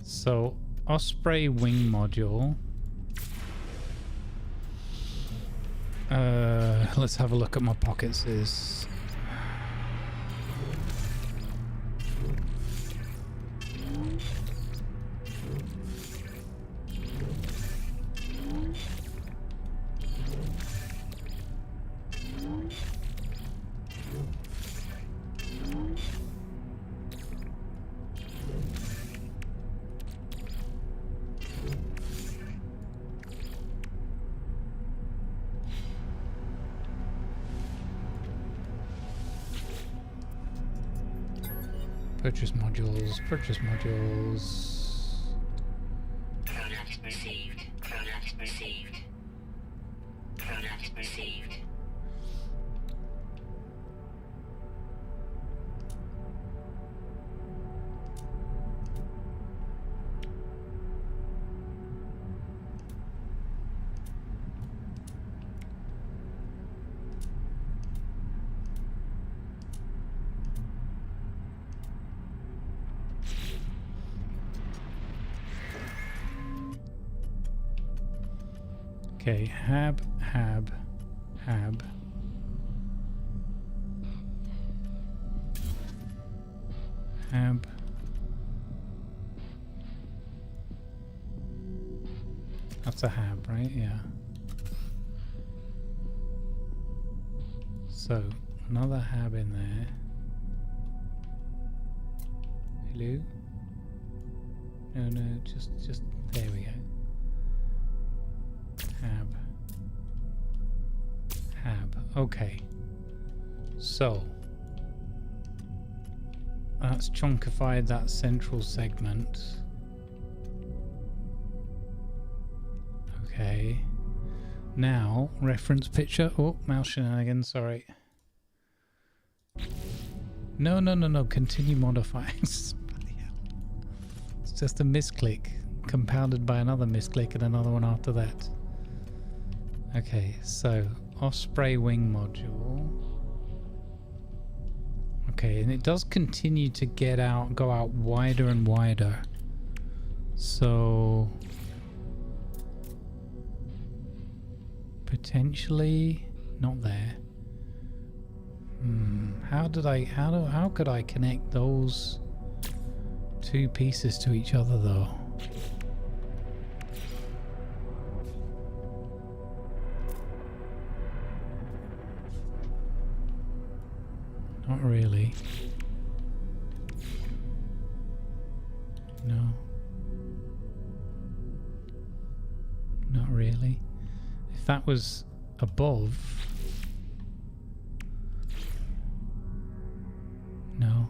So, Osprey wing module. Let's have a look at my pockets. Purchase modules. Product received. Product received. Product received. Okay, hab. That's a hab, right? Yeah. So, another hab in there. Hello? No, just there we go. Hab. Okay. So that's chunkified that central segment. Okay. Now, reference picture. Oh, mouse shenanigans, sorry. No. Continue modifying. Bloody hell. It's just a misclick, compounded by another misclick and another one after that. Okay, so Osprey wing module. Okay, and it does continue to go out wider and wider. So potentially not there. How could I connect those two pieces to each other though? Not really. No. Not really. If that was above. No.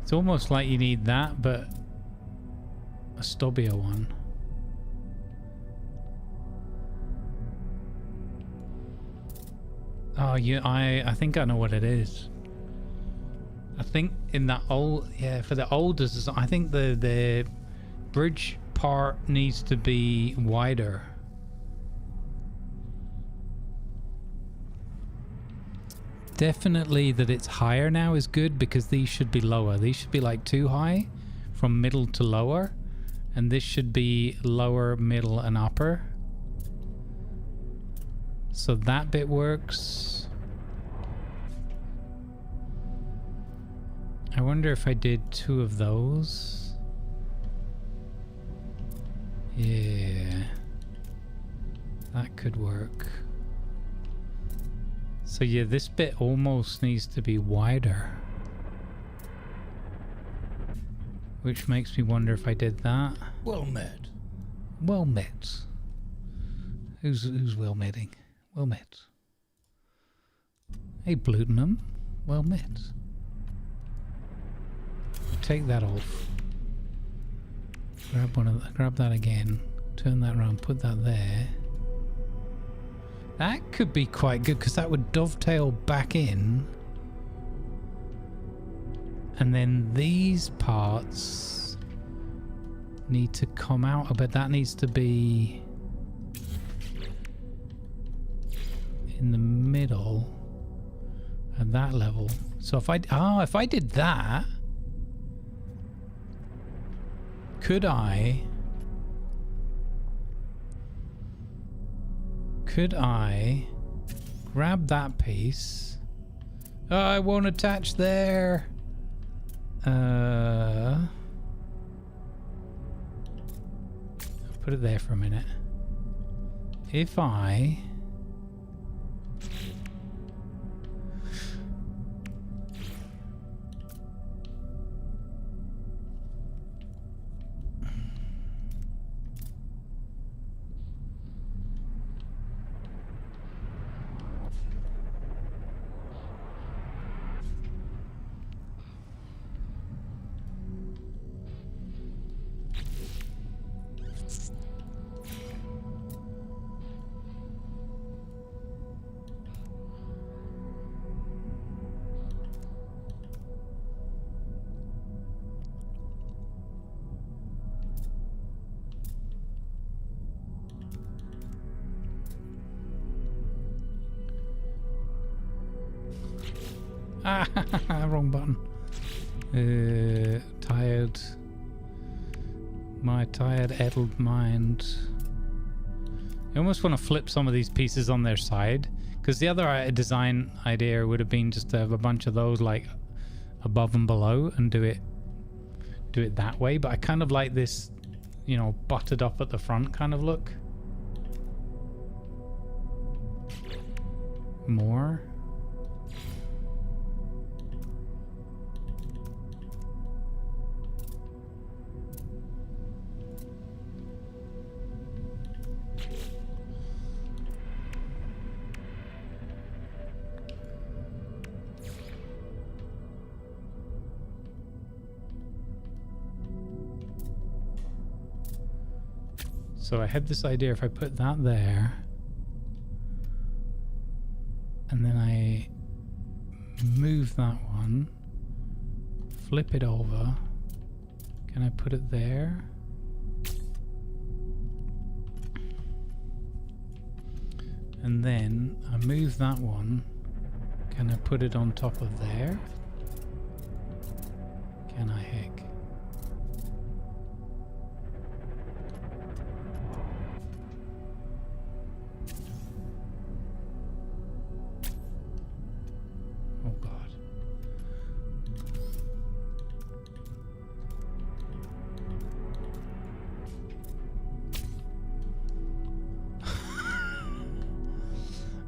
It's almost like you need that, but a stubbier one. Oh, yeah, I think I know what it is. I think in that old, yeah, for the old design, I think the bridge part needs to be wider. Definitely that it's higher now is good, because these should be lower. These should be like too high from middle to lower, and this should be lower, middle, and upper. So that bit works. I wonder if I did 2 of those. Yeah, that could work. So yeah, this bit almost needs to be wider, which makes me wonder if I did that. Well met. Well met. Who's well metting? Well met. Hey, Blutenham. Well met. Take that off. Grab that again. Turn that around. Put that there. That could be quite good, because that would dovetail back in. And then these parts need to come out, but that needs to be in the middle at that level. So if I did that, could I grab that piece? Oh, I won't attach there. I'll put it there for a minute. If I wrong button. Tired. My tired, addled mind. I almost want to flip some of these pieces on their side, because the other design idea would have been just to have a bunch of those like above and below and do it that way. But I kind of like this, you know, butted up at the front kind of look. More. So I had this idea, if I put that there, and then I move that one, flip it over, can I put it there? And then I move that one, can I put it on top of there? Can I, heck?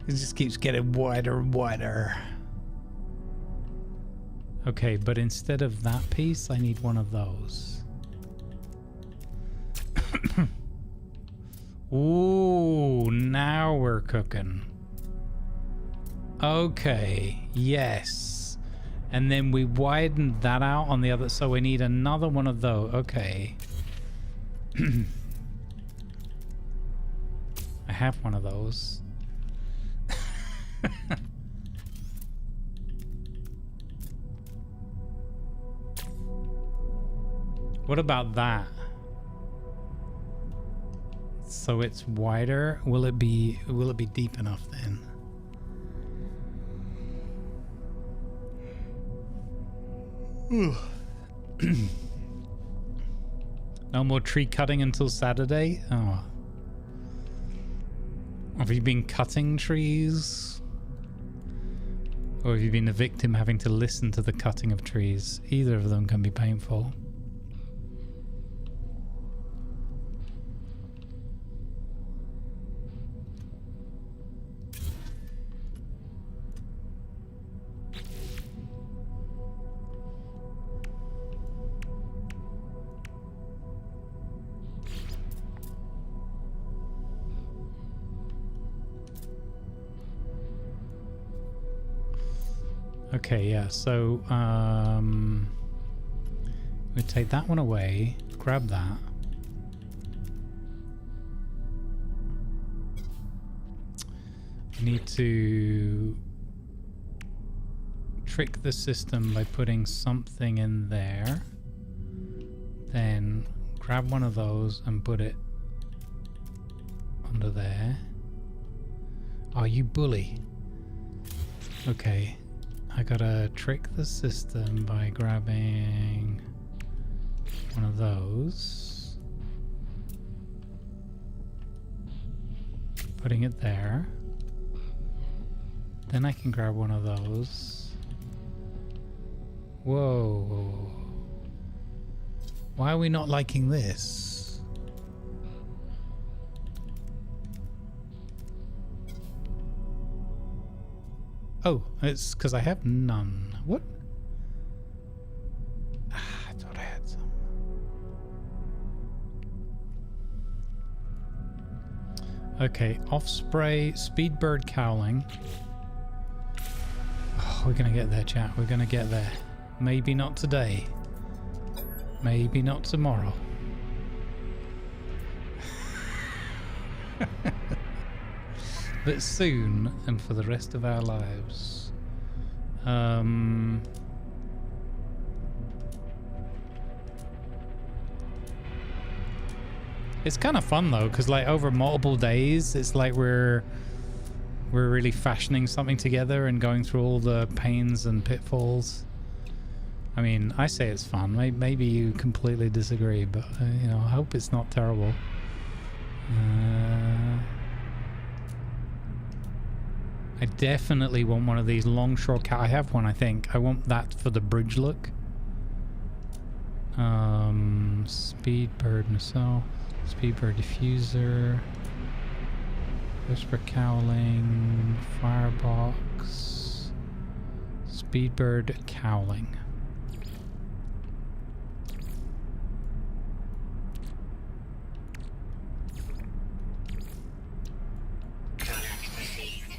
It just keeps getting wider and wider. Okay, but instead of that piece, I need one of those. Ooh, now we're cooking. Okay, yes. And then we widened that out on the other, so we need another one of those. Okay. I have one of those. What about that? So it's wider. Will it be deep enough then? No more tree cutting until Saturday? Oh. Have you been cutting trees? Or have you been a victim having to listen to the cutting of trees? Either of them can be painful. Okay, yeah, so we take that one away, grab that. We need to trick the system by putting something in there. Then grab one of those and put it under there. Oh, you bully. Okay. I gotta trick the system by grabbing one of those, putting it there. Then I can grab one of those. Whoa. Why are we not liking this? Oh, it's because I have none. What? I thought I had some. Okay, off spray, speedbird cowling. Oh, we're gonna get there, chat. We're gonna get there. Maybe not today. Maybe not tomorrow. But soon, and for the rest of our lives. It's kind of fun though, because like over multiple days, it's like we're really fashioning something together and going through all the pains and pitfalls. I mean, I say it's fun. Maybe you completely disagree, but you know, I hope it's not terrible. I definitely want one of these long shortcut. I have one, I think. I want that for the bridge look. Speedbird nacelle, speedbird diffuser, whisper cowling, firebox, speedbird cowling.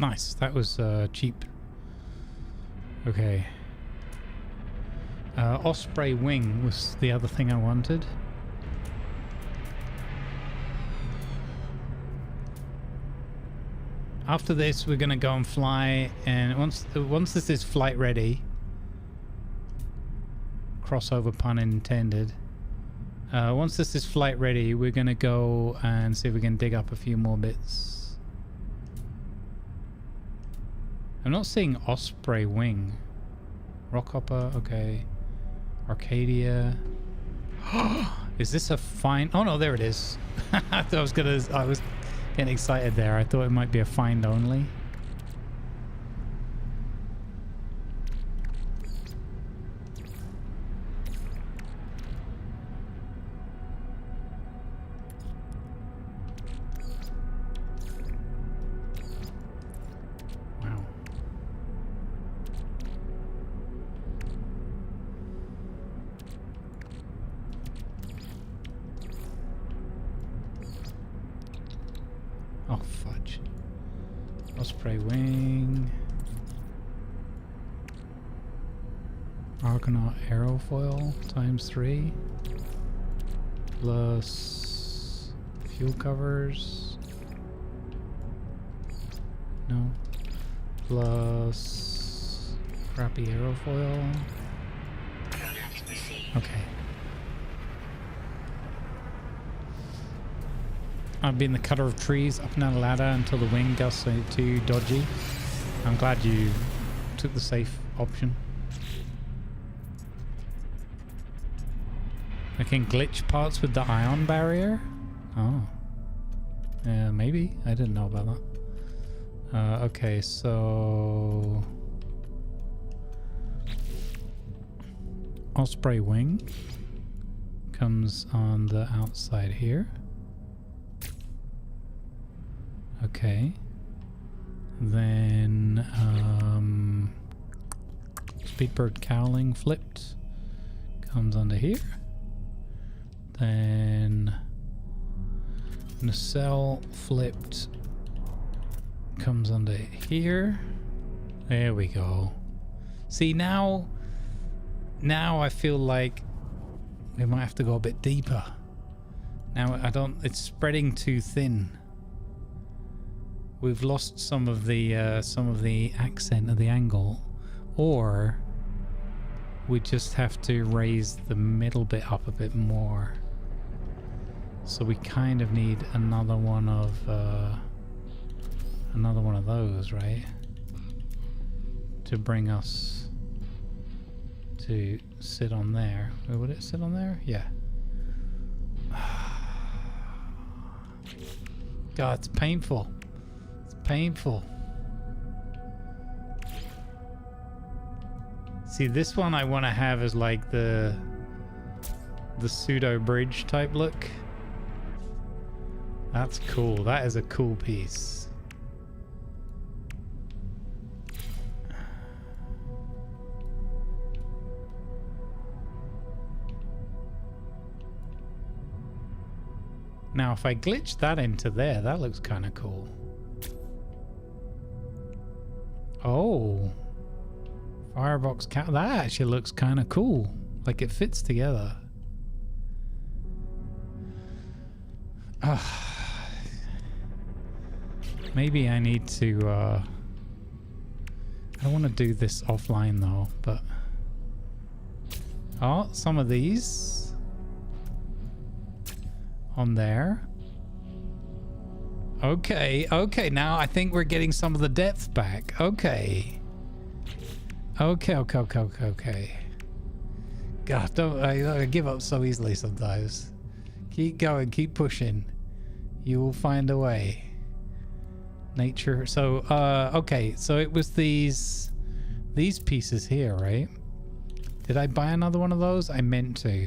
Nice, that was cheap. Okay. Osprey wing was the other thing I wanted. After this, we're gonna go and fly, and once this is flight ready, crossover pun intended. Once this is flight ready, we're gonna go and see if we can dig up a few more bits. I'm not seeing Osprey wing. Rockhopper, okay. Arcadia. Is this a find? Oh no, there it is. I was getting excited there. I thought it might be a find only. Oh, fudge. Osprey wing. Argonaut aerofoil ×3. Plus fuel covers. No. Plus crappy aerofoil. Okay. I've been the cutter of trees up and down the ladder until the wind gusts are too dodgy. I'm glad you took the safe option. I can glitch parts with the ion barrier? Oh. Yeah, maybe. I didn't know about that. Okay, so... Osprey wing comes on the outside here. Okay. Then, Speedbird cowling flipped comes under here. Then nacelle flipped comes under here. There we go. See, now I feel like we might have to go a bit deeper. Now it's spreading too thin. We've lost some of the accent of the angle, or we just have to raise the middle bit up a bit more. So we kind of need another one of those, right? To bring us to sit on there. Would it sit on there? Yeah. God, it's painful. It's painful. See, this one I want to have as like the pseudo bridge type look. That's cool. That is a cool piece. Now, if I glitch that into there, that looks kind of cool. Oh. Firebox cat. That actually looks kind of cool. Like it fits together. Maybe I need to I don't want to do this offline though, but oh, some of these on there. Okay, now I think we're getting some of the depth back. Okay. God, don't I give up so easily sometimes. Keep going, keep pushing. You will find a way. Nature. So, okay. So it was these pieces here, right? Did I buy another one of those? I meant to.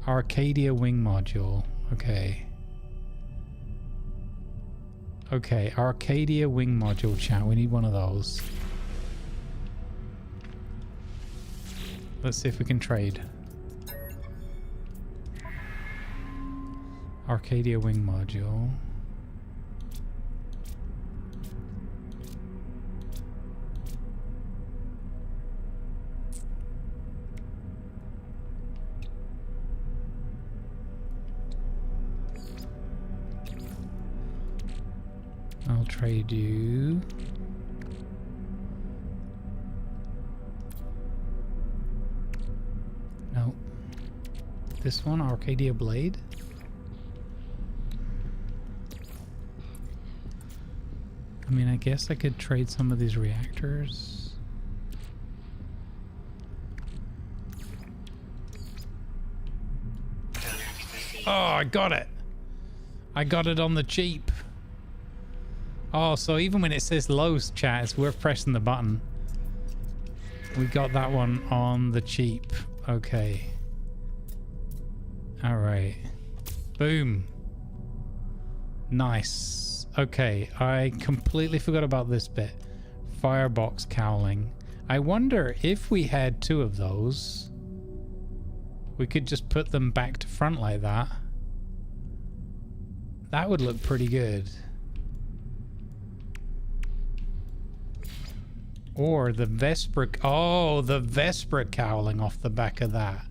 Arcadia wing module. Okay. Okay, Arcadia wing module, chat. We need one of those. Let's see if we can trade. Arcadia wing module. I'll trade you. No. This one, Arcadia blade. I mean, I guess I could trade some of these reactors. Oh, I got it. I got it on the cheap. Oh, so even when it says low, chat, it's worth pressing the button. We got that one on the cheap. Okay. All right. Boom. Nice. Okay, I completely forgot about this bit. Firebox cowling. I wonder if we had two of those, we could just put them back to front like that. That would look pretty good. Or the Vesper. Oh, the Vesper cowling off the back of that.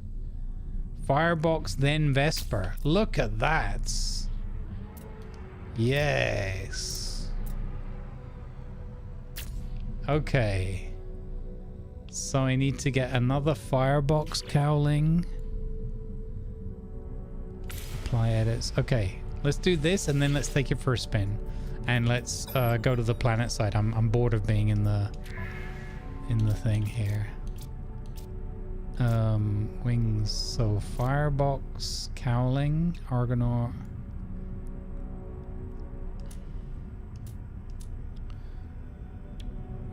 Firebox, then Vesper. Look at that. Yes. Okay. So I need to get another firebox cowling. Apply edits. Okay. let's do this and then let's take it for a spin. And let's go to the planet side. I'm bored of being in the thing here. Wings. So firebox, cowling, Argonaut.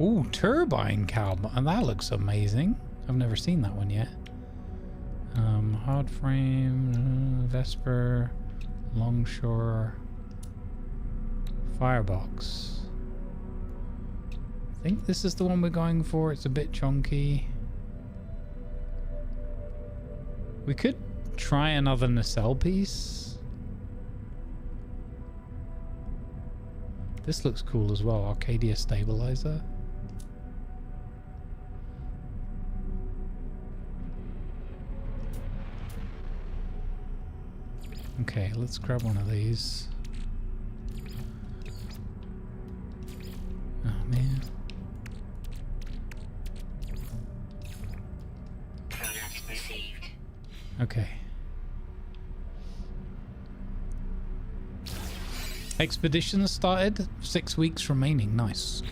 Ooh, turbine cow, and that looks amazing. I've never seen that one yet. Hard frame, Vesper, longshore, firebox. I think this is the one we're going for. It's a bit chunky. We could try another nacelle piece. This looks cool as well. Arcadia stabilizer. Okay, let's grab one of these. Oh man. Product received. Okay. Expedition started. 6 weeks remaining. Nice.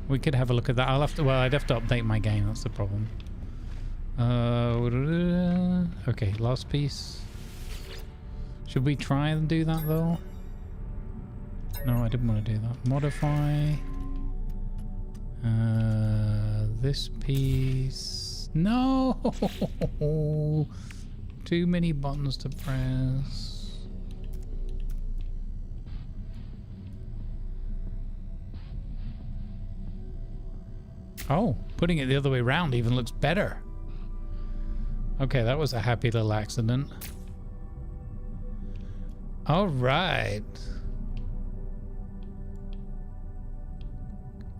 We could have a look at that. I'll have to. Well, I'd have to update my game. That's the problem. Okay, last piece. Should we try and do that though? No, I didn't want to do that. Modify. This piece. No! Too many buttons to press. Oh, putting it the other way around even looks better. Okay, that was a happy little accident. All right.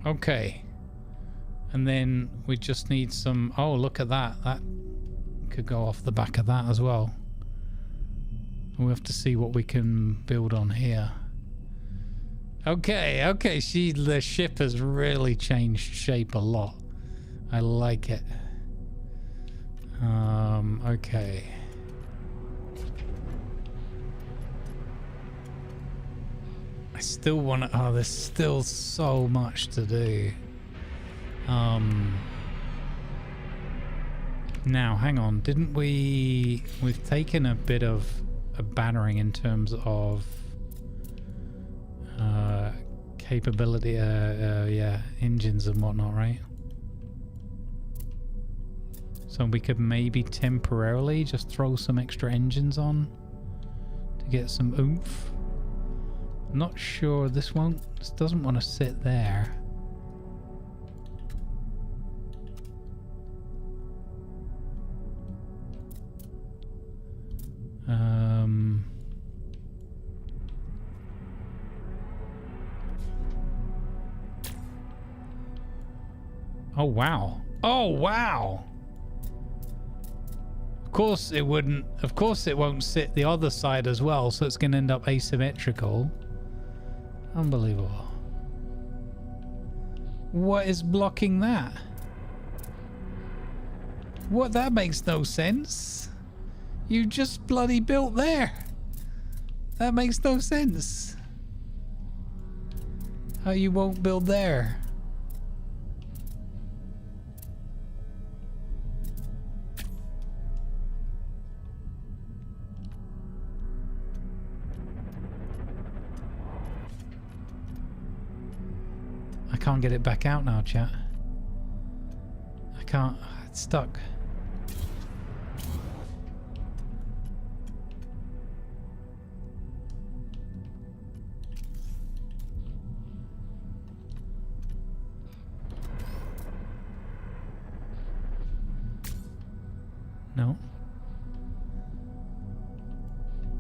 Okay. And then we just need some... Oh, look at that. That could go off the back of that as well. We'll have to see what we can build on here. Okay, okay. The ship has really changed shape a lot. I like it. Okay. I still want to... Oh, there's still so much to do. Now, hang on. Didn't we... We've taken a bit of a battering in terms of... capability, yeah, engines and whatnot, right? So we could maybe temporarily just throw some extra engines on to get some oomph. Not sure. This doesn't want to sit there. Oh wow. Oh wow. Of course it wouldn't. Of course it won't sit the other side as well, so it's going to end up asymmetrical. Unbelievable. What is blocking that? What? That makes no sense. You just bloody built there. That makes no sense. How you won't build there? I can't get it back out now, chat. I can't. It's stuck. No.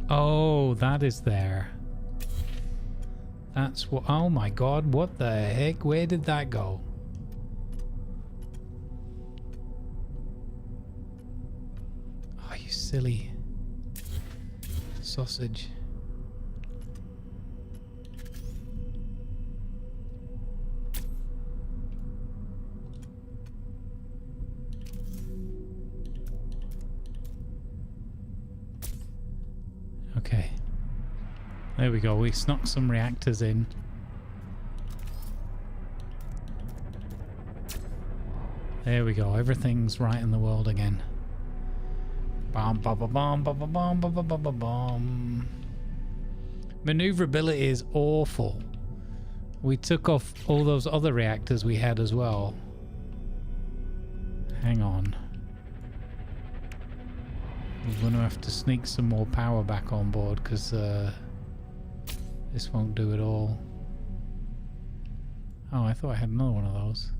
Oh, that is there. That's what... Oh my god, what the heck? Where did that go? Oh, you silly sausage. Okay. There we go. We snuck some reactors in. There we go. Everything's right in the world again. Bom, bom, bom, bom, bom, bom, bom, bom, bom, bom. Maneuverability is awful. We took off all those other reactors we had as well. Hang on. We're going to have to sneak some more power back on board because this won't do it all. Oh, I thought I had another one of those.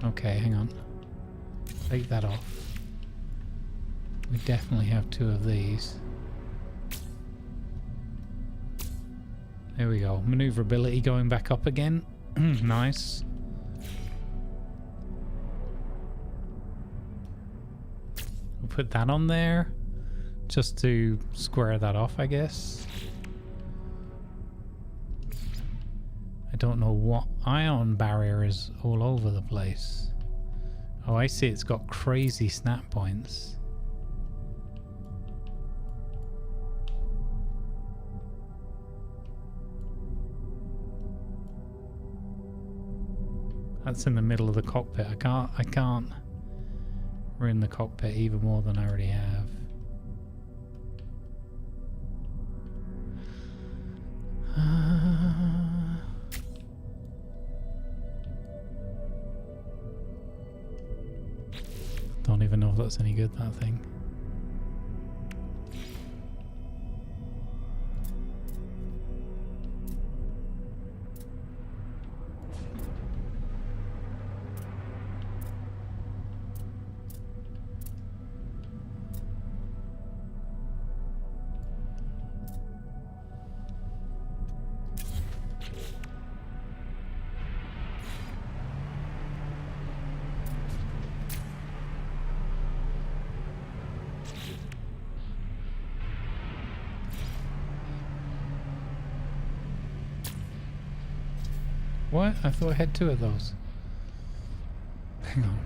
Okay, hang on. Take that off. We definitely have 2 of these. There we go. Maneuverability going back up again. Nice. We'll put that on there just to square that off, I guess. I don't know what ion barrier is all over the place. Oh, I see. It's got crazy snap points. That's in the middle of the cockpit. I can't ruin the cockpit even more than I already have. Don't even know if that's any good, that thing. What? I thought I had 2 of those. Hang on.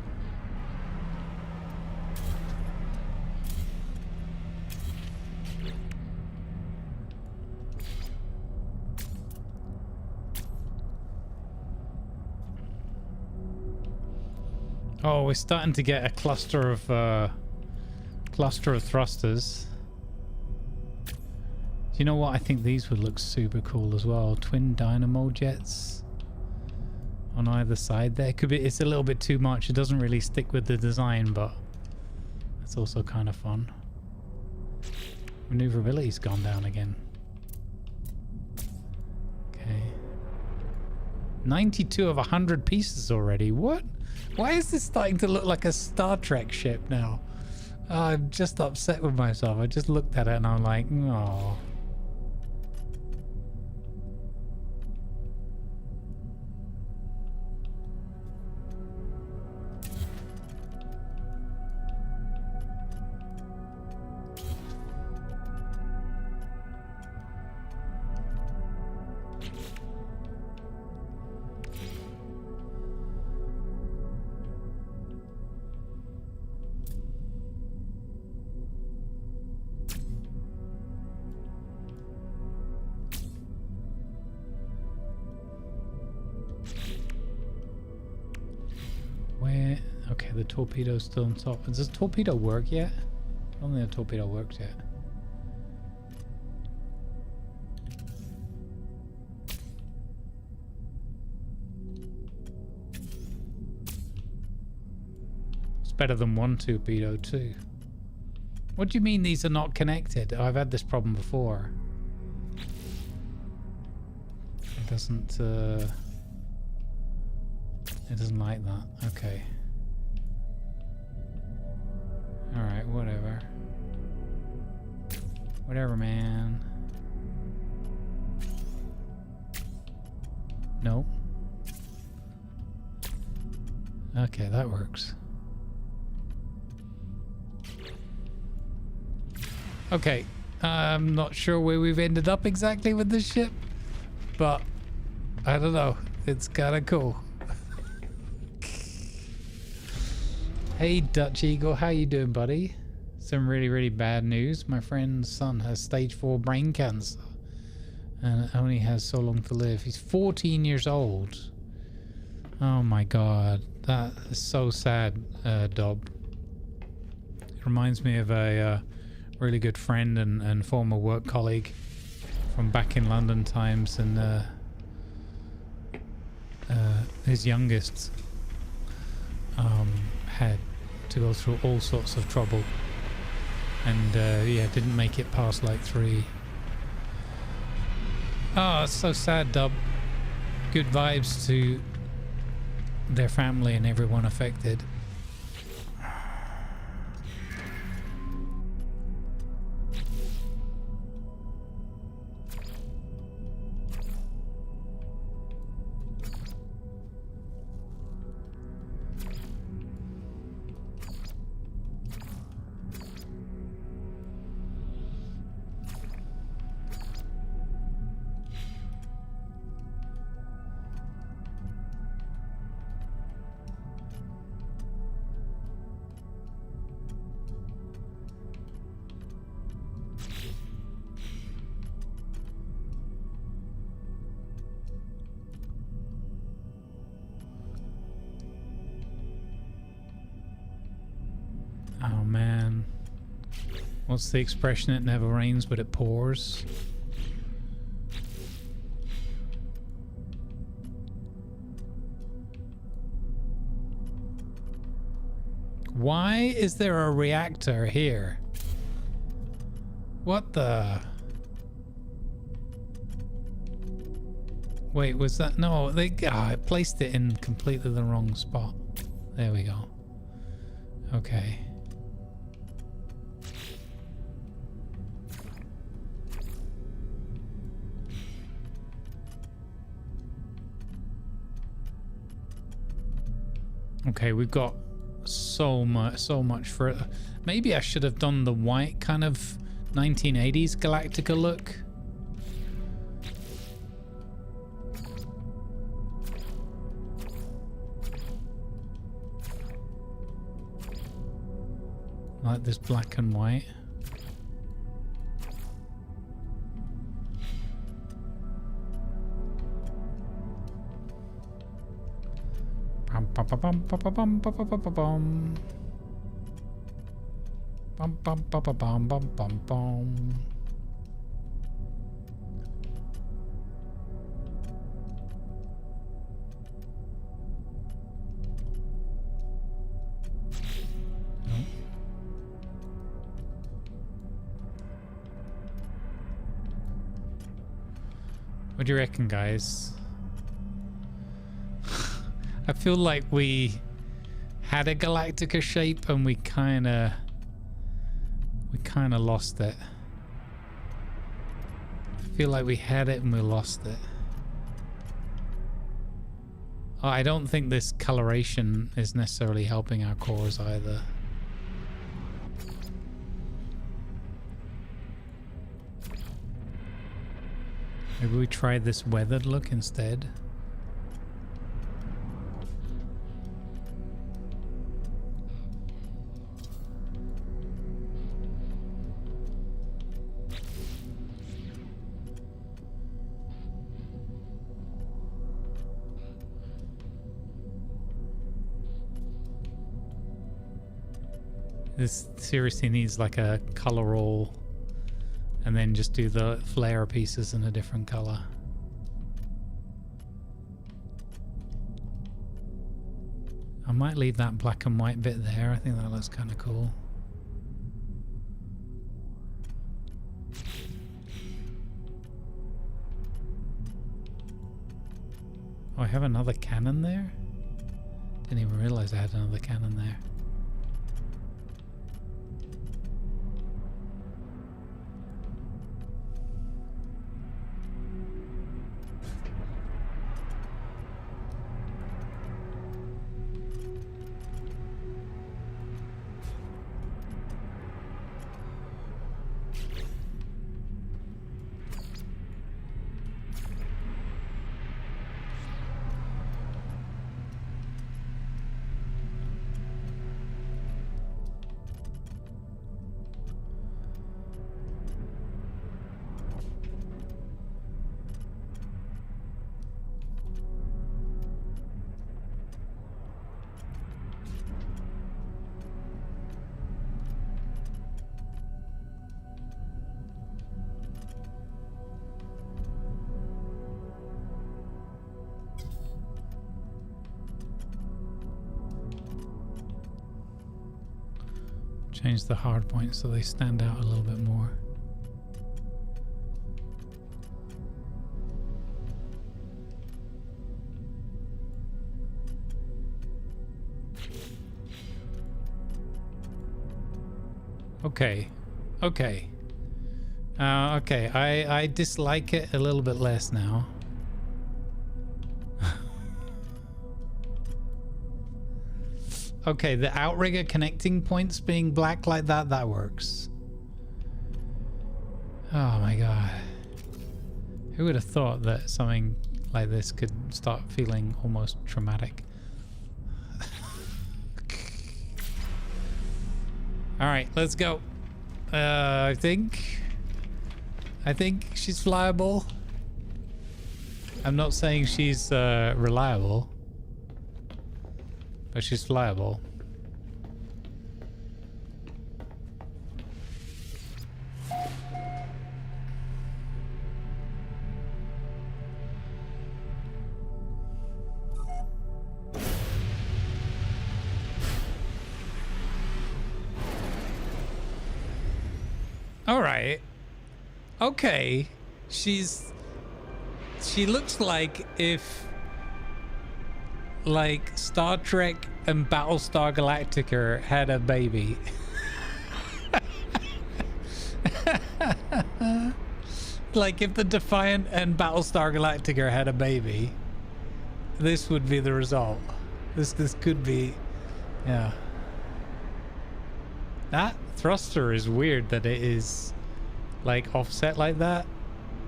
Oh, we're starting to get a cluster of thrusters. Do you know what? I think these would look super cool as well. Twin dynamo jets on either side there. Could be, it's a little bit too much. It doesn't really stick with the design, but it's also kind of fun. Maneuverability's gone down again. Okay. 92 of 100 pieces already. What? Why is this starting to look like a Star Trek ship now? I'm just upset with myself. I just looked at it and I'm like, oh. Where? Okay, the torpedo's still on top. Does the torpedo work yet? I don't think the torpedo works yet. It's better than 1 torpedo too. What do you mean these are not connected? I've had this problem before. It doesn't like that. Okay. Alright, whatever. Whatever, man. Nope. Okay, that works. Okay. I'm not sure where we've ended up exactly with this ship, but I don't know. It's kind of cool. Hey Dutch Eagle, how you doing, buddy? Some really, really bad news. My friend's son has stage 4 brain cancer and only has so long to live. He's 14 years old. Oh my god. That is so sad, Dob. It reminds me of a really good friend and former work colleague from back in London times, and his youngest had to go through all sorts of trouble, and yeah, didn't make it past like 3. Oh, it's so sad, Dub. Good vibes to their family and everyone affected. Oh man. What's the expression? It never rains but it pours. Why is there a reactor here? What the? Wait, was that? No, I placed it in completely the wrong spot. There we go. Okay. Okay, we've got so much for it. Maybe I should have done the white kind of 1980s Galactica look. Like this black and white. What do you reckon, guys? I feel like we had a Galactica shape and we kind of lost it. I feel like we had it and we lost it. Oh, I don't think this coloration is necessarily helping our cores either. Maybe we try this weathered look instead. This seriously needs like a color roll, and then just do the flare pieces in a different color. I might leave that black and white bit there. I think that looks kind of cool. Oh, I have another cannon there? Didn't even realize I had another cannon there. Change the hard points so they stand out a little bit more. Okay. Okay. Okay. I dislike it a little bit less now. Okay, the outrigger connecting points being black like that, that works. Oh my god. Who would have thought that something like this could start feeling almost traumatic? Alright, let's go. I think she's flyable. I'm not saying she's reliable. But she's flyable. All right. Okay. She looks like if like Star Trek and Battlestar Galactica had a baby. Like if the Defiant and Battlestar Galactica had a baby, this would be the result. This could be, yeah. That thruster is weird that it is like offset like that.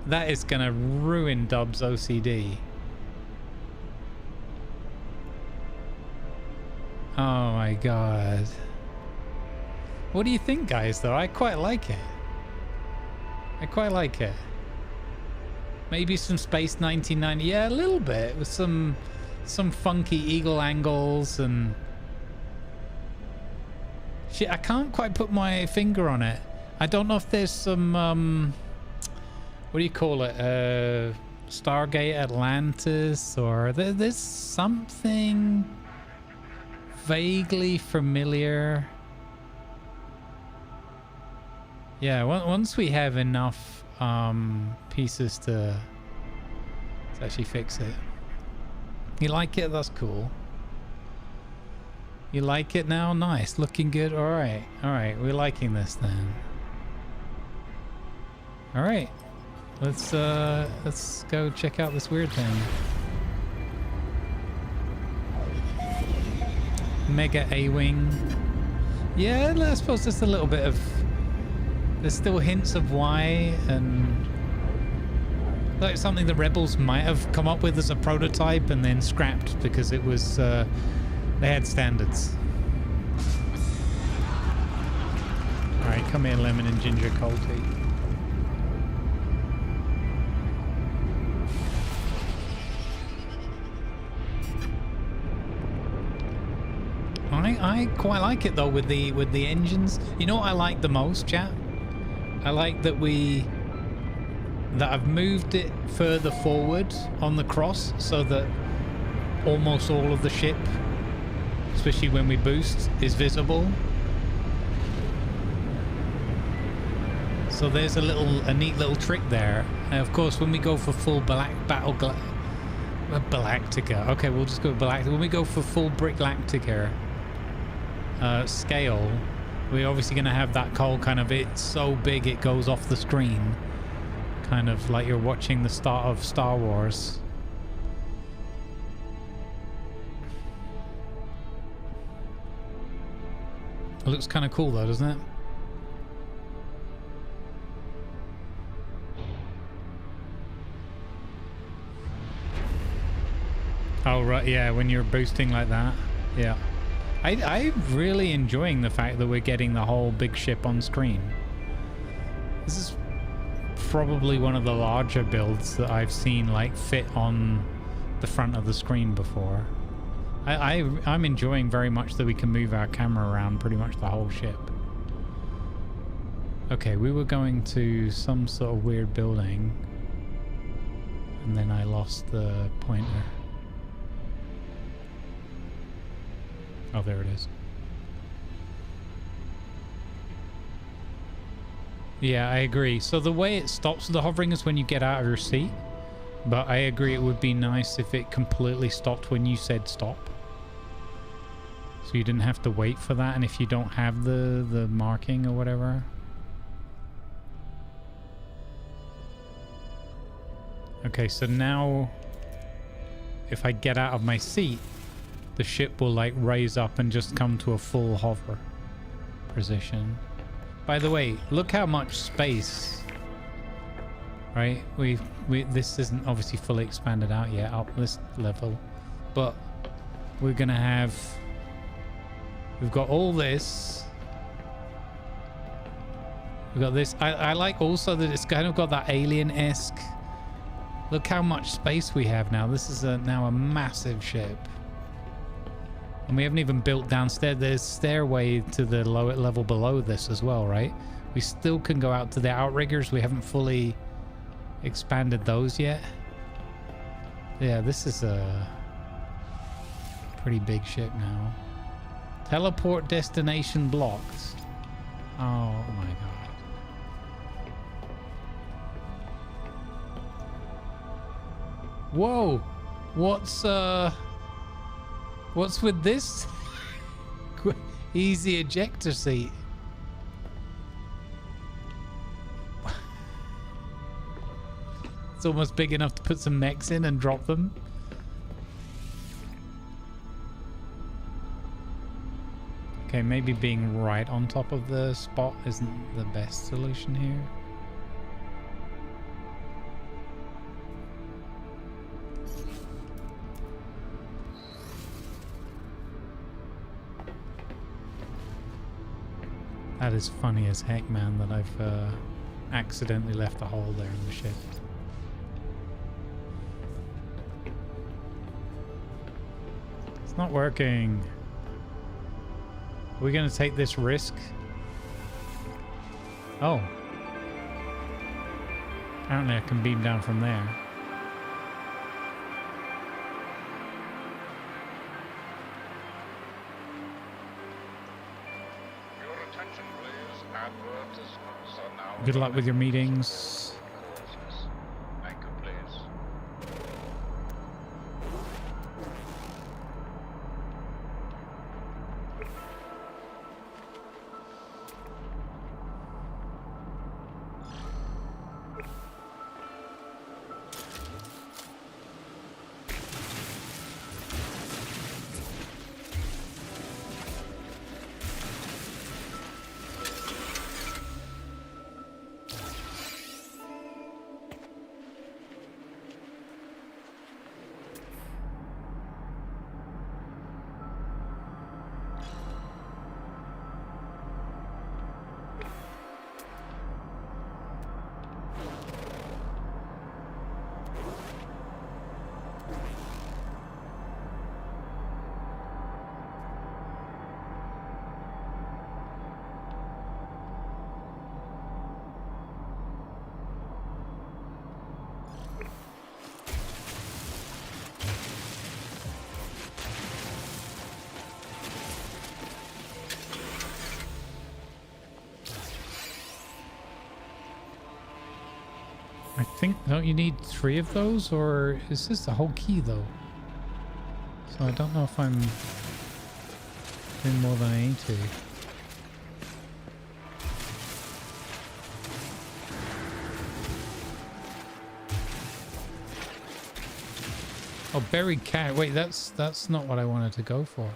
That is gonna ruin Dub's OCD. Oh my god. What do you think, guys, though? I quite like it. I quite like it. Maybe some Space 1990. Yeah, a little bit. With some funky eagle angles and... Shit, I can't quite put my finger on it. I don't know if there's some... what do you call it? Stargate Atlantis, or... There's something... vaguely familiar. Yeah, once we have enough pieces to actually fix it. You like it? That's cool. You like it now? Nice. Looking good. All right. All right. We're liking this then. All right. Let's go check out this weird thing. Mega A-Wing. Yeah, I suppose just a little bit of... There's still hints of why, and... like something the Rebels might have come up with as a prototype and then scrapped because it was... they had standards. Alright, come here, Lemon and Ginger Colty. I quite like it though with the engines. You know what I like the most, chat? I like that I've moved it further forward on the cross so that almost all of the ship, especially when we boost, is visible. So there's a neat little trick there. And of course, when we go for full Galactica. Okay, we'll just go with Galactica. When we go for full Brick Galactica scale, we're obviously going to have that whole kind of, it's so big it goes off the screen, kind of like you're watching the start of Star Wars. It looks kind of cool though, doesn't it? Oh right, yeah, when you're boosting like that. Yeah. I'm really enjoying the fact that we're getting the whole big ship on screen. This is probably one of the larger builds that I've seen like fit on the front of the screen before. I'm enjoying very much that we can move our camera around pretty much the whole ship. Okay, we were going to some sort of weird building and then I lost the pointer. Oh, there it is. Yeah, I agree. So the way it stops the hovering is when you get out of your seat. But I agree it would be nice if it completely stopped when you said stop. So you didn't have to wait for that, and if you don't have the marking or whatever. Okay, so now if I get out of my seat, the ship will like raise up and just come to a full hover position. By the way, look how much space, right? This isn't obviously fully expanded out yet up this level, but we're gonna have, we've got all this. We've got this. I like also that it's kind of got that alien-esque. Look how much space we have now. This is now a massive ship. And we haven't even built downstairs. There's stairway to the lower level below this as well, right? We still can go out to the outriggers. We haven't fully expanded those yet. Yeah, this is a pretty big ship now. Teleport destination blocked. Oh my god. Whoa! What's with this? Easy ejector seat. It's almost big enough to put some mechs in and drop them. Okay, maybe being right on top of the spot isn't the best solution here. That is funny as heck, man, that I've accidentally left a hole there in the ship. It's not working. Are we going to take this risk? Oh. Apparently I can beam down from there. Good luck with your meetings. Thank you, please. I think, don't you need 3 of those, or is this the whole key though? So I don't know if I'm doing more than I need to. Oh, buried cat. Wait, that's not what I wanted to go for.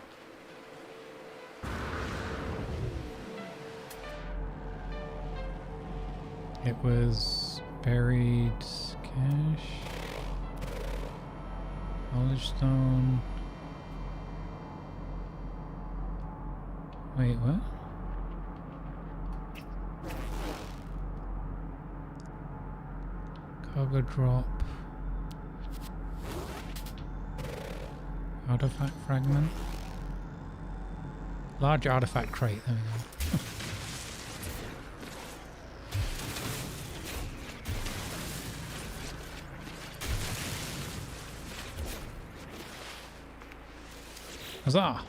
It was buried cache. Knowledge stone. Wait, what? Cargo drop. Artifact fragment. Large artifact crate, there we go. Huzzah!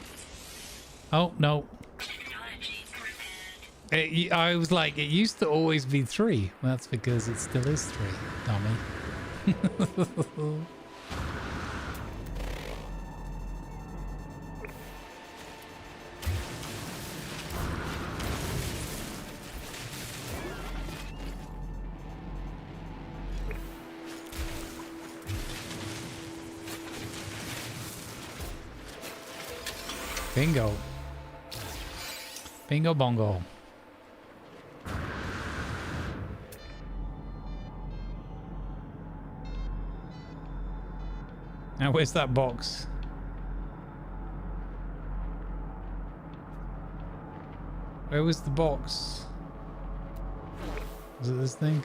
Oh, no. Technology prepared. I was like, it used to always be 3. Well, that's because it still is 3, dummy. Bingo. Bingo bongo. Now, where's that box? Where was the box? Was it this thing?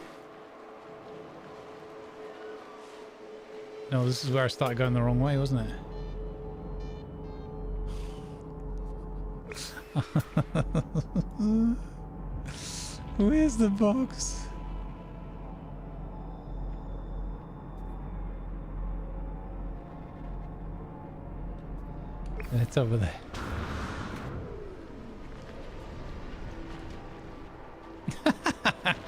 No, this is where I started going the wrong way, wasn't it? Where's the box? It's over there.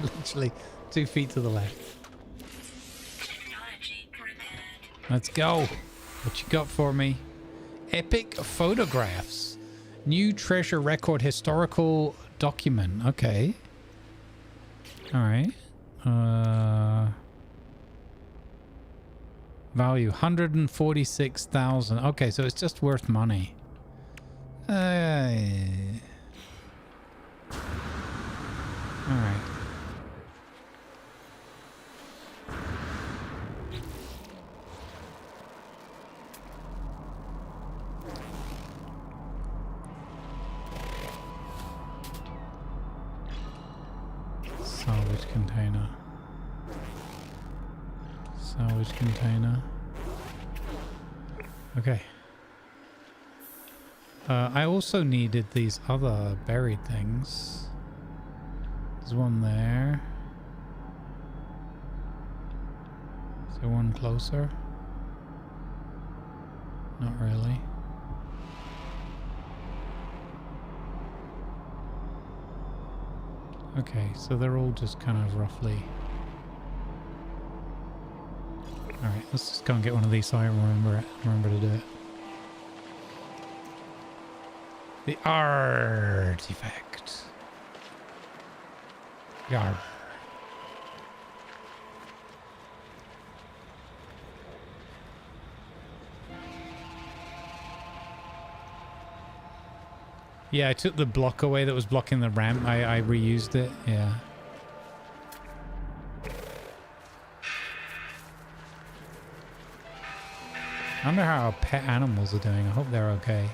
Literally 2 feet to the left. Technology prepared. Let's go. What you got for me? Epic photographs. New treasure record historical document. Okay. All right. Value 146,000. Okay, so it's just worth money. All right. Salvage container. Salvage container. Okay. I also needed these other buried things. There's one there. Is there one closer? Not really. Okay, so they're all just kind of roughly... Alright, let's just go and get one of these so I remember to do it. The artifact. Yar. Yeah, I took the block away that was blocking the ramp. I reused it. Yeah. I wonder how our pet animals are doing. I hope they're okay.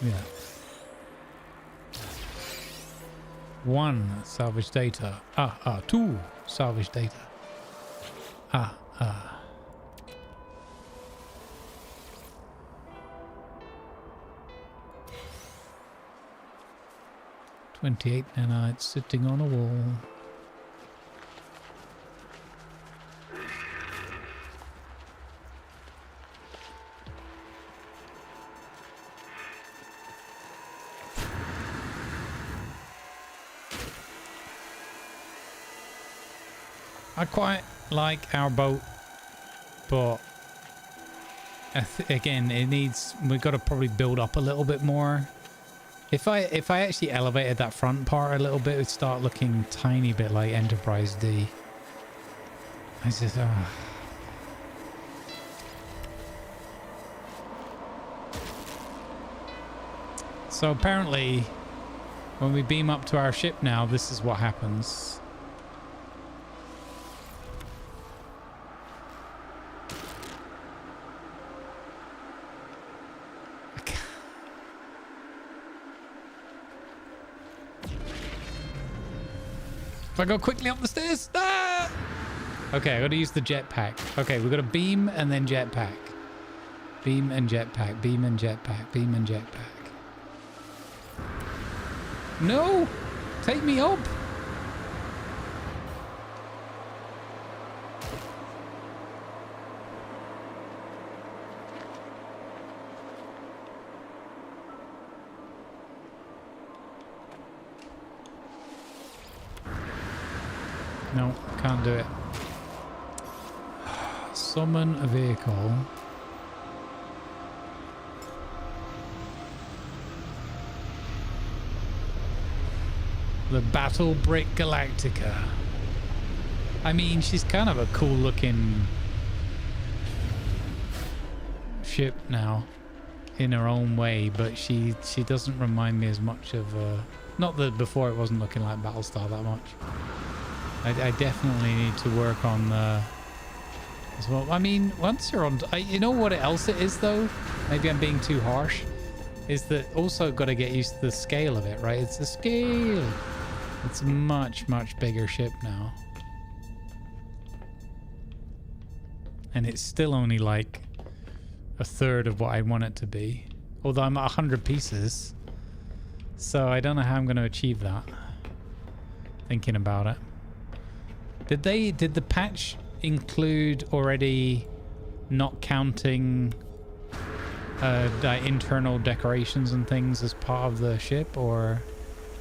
Yeah. 1 salvage data. 2 salvage data. 28 nanites sitting on a wall. I quite like our boat, but again, it needs. We've got to probably build up a little bit more. If I actually elevated that front part a little bit, it would start looking a tiny bit like Enterprise D. I just So apparently, when we beam up to our ship now, this is what happens. If I go quickly up the stairs, ah! Okay, I got to use the jetpack. Okay, we've got a beam and then jetpack. Beam and jetpack. Beam and jetpack. Beam and jetpack. No! Take me up! No, can't do it. Summon a vehicle. The Battle Brick Galactica. I mean, she's kind of a cool looking ship now in her own way, but she doesn't remind me as much of not that before it wasn't looking like Battlestar that much. I definitely need to work on the as well. I mean, once you're on, you know what else it is though? Maybe I'm being too harsh. Is that also got to get used to the scale of it, right? It's the scale. It's a much bigger ship now. And it's still only like a third of what I want it to be. Although I'm at 100 pieces. So I don't know how I'm going to achieve that. Thinking about it. Did the patch include already not counting internal decorations and things as part of the ship, or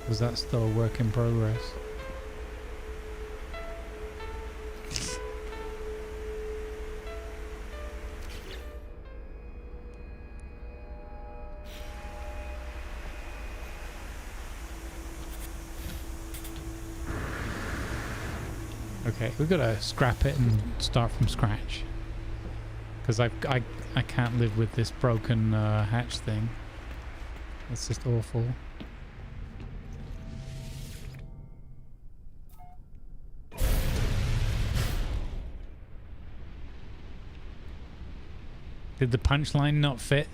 was that still a work in progress? Okay, we've got to scrap it and start from scratch. Because I can't live with this broken hatch thing. It's just awful. Did the punchline not fit?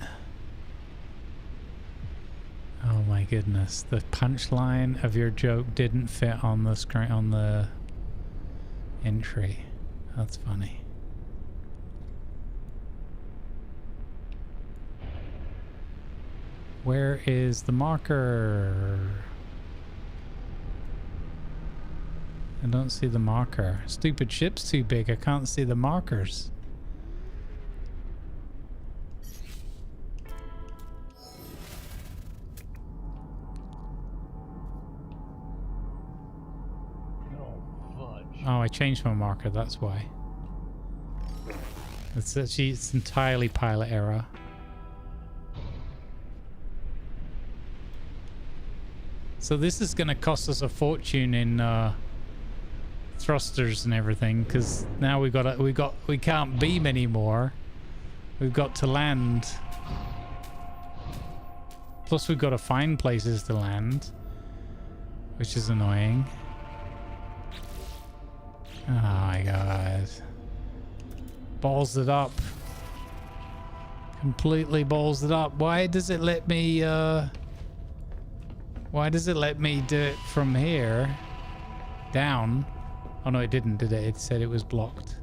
Oh my goodness, the punchline of your joke didn't fit on the screen, on the entry. That's funny. Where is the marker? I don't see the marker. Stupid ship's too big. I can't see the markers. Oh, I changed my marker, that's why. It's entirely pilot error. So this is going to cost us a fortune in thrusters and everything, because now we can't beam anymore. We've got to land. Plus we've got to find places to land, which is annoying. Oh my god. Balls it up. Completely balls it up. Why does it let me do it from here? Down? Oh no, it didn't, did it? It said it was blocked.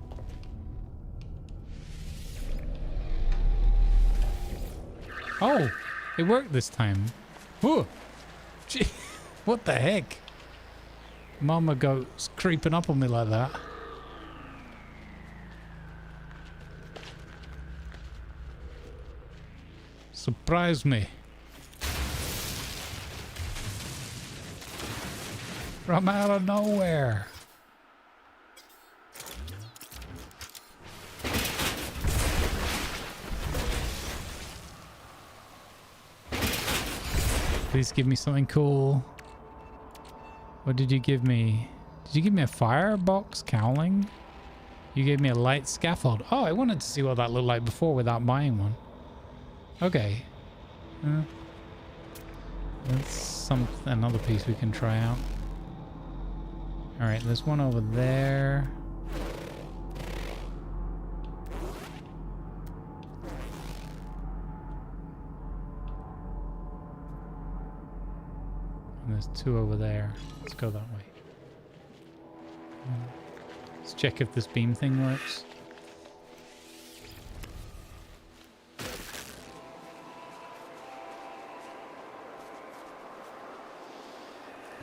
Oh! It worked this time. Whoa! Gee, what the heck? Mama goat's creeping up on me like that. Surprise me. From out of nowhere. Please give me something cool. What did you give me? Did you give me a firebox cowling? You gave me a light scaffold. Oh, I wanted to see what that looked like before without buying one. Okay. That's another piece we can try out. Alright, there's one over there. And there's two over there. Let's go that way. Let's check if this beam thing works.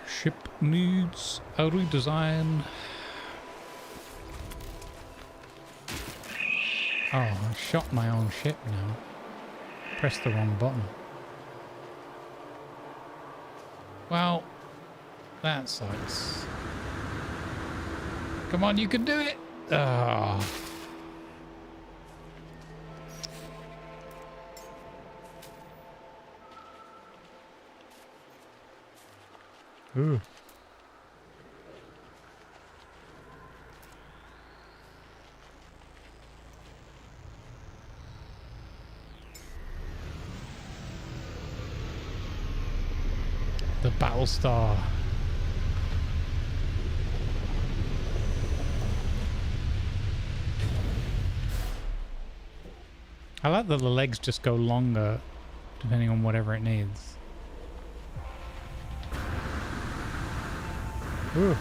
Ship needs a redesign. Oh, I shot my own ship now. Pressed the wrong button. Well, that sucks. Come on, you can do it. Oh. Ooh. The battle star. I like that the legs just go longer depending on whatever it needs. Ooh.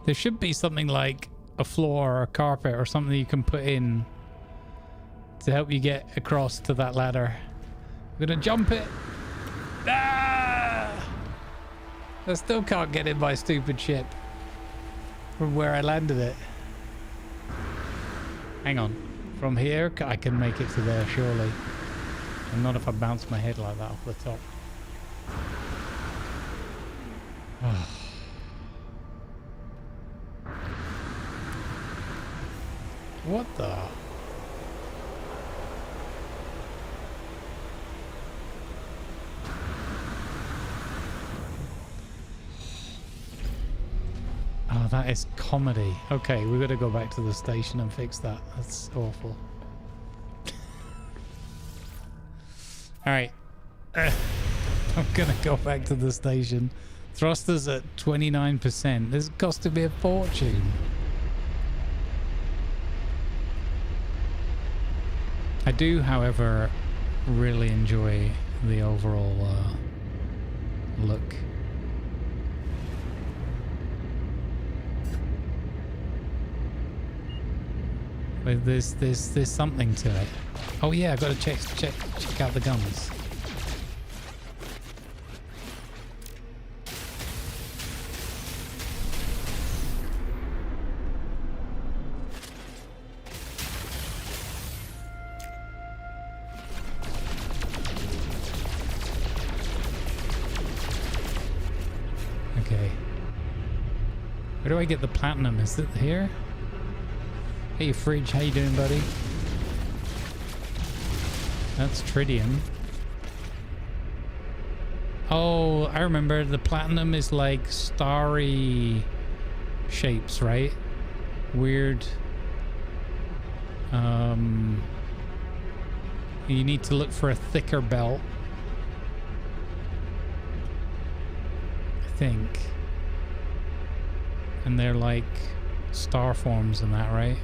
There should be something like a floor or a carpet or something you can put in to help you get across to that ladder. I'm gonna jump it. Ah! I still can't get in my stupid ship from where I landed it. Hang on. From here, I can make it to there, surely. And not if I bounce my head like that off the top. What the? Oh, that is comedy. Okay, we've got to go back to the station and fix that. That's awful. Alright. I'm gonna go back to the station. Thrusters at 29%. This is costing me a fortune. I do, however, really enjoy the overall look. But there's something to it. Oh yeah, I've got to check out the guns. Okay. Where do I get the platinum? Is it here? Hey Fridge, how you doing, buddy? That's tritium. Oh, I remember. The platinum is like starry shapes, right? Weird. You need to look for a thicker belt, I think. And they're like star forms and that, right?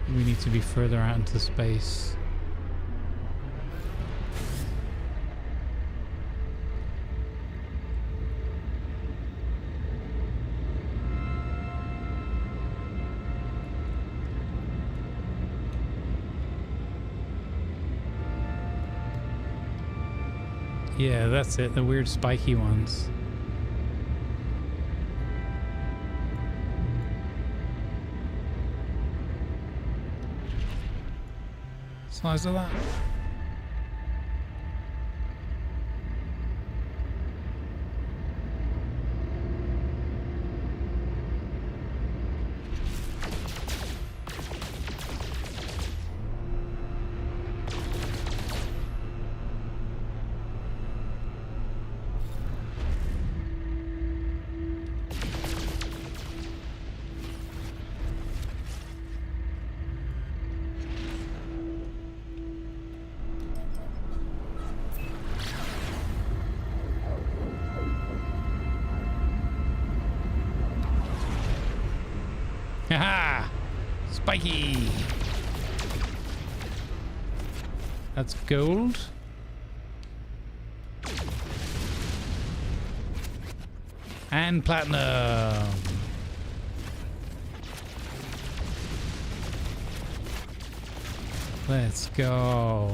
We need to be further out into space. Yeah, that's it, the weird spiky ones. Size of that. Haha! Spiky! That's gold. And platinum. Let's go.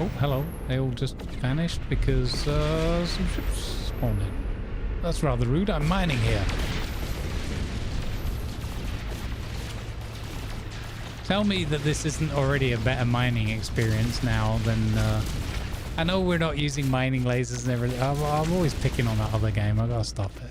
Oh, hello. They all just vanished because some ships spawned in. That's rather rude. I'm mining here. Tell me that this isn't already a better mining experience now than... I know we're not using mining lasers and everything. I'm always picking on that other game. I gotta stop it.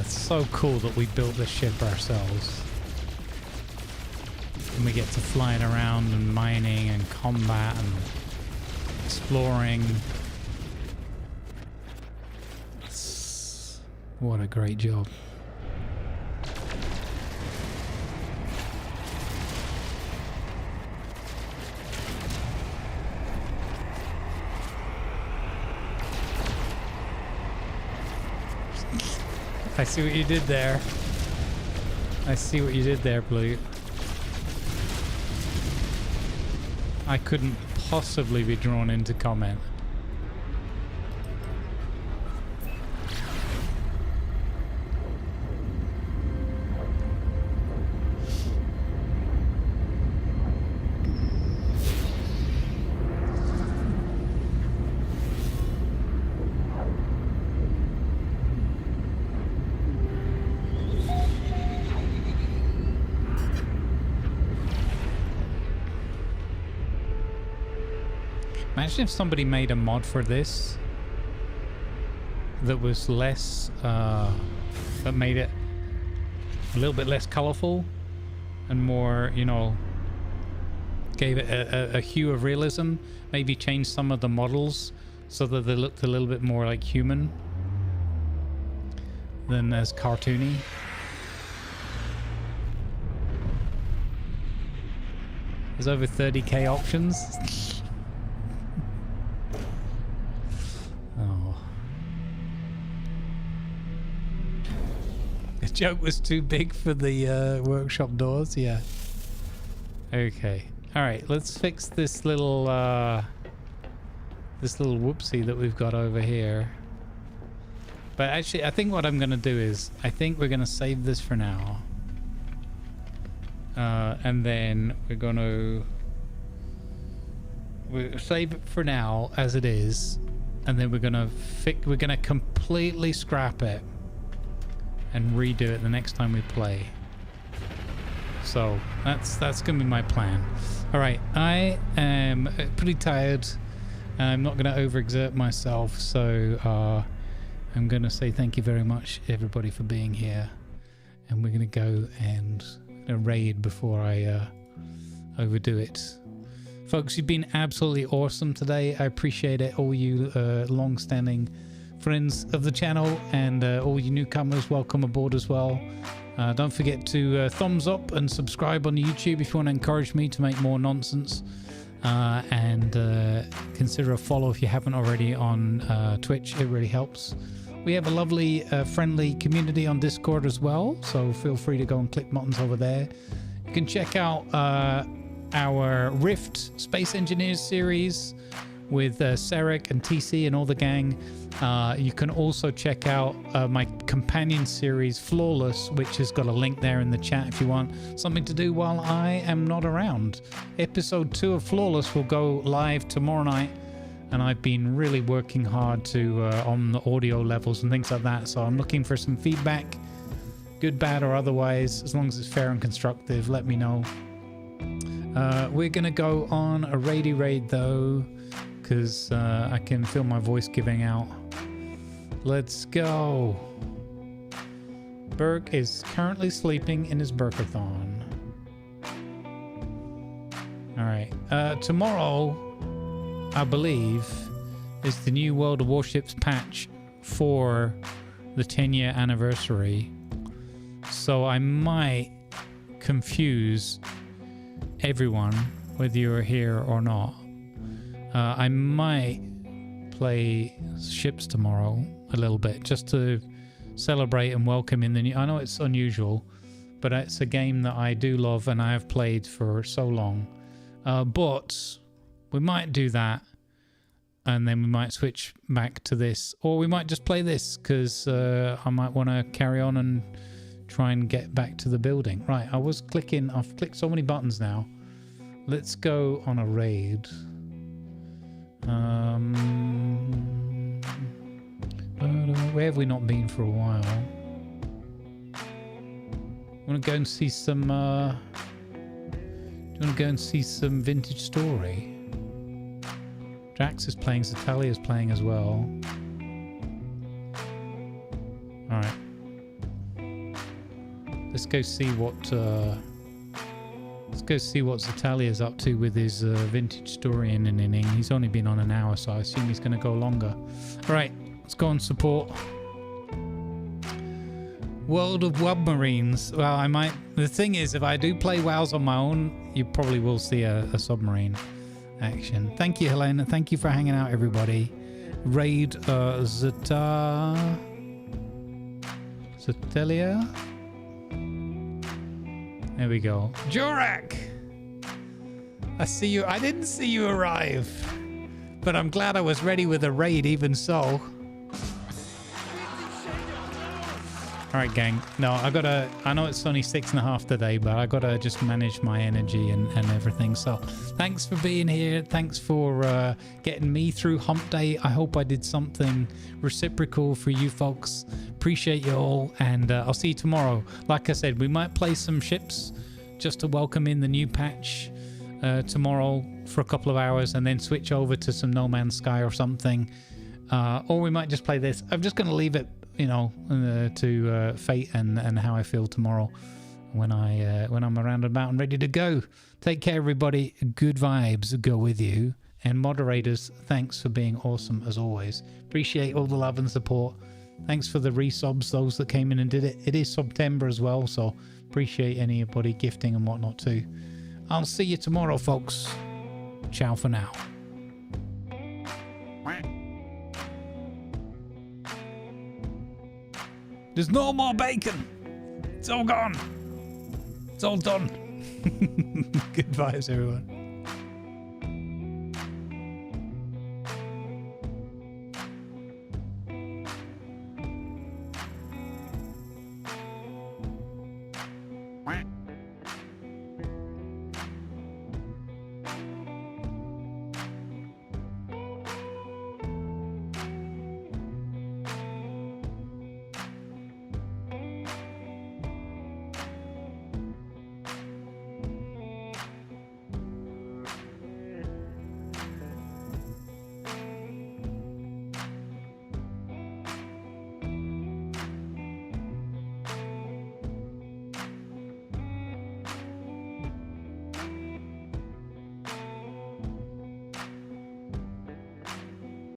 It's so cool that we built this ship ourselves. And we get to flying around and mining and combat and exploring. What a great job. I see what you did there. I see what you did there, Blue. I couldn't possibly be drawn into comment. Imagine if somebody made a mod for this that was less, that made it a little bit less colorful and more, you know, gave it a hue of realism. Maybe change some of the models so that they looked a little bit more like human than as cartoony. There's over 30k options. Joke was too big for the workshop doors. Yeah. Okay. All right. Let's fix this little whoopsie that we've got over here. But actually, I think what I'm gonna do is I think we're gonna save this for now, and then we'll save it for now as it is, and then we're gonna completely scrap it and redo it the next time we play. So that's gonna be my plan. All right, I am pretty tired. I'm not gonna overexert myself, so I'm gonna say thank you very much, everybody, for being here. And we're gonna go and raid before I overdo it. Folks, you've been absolutely awesome today. I appreciate it. All you long-standing friends of the channel and all you newcomers, welcome aboard as well. Don't forget to thumbs up and subscribe on YouTube if you want to encourage me to make more nonsense, and consider a follow if you haven't already on Twitch. It really helps. We have a lovely friendly community on Discord as well, so feel free to go and click buttons over there. You can check out our Rift Space Engineers series with Sarek and TC and all the gang. You can also check out my companion series Flawless, which has got a link there in the chat if you want something to do while I am not around. Episode 2 of Flawless will go live tomorrow night, and I've been really working hard to on the audio levels and things like that, so I'm looking for some feedback, good, bad, or otherwise. As long as it's fair and constructive, let me know. We're gonna go on a raidy raid though, because I can feel my voice giving out. Let's go. Burke is currently sleeping in his Burkathon. Alright. Tomorrow, I believe, is the new World of Warships patch for the 10-year anniversary. So I might confuse everyone, whether you're here or not. I might play ships tomorrow a little bit just to celebrate and welcome in the new. I know it's unusual, but it's a game that I do love and I have played for so long. But we might do that, and then we might switch back to this, or we might just play this because I might want to carry on and try and get back to the building. Right, I've clicked so many buttons now. Let's go on a raid. Where have we not been for a while? I want to go and see some. Do you want to go and see some Vintage Story? Jax is playing. Zatalia is playing as well. All right. Let's go see what. Let's go see what Zatalia's up to with his Vintage Story in an inning. He's only been on an hour, so I assume he's going to go longer. All right, let's go and support World of Submarines. Well, I might. The thing is, if I do play WoWs on my own, you probably will see a submarine action. Thank you, Helena. Thank you for hanging out, everybody. Raid Zatalia. There we go. Jorak! I see you. I didn't see you arrive, but I'm glad I was ready with a raid even so. All right, gang. No, I know it's only 6.5 today, but I gotta just manage my energy and everything. So thanks for being here. Thanks for getting me through hump day. I hope I did something reciprocal for you folks. Appreciate you all, and I'll see you tomorrow. Like I said, we might play some ships just to welcome in the new patch tomorrow for a couple of hours, and then switch over to some No Man's Sky or something. Or we might just play this. I'm just going to leave it, you know, to fate and how I feel tomorrow when I'm around and about and ready to go. Take care, everybody. Good vibes go with you. And moderators, thanks for being awesome as always. Appreciate all the love and support. Thanks for the resubs, those that came in and did it. It is September as well, so appreciate anybody gifting and whatnot too. I'll see you tomorrow, folks. Ciao for now. There's no more bacon. It's all gone. It's all done. Good vibes, everyone.